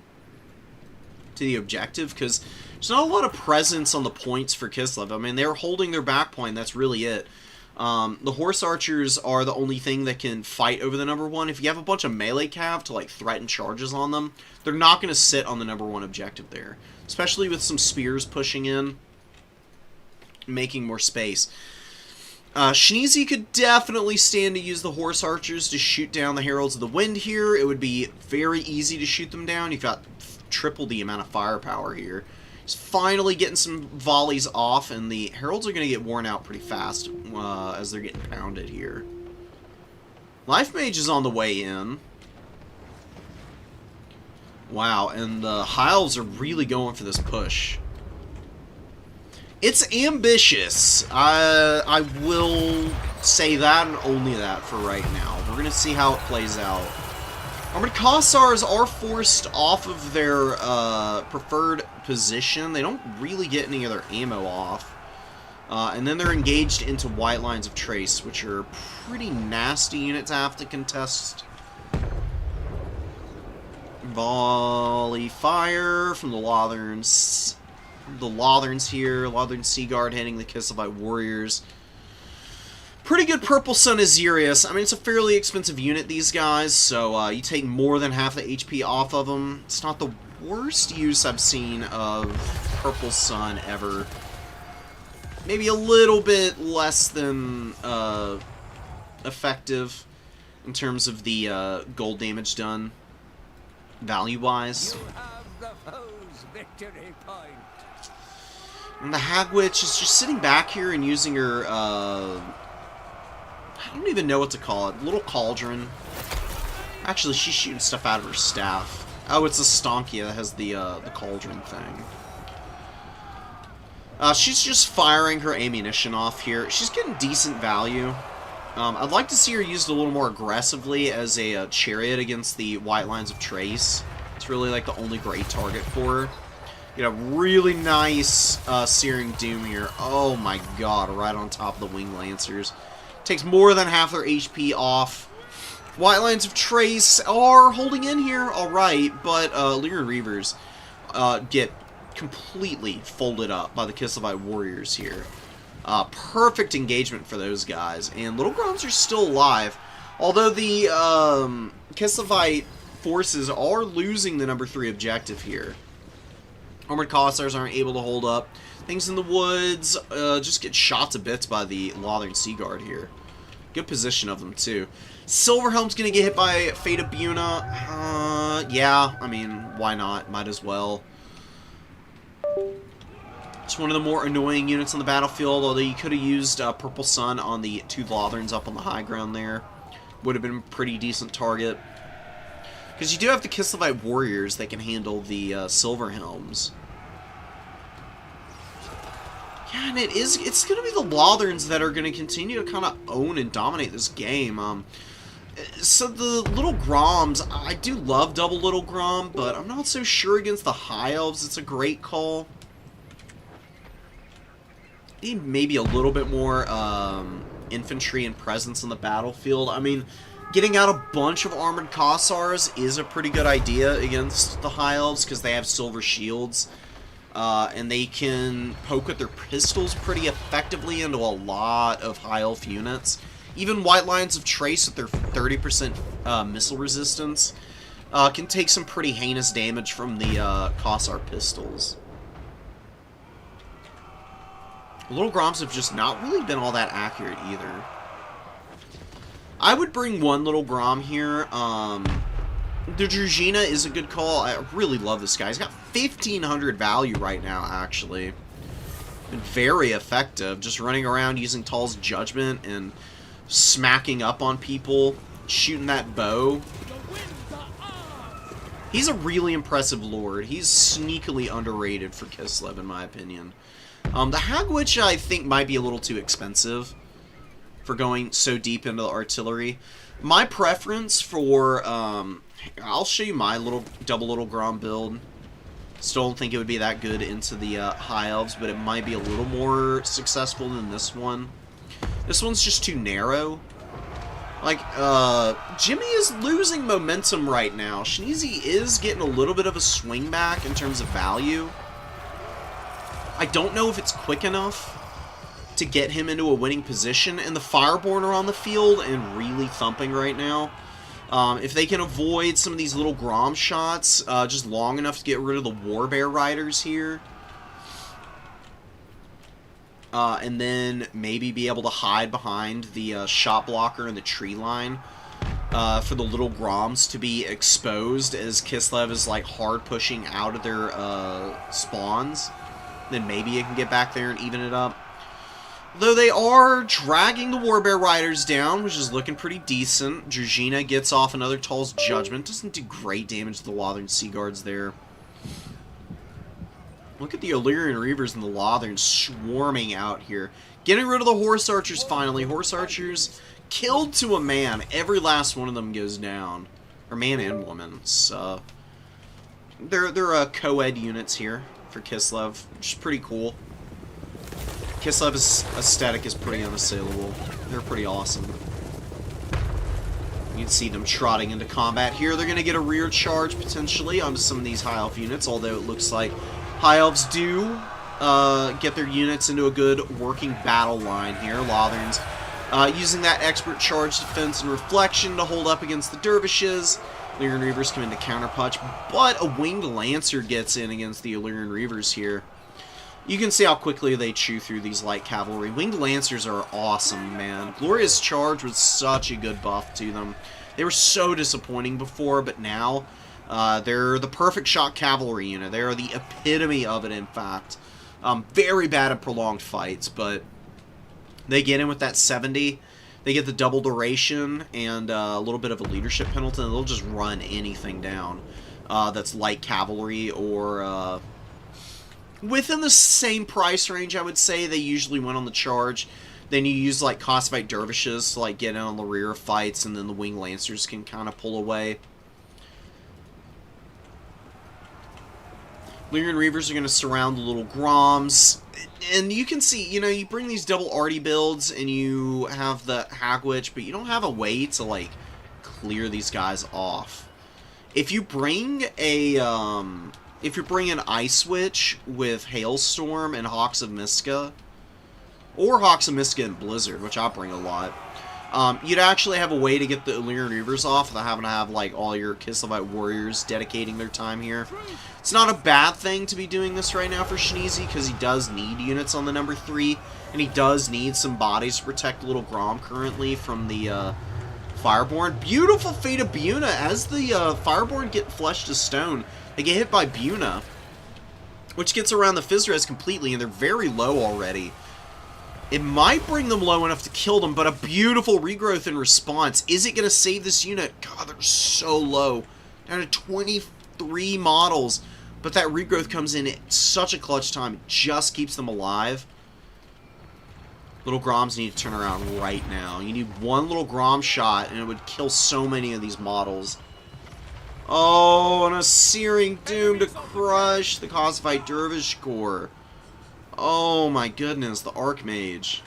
to the objective, because there's not a lot of presence on the points for Kislev. I mean, they're holding their back point, that's really it. The Horse Archers are the only thing that can fight over the number 1. If you have a bunch of melee cav to like threaten charges on them, they're not going to sit on the number 1 objective there. Especially with some spears pushing in, making more space. Shinizi could definitely stand to use the Horse Archers to shoot down the Heralds of the Wind here. It would be very easy to shoot them down. You've got triple the amount of firepower here. He's finally getting some volleys off, and the Heralds are going to get worn out pretty fast as they're getting pounded here. Life Mage is on the way in. Wow, and the Hiles are really going for this push. It's ambitious. I will say that and only that for right now. We're going to see how it plays out. Armored Cossars are forced off of their preferred position. They don't really get any of their ammo off. And then they're engaged into White Lines of Trace, which are pretty nasty units to have to contest. Volley fire from the Lotherns. The Lotherns here. Lothern Sea Guard hitting the Kislev Warriors. Pretty good Purple Sun Azirius. I mean, it's a fairly expensive unit, these guys, so you take more than half the HP off of them. It's not the worst use I've seen of Purple Sun ever. Maybe a little bit less than effective in terms of the gold damage done, value-wise. You have the foe's victory point. And the Hag Witch is just sitting back here and using her, I don't even know what to call it. Little cauldron. Actually, she's shooting stuff out of her staff. Oh, it's a Stonkia that has the cauldron thing. She's just firing her ammunition off here. She's getting decent value. I'd like to see her used a little more aggressively as a chariot against the White Lines of Trace. It's really like the only great target for her. Get a really nice Searing Doom here. Oh my god, right on top of the Wing Lancers. Takes more than half their HP off. White Lines of Trace are holding in here, alright, but Lyran Reavers get completely folded up by the Kislevites Warriors here. Perfect engagement for those guys, and Little Groms are still alive. Although the Kislevite forces are losing the number 3 objective here. Armored Cossars aren't able to hold up. Things in the woods just get shot to bits by the Lothern Sea Guard here. Good position of them, too. Silverhelm's going to get hit by Fate of Buna. Yeah, I mean, why not? Might as well. It's one of the more annoying units on the battlefield, although you could have used Purple Sun on the 2 Lotherns up on the high ground there. Would have been a pretty decent target. Because you do have the Kislevite Warriors that can handle the Silverhelms. Yeah, and it's going to be the Lotherns that are going to continue to kind of own and dominate this game. So the Little Groms, I do love double Little Grom, but I'm not so sure against the High Elves it's a great call. Need maybe a little bit more infantry and presence on the battlefield. I mean, getting out a bunch of Armored Cossars is a pretty good idea against the High Elves because they have silver shields. And they can poke with their pistols pretty effectively into a lot of High Elf units. Even White Lines of Trace with their 30% missile resistance can take some pretty heinous damage from the Cossar pistols. Little Groms have just not really been all that accurate either. I would bring one Little Grom here. The Drugina is a good call. I really love this guy. He's got 1,500 value right now, actually. Been very effective. Just running around using Tal's Judgment and smacking up on people. Shooting that bow. He's a really impressive lord. He's sneakily underrated for Kislev, in my opinion. The Hag Witch, I think, might be a little too expensive for going so deep into the artillery. My preference for... I'll show you my double Little Grom build. Still don't think it would be that good into the High Elves, but it might be a little more successful than this one. This one's just too narrow. Like, Jimmy is losing momentum right now. Shneezy is getting a little bit of a swing back in terms of value. I don't know if it's quick enough to get him into a winning position, and the Fireborn are on the field and really thumping right now. If they can avoid some of these Little Grom shots just long enough to get rid of the Warbear Riders here, and then maybe be able to hide behind the shot blocker and the tree line for the Little Groms to be exposed as Kislev is like hard pushing out of their spawns, then maybe it can get back there and even it up. Though they are dragging the Warbear Riders down, which is looking pretty decent. Drugina gets off another Tal's Judgment. Doesn't do great damage to the Lothern Sea Guards there. Look at the Illyrian Reavers and the Lothern swarming out here. Getting rid of the Horse Archers finally. Horse Archers killed to a man. Every last one of them goes down. Or man and woman. So, they're co-ed units here for Kislev, which is pretty cool. Kislev's aesthetic is pretty unassailable. They're pretty awesome. You can see them trotting into combat here. They're going to get a rear charge, potentially, onto some of these High Elf units, although it looks like High Elves do get their units into a good working battle line here. Lotherns Using that expert charge defense and reflection to hold up against the dervishes. Illyrian Reavers come in to counterpunch, but a Winged Lancer gets in against the Illyrian Reavers here. You can see how quickly they chew through these light cavalry. Winged Lancers are awesome, man. Glorious Charge was such a good buff to them. They were so disappointing before, but now they're the perfect shot cavalry unit. They are the epitome of it, in fact. Very bad at prolonged fights, but they get in with that 70. They get the double duration and a little bit of a leadership penalty, and they'll just run anything down that's light cavalry or within the same price range, I would say. They usually win on the charge. Then you use like Cossack dervishes to like get in on the rear fights, and then the Winged Lancers can kind of pull away. Illyrian Reavers are going to surround the little Groms. And you can see, you know, you bring these double arty builds and you have the Hagwitch, but you don't have a way to, like, clear these guys off. If you bring a, if you bring an Ice Witch with Hailstorm and Hawks of Miska, or Hawks of Miska and Blizzard, which I bring a lot, you'd actually have a way to get the Illyrian Reavers off without having to have, like, all your Kislev warriors dedicating their time here. It's not a bad thing to be doing this right now for Shneezy, because he does need units on the number 3, and he does need some bodies to protect Little Grom currently from the Fireborn. Beautiful Fate of Buna. As the Fireborn get fleshed to stone, they get hit by Buna, which gets around the Fizzres completely, and they're very low already. It might bring them low enough to kill them, but a beautiful regrowth in response. Is it going to save this unit? God, they're so low. Down to 23 models. But that regrowth comes in at such a clutch time. It just keeps them alive. Little Groms need to turn around right now. You need one little Grom shot, and it would kill so many of these models. Oh, and a Searing Doom to crush the Cossack Dervish Corps. Oh my goodness, the Archmage.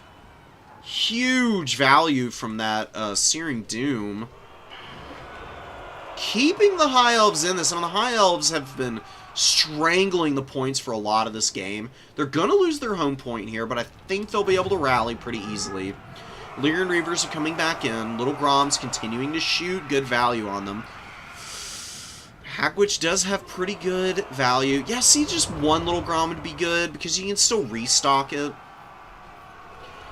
Huge value from that Searing Doom. Keeping the High Elves in this. I mean, the High Elves have been strangling the points for a lot of this game. They're going to lose their home point here, but I think they'll be able to rally pretty easily. Illyrian Reavers are coming back in. Little Groms continuing to shoot. Good value on them. Hagwitch does have pretty good value. Yeah, see, just one Little Grom would be good, because you can still restock it.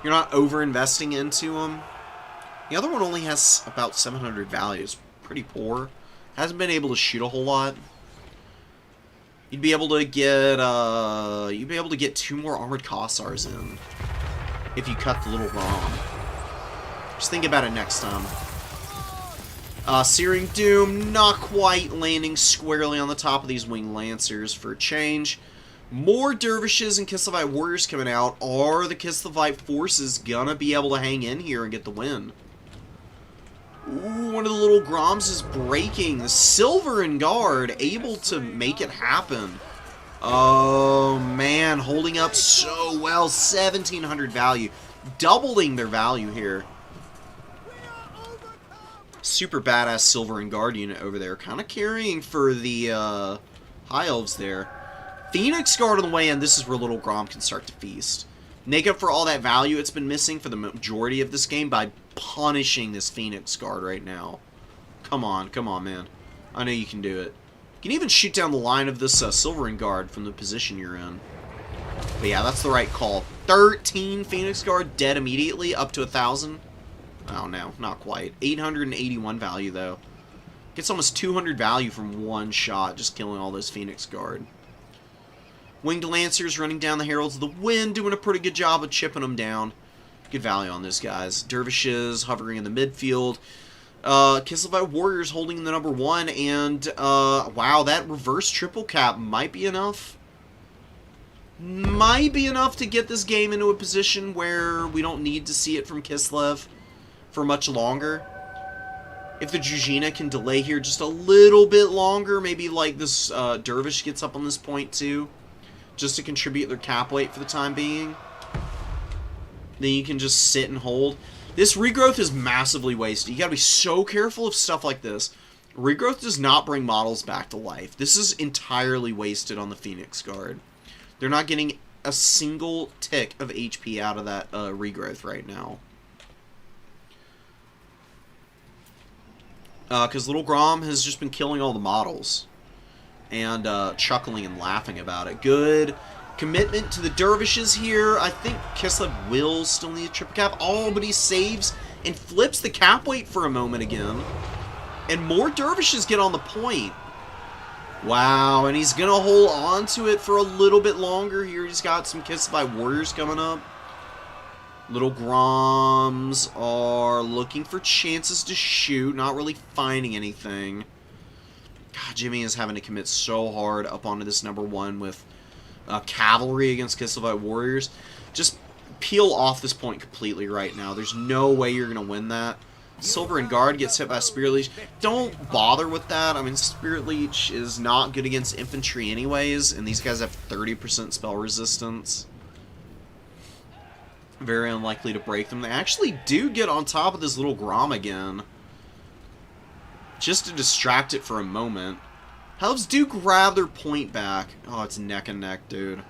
You're not over-investing into them. The other one only has about 700 value. It's pretty poor. Hasn't been able to shoot a whole lot. You'd be able to get 2 more Armored Kossars in if you cut the Little Grom. Just think about it next time. Searing Doom, not quite landing squarely on the top of these Winged Lancers for a change. More Dervishes and Kislevite Warriors coming out. Are the Kislevite forces gonna be able to hang in here and get the win? Ooh, one of the Little Groms is breaking. The Silverin Guard able to make it happen. Oh, man. Holding up so well. 1,700 value. Doubling their value here. Super badass Silverin Guard unit over there. Kind of carrying for the High Elves there. Phoenix Guard on the way in. This is where Little Grom can start to feast. Make up for all that value it's been missing for the majority of this game by punishing this Phoenix Guard right now. Come on, man. I know you can do it. You can even shoot down the line of this Silverin Guard from the position you're in. But yeah, that's the right call. 13 Phoenix Guard dead immediately, up to 1,000. Oh no, not quite. 881 value though. Gets almost 200 value from one shot, just killing all those Phoenix Guard. Winged Lancers running down the Heralds of the Wind, doing a pretty good job of chipping them down. Good value on those guys. Dervishes hovering in the midfield. Kislevite Warriors holding the number 1, and wow, that reverse triple cap might be enough. Might be enough to get this game into a position where we don't need to see it from Kislev for much longer. If the Druzhina can delay here just a little bit longer, maybe like this Dervish gets up on this point too, just to contribute their cap weight for the time being. Then you can just sit and hold. This regrowth is massively wasted. You gotta be so careful of stuff like this. Regrowth does not bring models back to life. This is entirely wasted on the Phoenix Guard. They're not getting a single tick of HP out of that regrowth right now. Because Little Grom has just been killing all the models. And chuckling and laughing about it. Good commitment to the dervishes here. I think Kislev will still need a triple cap. Oh, but he saves and flips the cap weight for a moment again. And more dervishes get on the point. Wow, and he's going to hold on to it for a little bit longer here. He's got some Kislev warriors coming up. Little Groms are looking for chances to shoot, not really finding anything. God, Jimmy is having to commit so hard up onto this number 1 with cavalry against Kislev warriors. Just peel off this point completely right now. There's no way you're going to win that. Silver and Guard gets hit by Spirit Leech. Don't bother with that. I mean, Spirit Leech is not good against infantry anyways, and these guys have 30% spell resistance. Very unlikely to break them. They actually do get on top of this Little Grom again, just to distract it for a moment. Helps do grab their point back. Oh, it's neck and neck, dude.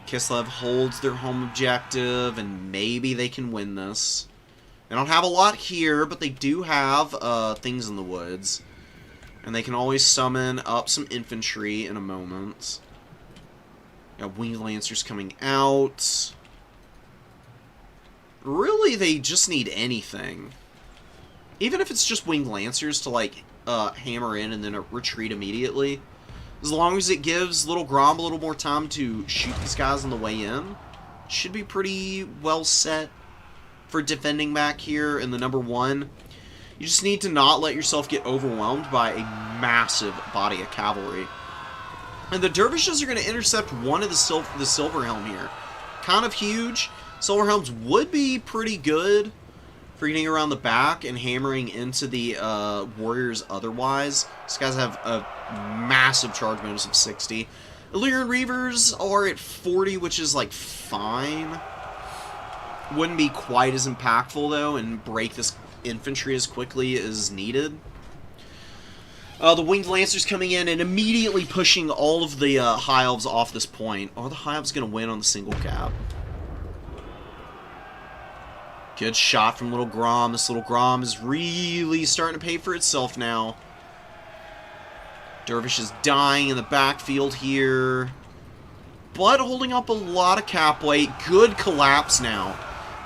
Kislev holds their home objective, and maybe they can win this. They don't have a lot here, but they do have things in the woods. And they can always summon up some infantry in a moment. Got Winged Lancers coming out. Really, they just need anything. Even if it's just Winged Lancers to, like, hammer in and then retreat immediately. As long as it gives Little Grom a little more time to shoot these guys on the way in, should be pretty well set for defending back here in the number 1. You just need to not let yourself get overwhelmed by a massive body of cavalry. And the dervishes are going to intercept one of the Silver Helm here. Kind of huge. Silver Helms would be pretty good for getting around the back and hammering into the warriors otherwise. These guys have a massive charge bonus of 60. Illyrian Reavers are at 40, which is, like, fine. Wouldn't be quite as impactful, though, and break this infantry as quickly as needed. The Winged Lancers coming in and immediately pushing all of the High Elves off this point. Are the High Elves going to win on the single cap? Good shot from Little Grom. This Little Grom is really starting to pay for itself now. Dervish is dying in the backfield here. But holding up a lot of cap weight. Good collapse now.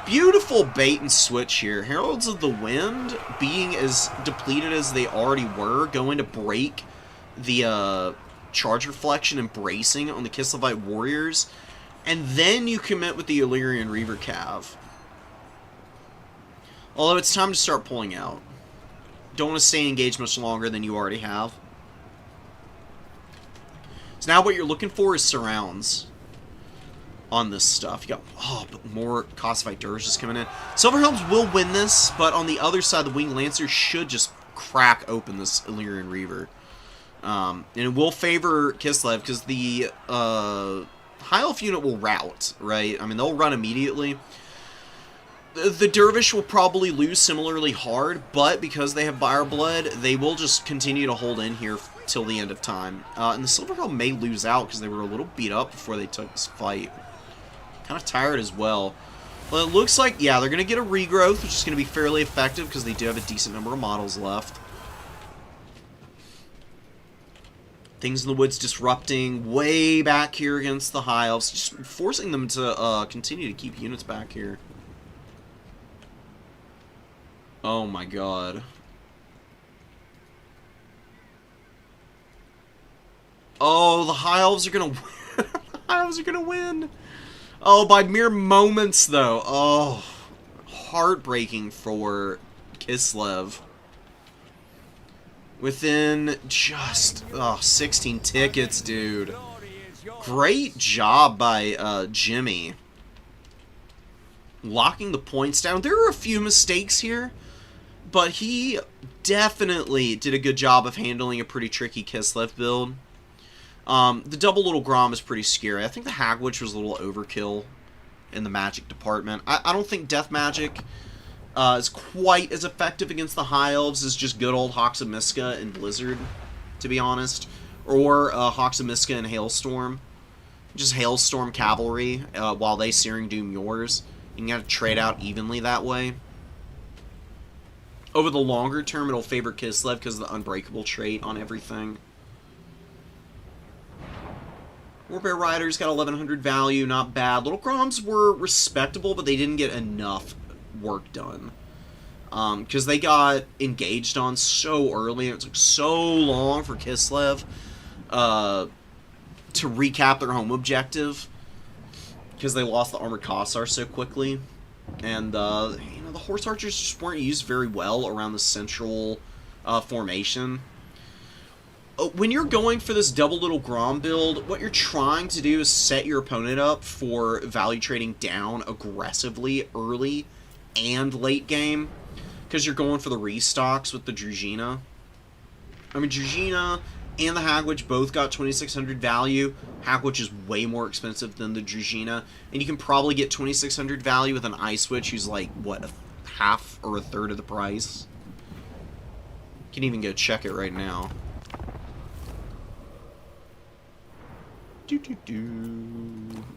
Beautiful bait and switch here. Heralds of the Wind, being as depleted as they already were, going to break the charge reflection and bracing on the Kislevite warriors. And then you commit with the Illyrian Reaver Cav. Although it's time to start pulling out. Don't want to stay engaged much longer than you already have. So now what you're looking for is surrounds on this stuff. You got but more Costifite Dervishes coming in. Silverhelms will win this, but on the other side, the Winged Lancers should just crack open this Illyrian Reaver. And it will favor Kislev because the High Elf unit will rout, right? I mean, they'll run immediately. The Dervish will probably lose similarly hard, but because they have Fire Blood, they will just continue to hold in here till the end of time. And the Silverhelm may lose out because they were a little beat up before they took this fight. Kind of tired as well. Well, it looks like, yeah, they're going to get a regrowth, which is going to be fairly effective because they do have a decent number of models left. Things in the Woods disrupting way back here against the High Elves, just forcing them to continue to keep units back here. Oh my god. Oh, the High Elves are gonna win. The High Elves are gonna win. Oh, by mere moments, though. Oh, heartbreaking for Kislev. Within just 16 tickets, dude. Great job by Jimmy. Locking the points down. There are a few mistakes here, but he definitely did a good job of handling a pretty tricky Kislev build. The double Little Grom is pretty scary. I think the Hagwitch was a little overkill in the magic department. I don't think Death Magic is quite as effective against the High Elves as just good old Hawks of Miska and Blizzard, to be honest. Or Hawks of Miska and Hailstorm. Just Hailstorm Cavalry while they Searing Doom yours. You can kind of trade out evenly that way. Over the longer term, it'll favor Kislev because of the unbreakable trait on everything. Warbear Riders got 1100 value, not bad. Little Groms were respectable, but they didn't get enough work done. Because they got engaged on so early, and it took so long for Kislev to recap their home objective. Because they lost the Armored Kossar so quickly. And, you know, the Horse Archers just weren't used very well around the central formation. When you're going for this double Little Grom build, what you're trying to do is set your opponent up for value trading down aggressively early and late game. Because you're going for the restocks with the Druzhina. I mean, Druzhina and the Hagwitch both got 2600 value. Hagwitch is way more expensive than the Druzhina. And you can probably get 2600 value with an Ice Witch who's like, what, a half or a third of the price? You can even go check it right now.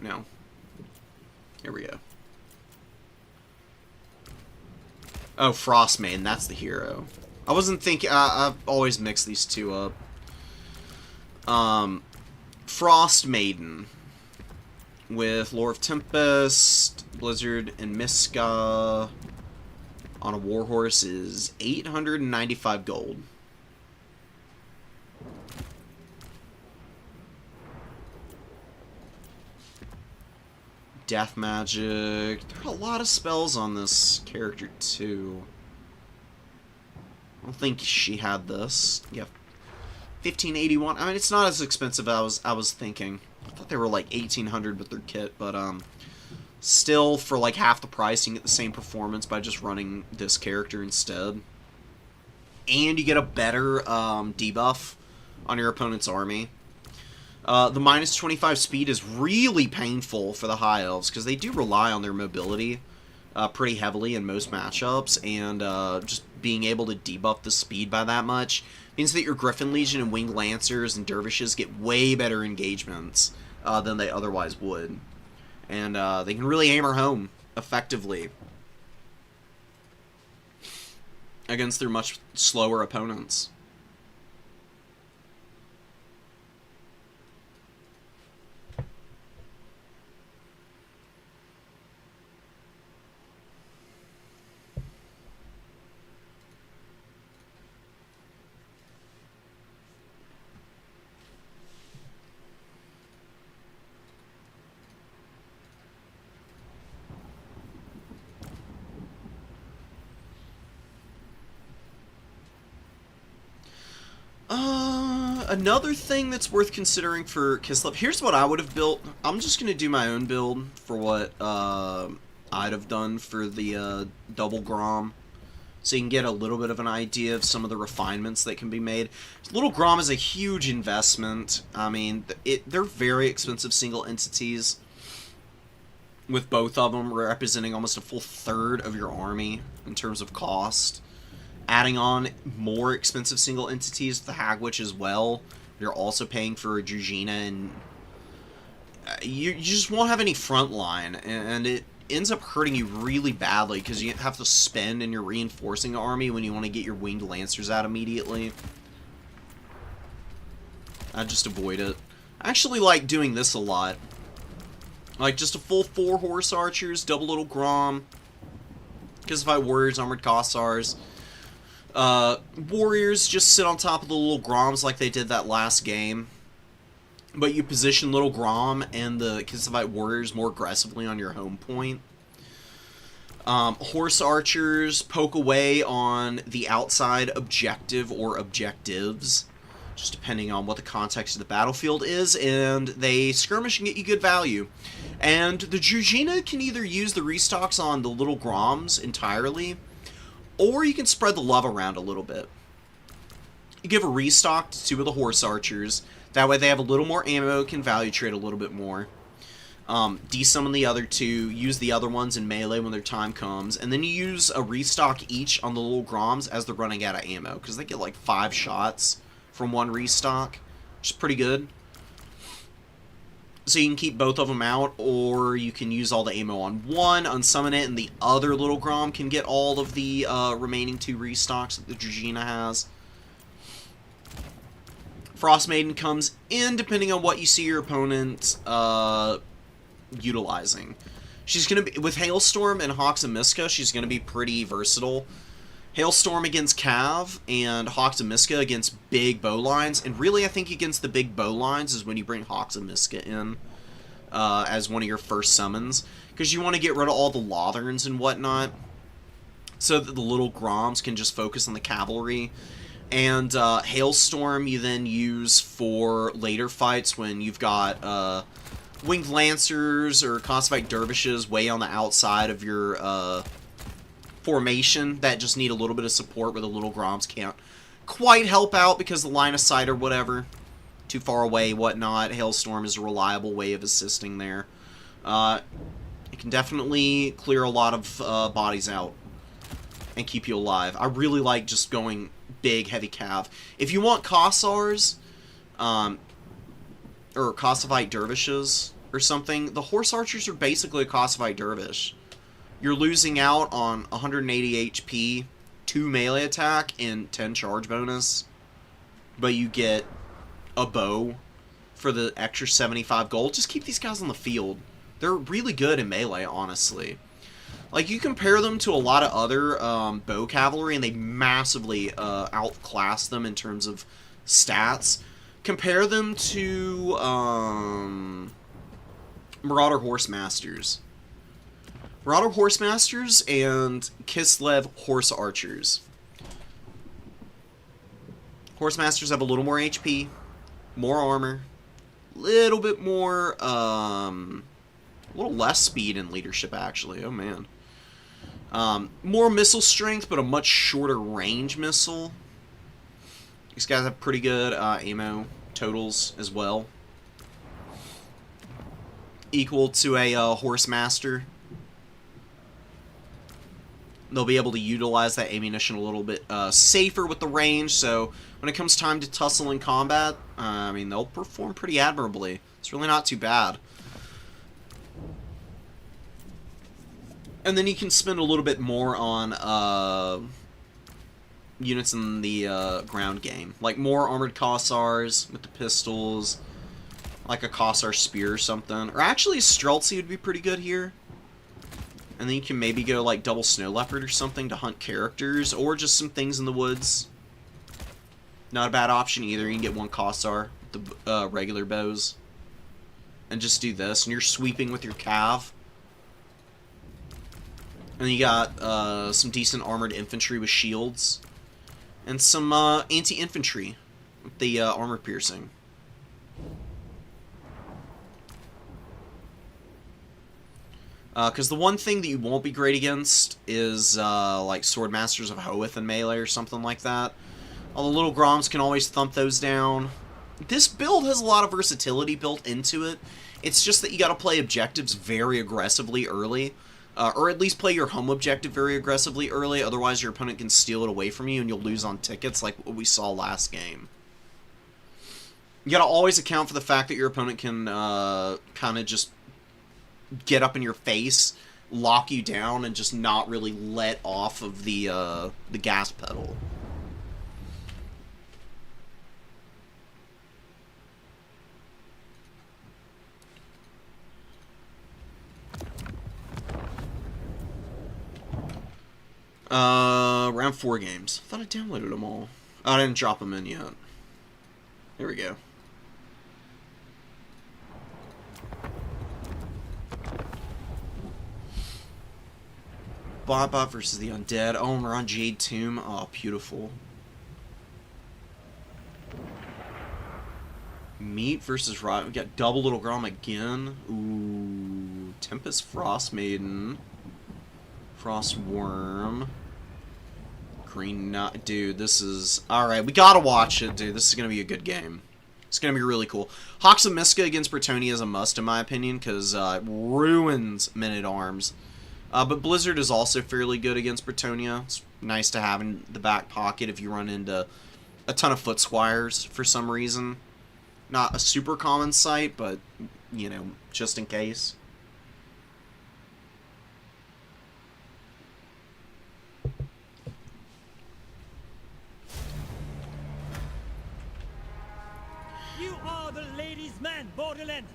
No. Here we go. Oh, Frostmaiden, that's the hero. I wasn't thinking... I've always mixed these two up. Frostmaiden. With Lore of Tempest, Blizzard, and Miska on a Warhorse is 895 gold. Death Magic. There are a lot of spells on this character, too. I don't think she had this. Yeah, 1581. I mean, it's not as expensive as I was thinking. I thought they were like 1800 with their kit, but still for like half the price, you can get the same performance by just running this character instead. And you get a better debuff on your opponent's army. The minus 25 speed is really painful for the High Elves, because they do rely on their mobility pretty heavily in most matchups, and just being able to debuff the speed by that much means that your Griffin Legion and Winged Lancers and Dervishes get way better engagements than they otherwise would. And they can really hammer home effectively against their much slower opponents. Another thing that's worth considering for Kislev, here's what I would have built. I'm just going to do my own build for what I'd have done for the double Grom, so you can get a little bit of an idea of some of the refinements that can be made. Little Grom is a huge investment. I mean, they're very expensive single entities, with both of them representing almost a full third of your army in terms of cost. Adding on more expensive single entities, the Hagwitch as well. You're also paying for a Druzhina, and you just won't have any front line, and it ends up hurting you really badly because you have to spend in your reinforcing army when you want to get your Winged Lancers out immediately. I'd just avoid it. I actually like doing this a lot. Like just a full 4 Horse Archers, double Little Grom, Kislev Warriors, Armored Kossars. Warriors just sit on top of the Little Groms like they did that last game. But you position Little Grom and the Kislev Warriors more aggressively on your home point. Horse Archers poke away on the outside objective or objectives, just depending on what the context of the battlefield is, and they skirmish and get you good value. And the Druzhina can either use the restocks on the Little Groms entirely, or you can spread the love around a little bit. You give a restock to 2 of the Horse Archers. That way they have a little more ammo, can value trade a little bit more. Desummon the other 2, use the other ones in melee when their time comes, and then you use a restock each on the Little Groms as they're running out of ammo, because they get like 5 shots from 1 restock, which is pretty good. So you can keep both of them out, or you can use all the ammo on one, unsummon it, and the other little Grom can get all of the remaining 2 restocks that the Dragina has. Frost Maiden comes in depending on what you see your opponent utilizing. She's going to be, with Hailstorm and Hawks and Miska, she's going to be pretty versatile. Hailstorm against Cav, and Hawks and Miska against big bow lines. And really, I think against the big bow lines is when you bring Hawks and Miska in as one of your first summons. Because you want to get rid of all the Lotherns and whatnot, so that the little Groms can just focus on the cavalry. And Hailstorm you then use for later fights when you've got Winged Lancers or Cossack Dervishes way on the outside of your formation that just need a little bit of support where the little Groms can't quite help out because the line of sight or whatever, too far away, whatnot. Hailstorm is a reliable way of assisting there. It can definitely clear a lot of bodies out and keep you alive. I really like just going big, heavy cav. If you want Kossars, or Kossavite Dervishes or something, the Horse Archers are basically a Kossavite Dervish. You're losing out on 180 HP, 2 melee attack, and 10 charge bonus. But you get a bow for the extra 75 gold. Just keep these guys on the field. They're really good in melee, honestly. Like, you compare them to a lot of other bow cavalry, and they massively outclass them in terms of stats. Compare them to Marauder Horsemasters. Marauder Horsemasters and Kislev Horse Archers. Horsemasters have a little more HP, more armor, little bit more, a little less speed and leadership, actually. Oh, man. More missile strength, but a much shorter range missile. These guys have pretty good ammo totals as well. Equal to a Horsemaster. They'll be able to utilize that ammunition a little bit safer with the range, so when it comes time to tussle in combat, I mean, they'll perform pretty admirably. It's really not too bad. And then you can spend a little bit more on units in the ground game. Like more armored Kossars with the pistols, like a Kossar Spear or something. Or actually, Streltsy would be pretty good here. And then you can maybe go like double Snow Leopard or something to hunt characters, or just some things in the woods. Not a bad option either. You can get one Kossar with the regular bows. And just do this, and you're sweeping with your Cav. And you got some decent armored infantry with shields. And some anti-infantry with the armor piercing. Because the one thing that you won't be great against is like Swordmasters of Hoeth and melee or something like that. All the little Groms can always thump those down. This build has a lot of versatility built into it. It's just that you got to play objectives very aggressively early. Or at least play your home objective very aggressively early, otherwise your opponent can steal it away from you and you'll lose on tickets like what we saw last game. You gotta always account for the fact that your opponent can kind of just get up in your face, lock you down, and just not really let off of the gas pedal. Round 4 games. I thought I downloaded them all. Oh, I didn't drop them in yet. Here we go. Bot versus the Undead. Oh, and we're on Jade Tomb. Oh, beautiful. Meat versus Rot. We got double Little Grom again. Ooh. Tempest Frost Maiden. Frost Worm. Green Nut. Dude, this is... Alright, we gotta watch it, dude. This is gonna be a good game. It's gonna be really cool. Hawks of Miska against Bretonnia is a must, in my opinion, because it ruins Men-at-Arms. But Blizzard is also fairly good against Bretonnia. It's nice to have in the back pocket if you run into a ton of Foot Squires for some reason. Not a super common sight, but you know, just in case. You are the ladies' man, Borderland.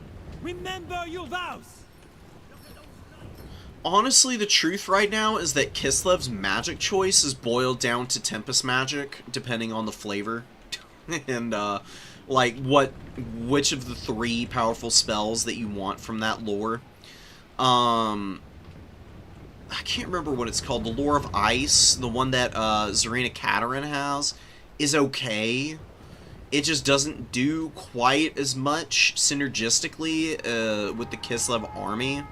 Remember your vows. Honestly, the truth right now is that Kislev's magic choice is boiled down to Tempest magic, depending on the flavor. And, like, which of the 3 powerful spells that you want from that lore. I can't remember what it's called. The Lore of Ice, the one that, Zarina Katerin has, is okay. It just doesn't do quite as much synergistically, with the Kislev army.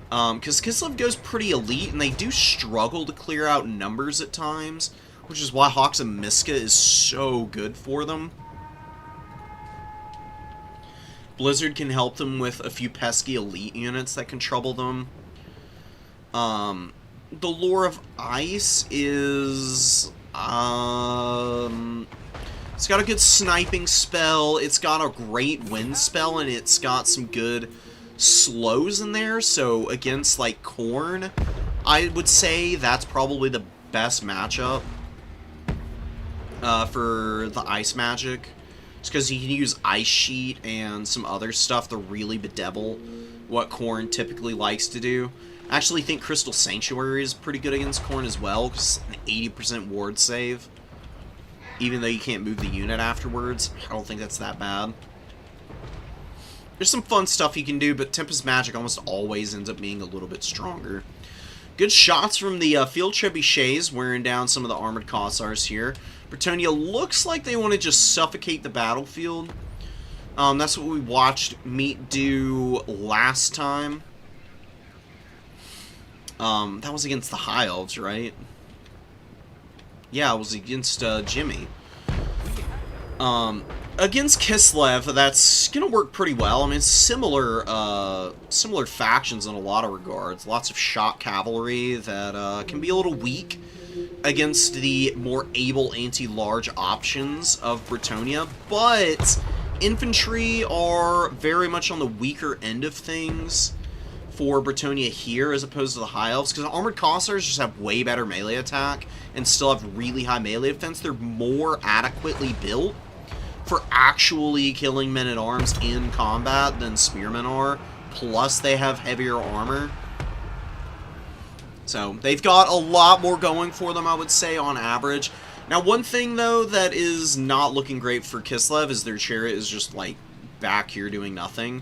Because Kislev goes pretty elite, and they do struggle to clear out numbers at times, which is why Hawks and Miska is so good for them. Blizzard can help them with a few pesky elite units that can trouble them. The Lore of Ice is... it's got a good sniping spell, it's got a great wind spell, and it's got some good slows in there, so against, like, Khorne, I would say that's probably the best matchup for the ice magic. Just because you can use Ice Sheet and some other stuff to really bedevil what Khorne typically likes to do. I actually think Crystal Sanctuary is pretty good against Khorne as well, because it's an 80% ward save. Even though you can't move the unit afterwards, I don't think that's that bad. There's some fun stuff you can do, but Tempest Magic almost always ends up being a little bit stronger. Good shots from the Field Trebuchets, wearing down some of the Armored Cossars here. Bretonnia looks like they want to just suffocate the battlefield. That's what we watched Meat do last time. That was against the High Elves, right? Yeah, it was against Jimmy. Against Kislev, that's gonna work pretty well. I mean, it's similar factions in a lot of regards. Lots of shot cavalry that can be a little weak against the more able anti-large options of Bretonnia, but infantry are very much on the weaker end of things for Bretonnia here as opposed to the High Elves, because Armored Cossars just have way better melee attack and still have really high melee defense. They're more adequately built for actually killing men-at-arms in combat than spearmen are, plus they have heavier armor. So, they've got a lot more going for them, I would say, on average. Now, one thing, though, that is not looking great for Kislev is their chariot is just, like, back here doing nothing.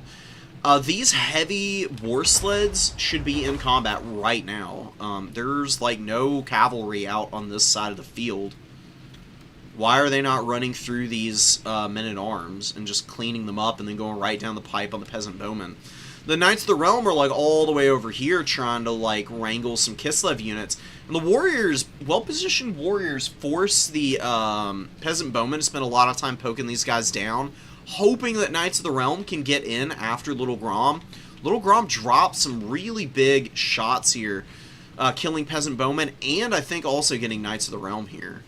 These heavy war sleds should be in combat right now. There's, like, no cavalry out on this side of the field. Why are they not running through these men-at-arms and just cleaning them up and then going right down the pipe on the peasant bowmen? The Knights of the Realm are, like, all the way over here trying to, like, wrangle some Kislev units. And the warriors, well-positioned warriors, force the peasant bowmen to spend a lot of time poking these guys down, hoping that Knights of the Realm can get in after Little Grom. Little Grom drops some really big shots here, killing peasant bowmen, and I think also getting Knights of the Realm here.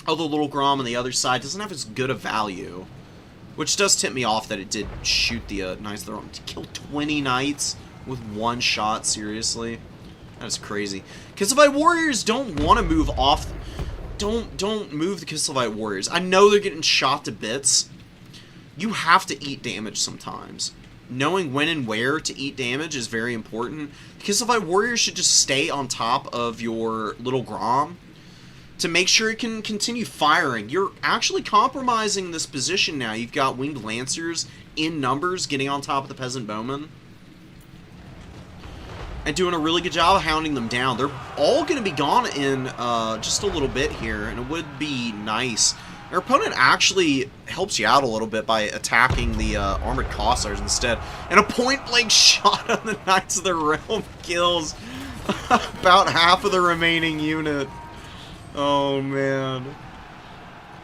Although Little Grom on the other side doesn't have as good a value. Which does tip me off that it did shoot the Knights of the Realm. To kill 20 Knights with one shot, seriously? That is crazy. Kislevite Warriors don't want to move off. Don't move the Kislevite Warriors. I know they're getting shot to bits. You have to eat damage sometimes. Knowing when and where to eat damage is very important. The Kislevite Warriors should just stay on top of your Little Grom to make sure it can continue firing. You're actually compromising this position now. You've got Winged Lancers in numbers getting on top of the Peasant Bowmen and doing a really good job of hounding them down. They're all going to be gone in just a little bit here, and it would be nice. Your opponent actually helps you out a little bit by attacking the Armored Cossars instead. And a point-blank shot on the Knights of the Realm kills about half of the remaining unit. Oh, man.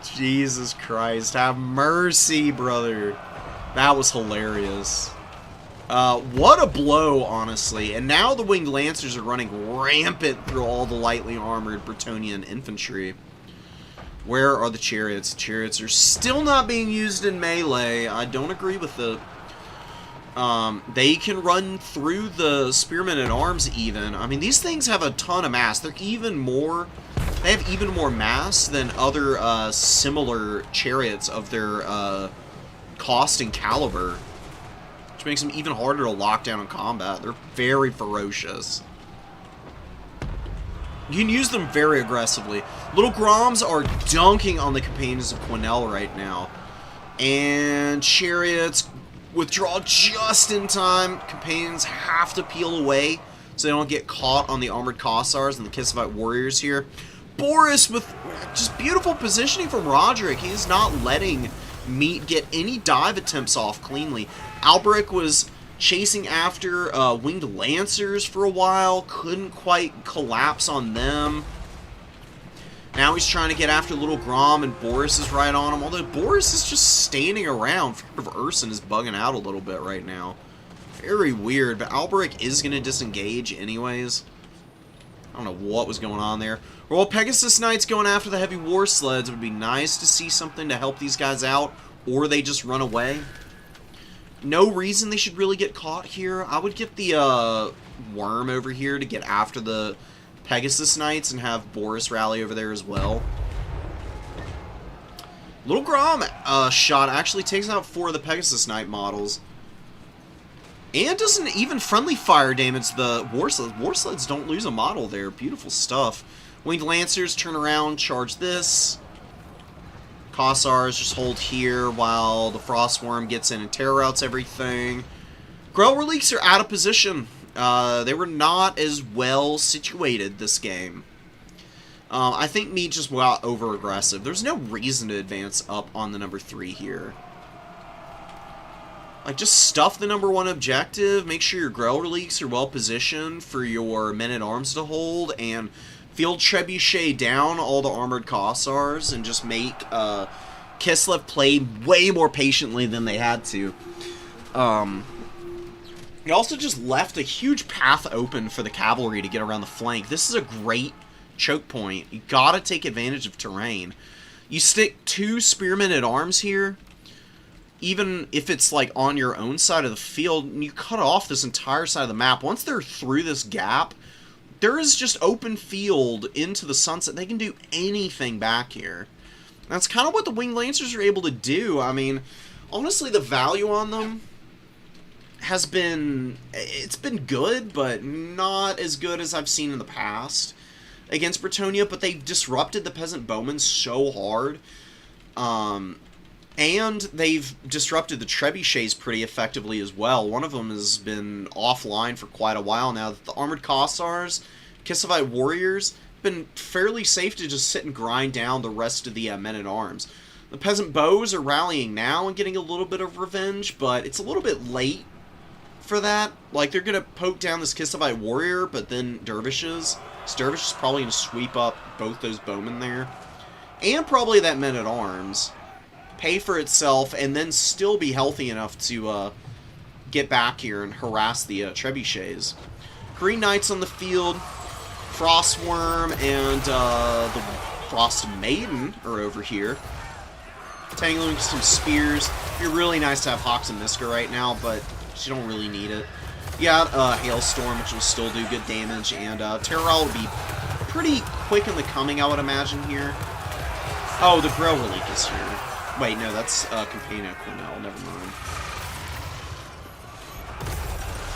Jesus Christ. Have mercy, brother. That was hilarious. What a blow, honestly. And now the Winged Lancers are running rampant through all the lightly armored Bretonnian infantry. Where are the chariots? Chariots are still not being used in melee. I don't agree with it. They can run through the spearmen at arms even. I mean, these things have a ton of mass. They're even more... They have even more mass than other similar chariots of their cost and caliber, which makes them even harder to lock down in combat. They're very ferocious. You can use them very aggressively. Little Groms are dunking on the companions of Quinnell right now. And chariots withdraw just in time. Companions have to peel away so they don't get caught on the armored Kossars and the Kissavite warriors here. Boris with just beautiful positioning from Roderick. He's not letting Meat get any dive attempts off cleanly. Alberic was chasing after winged lancers for a while. Couldn't quite collapse on them. Now he's trying to get after Little Grom, and Boris is right on him. Although Boris is just standing around. Fear of Urson is bugging out a little bit right now. Very weird, but Alberic is going to disengage anyways. I don't know what was going on there. Well, Pegasus Knights going after the heavy war sleds. It would be nice to see something to help these guys out, or they just run away. No reason they should really get caught here. I would get the worm over here to get after the Pegasus Knights and have Boris rally over there as well. Little Grom shot actually takes out 4 of the Pegasus Knight models. And doesn't even friendly fire damage the war sleds. War sleds don't lose a model there. Beautiful stuff. Winged Lancers turn around, charge this. Kossars just hold here while the Frostworm gets in and terror outs everything. Grell Reliques are out of position. They were not as well situated this game. I think Meat just got over aggressive. There's no reason to advance up on the number 3 here. Like, just stuff the number 1 objective, make sure your Grell Reliques are well positioned for your men-at-arms to hold, and field Trebuchet down all the armored Kossars, and just make Kislev play way more patiently than they had to. It also just left a huge path open for the cavalry to get around the flank. This is a great choke point. You gotta take advantage of terrain. You stick 2 spearmen at arms here, even if it's like on your own side of the field, and you cut off this entire side of the map. Once they're through this gap, there is just open field into the sunset. They can do anything back here. That's kind of what the Winged Lancers are able to do. I mean, honestly, the value on them has been... It's been good, but not as good as I've seen in the past against Bretonnia, but they've disrupted the Peasant Bowmen so hard. And they've disrupted the Trebuchets pretty effectively as well. One of them has been offline for quite a while now. The Armored Kossars, Kissavite Warriors, been fairly safe to just sit and grind down the rest of the men-at-arms. The Peasant Bows are rallying now and getting a little bit of revenge, but it's a little bit late for that. Like, they're going to poke down this Kissavite Warrior, but then Dervishes. So Dervish is probably going to sweep up both those bowmen there. And probably that men-at-arms. Pay for itself, and then still be healthy enough to get back here and harass the Trebuchets. Green Knights on the field. Frostworm and the Frost Maiden are over here. Tangling some spears. It'd be really nice to have Hawks and Miska right now, but you don't really need it. You got Hailstorm, which will still do good damage, and Terral will be pretty quick in the coming, I would imagine, here. Oh, the Grell Relique is here. Wait, no, that's Compania Quinnell, never mind.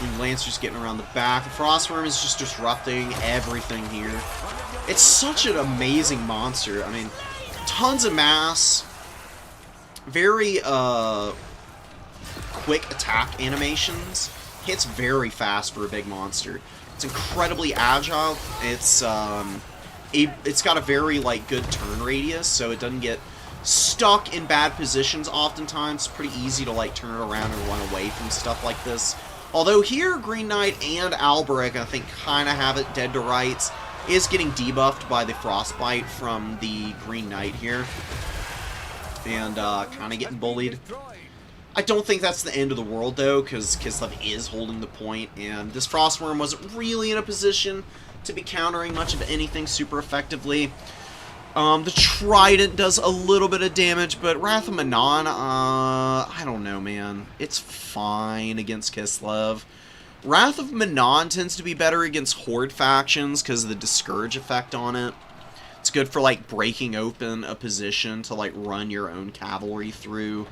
And Lancer's getting around the back. The Frostworm is just disrupting everything here. It's such an amazing monster. I mean, tons of mass. Very quick attack animations. Hits very fast for a big monster. It's incredibly agile. It's got a very good turn radius, so it doesn't get stuck in bad positions oftentimes. It's pretty easy to turn it around and run away from stuff like this. Although here, Green Knight and Alberic, I think, kind of have it dead to rights. Is getting debuffed by the Frostbite from the Green Knight here. And kind of getting bullied. I don't think that's the end of the world, though, because Kislev is holding the point, and this Frostworm wasn't really in a position to be countering much of anything super effectively. The Trident does a little bit of damage, but Wrath of Manon, I don't know, man. It's fine against Kislev. Wrath of Manon tends to be better against Horde factions because of the Discourage effect on it. It's good for, like, breaking open a position to, like, run your own cavalry through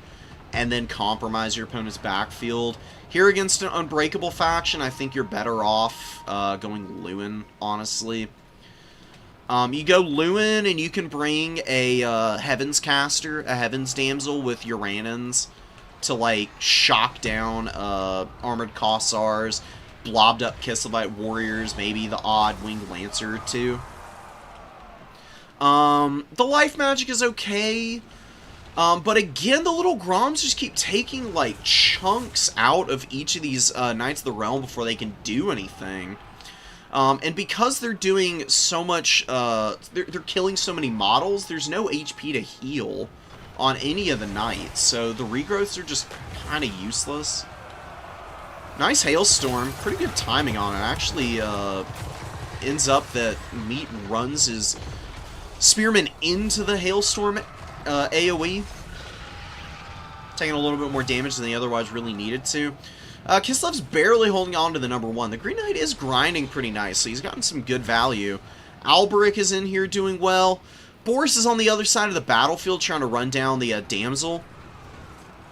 and then compromise your opponent's backfield. Here against an Unbreakable faction, I think you're better off going Lewin, honestly. You go Lewin, and you can bring a Heavens Caster, a Heavens Damsel with Urannans to, like, shock down Armored Kossars, blobbed up Kislevite Warriors, maybe the odd Winged Lancer or two. The life magic is okay, but again, the little Groms just keep taking, like, chunks out of each of these Knights of the Realm before they can do anything. And because they're doing so much, they're killing so many models, there's no HP to heal on any of the Knights, so the regrowths are just kind of useless. Nice Hailstorm, pretty good timing on it. Actually, ends up that Meat runs his Spearman into the Hailstorm AoE, taking a little bit more damage than he otherwise really needed to. Kislev's barely holding on to the number 1. The Green Knight is grinding pretty nicely. He's gotten some good value. Alberic is in here doing well. Boris is on the other side of the battlefield trying to run down the Damsel.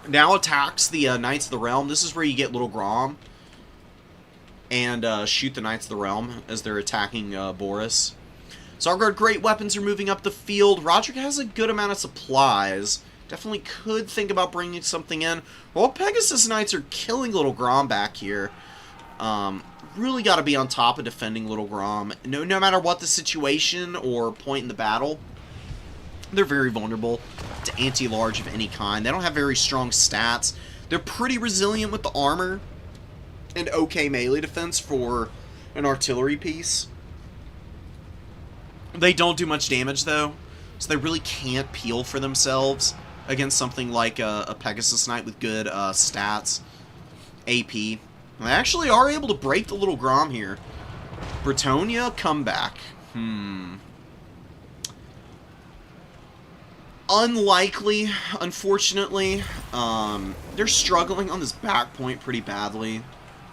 Now attacks the Knights of the Realm. This is where you get Little Grom and shoot the Knights of the Realm as they're attacking Boris. Zargard Great Weapons are moving up the field. Roderick has a good amount of supplies. Definitely could think about bringing something in. Well, Pegasus Knights are killing Little Grom back here. Really got to be on top of defending Little Grom. No matter what the situation or point in the battle, they're very vulnerable to anti-large of any kind. They don't have very strong stats. They're pretty resilient with the armor and okay melee defense for an artillery piece. They don't do much damage, though, so they really can't peel for themselves against something like a Pegasus Knight with good stats, AP. They actually are able to break the Little Grom here. Bretonia, comeback. Unlikely, unfortunately. They're struggling on this back point pretty badly.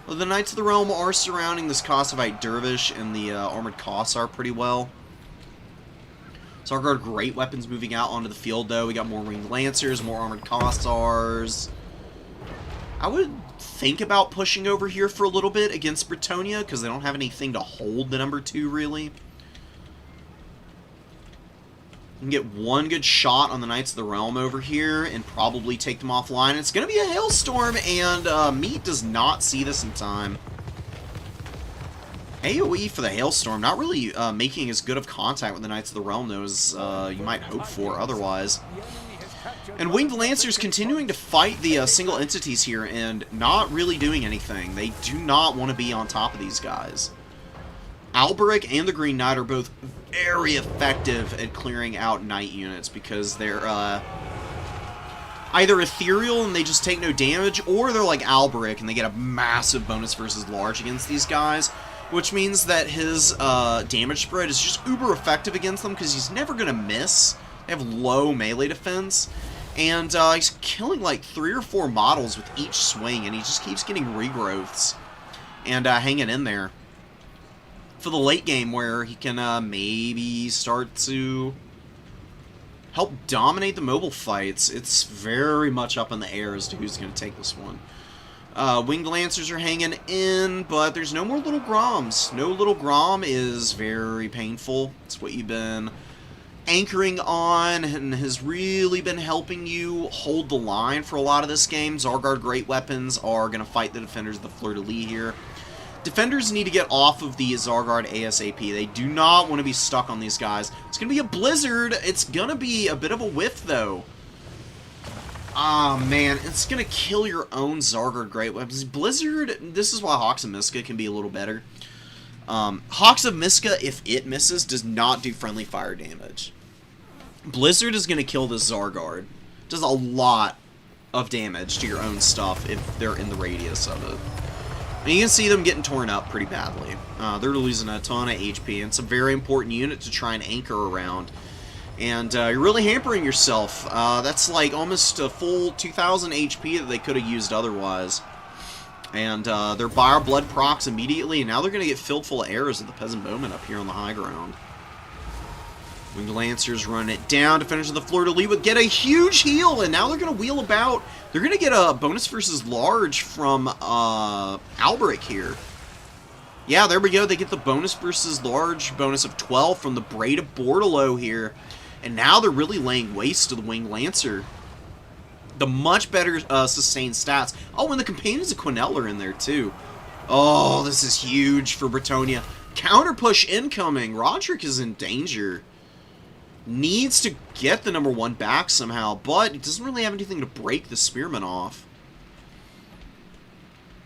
Well, the Knights of the Realm are surrounding this Kossovite Dervish and the Armored Kossar pretty well. Zargard Great Weapons moving out onto the field, though. We got more Winged Lancers, more Armored Kossars. I would think about pushing over here for a little bit against Bretonia, because they don't have anything to hold the number 2, really. You can get one good shot on the Knights of the Realm over here and probably take them offline. It's going to be a Hailstorm, and Meat does not see this in time. AoE for the Hailstorm, not really making as good of contact with the Knights of the Realm, though, as you might hope for otherwise. And Winged Lancers continuing to fight the single entities here and not really doing anything. They do not want to be on top of these guys. Alberic and the Green Knight are both very effective at clearing out Knight units because they're either ethereal and they just take no damage, or they're like Alberic and they get a massive bonus versus large against these guys, which means that his damage spread is just uber effective against them because he's never going to miss. They have low melee defense, and he's killing like 3 or 4 models with each swing, and he just keeps getting regrowths and hanging in there for the late game where he can maybe start to help dominate the mobile fights. It's very much up in the air as to who's going to take this one. Winged Lancers are hanging in, but there's no more Little Groms. No Little Grom is very painful. It's what you've been anchoring on and has really been helping you hold the line for a lot of this game. Zargard Great Weapons are going to fight the Defenders of the Fleur-de-Lis here. Defenders need to get off of the Zargard ASAP. They do not want to be stuck on these guys. It's going to be a blizzard. It's going to be a bit of a whiff, though. Ah, man, it's going to kill your own Zargard Great Weapons. Blizzard, this is why Hawks of Miska can be a little better. Hawks of Miska, if it misses, does not do friendly fire damage. Blizzard is going to kill this Zargard. Does a lot of damage to your own stuff if they're in the radius of it. And you can see them getting torn up pretty badly. They're losing a ton of HP, and it's a very important unit to try and anchor around. And you're really hampering yourself. That's like almost a full 2,000 HP that they could have used otherwise. And they're by our blood procs immediately, and now they're going to get filled full of arrows of the peasant bowmen up here on the high ground. Winged Lancers run it down. Defenders of the Fleur-de-Lis would get a huge heal, and now they're going to wheel about. They're going to get a bonus versus large from Alberic here. Yeah, there we go. They get the bonus versus large bonus of 12 from the Braid of Bordelot here. And now they're really laying waste to the Winged Lancer. The much better sustained stats. Oh, and the Companions of Quenelle are in there too. Oh, this is huge for Bretonnia. Counter push incoming. Roderick is in danger. Needs to get the #1 back somehow, but he doesn't really have anything to break the Spearman off.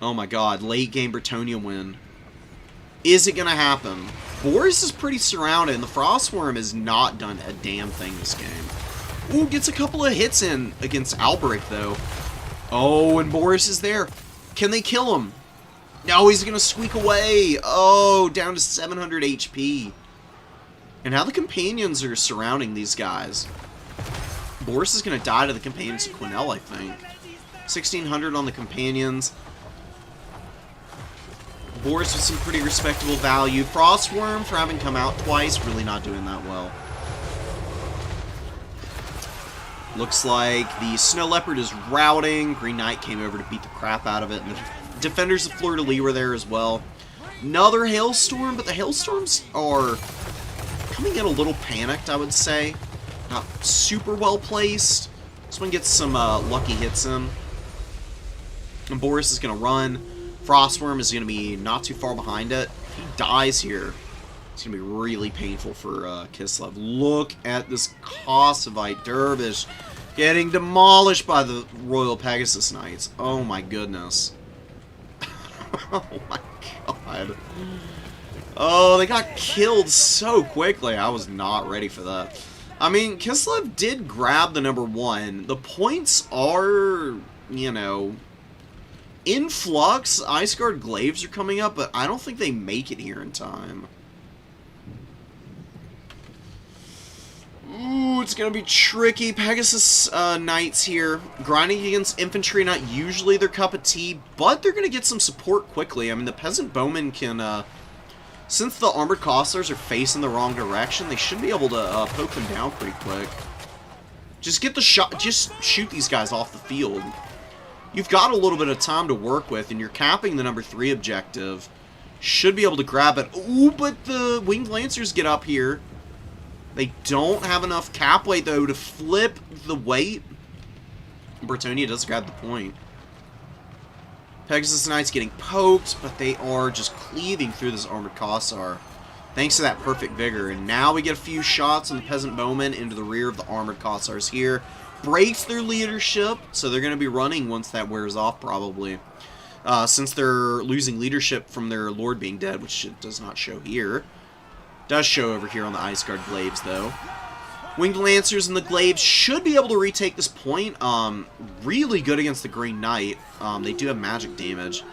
Oh my god, late game Bretonnia win. Is it going to happen? Boris is pretty surrounded, and the Frostworm has not done a damn thing this game. Ooh, gets a couple of hits in against Alberic, though. Oh, and Boris is there. Can they kill him? No, he's going to squeak away. Oh, down to 700 HP. And now the Companions are surrounding these guys. Boris is going to die to the Companions of Quenelle, I think. 1,600 on the Companions. Boris with some pretty respectable value. Frostworm, for having come out twice, really not doing that well. Looks like the Snow Leopard is routing. Green Knight came over to beat the crap out of it. And the Defenders of Fleur-de-Lis were there as well. Another Hailstorm, but the Hailstorms are coming in a little panicked, I would say. Not super well placed. This one gets some lucky hits in. And Boris is going to run. Frostworm is going to be not too far behind it. If he dies here, it's going to be really painful for Kislev. Look at this Kossovite Dervish getting demolished by the Royal Pegasus Knights. Oh my goodness. Oh my god. Oh, they got killed so quickly. I was not ready for that. I mean, Kislev did grab the #1. The points are, you know, in flux. Iceguard Glaives are coming up, but I don't think they make it here in time. Ooh, it's going to be tricky. Pegasus Knights here. Grinding against infantry, not usually their cup of tea, but they're going to get some support quickly. I mean, the Peasant Bowmen can, since the Armored Cossars are facing the wrong direction, they should be able to poke them down pretty quick. Just get the shot, just shoot these guys off the field. You've got a little bit of time to work with, and you're capping the #3 objective. Should be able to grab it. Ooh, but the Winged Lancers get up here. They don't have enough cap weight, though, to flip the weight. Bretonnia does grab the point. Pegasus Knights getting poked, but they are just cleaving through this Armored Cossar. Thanks to that perfect vigor. And now we get a few shots on the Peasant Bowmen into the rear of the Armored Cossars here. Breaks their leadership, so they're going to be running once that wears off, probably. Since they're losing leadership from their lord being dead, which it does not show here. Does show over here on the Iceguard Glaives, though. Winged Lancers and the Glaives should be able to retake this point. Really good against the Green Knight. They do have magic damage.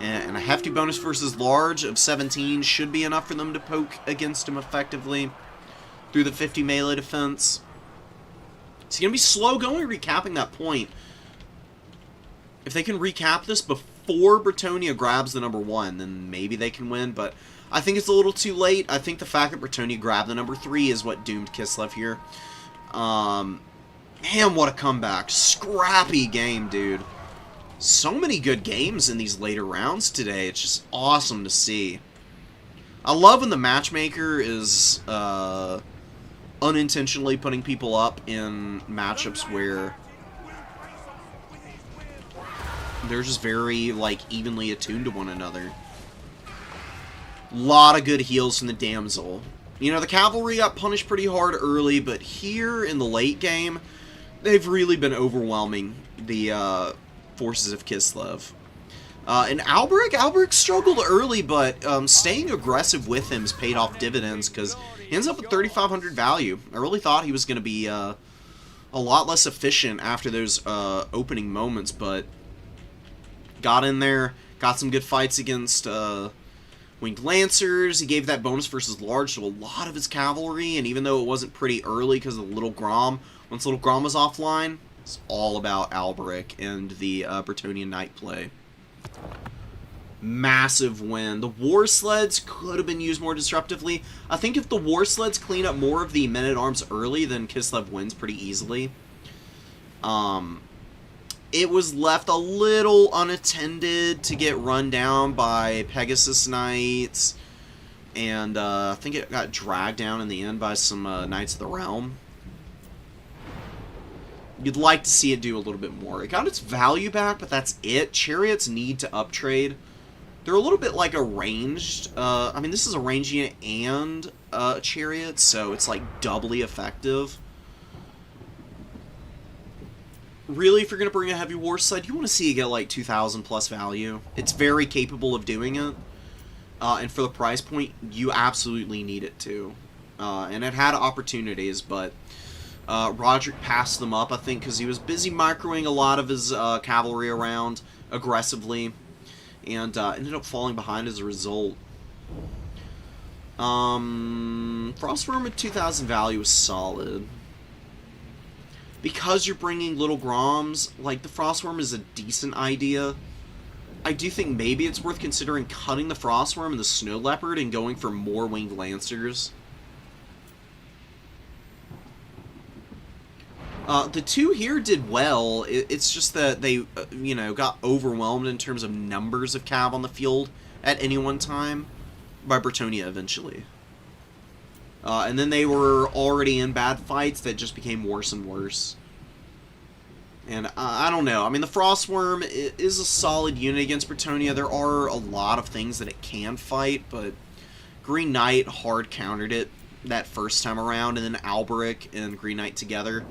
And a hefty bonus versus large of 17 should be enough for them to poke against him effectively through the 50 melee defense. It's going to be slow going recapping that point. If they can recap this before Bretonnia grabs the #1, then maybe they can win, but I think it's a little too late. I think the fact that Bretonnia grabbed the #3 is what doomed Kislev here. Man, what a comeback. Scrappy game, dude. So many good games in these later rounds today. It's just awesome to see. I love when the matchmaker is unintentionally putting people up in matchups where they're just very, like, evenly attuned to one another. Lot of good heals from the Damsel. You know, the Cavalry got punished pretty hard early, but here in the late game, they've really been overwhelming the forces of Kislev. And Alberic struggled early, but staying aggressive with him has paid off dividends, because he ends up with 3,500 value. I really thought he was going to be a lot less efficient after those opening moments, but got in there, got some good fights against Winged Lancers, he gave that bonus versus large to a lot of his cavalry, and even though it wasn't pretty early because of Little Grom, once Little Grom was offline, it's all about Alberic and the Bretonnian Knight play. Massive win. The War Sleds could have been used more disruptively. I think if the War Sleds clean up more of the Men-at-Arms early, then Kislev wins pretty easily. It was left a little unattended to get run down by Pegasus Knights, and I think it got dragged down in the end by some Knights of the Realm. You'd like to see it do a little bit more. It got its value back, but that's it. Chariots need to uptrade. They're a little bit like a ranged, I mean, this is a ranged unit and a chariot, so it's like doubly effective. Really, if you're going to bring a heavy war sled, you want to see it get like 2,000 plus value. It's very capable of doing it. And for the price point, you absolutely need it to. And it had opportunities, but Roderick passed them up, I think, because he was busy microing a lot of his cavalry around aggressively. And ended up falling behind as a result. Frostworm at 2,000 value is solid. Because you're bringing Little Groms, like, the Frostworm is a decent idea. I do think maybe it's worth considering cutting the Frostworm and the Snow Leopard and going for more Winged Lancers. The two here did well. It's just that they, you know, got overwhelmed in terms of numbers of cav on the field at any one time by Bretonnia eventually. And then they were already in bad fights that just became worse and worse. And I don't know. I mean, the Frostworm is a solid unit against Bretonnia. There are a lot of things that it can fight, but Green Knight hard countered it that first time around, and then Alberic and Green Knight together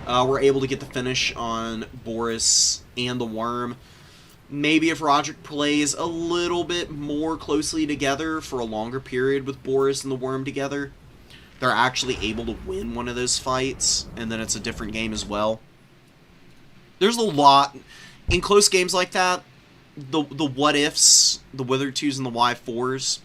were able to get the finish on Boris and the Worm. Maybe if Roderick plays a little bit more closely together for a longer period with Boris and the Worm together, they're actually able to win one of those fights, and then it's a different game as well. There's a lot in close games like that. The what ifs, the Wither 2s and the Y4s.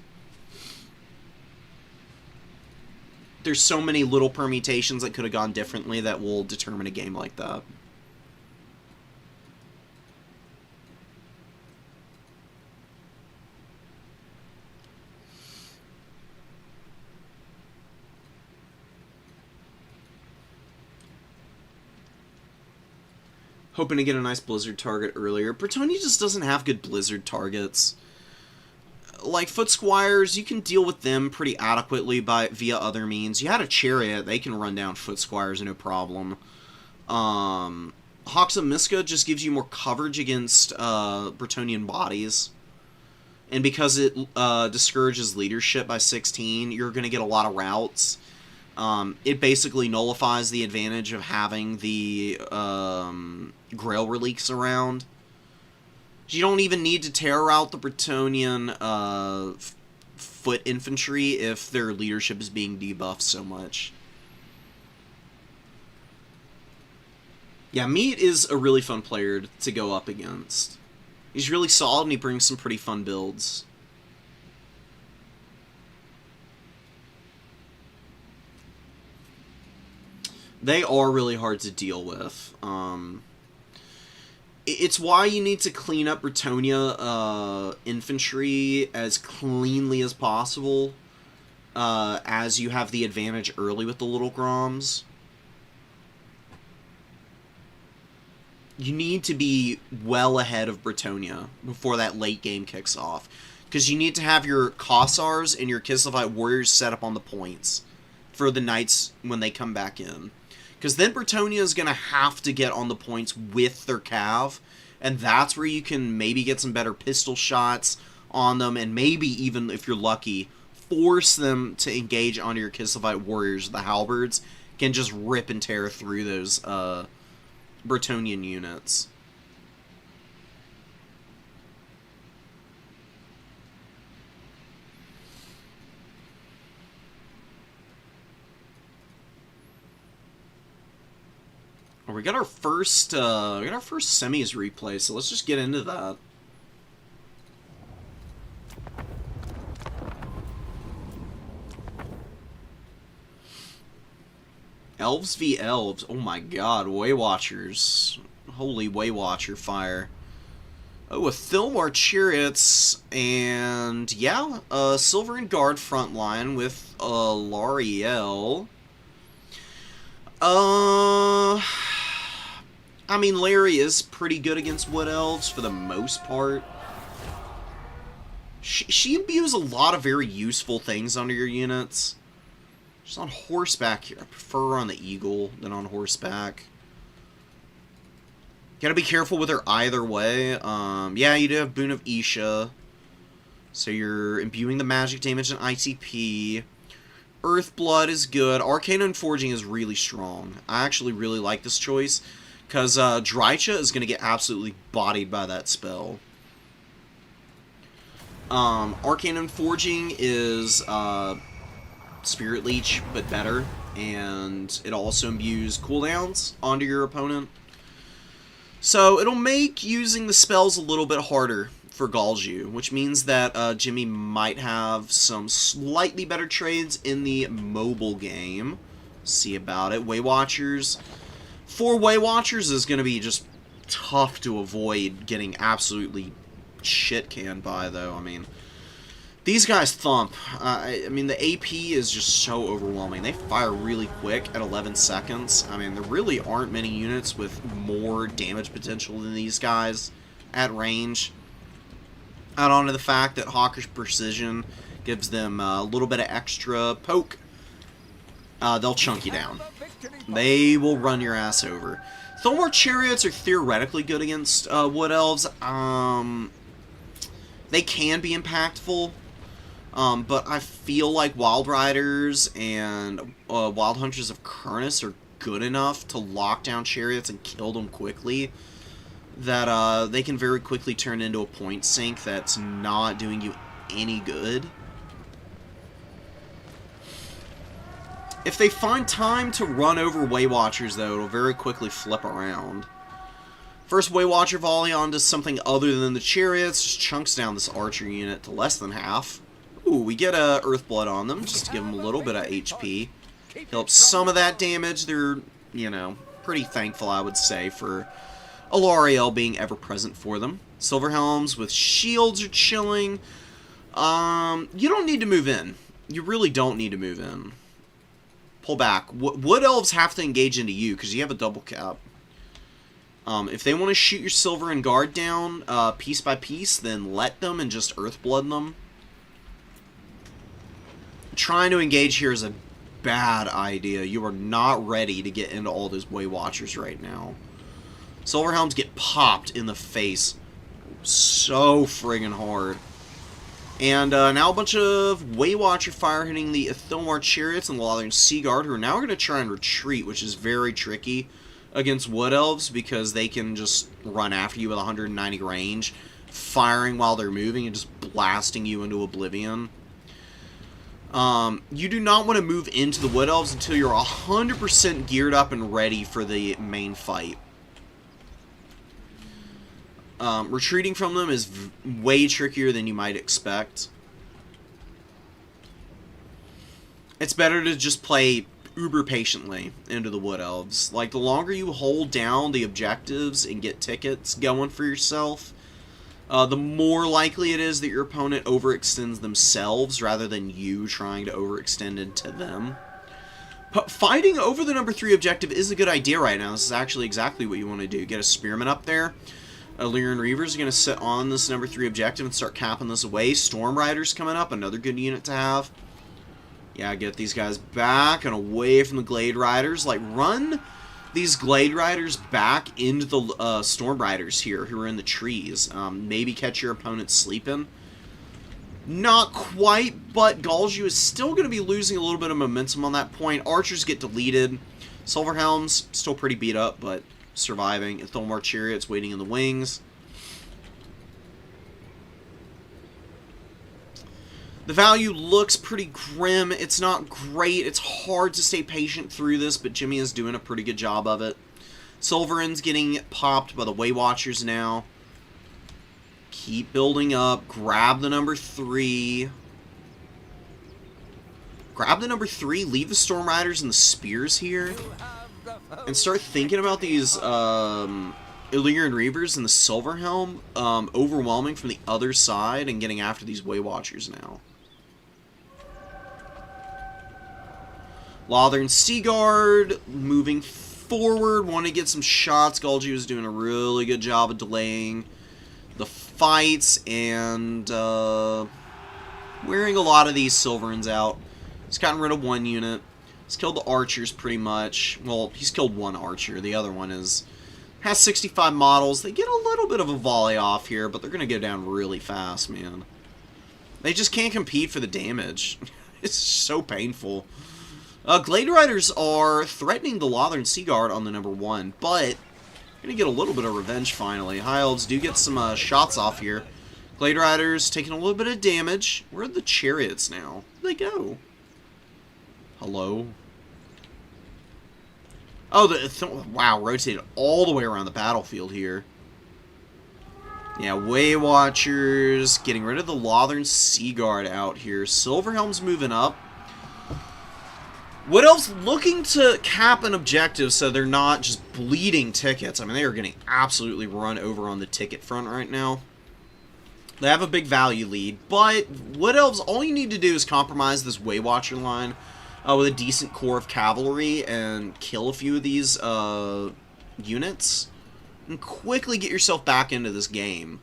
There's so many little permutations that could have gone differently that will determine a game like that. Hoping to get a nice Blizzard target earlier. Bretonnia just doesn't have good Blizzard targets. Like Foot Squires, you can deal with them pretty adequately via other means. You had a Chariot, they can run down Foot Squires no problem. Hawks of Miska just gives you more coverage against Bretonnian bodies. And because it discourages leadership by 16, you're going to get a lot of routes. It basically nullifies the advantage of having the Grail Relics around. You don't even need to tear out the Bretonnian foot infantry if their leadership is being debuffed so much. Yeah, Meat is a really fun player to go up against. He's really solid and he brings some pretty fun builds. They are really hard to deal with. It's why you need to clean up Bretonnia infantry as cleanly as possible, as you have the advantage early with the Little Groms. You need to be well ahead of Bretonnia before that late game kicks off, because you need to have your Kossars and your Kislevite warriors set up on the points for the Knights when they come back in. Because then Bretonnia is going to have to get on the points with their cav, and that's where you can maybe get some better pistol shots on them, and maybe even, if you're lucky, force them to engage on your Kislevite warriors. The halberds can just rip and tear through those Bretonnian units. We got our first semis replay, so let's just get into that. Elves v Elves. Oh my god, Way Watchers. Holy Way Watcher fire. Oh, a Thilmar Chariots, and yeah, a Silver and Guard front line with Lariel. I mean, Larry is pretty good against Wood Elves for the most part. She imbues a lot of very useful things under your units. She's on horseback here. I prefer her on the Eagle than on horseback. Gotta be careful with her either way. Yeah, you do have Boon of Isha. So you're imbuing the magic damage and ITP. Earthblood is good. Arcane Unforging is really strong. I actually really like this choice. Because Drycha is going to get absolutely bodied by that spell. Arcane Unforging is Spirit Leech, but better. And it also imbues cooldowns onto your opponent. So it'll make using the spells a little bit harder for Galju, which means that Jimmy might have some slightly better trades in the mobile game. See about it. Way Watchers. 4 Way Watchers is going to be just tough to avoid getting absolutely shit-canned by, though. I mean, these guys thump. I mean, the AP is just so overwhelming. They fire really quick at 11 seconds. I mean, there really aren't many units with more damage potential than these guys at range. Add on to the fact that Hawker's Precision gives them a little bit of extra poke. They'll chunk you down. They will run your ass over. Thilmar Chariots are theoretically good against Wood Elves. They can be impactful. But I feel like Wild Riders and Wild Hunters of Kurnus are good enough to lock down Chariots and kill them quickly. That they can very quickly turn into a point sink that's not doing you any good. If they find time to run over Way Watchers, though, it'll very quickly flip around. First Way Watcher volley onto something other than the Chariots just chunks down this Archer unit to less than half. Ooh, we get Earthblood on them, just to give them a little bit of HP. Heal up some of that damage. They're, you know, pretty thankful, I would say, for Alariel being ever-present for them. Silverhelms with shields are chilling. You don't need to move in. You really don't need to move in. Pull back. Wood Elves have to engage into you, because you have a double cap. If they want to shoot your Silver and Guard down piece by piece, then let them and just Earthblood them. Trying to engage here is a bad idea. You are not ready to get into all those Way Watchers right now. Silverhelms get popped in the face so friggin' hard. And now a bunch of Way Watcher fire hitting the Thilmar Chariots and the Lothern Seaguard, who are now going to try and retreat, which is very tricky against Wood Elves because they can just run after you with 190 range, firing while they're moving and just blasting you into oblivion. You do not want to move into the Wood Elves until you're 100% geared up and ready for the main fight. Retreating from them is way trickier than you might expect. It's better to just play uber patiently into the Wood Elves. Like, the longer you hold down the objectives and get tickets going for yourself, the more likely it is that your opponent overextends themselves rather than you trying to overextend into them. But fighting over the number 3 objective is a good idea right now. This is actually exactly what you want to do. Get a Spearman up there. Lyran Reavers are going to sit on this number 3 objective and start capping this away. Storm Riders coming up, another good unit to have. Yeah, get these guys back and away from the Glade Riders. Like, run these Glade Riders back into the Storm Riders here who are in the trees. Maybe catch your opponent sleeping. Not quite, but Galju is still going to be losing a little bit of momentum on that point. Archers get deleted. Silverhelms, still pretty beat up, but surviving. And Thilmar Chariots waiting in the wings. The value looks pretty grim. It's not great. It's hard to stay patient through this, but Jimmy is doing a pretty good job of it. Silveran's getting popped by the Way Watchers now. Keep building up. Grab the number 3. grab the number 3, leave the Storm Riders and the Spears here, and start thinking about these Illyrian Reavers and the Silver Helm overwhelming from the other side and getting after these Way Watchers now. Lothern Seaguard moving forward, want to get some shots. Galgi was doing a really good job of delaying the fights and wearing a lot of these Silverins out. He's gotten rid of one unit. He's killed the archers pretty much. Well, he's killed one archer. The other one has 65 models. They get a little bit of a volley off here, but they're going to go down really fast, man. They just can't compete for the damage. It's so painful. Glade Riders are threatening the Lothern Seaguard on the number 1, but going to get a little bit of revenge finally. High Elves do get some shots off here. Glade Riders taking a little bit of damage. Where are the chariots now? Where'd they go? Hello? Oh, wow, rotated all the way around the battlefield here. Yeah, Way Watchers getting rid of the Lothern Seaguard out here. Silverhelm's moving up. Wood Elves looking to cap an objective so they're not just bleeding tickets. I mean, they are getting absolutely run over on the ticket front right now. They have a big value lead, but Wood Elves, all you need to do is compromise this Way Watcher line with a decent core of cavalry and kill a few of these units and quickly get yourself back into this game.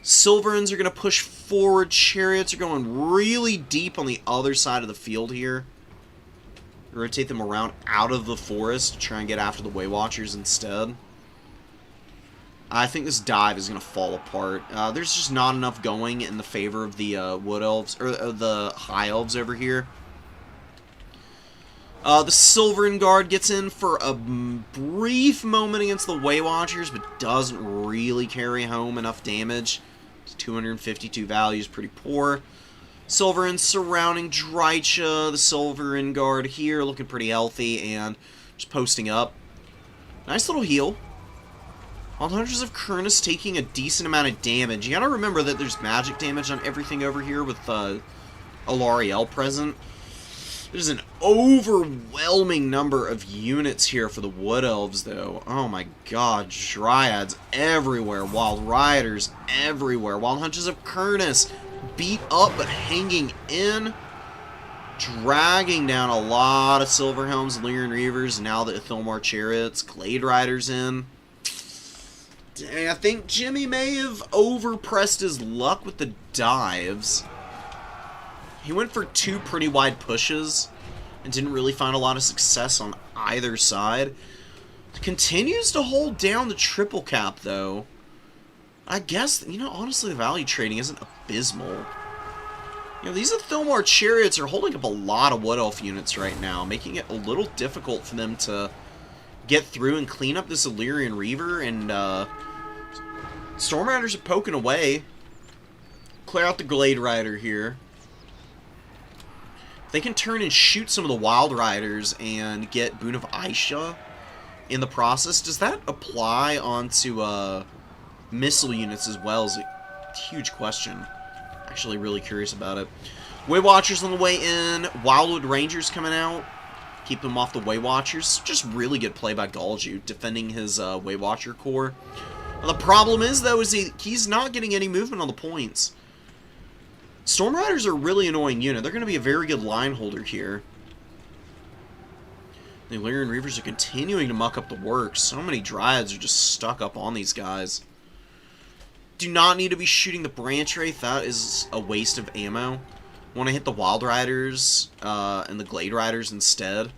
Silverins are going to push forward. Chariots are going really deep on the other side of the field here. Rotate them around out of the forest to try and get after the Way Watchers instead. I think this dive is going to fall apart. There's just not enough going in the favor of the Wood Elves, or the High Elves over here. The Silverin Guard gets in for a brief moment against the Way Watchers, but doesn't really carry home enough damage. 252 value is pretty poor. Silverin surrounding Drycha. The Silverin Guard here looking pretty healthy and just posting up. Nice little heal. Wild Hunters of Kurnus taking a decent amount of damage. You gotta remember that there's magic damage on everything over here with Alariel present. There's an overwhelming number of units here for the Wood Elves, though. Oh my god, Dryads everywhere, Wild Riders everywhere. Wild Hunters of Kurnus beat up but hanging in. Dragging down a lot of Silverhelms, Lyran Reavers, and now the Ithilmar Chariots. Glade Riders in. Dang, I think Jimmy may have overpressed his luck with the dives. He went for 2 pretty wide pushes and didn't really find a lot of success on either side. Continues to hold down the triple cap, though. I guess, you know, honestly, the value trading isn't abysmal. You know, these Ithilmar Chariots are holding up a lot of Wood Elf units right now, making it a little difficult for them to get through and clean up this Illyrian Reaver, and Storm Riders are poking away. Clear out the Glade Rider here. They can turn and shoot some of the Wild Riders and get Boon of Aisha in the process. Does that apply onto missile units as well? Is a huge question. Actually really curious about it. Way Watchers on the way in. Wildwood Rangers coming out. Keep them off the Way Watchers. Just really good play by Galju, defending his Way Watcher core. Now, the problem is, though, is he's not getting any movement on the points. Storm Riders are a really annoying unit. They're going to be a very good line holder here. The Illyrian Reavers are continuing to muck up the works. So many Dryads are just stuck up on these guys. Do not need to be shooting the Branch Wraith. That is a waste of ammo. Want to hit the Wild Riders and the Glade Riders instead.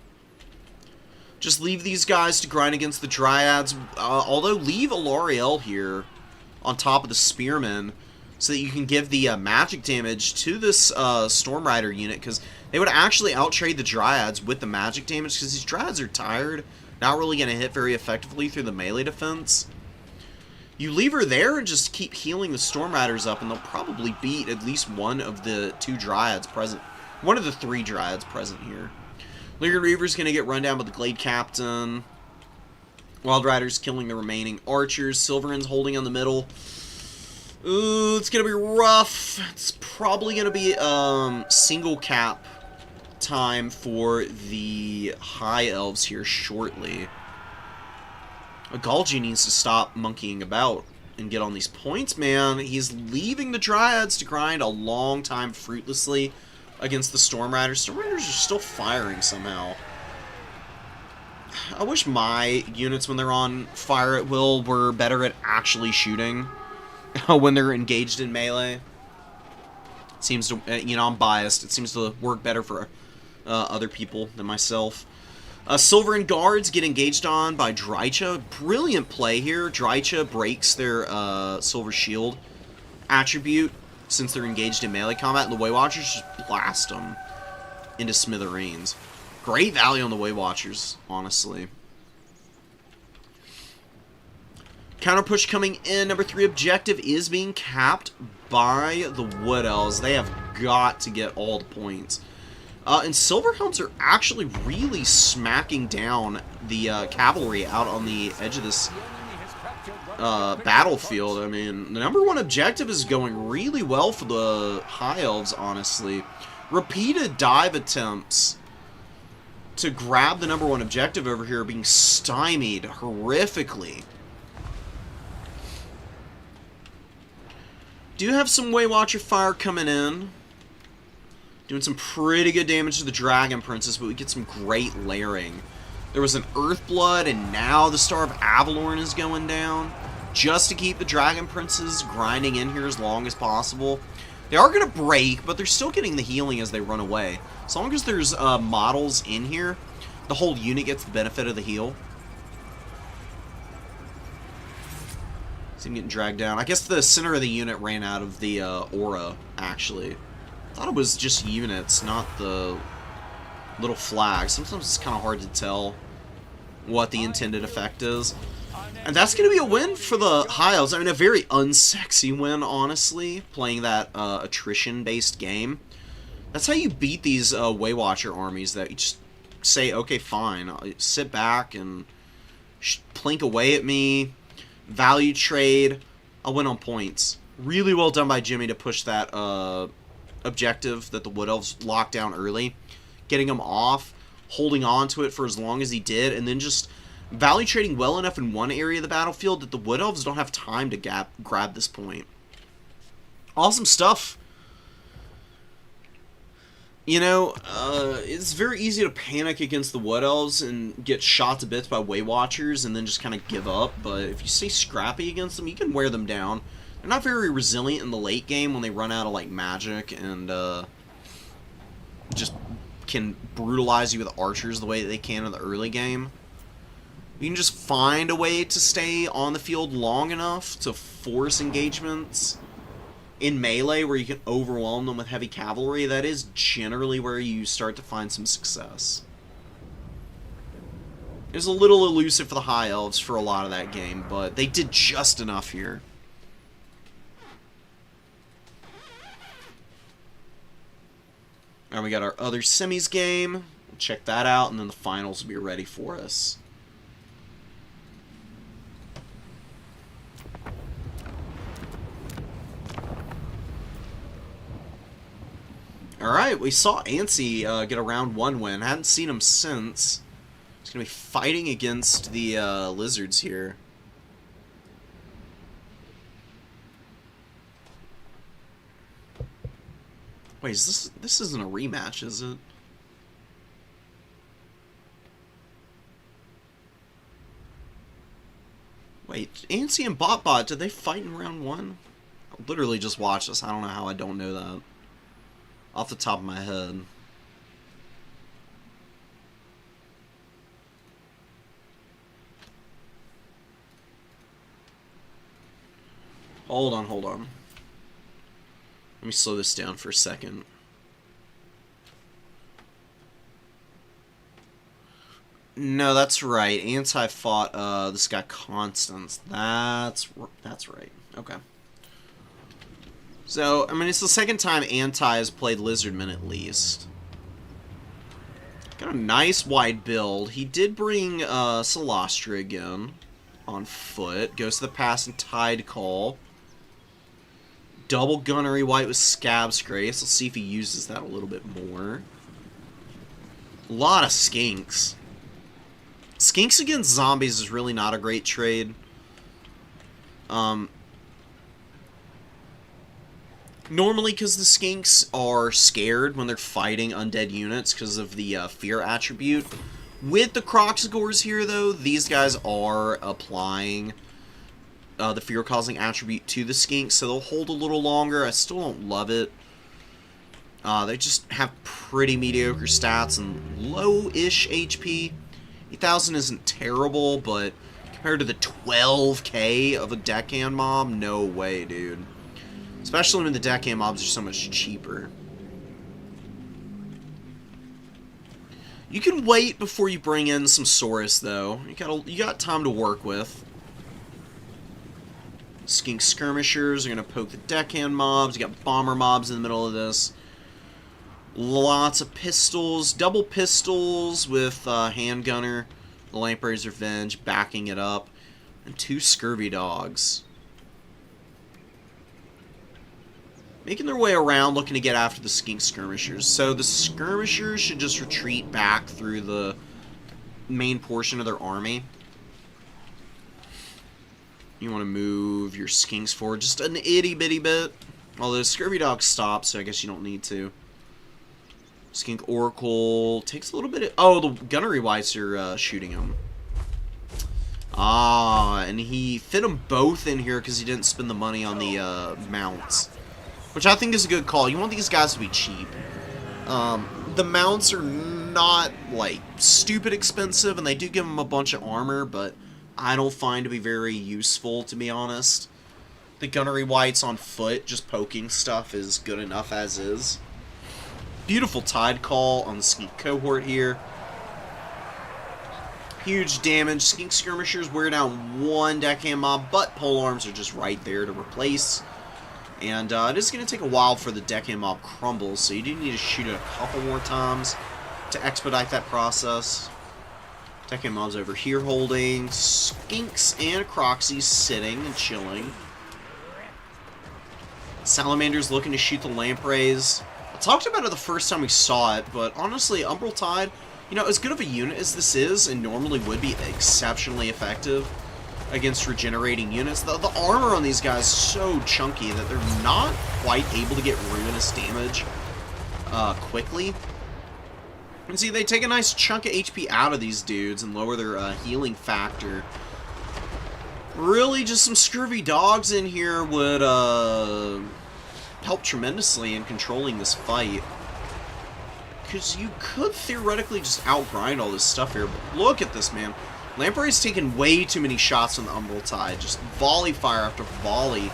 Just leave these guys to grind against the Dryads. Although, leave Alariel here on top of the Spearmen so that you can give the magic damage to this Storm Rider unit, because they would actually outtrade the Dryads with the magic damage, because these Dryads are tired, not really going to hit very effectively through the melee defense. You leave her there and just keep healing the Storm Riders up, and they'll probably beat at least one of the 2 Dryads present. One of the 3 Dryads present here. Lyran Reaver's going to get run down by the Glade Captain. Wild Riders killing the remaining archers. Silverins holding on the middle. Ooh, it's going to be rough. It's probably going to be single cap time for the High Elves here shortly. Galgi needs to stop monkeying about and get on these points, man. He's leaving the Dryads to grind a long time fruitlessly against the Storm Riders. Storm Riders are still firing somehow. I wish my units, when they're on fire at will, were better at actually shooting when they're engaged in melee. It seems to, you know, I'm biased. It seems to work better for other people than myself. Silverin Guards get engaged on by Drycha. Brilliant play here. Drycha breaks their Silver Shield attribute since they're engaged in melee combat, and the Way Watchers just blast them into smithereens. Great value on the Way Watchers, honestly. Counter push coming in. Number 3 objective is being capped by the Wood Elves. They have got to get all the points. And Silverhounds are actually really smacking down the cavalry out on the edge of this battlefield. I mean, the number 1 objective is going really well for the High Elves, honestly. Repeated dive attempts to grab the number 1 objective over here are being stymied horrifically. Do have some Way Watcher fire coming in. Doing some pretty good damage to the Dragon Princess, but we get some great layering. There was an Earthblood, and now the Star of Avalorn is going down. Just to keep the Dragon Princes grinding in here as long as possible. They are going to break, but they're still getting the healing as they run away. As long as there's models in here, the whole unit gets the benefit of the heal. See him getting dragged down. I guess the center of the unit ran out of the aura, actually. I thought it was just units, not the little flags. Sometimes it's kind of hard to tell what the intended effect is. And that's going to be a win for the High Elves. I mean, a very unsexy win, honestly, playing that attrition-based game. That's how you beat these Way Watcher armies, that you just say, okay, fine, I'll sit back and plink away at me, value trade, I'll win on points. Really well done by Jimmy to push that objective that the Wood Elves locked down early, getting him off, holding on to it for as long as he did, and then just value trading well enough in one area of the battlefield that the Wood Elves don't have time to grab this point. Awesome stuff. You know, it's very easy to panic against the Wood Elves and get shot to bits by Way Watchers and then just kind of give up, but if you stay scrappy against them, you can wear them down. They're not very resilient in the late game when they run out of, like, magic and just can brutalize you with archers the way that they can in the early game. You can just find a way to stay on the field long enough to force engagements in melee where you can overwhelm them with heavy cavalry. That is generally where you start to find some success. It was a little elusive for the High Elves for a lot of that game, but they did just enough here. And we got our other semis game. We'll check that out, and then the finals will be ready for us. Alright, we saw Ansi get a round 1 win. Hadn't seen him since. He's going to be fighting against the Lizards here. Wait, this isn't a rematch, is it? Wait, Ansi and BotBot, did they fight in round 1? I literally just watched this. I don't know how I don't know that. Off the top of my head. Hold on. Let me slow this down for a second. No, that's right. Anti fought this guy Constance. That's right. Okay. So, I mean, it's the second time Anti has played Lizardmen at least. Got a nice wide build. He did bring Celostra again on foot. Goes to the pass and Tide Call. Double Gunnery White with Scab's Grace. Let's see if he uses that a little bit more. A lot of skinks. Skinks against zombies is really not a great trade. Normally, because the skinks are scared when they're fighting undead units because of the fear attribute. With the Croxigors here, though, these guys are applying the fear-causing attribute to the skinks, so they'll hold a little longer. I still don't love it. They just have pretty mediocre stats and low-ish HP. 8,000 isn't terrible, but compared to the 12k of a deckhand mob, no way, dude. Especially when the deckhand mobs are so much cheaper. You can wait before you bring in some Saurus, though. You got time to work with. Skink skirmishers are gonna poke the deckhand mobs. You got bomber mobs in the middle of this. Lots of pistols, double pistols with handgunner, the Lamprey's Revenge backing it up, and 2 scurvy dogs. Making their way around, looking to get after the skink skirmishers. So the skirmishers should just retreat back through the main portion of their army. You want to move your skinks forward just an itty-bitty bit. Although scurvy dogs stop, so I guess you don't need to. Skink Oracle takes a little bit of... Oh, the gunnery wights are shooting him. Ah, and he fit them both in here because he didn't spend the money on the mounts. Which I think is a good call. You want these guys to be cheap. The mounts are not, like, stupid expensive, and they do give them a bunch of armor, but I don't find to be very useful, to be honest. The gunnery wights on foot, just poking stuff, is good enough as is. Beautiful tide call on the skink cohort here. Huge damage. Skink skirmishers wear down 1 deckhand mob, but polearms are just right there to replace. And it is going to take a while for the deckhand mob crumbles, so you do need to shoot it a couple more times to expedite that process. Deckhand mobs over here holding. Skinks and Croxies sitting and chilling. Salamander's looking to shoot the Lampreys. I talked about it the first time we saw it, but honestly, Umbral Tide, you know, as good of a unit as this is, and normally would be exceptionally effective against regenerating units, the armor on these guys is so chunky that they're not quite able to get ruinous damage quickly. And see, they take a nice chunk of HP out of these dudes and lower their healing factor. Really, just some scurvy dogs in here would help tremendously in controlling this fight. Because you could theoretically just outgrind all this stuff here, but look at this, man. Lamprey's taken way too many shots on the Umbral Tide. Just volley fire after volley.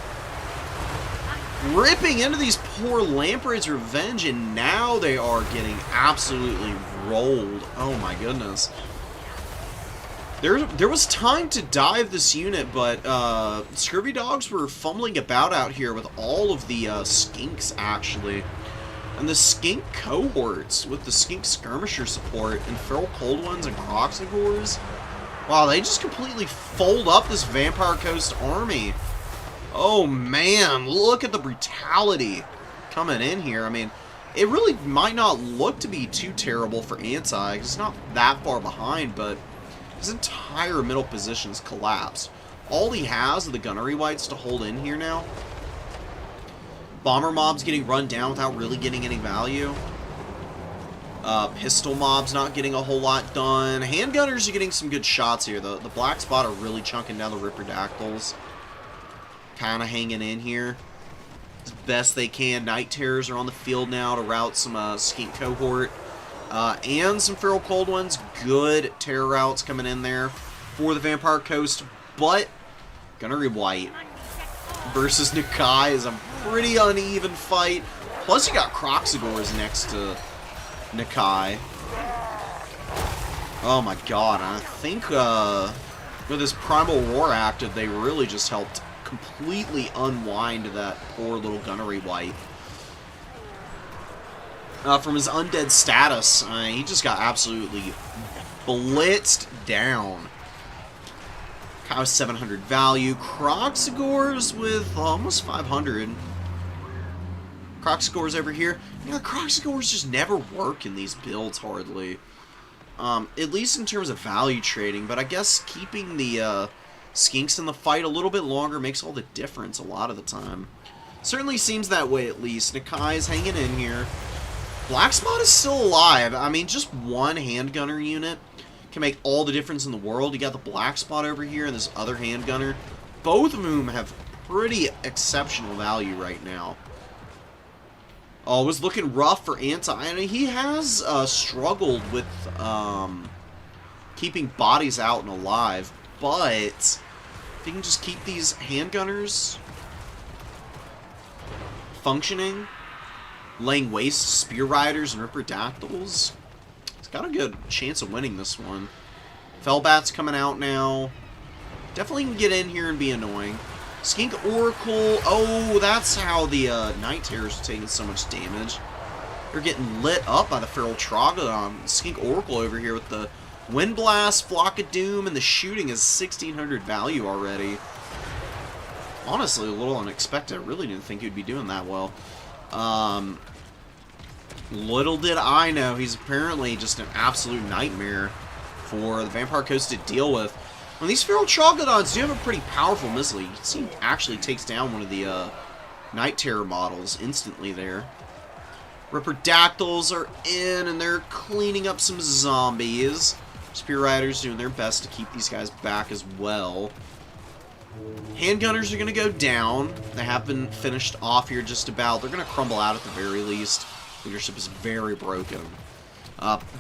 Ripping into these poor Lamprey's Revenge, and now they are getting absolutely rolled. Oh my goodness. There was time to dive this unit, but scurvy dogs were fumbling about out here with all of the skinks, actually. And the skink cohorts with the skink skirmisher support and feral cold ones and Croxigors. Wow, they just completely fold up this Vampire Coast army. Oh man, look at the brutality coming in here. I mean, it really might not look to be too terrible for Anti, because it's not that far behind, but his entire middle position's collapsed. All he has are the gunnery wights to hold in here now. Bomber mobs getting run down without really getting any value. Pistol mobs not getting a whole lot done. Handgunners are getting some good shots here. The black spot are really chunking down the Ripperdactyls. Kind of hanging in here as best they can. Night Terrors are on the field now to route some skink cohort. And some feral cold ones. Good terror routes coming in there for the Vampire Coast. But gunnery wight versus Nakai is a pretty uneven fight. Plus you got Croxigors next to Nakai. Oh my god, I think with this Primal Roar active, they really just helped completely unwind that poor little gunnery wight. From his undead status, he just got absolutely blitzed down. Kyle 700 value. Croxigors with almost 500. Croxigors over here. You know, Croxigors just never work in these builds hardly. at least in terms of value trading, but I guess keeping the skinks in the fight a little bit longer makes all the difference a lot of the time. Certainly seems that way, at least. Nakai's hanging in here. Black Spot is still alive. I mean, just one handgunner unit can make all the difference in the world. You got the Black Spot over here and this other handgunner. Both of whom have pretty exceptional value right now. Oh, it was looking rough for Anti. I mean, he has struggled with keeping bodies out and alive, but if he can just keep these handgunners functioning, laying waste to Spear Riders and Ripperdactyls, he's got a good chance of winning this one. Fellbat's coming out now. Definitely can get in here and be annoying. Skink Oracle. Oh, that's how the Night Terrors are taking so much damage. They're getting lit up by the Feral Troglodon. Skink Oracle over here with the Wind Blast, Flock of Doom, and the shooting is 1600 value already. Honestly, a little unexpected. I really didn't think he'd be doing that well. Little did I know, he's apparently just an absolute nightmare for the Vampire Coast to deal with. When these Feral Troglodons do have a pretty powerful missile, you can see he actually takes down one of the Night Terror models instantly there. Ripperdactyls are in, and they're cleaning up some zombies. Spear Riders doing their best to keep these guys back as well. Handgunners are going to go down. They have been finished off here just about. They're going to crumble out at the very least. Leadership is very broken.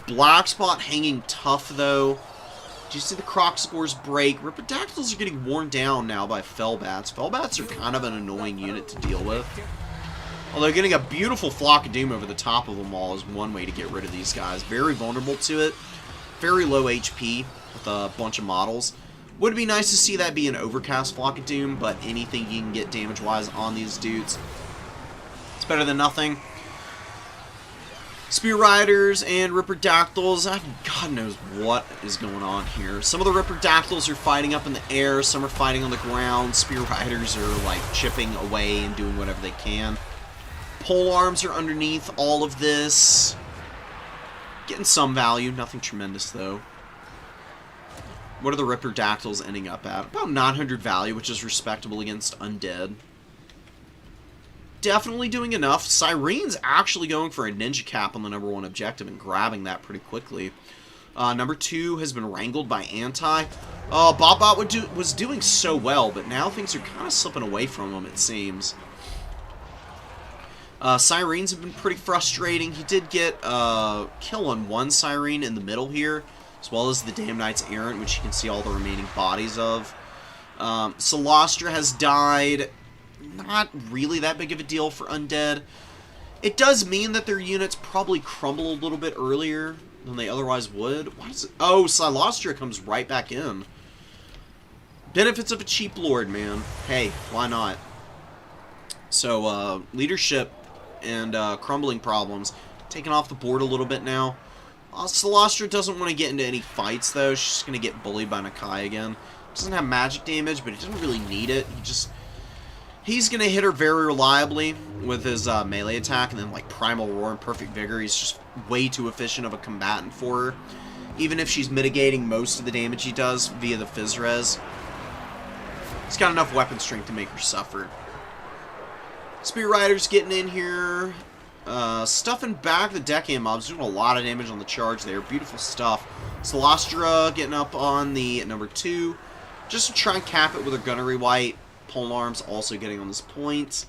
Black Spot hanging tough, though. Do you see the Croc scores break? Ripperdactyls are getting worn down now by Fellbats. Fellbats are kind of an annoying unit to deal with. Although getting a beautiful Flock of Doom over the top of them all is one way to get rid of these guys. Very vulnerable to it. Very low HP with a bunch of models. Would be nice to see that be an overcast Flock of Doom, but anything you can get damage-wise on these dudes, it's better than nothing. Spear Riders and Ripperdactyls, God knows what is going on here. Some of the Ripperdactyls are fighting up in the air, some are fighting on the ground. Spear Riders are like chipping away and doing whatever they can. Pole arms are underneath all of this. Getting some value, nothing tremendous though. What are the Ripperdactyls ending up at? About 900 value, which is respectable against Undead. Definitely doing enough. Cyrene's actually going for a ninja cap on the #1 objective and grabbing that pretty quickly. #2 has been wrangled by Anti. Bobbot was doing so well, but now things are kind of slipping away from him, it seems. Sirens have been pretty frustrating. He did get a kill on one Siren in the middle here, as well as the Damn Knights Errant, which you can see all the remaining bodies of. Celostra has died. Not really that big of a deal for Undead. It does mean that their units probably crumble a little bit earlier than they otherwise would. Why is it? Oh, Celostra comes right back in. Benefits of a cheap lord, man. Hey, why not? So, leadership and crumbling problems taken off the board a little bit now. Celostra doesn't want to get into any fights, though. She's just going to get bullied by Nakai again. Doesn't have magic damage, but he doesn't really need it. He's going to hit her very reliably with his melee attack, and then like Primal Roar and Perfect Vigor. He's just way too efficient of a combatant for her. Even if she's mitigating most of the damage he does via the Fizz Res. He's got enough weapon strength to make her suffer. Spear Riders getting in here. Stuffing back the deckhand mobs. Doing a lot of damage on the charge there. Beautiful stuff. Celostra getting up on the #2. Just to try and cap it with her Gunnery White. Polearms also getting on this point.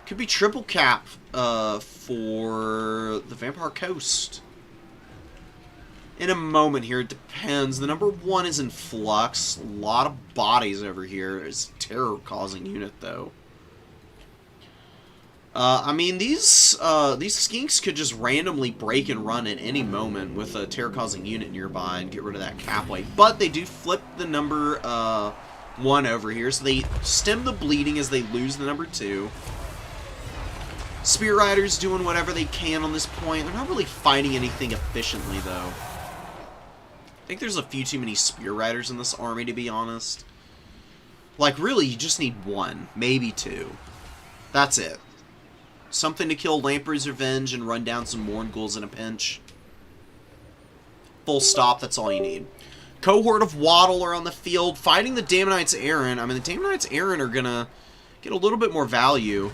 Could be triple cap for the Vampire Coast. In a moment here, it depends. The #1 is in flux. A lot of bodies over here. It's a terror-causing unit, though. I mean, these skinks could just randomly break and run at any moment with a terror-causing unit nearby and get rid of that cap weight. But they do flip the #1 over here, so they stem the bleeding as they lose the #2. Spear Riders doing whatever they can on this point. They're not really fighting anything efficiently, though. I think there's a few too many Spear Riders in this army, to be honest. Like, really, you just need one, maybe two. That's it. Something to kill Lamprey's Revenge and run down some Morn Ghouls in a pinch. Full stop, that's all you need. Cohort of Waddle are on the field, fighting the Daemonites Aaron. I mean, the Daemonites Aaron are gonna get a little bit more value.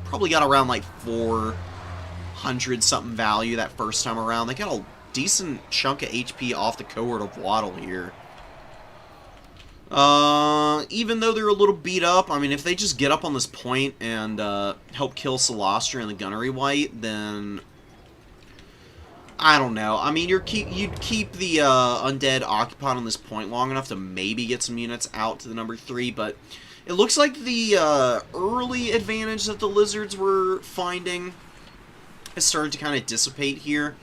Probably got around like 400-something value that first time around. They got a decent chunk of HP off the Cohort of Waddle here. Even though they're a little beat up, I mean, if they just get up on this point and help kill Celestia and the Gunnery White, then I don't know. I mean, you'd keep the Undead occupied on this point long enough to maybe get some units out to the number 3, but it looks like the early advantage that the Lizards were finding has started to kind of dissipate here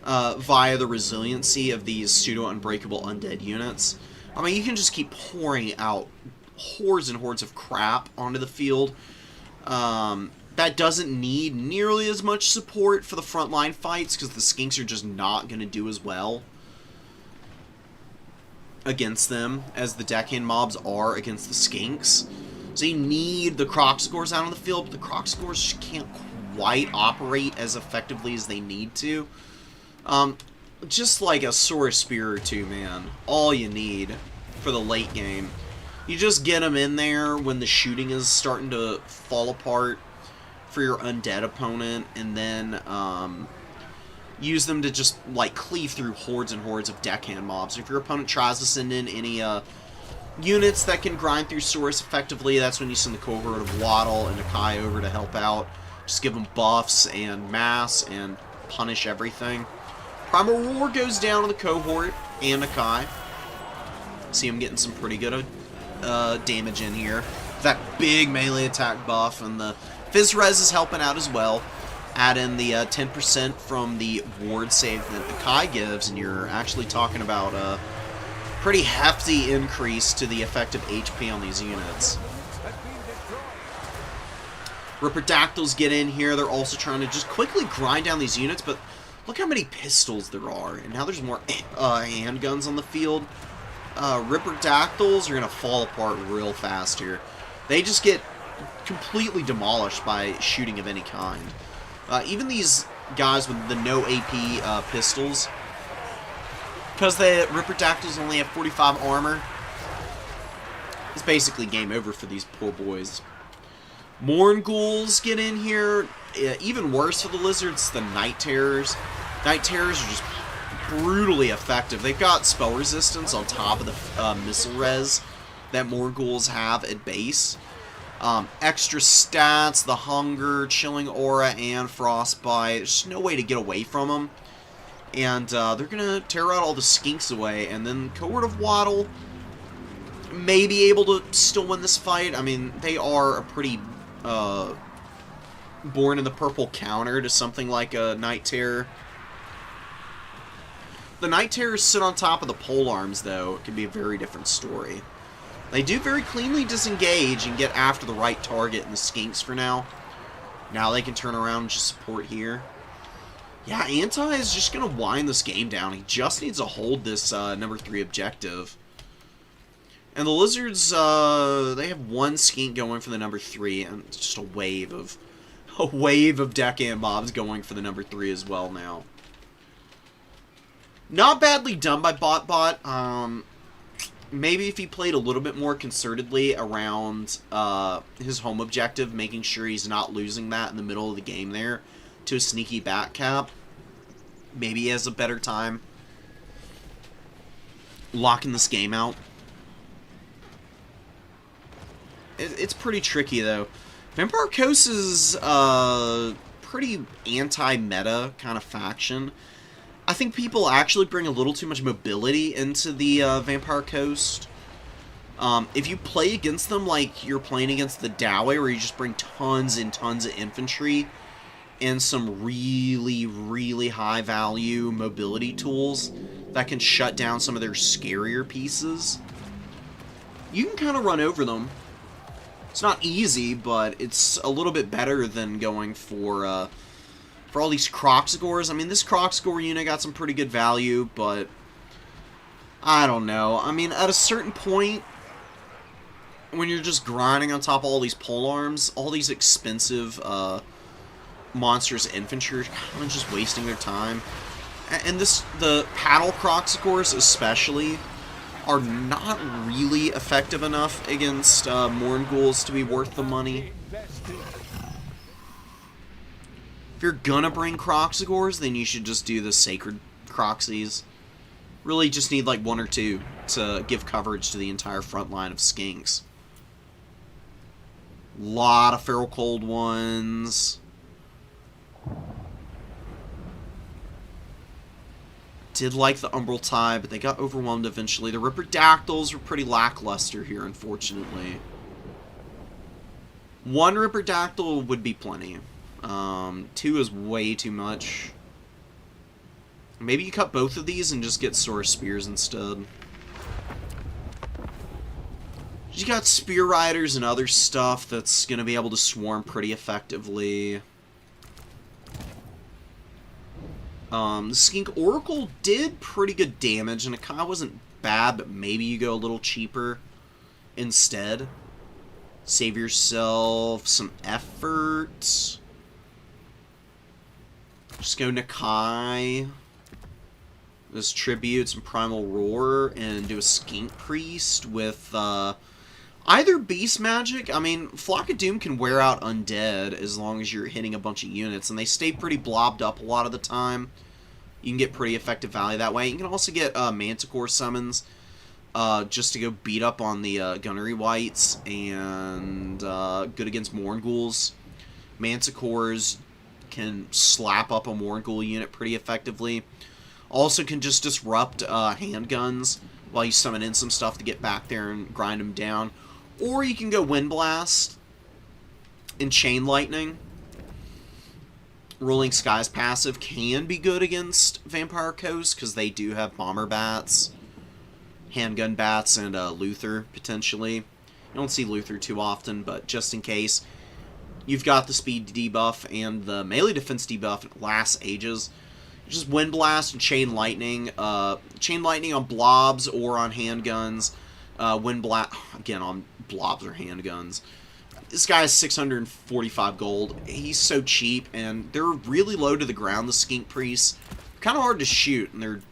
via the resiliency of these pseudo-unbreakable Undead units. I mean, you can just keep pouring out hordes and hordes of crap onto the field. That doesn't need nearly as much support for the frontline fights, because the Skinks are just not going to do as well against them as the Deckhand mobs are against the Skinks. So you need the Croxagores out on the field, but the Croxagores can't quite operate as effectively as they need to. Just like a Sword Spear or two, man. All you need for the late game. You just get them in there when the shooting is starting to fall apart for your undead opponent, and then use them to just like cleave through hordes and hordes of Deckhand mobs. If your opponent tries to send in any units that can grind through Source effectively, that's when you send the Cohort of Waddle and Nakai over to help out. Just give them buffs and mass and punish everything. Primal Roar goes down on the Cohort and Nakai. See him getting some pretty good damage in here. That big melee attack buff, and the Fizz Res is helping out as well. Add in the 10% from the ward save that Nakai gives, and you're actually talking about a pretty hefty increase to the effective HP on these units. Riperdactyls get in here. They're also trying to just quickly grind down these units, but look how many pistols there are, and now there's more handguns on the field. Riperdactyls are going to fall apart real fast here. They just get completely demolished by shooting of any kind. Even these guys with the no AP pistols, because the Riperdactyls only have 45 armor, it's basically game over for these poor boys. Morn Ghouls get in here. Even worse for the Lizards, the Night Terrors. Night Terrors are just brutally effective. They've got spell resistance on top of the missile res that Morn Ghouls have at base. Extra stats, the Hunger, Chilling Aura, and Frostbite. There's no way to get away from them. And they're going to tear out all the Skinks away. And then Cohort of Waddle may be able to still win this fight. I mean, they are a pretty born in the purple counter to something like a Night Terror. The Night Terrors sit on top of the polearms, though. It can be a very different story. They do very cleanly disengage and get after the right target in the Skinks for now. Now they can turn around and just support here. Yeah, Anti is just going to wind this game down. He just needs to hold this number 3 objective. And the Lizards, they have one Skink going for the number 3, and it's just a wave of Deckhand mobs going for the number 3 as well now. Not badly done by BotBot. Maybe if he played a little bit more concertedly around his home objective, making sure he's not losing that in the middle of the game there to a sneaky back cap, maybe he has a better time locking this game out. It's pretty tricky, though. Vampire Coast is a pretty anti-meta kind of faction. I think people actually bring a little too much mobility into the Vampire Coast. If you play against them like you're playing against the Dawe, where you just bring tons and tons of infantry and some really, really high-value mobility tools that can shut down some of their scarier pieces, you can kind of run over them. It's not easy, but it's a little bit better than going for all these Croxagores. I mean, this Croxagore unit got some pretty good value, but I don't know. I mean, at a certain point, when you're just grinding on top of all these polearms, all these expensive monstrous infantry are kind of just wasting their time. And the paddle Croxicores especially are not really effective enough against Mornghuls to be worth the money. If you're gonna bring Croxicores, then you should just do the Sacred Croxies. Really just need like 1 or 2 to give coverage to the entire front line of Skinks. Lot of Feral Cold ones. Did like the Umbral Tide, but they got overwhelmed eventually. The Ripperdactyls were pretty lackluster here, unfortunately. 1 Ripperdactyl would be plenty. 2 is way too much. Maybe you cut both of these and just get Sword Spears instead. You got Spear Riders and other stuff that's going to be able to swarm pretty effectively. The Skink Oracle did pretty good damage, and it kind of wasn't bad, but maybe you go a little cheaper instead. Save yourself some effort. Just go Nakai. This Tributes and Primal Roar, and do a Skink Priest with either Beast Magic. I mean, Flock of Doom can wear out Undead as long as you're hitting a bunch of units, and they stay pretty blobbed up a lot of the time. You can get pretty effective value that way. You can also get Manticore summons just to go beat up on the Gunnery Wights, and good against Mornghuls. Manticores can slap up a Mornghoul unit pretty effectively. Also can just disrupt handguns while you summon in some stuff to get back there and grind them down. Or you can go Wind Blast and Chain Lightning. Rolling Skies passive can be good against Vampire Coast because they do have Bomber Bats, Handgun Bats, and Luther, potentially. You don't see Luther too often, but just in case. You've got the speed debuff and the melee defense debuff at Last Ages. Just Wind Blast and Chain Lightning. Chain Lightning on blobs or on handguns. Wind Blast, again, on blobs or handguns. This guy has 645 gold. He's so cheap, and they're really low to the ground, the Skink Priests. Kind of hard to shoot, and they're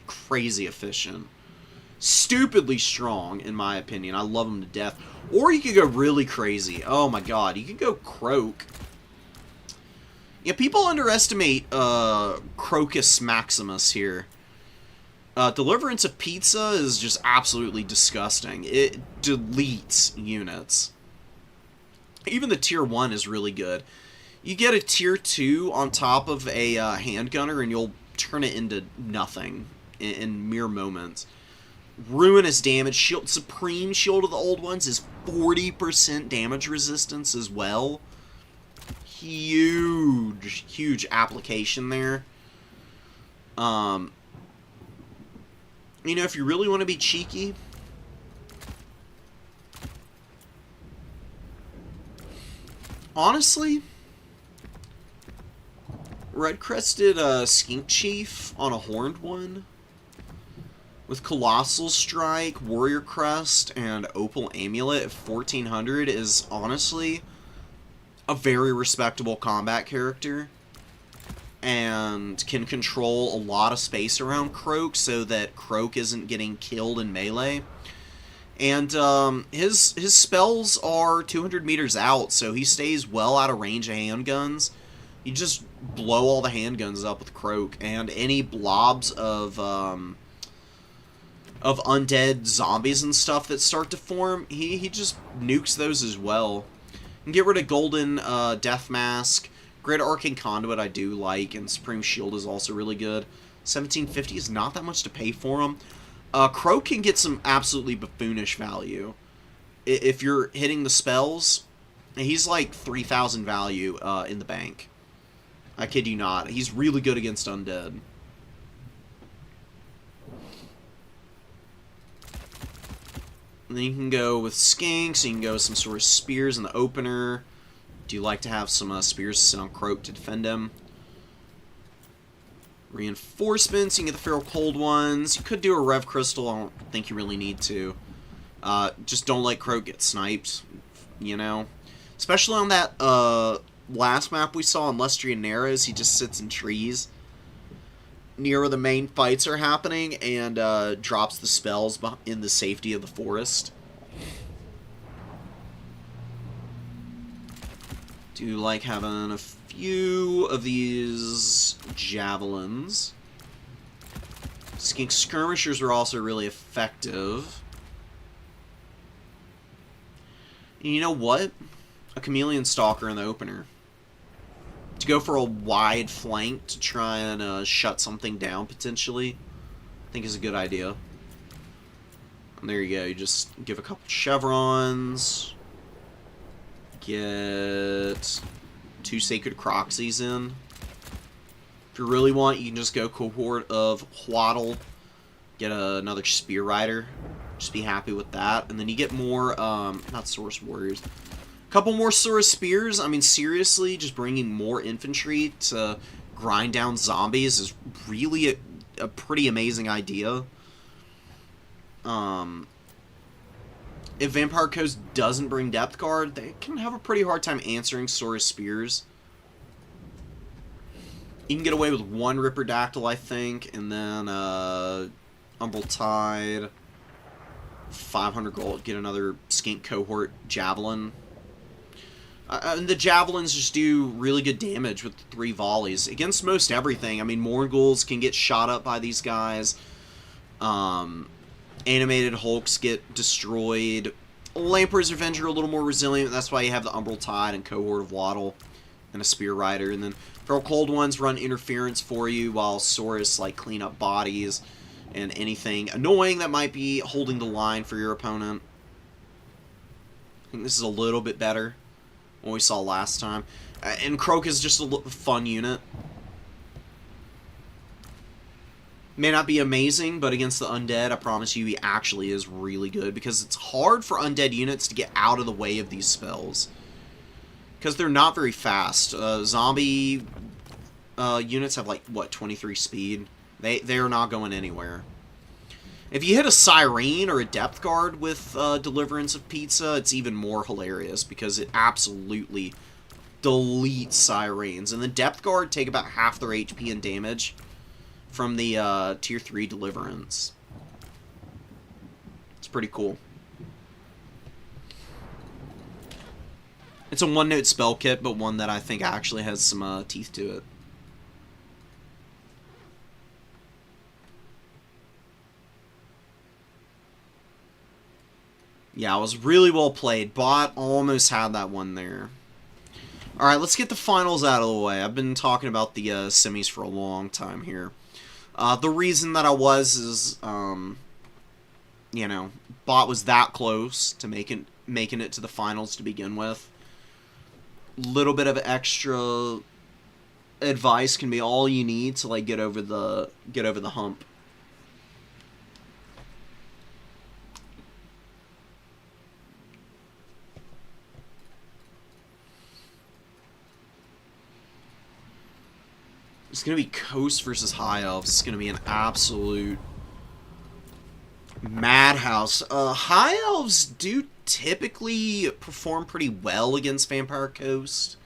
crazy efficient. Stupidly strong, in my opinion. I love them to death. Or you could go really crazy. Oh my god, you could go Croak. Yeah, people underestimate Crocus Maximus here. Deliverance of Pizza is just absolutely disgusting. It deletes units. Even the tier 1 is really good. You get a tier 2 on top of a handgunner and you'll turn it into nothing in mere moments. Ruinous damage. Supreme Shield of the Old Ones is 40% damage resistance as well. Huge application there. You know, if you really want to be cheeky, honestly, Red-Crested Skink Chief on a Horned one with Colossal Strike, Warrior Crest, and Opal Amulet at 1400 is honestly a very respectable combat character, and can control a lot of space around Croak so that Croak isn't getting killed in melee. And his spells are 200 meters out, so he stays well out of range of handguns. You just blow all the handguns up with Croak, and any blobs of undead zombies and stuff that start to form, he just nukes those as well. And get rid of Golden Death Mask. Great Arcane Conduit I do like, and Supreme Shield is also really good. 1750 is not that much to pay for him. Croak can get some absolutely buffoonish value. If you're hitting the spells, he's like 3,000 value in the bank. I kid you not. He's really good against undead. And then you can go with Skinks, you can go with some sort of Spears in the opener. Do you like to have some Spears sit on Croak to defend him? Reinforcements, you can get the Feral Cold ones. You could do a Rev Crystal, I don't think you really need to. Just don't let Croak get sniped, you know? Especially on that last map we saw on Lustrian Narrows, he just sits in trees. near where the main fights are happening and drops the spells in the safety of the forest. Do like having a few of these javelins. Skink skirmishers are also really effective. And you know what? A chameleon stalker in the opener. To go for a wide flank to try and shut something down potentially, I think is a good idea. And there you go. You just give a couple chevrons. Get 2 Sacred Croxies in. If you really want, you can just go cohort of Hwaddle. Get another Spear Rider. Just be happy with that. And then you get more, not Source Warriors. A couple more Source Spears. I mean, seriously, just bringing more infantry to grind down zombies is really a pretty amazing idea. If Vampire Coast doesn't bring Depth Guard, they can have a pretty hard time answering Source Spears. You can get away with 1 Ripperdactyl, I think, and then Umbral Tide, 500 gold, get another Skink Cohort Javelin. And the Javelins just do really good damage with 3 volleys. Against most everything, I mean, Morghuls can get shot up by these guys. Animated Hulks get destroyed. Lamprey's Revenge are a little more resilient. That's why you have the Umbral Tide and Cohort of Waddle and a Spear Rider. And then Feral Cold Ones run interference for you, while Saurus like clean up bodies and anything annoying that might be holding the line for your opponent. I think this is a little bit better than what we saw last time. And Croak is just a fun unit. May not be amazing, but against the undead, I promise you, he actually is really good, because it's hard for undead units to get out of the way of these spells, because they're not very fast. Zombie units have like, what, 23 speed? They are not going anywhere. If you hit a Siren or a Depth Guard with Deliverance of Pizza, it's even more hilarious, because it absolutely deletes Sirens. And the Depth Guard take about half their HP and damage from the Tier 3 Deliverance. It's pretty cool. It's a 1-note spell kit, but one that I think actually has some teeth to it. Yeah, it was really well played. Bot almost had that one there. Alright, let's get the finals out of the way. I've been talking about the semis for a long time here. The reason that I was is, you know, Bot was that close to making it to the finals to begin with. Little bit of extra advice can be all you need to like get over the hump. It's going to be Coast versus High Elves. It's going to be an absolute madhouse. High Elves do typically perform pretty well against Vampire Coast,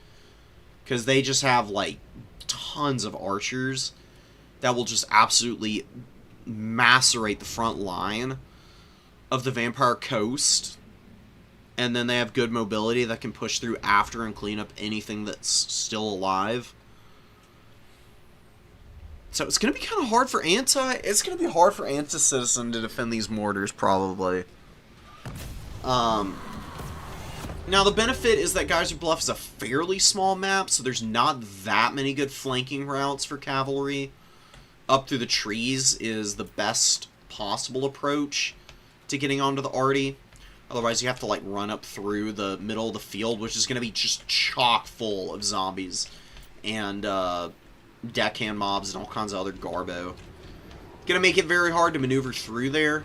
because they just have, like, tons of archers that will just absolutely macerate the front line of the Vampire Coast. And then they have good mobility that can push through after and clean up anything that's still alive. So it's going to be kind of hard for It's going to be hard for Anti-Citizen to defend these mortars, probably. Now, the benefit is that Geyser Bluff is a fairly small map, so there's not that many good flanking routes for cavalry. Up through the trees is the best possible approach to getting onto the arty. Otherwise, you have to, like, run up through the middle of the field, which is going to be just chock full of zombies. And, deckhand mobs and all kinds of other garbo. Gonna make it very hard to maneuver through there.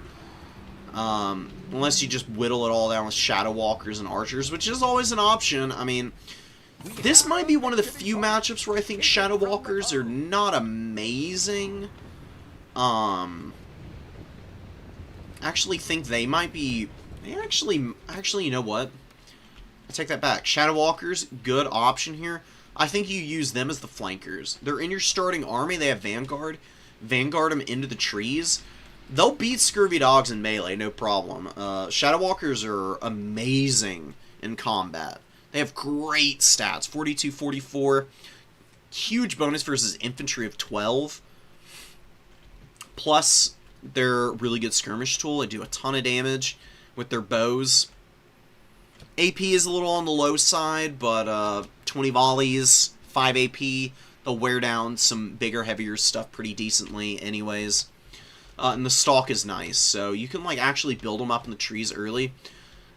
Unless you just whittle it all down with Shadow Walkers and Archers, which is always an option. I mean, this might be one of the few matchups where I think Shadow Walkers are not amazing. Actually think they might be... Actually, you know what? I take that back. Shadow Walkers, good option here. I think you use them as the flankers. They're in your starting army. They have Vanguard. vanguard them into the trees, they'll beat scurvy dogs in melee, no problem. Shadow Walkers are amazing in combat. They have great stats, 42, 44, huge bonus versus infantry of 12. Plus, they're a really good skirmish tool. They do a ton of damage with their bows. AP is a little on the low side, but 20 volleys, 5 AP. They'll wear down some bigger, heavier stuff pretty decently anyways. And the stalk is nice, so you can like actually build them up in the trees early.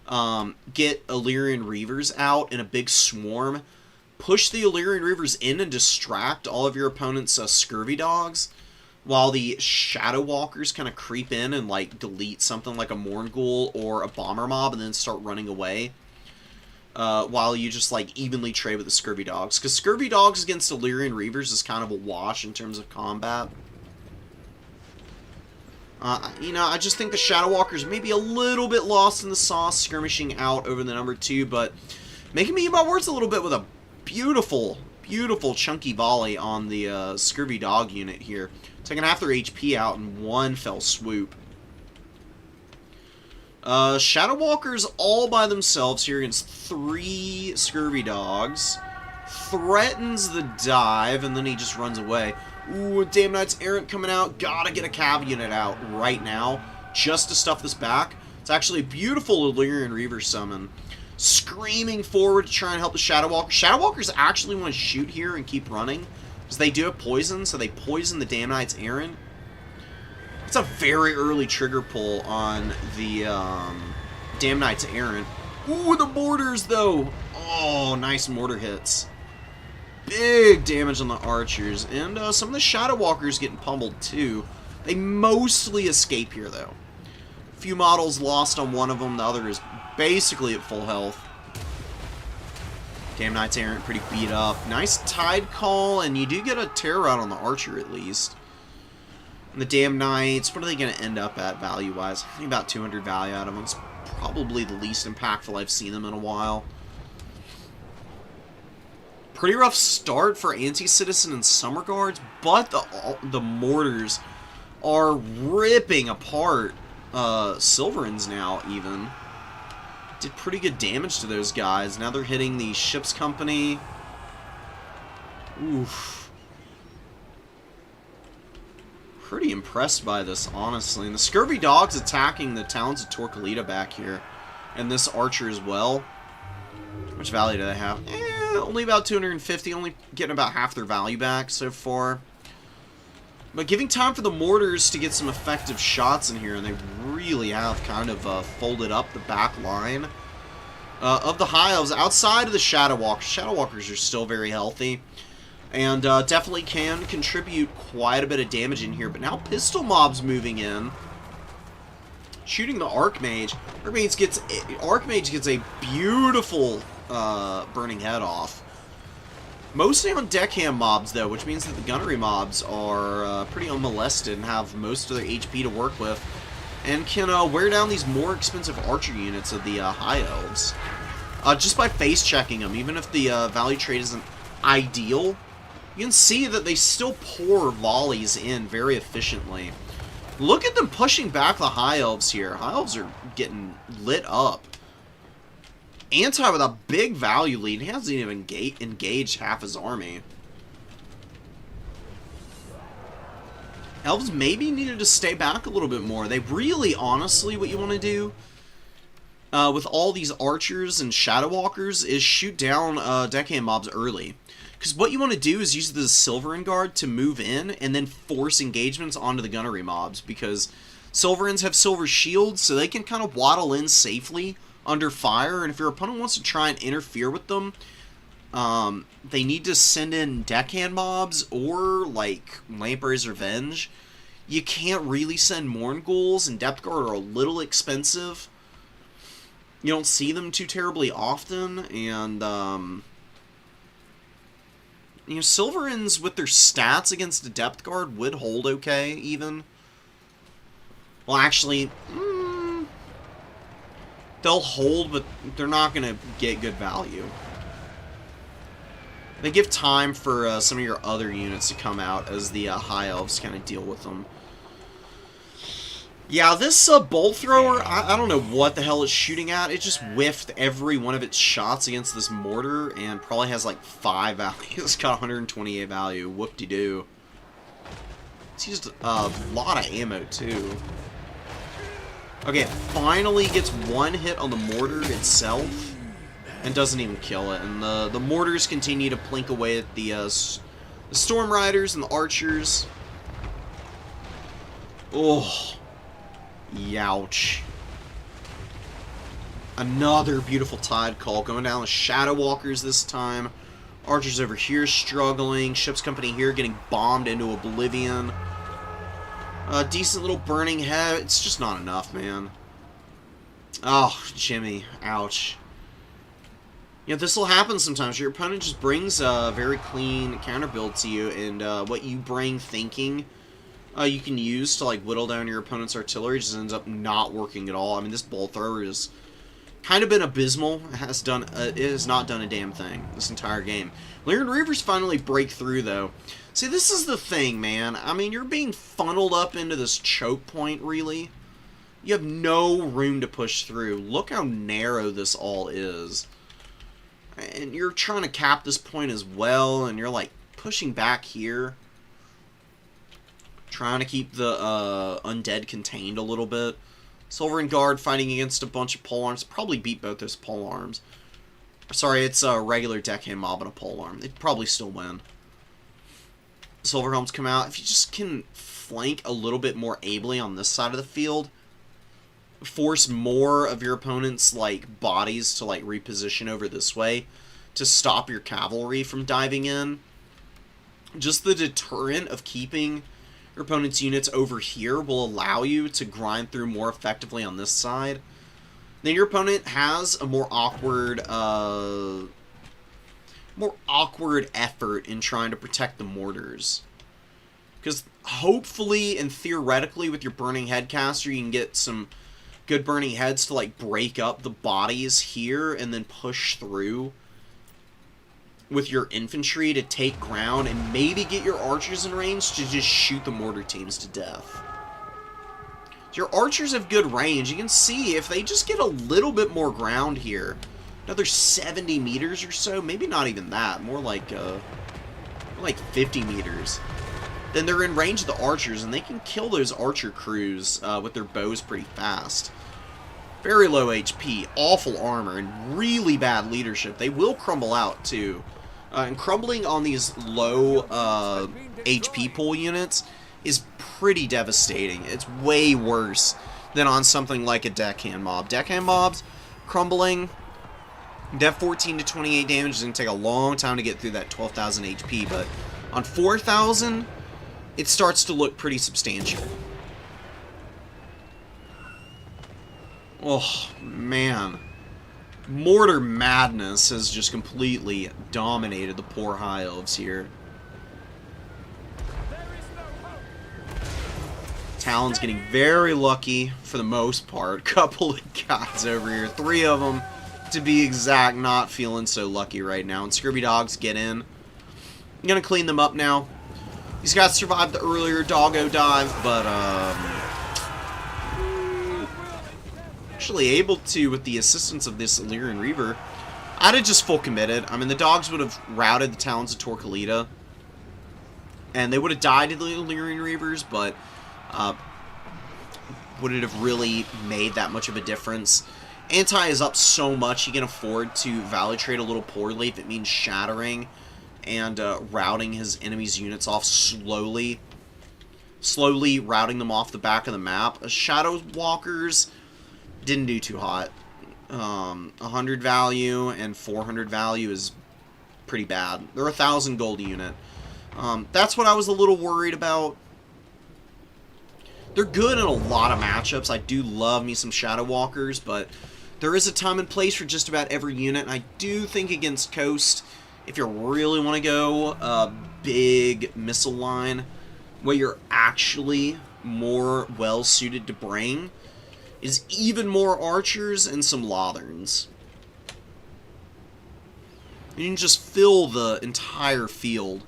Get Illyrian Reavers out in a big swarm. Push the Illyrian Reavers in and distract all of your opponent's scurvy dogs, while the Shadow Walkers kind of creep in and like delete something like a Morngul or a Bomber Mob and then start running away. While you just like evenly trade with the Scurvy Dogs. Because Scurvy Dogs against Illyrian Reavers is kind of a wash in terms of combat. You know, I just think the Shadow Walkers may be a little bit lost in the sauce, skirmishing out over the number 2, but making me eat my words a little bit with a beautiful, beautiful chunky volley on the Scurvy Dog unit here. Taking half their HP out in one fell swoop. Shadow Walkers all by themselves here against 3 Scurvy Dogs. Threatens the dive, and then he just runs away. Ooh, Damn Knight's Errant coming out. Gotta get a cav unit out right now, just to stuff this back. It's actually a beautiful Illyrian Reaver summon. Screaming forward to try and help the Shadow Walkers. Shadow Walkers actually want to shoot here and keep running, because they do have poison, so they poison the Damn Knight's Errant. It's a very early trigger pull on the Damn Knight's Errant. Ooh, the mortars, though! Oh, nice mortar hits. Big damage on the archers, and some of the Shadow Walkers getting pummeled, too. They mostly escape here, though. A few models lost on one of them, the other is basically at full health. Damn Knight's Errant pretty beat up. Nice Tide Call, and you do get a Terror out on the archer, at least. And the Damn Knights, what are they going to end up at value-wise? I think about 200 value out of them. It's probably the least impactful I've seen them in a while. Pretty rough start for Anti-Citizen and Summer Guards, but the mortars are ripping apart Silverins now, even. Did pretty good damage to those guys. Now they're hitting the ship's company. Oof. Pretty impressed by this, honestly. And the Scurvy Dog's attacking the Talons of Torquilita back here. And this archer as well. How much value do they have? Only about 250. Only getting about half their value back so far. But giving time for the mortars to get some effective shots in here. And they really have kind of folded up the back line of the High Elves outside of the Shadow Walkers. Shadow Walkers are still very healthy. And definitely can contribute quite a bit of damage in here. But now Pistol Mob's moving in. Shooting the Archmage. Archmage gets a beautiful burning head off. Mostly on deckhand mobs, though, which means that the gunnery mobs are pretty unmolested and have most of their HP to work with. And can wear down these more expensive archer units of the High Elves. Just by face-checking them, even if the value trade isn't ideal, you can see that they still pour volleys in very efficiently. Look at them pushing back the High Elves here. High Elves are getting lit up. Anti with a big value lead. He hasn't even engaged half his army. Elves maybe needed to stay back a little bit more. They really, honestly, what you want to do with all these archers and Shadow Walkers is shoot down deckhand mobs early. Because what you want to do is use the Silverin Guard to move in and then force engagements onto the gunnery mobs. Because Silverins have silver shields, so they can kind of waddle in safely under fire. And if your opponent wants to try and interfere with them, they need to send in deckhand mobs or, like, Lamprey's Revenge. You can't really send Morngul's, and Depth Guard are a little expensive. You don't see them too terribly often, and, you know, Silverins with their stats against a Depth Guard would hold okay, even. Well, actually, they'll hold, but they're not going to get good value. They give time for some of your other units to come out as the High Elves kind of deal with them. Yeah, this bolt thrower, I don't know what the hell it's shooting at. It just whiffed every one of its shots against this mortar and probably has like 5 value. It's got 128 value. Whoop-de-doo. It's used a lot of ammo, too. Okay, it finally gets one hit on the mortar itself and doesn't even kill it. And the mortars continue to plink away at the Storm Riders and the Archers. Oh. Youch. Another beautiful Tide Call. Going down with Shadow Walkers this time. Archers over here struggling. Ship's Company here getting bombed into oblivion. A decent little Burning Head. It's just not enough, man. Oh, Jimmy. Ouch. You know, this will happen sometimes. Your opponent just brings a very clean counter build to you, and what you bring thinking you can use to like whittle down your opponent's artillery just ends up not working at all. I mean, this bolt thrower has kind of been abysmal. It has not done a damn thing this entire game. Lyran Reavers finally break through, though. See, this is the thing, man. I mean, you're being funneled up into this choke point, really. You have no room to push through. Look how narrow this all is. And you're trying to cap this point as well, and you're like pushing back here. Trying to keep the undead contained a little bit. Silverin Guard fighting against a bunch of polearms. Probably beat both those polearms. Sorry, it's a regular deckhand mob and a polearm. They'd probably still win. Silverhelms come out. If you just can flank a little bit more ably on this side of the field, force more of your opponent's like bodies to like reposition over this way to stop your cavalry from diving in. Just the deterrent of keeping your opponent's units over here will allow you to grind through more effectively on this side. Then your opponent has a more awkward effort in trying to protect the mortars. Because hopefully and theoretically with your Burning Headcaster you can get some good Burning Heads to like break up the bodies here and then push through with your infantry to take ground and maybe get your archers in range to just shoot the mortar teams to death. Your archers have good range. You can see if they just get a little bit more ground here, another 70 meters or so, maybe not even that, more like 50 meters, then they're in range of the archers and they can kill those archer crews with their bows pretty fast. Very low HP, awful armor, and really bad leadership. They will crumble out too. And crumbling on these low HP pool units is pretty devastating. It's way worse than on something like a deckhand mob. Deckhand mobs, crumbling, def 14 to 28 damage is going to take a long time to get through that 12,000 HP, but on 4,000, it starts to look pretty substantial. Oh, man. Mortar madness has just completely dominated the poor High Elves here. Talon's getting very lucky for the most part. Couple of guys over here. 3 of them, to be exact, not feeling so lucky right now. And Scurvy Dogs get in. I'm going to clean them up now. These guys survived the earlier doggo dive, but actually able to, with the assistance of this Lyran Reaver. I'd have just full committed. I mean, the dogs would have routed the Talons of Torquilita, and they would have died to the Lyran Reavers, but would it have really made that much of a difference? Anti is up so much, he can afford to value trade a little poorly if it means shattering and routing his enemy's units off slowly. Slowly routing them off the back of the map. Shadow Walkers didn't do too hot. 100 value and 400 value is pretty bad. They're 1,000 gold unit. That's what I was a little worried about. They're good in a lot of matchups. I do love me some Shadow Walkers, but there is a time and place for just about every unit. And I do think against Coast, if you really want to go a big missile line, what you're actually more well-suited to bring is even more archers and some Lotherns. You can just fill the entire field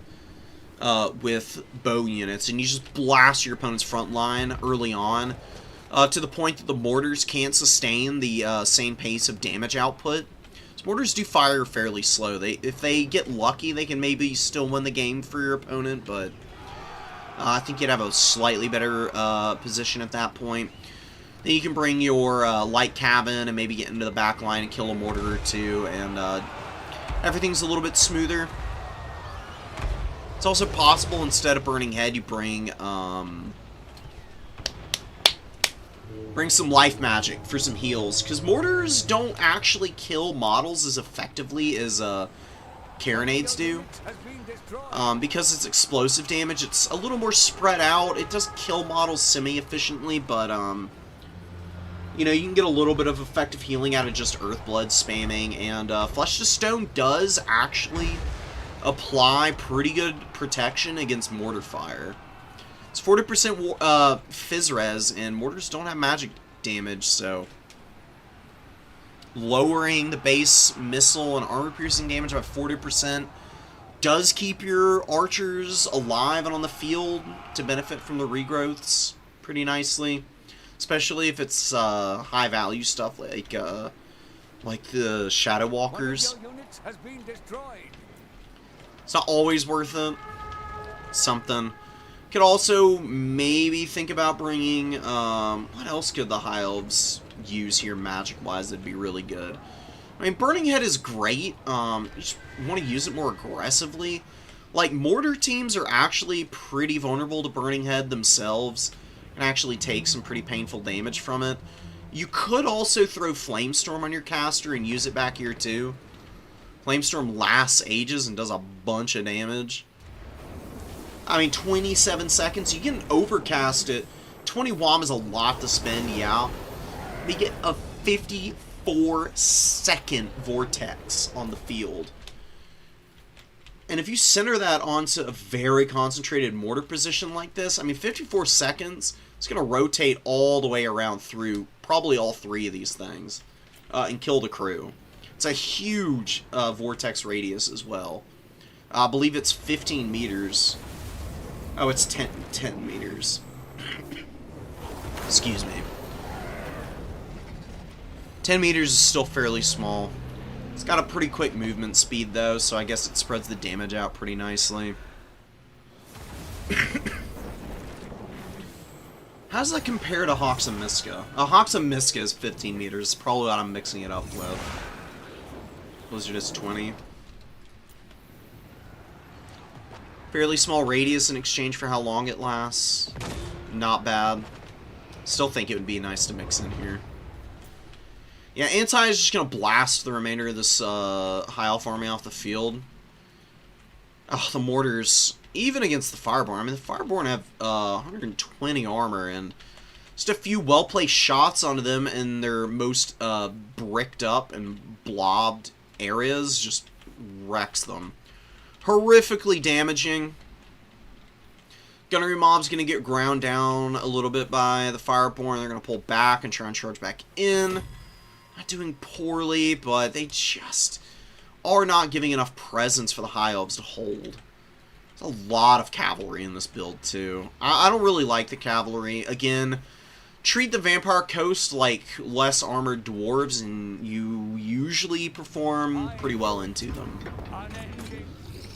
with bow units, and you just blast your opponent's front line early on to the point that the mortars can't sustain the same pace of damage output. So mortars do fire fairly slow. If they get lucky, they can maybe still win the game for your opponent, but I think you'd have a slightly better position at that point. Then you can bring your light cabin and maybe get into the back line and kill a mortar or two, and everything's a little bit smoother. It's also possible, instead of Burning Head, you bring some life magic for some heals, because mortars don't actually kill models as effectively as carronades do. Because it's explosive damage, it's a little more spread out. It does kill models semi-efficiently, but you know, you can get a little bit of effective healing out of just Earthblood spamming, and Flesh to Stone does actually apply pretty good protection against mortar fire. It's 40% Fizz Res, and mortars don't have magic damage, so lowering the base missile and armor-piercing damage by 40% does keep your archers alive and on the field to benefit from the regrowths pretty nicely. Especially if it's high-value stuff like the Shadow Walkers. It's not always worth it. Something. Could also maybe think about bringing, what else could the High Elves use here magic-wise that'd be really good? I mean, Burning Head is great. You just want to use it more aggressively. Like, mortar teams are actually pretty vulnerable to Burning Head themselves, and actually take some pretty painful damage from it. You could also throw Flamestorm on your caster and use it back here too. Flamestorm lasts ages and does a bunch of damage. I mean, 27 seconds, you can overcast it. 20 WOM is a lot to spend, yeah. But you get a 54-second Vortex on the field. And if you center that onto a very concentrated mortar position like this, I mean, 54 seconds, it's going to rotate all the way around through probably all three of these things and kill the crew. It's a huge vortex radius as well. I believe it's 15 meters. Oh, it's 10 meters. Excuse me. 10 meters is still fairly small. It's got a pretty quick movement speed, though, so I guess it spreads the damage out pretty nicely. How does that compare to Hawks and Miska? Hawks and Miska is 15 meters. Probably what I'm mixing it up with. Blizzard is 20. Fairly small radius in exchange for how long it lasts. Not bad. Still think it would be nice to mix in here. Yeah, Anti is just going to blast the remainder of this High Elf army off the field. Oh, the mortars, even against the Fireborn. I mean, the Fireborn have 120 armor, and just a few well-placed shots onto them in their most bricked up and blobbed areas just wrecks them. Horrifically damaging. Gunnery Mob's going to get ground down a little bit by the Fireborn. They're going to pull back and try and charge back in. Not doing poorly, but they just are not giving enough presence for the High Elves to hold. There's a lot of cavalry in this build, too. I don't really like the cavalry. Again, treat the Vampire Coast like less armored dwarves, and you usually perform pretty well into them.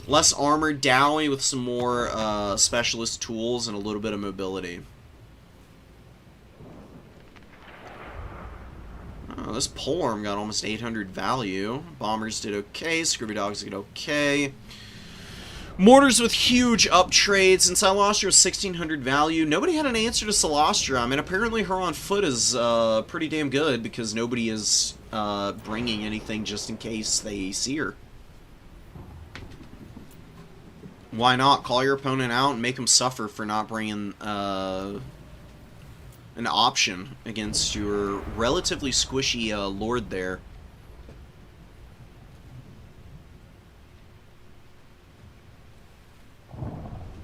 Less armored Dowie with some more specialist tools and a little bit of mobility. Oh, this polearm got almost 800 value. Bombers did okay. Scurvy Dogs did okay. Mortars with huge uptrades. And Silostra was 1600 value. Nobody had an answer to Silostra. I mean, apparently her on foot is pretty damn good because nobody is bringing anything just in case they see her. Why not? Call your opponent out and make them suffer for not bringing an option against your relatively squishy lord there.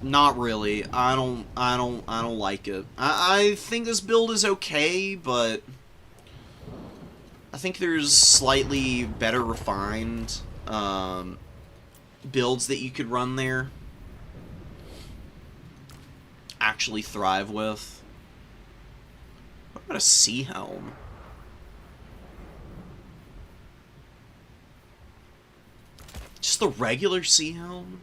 Not really. I don't like it. I think this build is okay, but I think there's slightly better refined builds that you could run there actually thrive with. What about a sea helm? Just the regular sea helm?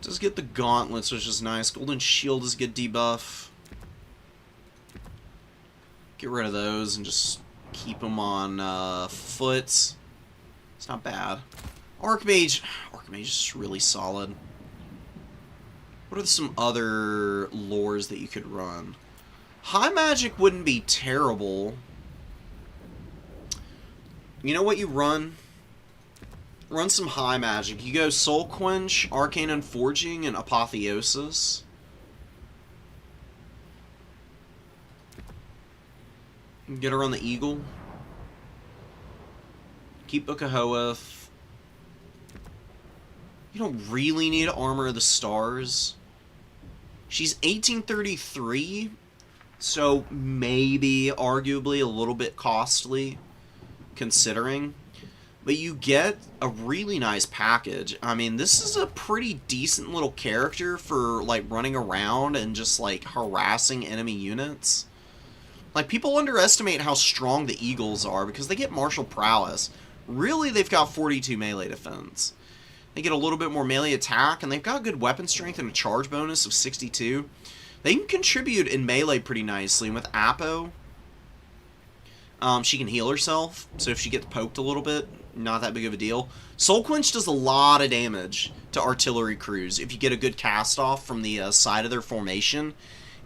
Does get the gauntlets, which is nice. Golden shield is a good debuff. Get rid of those and just keep them on foot. It's not bad. Archmage is just really solid. What are some other lores that you could run? High magic wouldn't be terrible. You know what you run? Run some high magic. You go Soul Quench, Arcane Unforging, and Apotheosis. Get her on the Eagle. Keep Book of Hoeth. You don't really need Armor of the Stars. She's 1833, so maybe, arguably, a little bit costly, considering. But you get a really nice package. I mean, this is a pretty decent little character for, like, running around and just, like, harassing enemy units. Like, people underestimate how strong the Eagles are because they get martial prowess. Really, they've got 42 melee defense. They get a little bit more melee attack, and they've got good weapon strength and a charge bonus of 62. They can contribute in melee pretty nicely, and with Apo, she can heal herself, so if she gets poked a little bit, not that big of a deal. Soul Quench does a lot of damage to artillery crews. If you get a good cast-off from the side of their formation,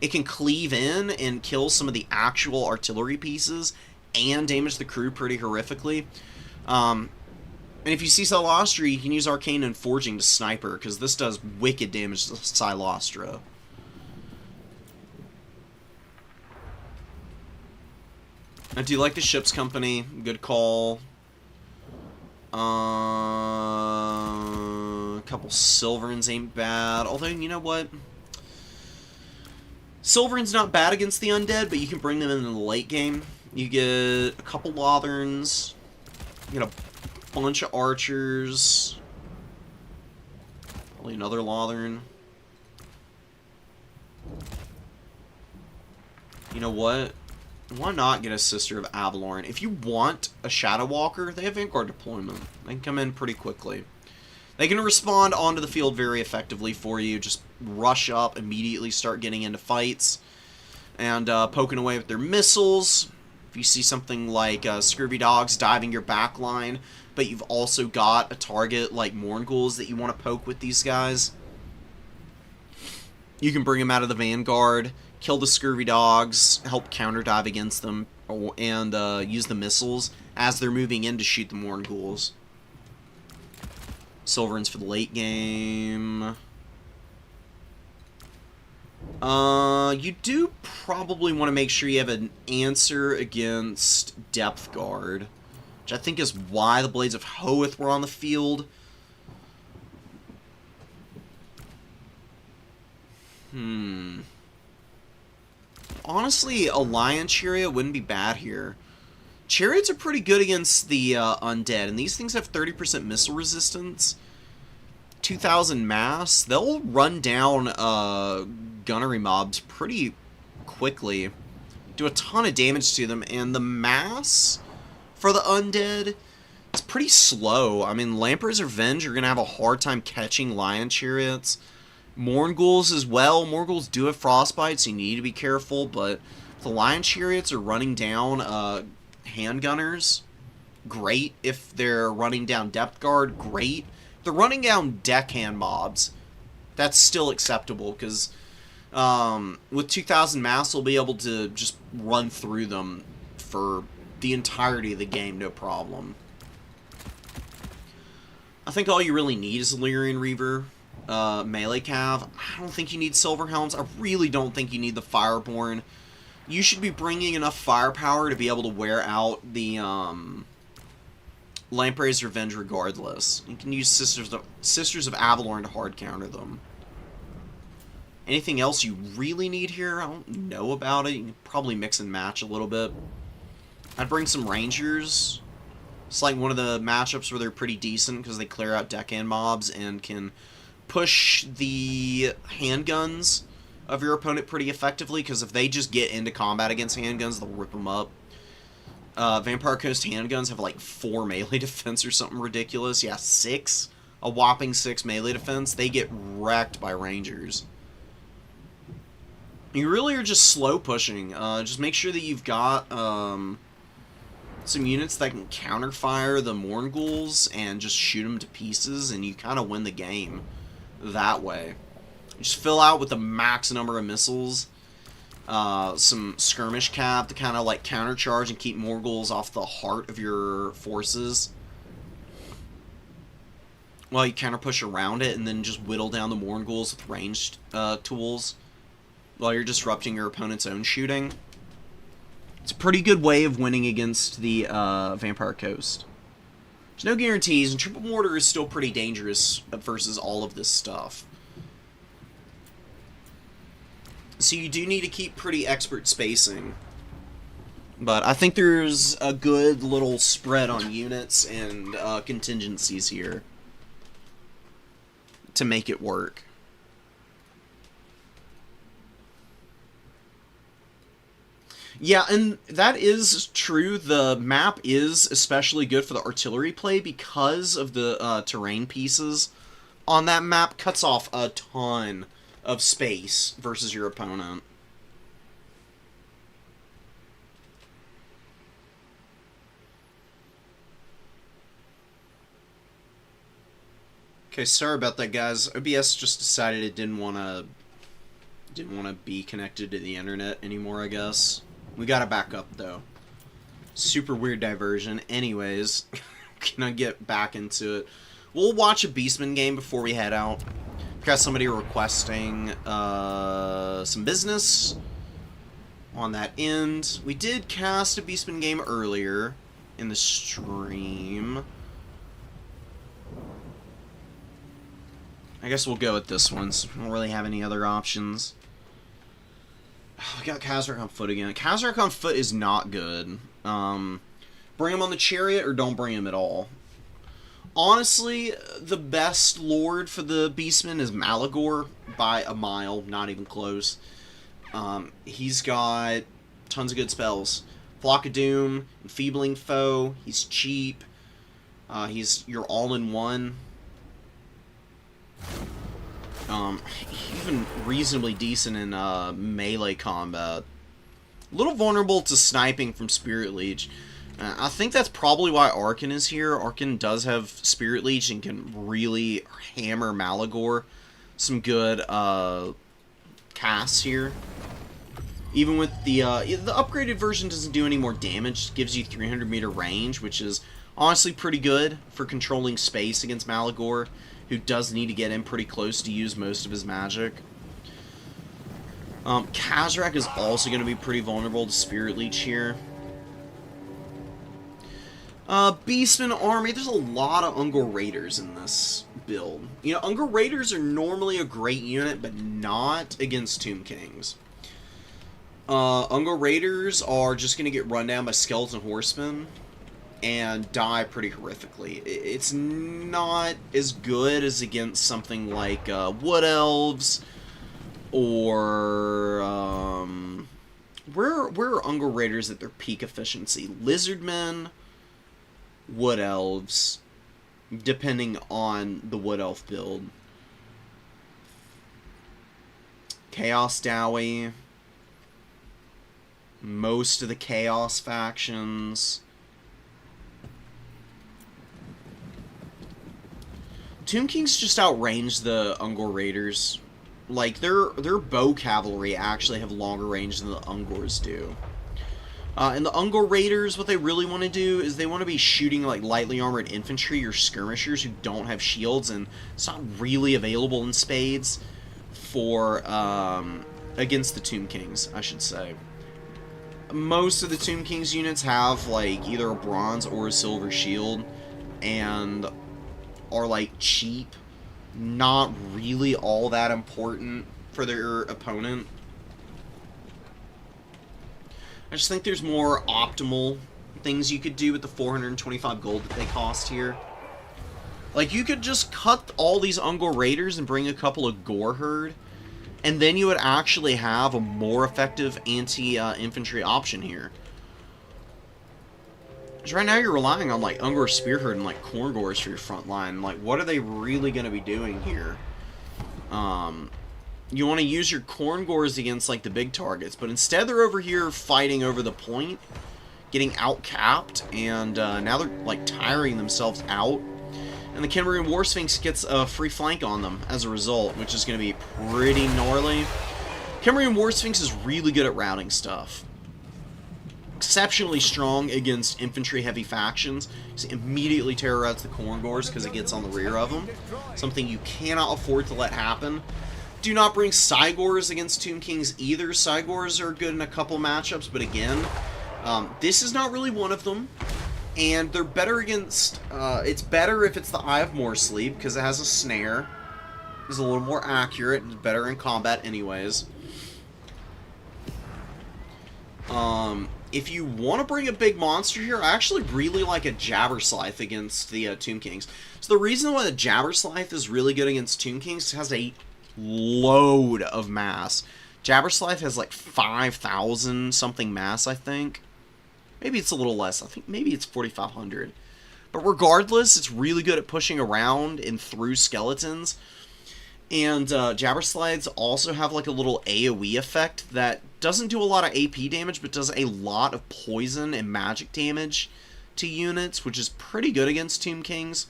it can cleave in and kill some of the actual artillery pieces and damage the crew pretty horrifically. And if you see Silostra, you can use Arcane and Forging to snipe her, because this does wicked damage to Silostra. I do like the ship's company. Good call. A couple Silverins ain't bad. Although, you know what? Silverin's not bad against the undead, but you can bring them in the late game. You get a couple Lotherns. You get a bunch of archers. Probably another Lothern. You know what? Why not get a Sister of Avalorn? If you want a Shadow Walker, they have Vanguard deployment. They can come in pretty quickly. They can respond onto the field very effectively for you. Just rush up, immediately start getting into fights, and poking away with their missiles. If you see something like Scurvy Dogs diving your back line, but you've also got a target like Mournguls that you want to poke with these guys, you can bring them out of the Vanguard, kill the Scurvy Dogs, help counter dive against them, and use the missiles as they're moving in to shoot the Mournguls. Silverins for the late game. You do probably want to make sure you have an answer against Depth Guard, which I think is why the Blades of Hoeth were on the field. Honestly, a Lion Chariot wouldn't be bad here. Chariots are pretty good against the undead, and these things have 30% missile resistance, 2,000 mass. They'll run down gunnery mobs pretty quickly, do a ton of damage to them, and the mass for the undead is pretty slow. I mean, Lamprey's Revenge are going to have a hard time catching Lion Chariots. Mournguls as well. Mournguls do have frostbite, so you need to be careful, but the Lion Chariots are running down handgunners, great. If they're running down Depth Guard, great. If they're running down deckhand mobs, that's still acceptable, because with 2,000 mass, they'll be able to just run through them for the entirety of the game, no problem. I think all you really need is Illyrian Reaver, melee cav. I don't think you need Silver Helms. I really don't think you need the Fireborn. You should be bringing enough firepower to be able to wear out the Lamprey's Revenge regardless. You can use Sisters of Avalorn to hard counter them. Anything else you really need here? I don't know about it. You can probably mix and match a little bit. I'd bring some Rangers. It's like one of the matchups where they're pretty decent because they clear out deckhand mobs and can push the handguns of your opponent pretty effectively, because if they just get into combat against handguns, they'll rip them up. Vampire Coast handguns have like 4 melee defense or something ridiculous. Yeah, 6. A whopping 6 melee defense. They get wrecked by rangers. You really are just slow pushing. Just make sure that you've got some units that can counterfire the Mournghouls and just shoot them to pieces, and you kind of win the game that way. Just fill out with the max number of missiles, some skirmish cap to kind of like countercharge and keep Mournghouls off the heart of your forces, while you counter push around it, and then just whittle down the Mournghouls with ranged tools while you're disrupting your opponent's own shooting. It's a pretty good way of winning against the Vampire Coast. There's no guarantees, and Triple Mortar is still pretty dangerous versus all of this stuff. So you do need to keep pretty expert spacing. But I think there's a good little spread on units and contingencies here to make it work. Yeah, and that is true. The map is especially good for the artillery play because of the terrain pieces on that map. Cuts off a ton of space versus your opponent. Okay, sorry about that, guys. OBS just decided it didn't want to be connected to the internet anymore, I guess. We gotta back up, though. Super weird diversion. Anyways, gonna get back into it. We'll watch a Beastman game before we head out. Got somebody requesting some business on that end. We did cast a Beastman game earlier in the stream. I guess we'll go with this one, so we don't really have any other options. We got Kazrak on foot again. Kazrak on foot is not good. Bring him on the chariot or don't bring him at all. Honestly, the best lord for the Beastman is Malagor by a mile, not even close. He's got tons of good spells. Flock of Doom, Enfeebling Foe, he's cheap. He's your all-in-one. Even reasonably decent in melee combat. A little vulnerable to sniping from Spirit Leech. I think that's probably why Arkan is here. Arkan does have Spirit Leech and can really hammer Malagor. Some good casts here. Even with the upgraded version doesn't do any more damage. It gives you 300 meter range, which is honestly pretty good for controlling space against Malagor, who does need to get in pretty close to use most of his magic. Kazrak is also going to be pretty vulnerable to Spirit Leech here. Beastman Army, there's a lot of Ungor Raiders in this build. You know, Ungor Raiders are normally a great unit, but not against Tomb Kings. Ungor Raiders are just going to get run down by Skeleton Horsemen and die pretty horrifically. It's not as good as against something like Wood Elves or where are Ungor Raiders at their peak efficiency? Lizardmen, Wood Elves, depending on the Wood Elf build. Chaos Dowie, most of the Chaos factions. Tomb Kings just outrange the Ungor Raiders. Like, their bow cavalry actually have longer range than the Ungors do. And the Ungor Raiders, what they really want to do is they want to be shooting like lightly armored infantry or skirmishers who don't have shields, and it's not really available in spades for against the Tomb Kings, I should say. Most of the Tomb Kings units have like either a bronze or a silver shield, and are like cheap, not really all that important for their opponent. I just think there's more optimal things you could do with the 425 gold that they cost here. Like, you could just cut all these Ungor Raiders and bring a couple of Gore Herd, and then you would actually have a more effective anti-infantry option here. Because right now you're relying on, like, Ungor Spearherd and, like, Khorngors for your front line. Like, what are they really going to be doing here? You want to use your Khorngors against, like, the big targets, but instead they're over here fighting over the point, getting out-capped, and now they're, like, tiring themselves out. And the Khemerian War Sphinx gets a free flank on them as a result, which is going to be pretty gnarly. Khemerian War Sphinx is really good at routing stuff. Exceptionally strong against infantry-heavy factions. It immediately terrorizes the Khorngors because it gets on the rear of them. Something you cannot afford to let happen. Do not bring Cygors against Tomb Kings either. Cygors are good in a couple matchups, but again, this is not really one of them. And they're better against, it's better if it's the Eye of Morsleep, because it has a snare. It's a little more accurate, and better in combat anyways. If you want to bring a big monster here, I actually really like a Jabberslythe against the Tomb Kings. So the reason why the Jabberslythe is really good against Tomb Kings is it has a load of mass. Jabberslythe has like 5,000 something mass, I think. Maybe it's a little less. I think maybe it's 4,500. But regardless, it's really good at pushing around and through skeletons. And Jabberslythes also have like a little AoE effect that doesn't do a lot of AP damage, but does a lot of poison and magic damage to units, which is pretty good against Tomb Kings.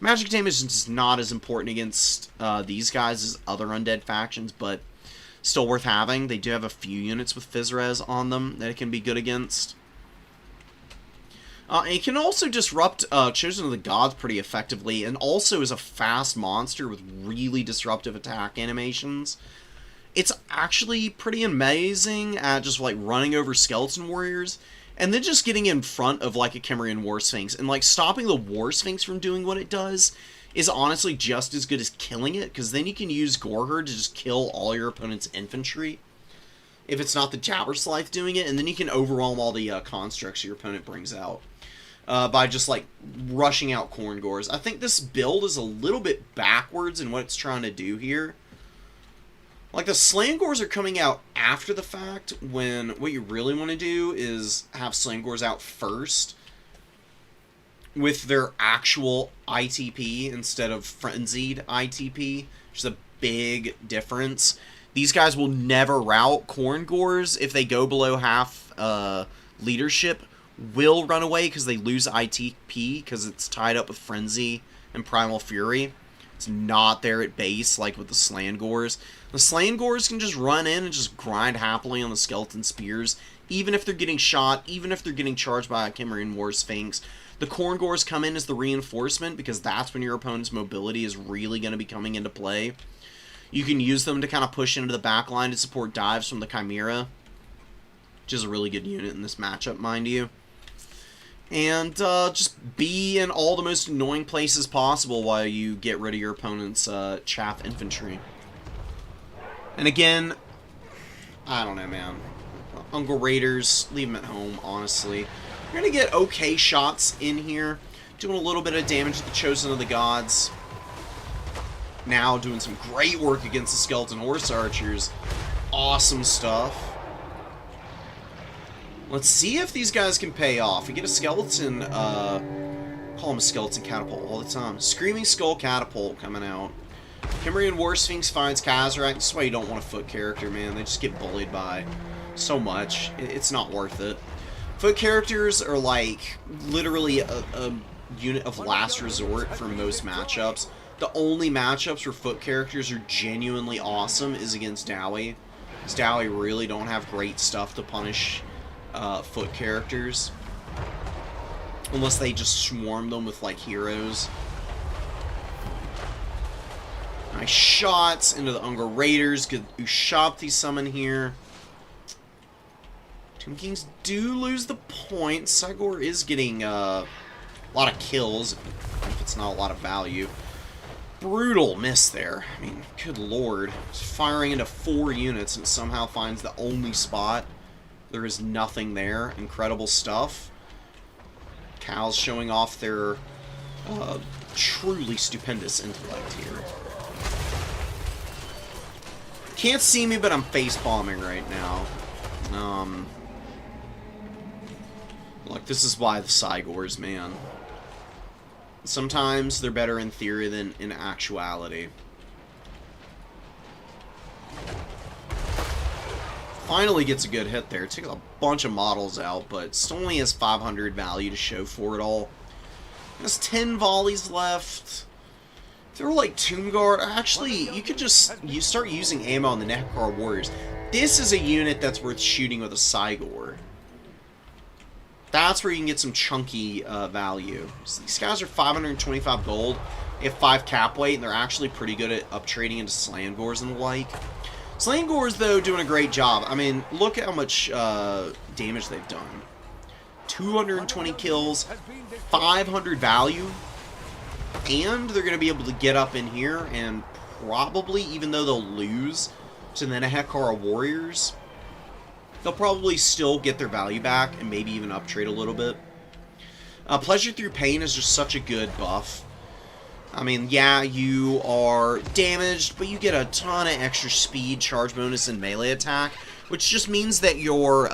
Magic damage is not as important against these guys as other undead factions, but still worth having. They do have a few units with Fizzres on them that it can be good against. It can also disrupt Chosen of the Gods pretty effectively, and also is a fast monster with really disruptive attack animations. It's actually pretty amazing at just, like, running over Skeleton Warriors, and then just getting in front of, like, a Khemerian War Sphinx, and, like, stopping the War Sphinx from doing what it does is honestly just as good as killing it, because then you can use Goreherd to just kill all your opponent's infantry, if it's not the Jabberslythe doing it, and then you can overwhelm all the constructs your opponent brings out. By just, like, rushing out Khorngors. I think this build is a little bit backwards in what it's trying to do here. Like, the Slangors are coming out after the fact, when what you really want to do is have Slangors out first with their actual ITP instead of frenzied ITP, which is a big difference. These guys will never rout. Khorngors, if they go below half leadership, will run away because they lose ITP because it's tied up with Frenzy and Primal Fury. It's not there at base like with the Slangors. The Slangors can just run in and just grind happily on the Skeleton Spears, even if they're getting shot, even if they're getting charged by a Khemerian War Sphinx. The Khorngors come in as the reinforcement because that's when your opponent's mobility is really going to be coming into play. You can use them to kind of push into the back line to support dives from the Chimera, which is a really good unit in this matchup, mind you. And just be in all the most annoying places possible while you get rid of your opponent's chaff infantry. And again, I don't know, man. Ungor Raiders, leave them at home, honestly. You're going to get okay shots in here. Doing a little bit of damage to the Chosen of the Gods. Now doing some great work against the Skeleton Horse Archers. Awesome stuff. Let's see if these guys can pay off. We get a skeleton, call him a skeleton catapult all the time. Screaming Skull Catapult coming out. Khemerian War Sphinx finds Kazrak. This is why you don't want a foot character, man. They just get bullied by so much. It's not worth it. Foot characters are like literally a unit of last resort for most matchups. The only matchups where foot characters are genuinely awesome is against Dowie. Because Dowie really don't have great stuff to punish foot characters, unless they just swarm them with like heroes. Nice shots into the Ungor Raiders. Good Ushabti summon here. Tomb Kings do lose the point. Cygor is getting a lot of kills, if it's not a lot of value. Brutal miss there. I mean, good lord. It's firing into 4 units and somehow finds the only spot. There is nothing there. Incredible stuff. cows showing off their truly stupendous intellect here. Can't see me, but I'm face bombing right now. Look, this is why the Cygors, man. Sometimes they're better in theory than in actuality. Finally gets a good hit there. Takes a bunch of models out, but still only has 500 value to show for it all. Has 10 volleys left. If they were like Tomb Guard, actually, you start using ammo on the Necrocar Warriors. This is a unit that's worth shooting with a Cygor. That's where you can get some chunky value. So these guys are 525 gold. They have 5 cap weight, and they're actually pretty good at uptrading into Slangors and the like. Slangors, though, doing a great job. I mean, look at how much damage they've done. 220 kills, 500 value, and they're going to be able to get up in here and probably, even though they'll lose to the Necrocar Warriors, they'll probably still get their value back and maybe even uptrade a little bit. Pleasure Through Pain is just such a good buff. I mean, yeah, you are damaged, but you get a ton of extra speed, charge bonus, and melee attack, which just means that your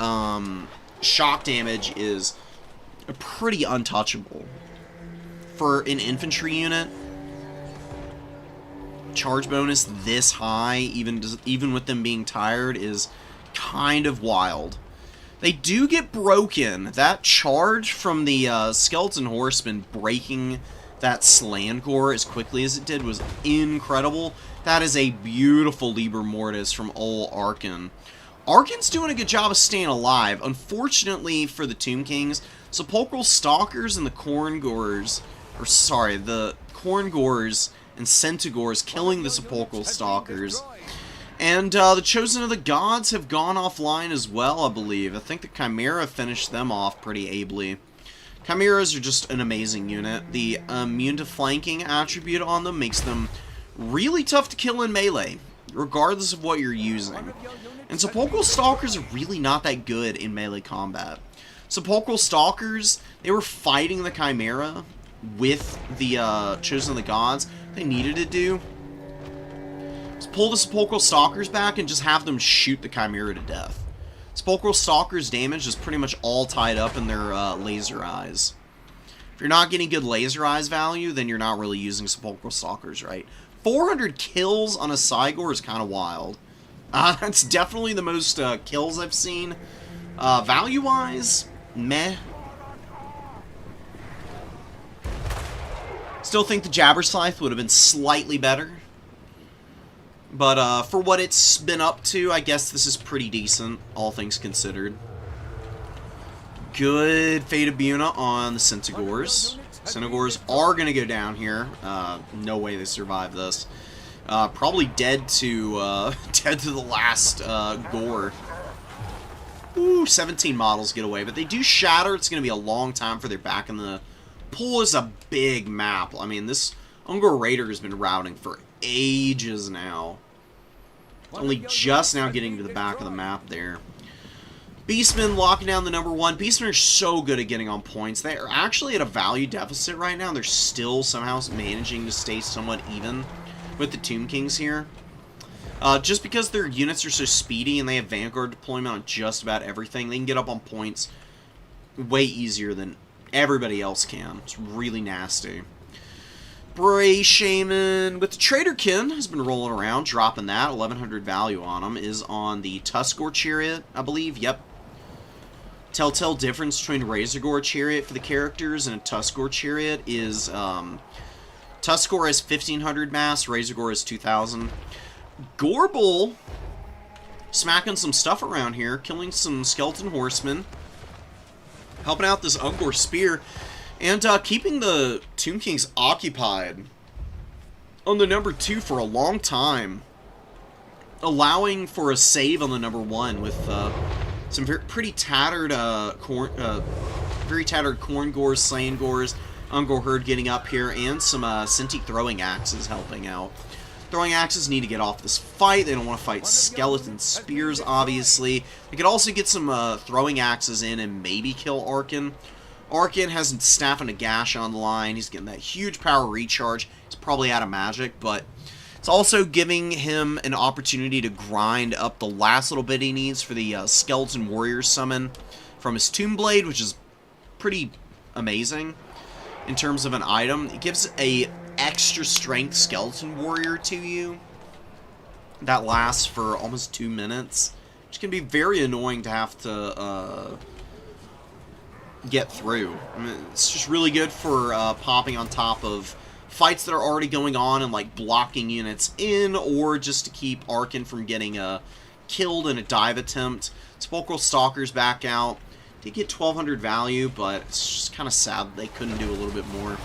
shock damage is pretty untouchable. For an infantry unit, charge bonus this high, even with them being tired, is kind of wild. They do get broken. That charge from the Skeleton Horseman breaking that Slangor as quickly as it did was incredible. That is a beautiful Liber Mortis from ol' Arkan. Arkan's doing a good job of staying alive. Unfortunately for the Tomb Kings, Sepulchral Stalkers and the Khorngors, the Khorngors and Centaurs killing the Sepulchral Stalkers. And the Chosen of the Gods have gone offline as well, I believe. I think the Chimera finished them off pretty ably. Chimeras are just an amazing unit. The immune to flanking attribute on them makes them really tough to kill in melee, regardless of what you're using. And Sepulchral Stalkers are really not that good in melee combat. Sepulchral Stalkers, they were fighting the Chimera with the Chosen of the Gods. They needed to do is pull the Sepulchral Stalkers back and just have them shoot the Chimera to death. Sepulchral Stalkers' damage is pretty much all tied up in their laser eyes. If you're not getting good laser eyes value, then you're not really using Sepulchral Stalkers right. 400 kills on a Cygor is kind of wild. That's definitely the most kills I've seen. Value-wise, meh. Still think the Jabberscythe would have been slightly better. But for what it's been up to, I guess this is pretty decent, all things considered. Good Fate of Buna on the Centaurs. Centaurs are going to go down here. No way they survive this. Probably dead to the last gore. Ooh, 17 models get away, but they do shatter. It's going to be a long time for their back in the pool. Is a big map. I mean, this Ungor Raider has been routing for ages now. Only just now getting to the back of the map there. Beastmen locking down the #1. Beastmen are so good at getting on points. They are actually at a value deficit right now. They're still somehow managing to stay somewhat even with the Tomb Kings here. Just because their units are so speedy and they have Vanguard deployment on just about everything, they can get up on points way easier than everybody else can. It's really nasty. Bray Shaman with the Traderkin has been rolling around, dropping that. 1100 value on him. Is on the Tuskor Chariot, I believe. Yep. Telltale difference between Razorgore Chariot for the characters and a Tuskor Chariot is Tuskor has 1500 mass, Razorgore has 2000. Gorbel smacking some stuff around here, killing some Skeleton Horsemen, helping out this Ungor Spear. And keeping the Tomb Kings occupied on the #2 for a long time. Allowing for a save on the #1 with some pretty tattered Khorngors, Slangors, Ungor Herd getting up here, and some Cintiq Throwing Axes helping out. Throwing Axes need to get off this fight. They don't want to fight Skeleton Spears, obviously. They could also get some Throwing Axes in and maybe kill Arkan. Arkin has Staff and a Gash on the line. He's getting that huge power recharge. He's probably out of magic, but it's also giving him an opportunity to grind up the last little bit he needs for the Skeleton Warrior summon from his Tomb Blade, which is pretty amazing in terms of an item. It gives a extra strength Skeleton Warrior to you that lasts for almost 2 minutes, which can be very annoying to have to get through. I mean, it's just really good for popping on top of fights that are already going on and like blocking units in, or just to keep Arkin from getting killed in a dive attempt. Sepulchral Stalker's back out. Did get 1200 value, but it's just kind of sad that they couldn't do a little bit more.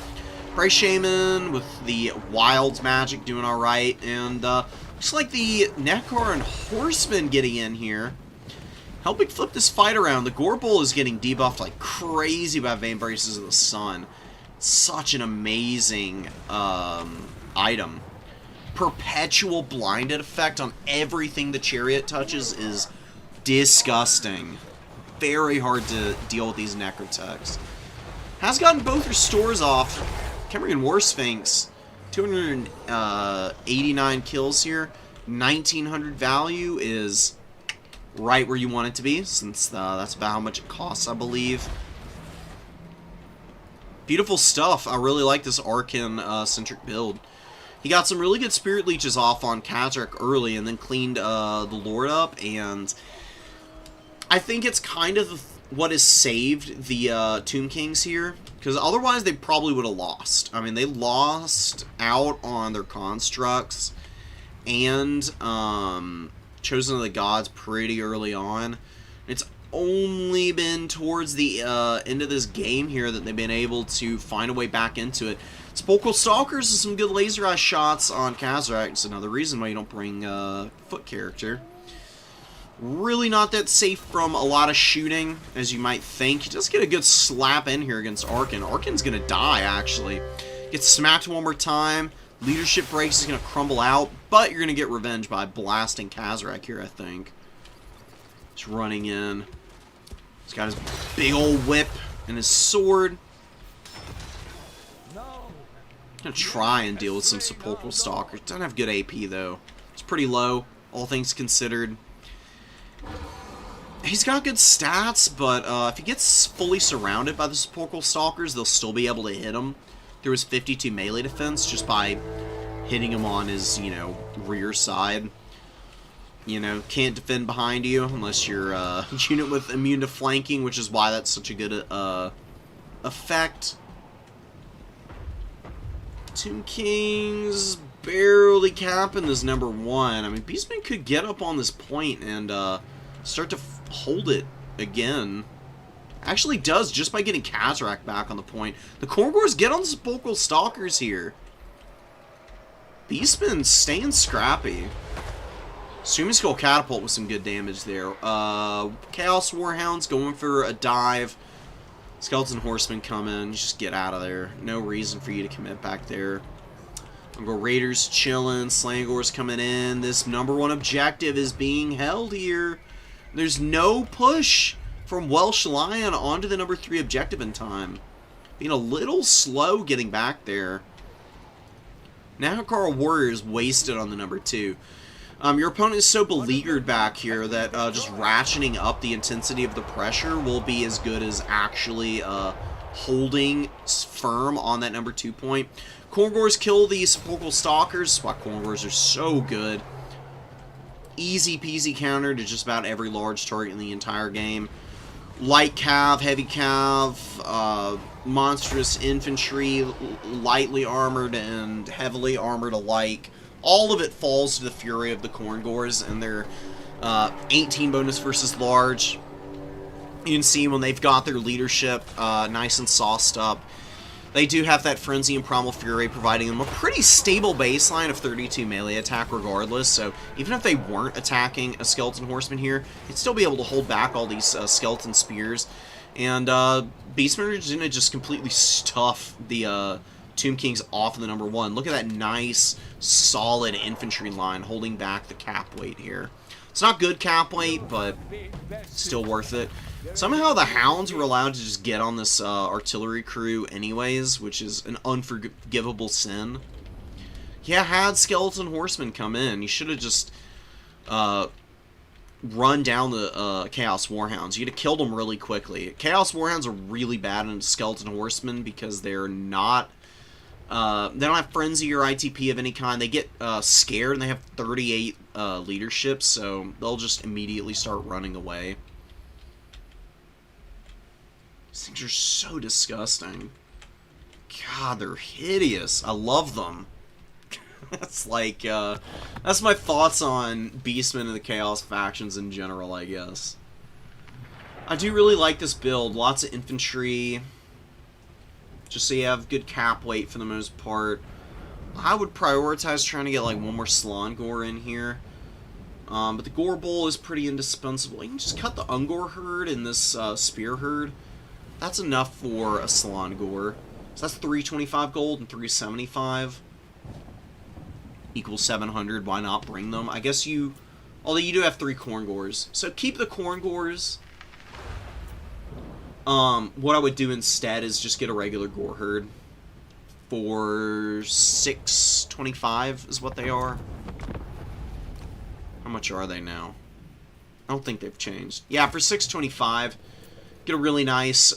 Prey Shaman with the Wilds magic doing alright, and looks like the Nekar and Horseman getting in here, helping flip this fight around. The Gorbul is getting debuffed like crazy by Vein Braces of the Sun. Such an amazing item. Perpetual blinded effect on everything the Chariot touches is disgusting. Very hard to deal with these Necrotechs. Has gotten both restores off. Khemrian War Sphinx, 289 kills here. 1900 value is right where you want it to be, since that's about how much it costs, I believe. Beautiful stuff. I really like this Arkin-centric build. He got some really good Spirit Leeches off on Khazrak early, and then cleaned the Lord up, and I think it's kind of what has saved the Tomb Kings here, because otherwise they probably would have lost. I mean, they lost out on their constructs and Chosen of the Gods pretty early on. It's only been towards the end of this game here that they've been able to find a way back into it. Sepulchral Stalkers and some good laser eye shots on Khazrak. It's another reason why you don't bring foot character. Really not that safe from a lot of shooting, as you might think. He does get a good slap in here against Arkin. Arkin's going to die, actually. Gets smacked one more time. Leadership breaks, is going to crumble out, but you're going to get revenge by blasting Khazrak here, I think. Just running in. He's got his big old whip and his sword. Gonna try and deal with some Sepulchral Stalkers. Doesn't have good AP, though. It's pretty low, all things considered. He's got good stats, but if he gets fully surrounded by the Sepulchral Stalkers, they'll still be able to hit him through his 52 melee defense just by hitting him on his, you know, rear side. You know, can't defend behind you unless you're a unit with immune to flanking, which is why that's such a good effect. Tomb Kings barely capping this number 1. I mean, Beastman could get up on this point and start to hold it again. Actually does, just by getting Khazrak back on the point. The Khorngors get on the Sepulchral Stalkers here. Beastman staying scrappy. Assuming Skull Catapult with some good damage there. Chaos Warhounds going for a dive. Skeleton Horsemen come in. Just get out of there. No reason for you to commit back there. Mongol Raiders chilling. Slangors coming in. This number 1 objective is being held here. There's no push from Welsh Lion onto the number 3 objective in time. Being a little slow getting back there. Nahakara Warriors wasted on the number 2. Your opponent is so beleaguered back here that just ratcheting up the intensity of the pressure will be as good as actually holding firm on that number 2 point. Khorngors kill the Sepulchral Stalkers. Wow, Khorngors are so good. Easy peasy counter to just about every large target in the entire game. Light cav, heavy cav, monstrous infantry, lightly armored and heavily armored alike. All of it falls to the fury of the Khorngors and their 18 bonus versus large. You can see when they've got their leadership nice and sauced up. They do have that Frenzy and Primal Fury providing them a pretty stable baseline of 32 melee attack regardless, so even if they weren't attacking a Skeleton Horseman here, they'd still be able to hold back all these Skeleton Spears. And Beastmen are going to just completely stuff the Tomb Kings off of the number 1. Look at that nice, solid infantry line holding back the cap weight here. It's not good cap weight, but still worth it. Somehow the Hounds were allowed to just get on this artillery crew anyways, which is an unforgivable sin. Yeah, had Skeleton Horsemen come in. You should have just run down the Chaos Warhounds. You'd have killed them really quickly. Chaos Warhounds are really bad in Skeleton Horsemen because they're not... they don't have Frenzy or ITP of any kind. They get scared, and they have 38 leadership, so they'll just immediately start running away. These things are so disgusting. God, they're hideous. I love them. That's like, that's my thoughts on Beastmen and the Chaos factions in general, I guess. I do really like this build. Lots of infantry. Just so you have good cap weight for the most part. I would prioritize trying to get like one more Salon Gore in here. But the Gore Bowl is pretty indispensable. You can just cut the Ungor herd and this Spear herd. That's enough for a Salon Gore. So that's 325 gold and 375. Equals 700. Why not bring them? I guess you... Although you do have 3 Corn Gores. So keep the Corn Gores. What I would do instead is just get a regular Gore herd for 625 is what they are. How much are they now? I don't think they've changed. Yeah, for 625, get a really nice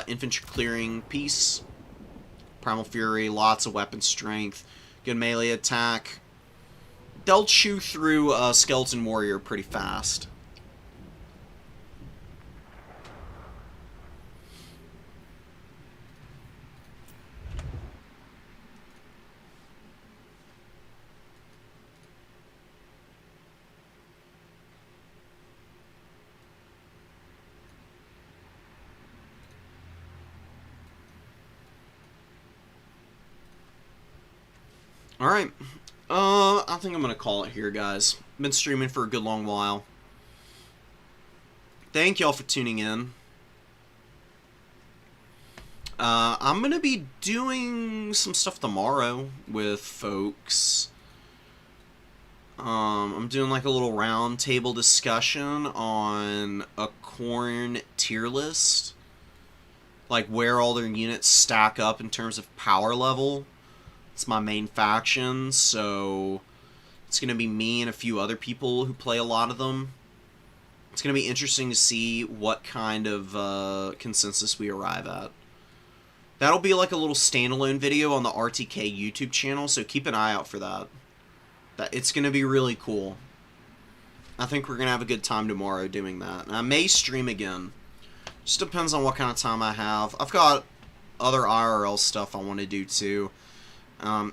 infantry clearing piece. Primal Fury, lots of weapon strength, good melee attack. They'll chew through a Skeleton Warrior pretty fast. Alright, I think I'm going to call it here, guys. Been streaming for a good long while. Thank y'all for tuning in. I'm going to be doing some stuff tomorrow with folks. I'm doing like a little round table discussion on a Khorne tier list. Like where all their units stack up in terms of power level. It's my main faction, so it's going to be me and a few other people who play a lot of them. It's going to be interesting to see what kind of consensus we arrive at. That'll be like a little standalone video on the RTK YouTube channel, so keep an eye out for that. It's going to be really cool. I think we're going to have a good time tomorrow doing that. And I may stream again. Just depends on what kind of time I have. I've got other IRL stuff I want to do too.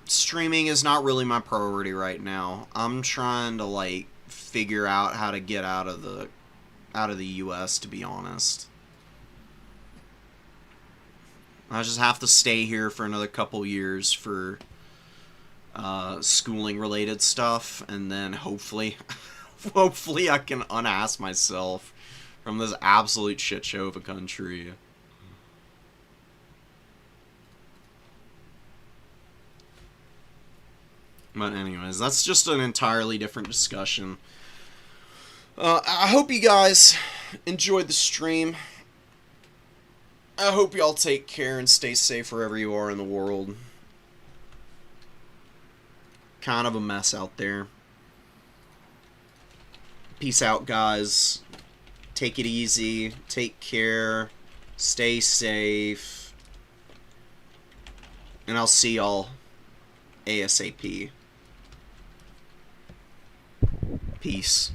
Streaming is not really my priority right now. I'm trying to like figure out how to get out of the US, to be honest. I just have to stay here for another couple years for schooling related stuff, and then hopefully hopefully I can unass myself from this absolute shit show of a country. But anyways, that's just an entirely different discussion. I hope you guys enjoyed the stream. I hope y'all take care and stay safe wherever you are in the world. Kind of a mess out there. Peace out, guys. Take it easy. Take care. Stay safe. And I'll see y'all ASAP. Peace.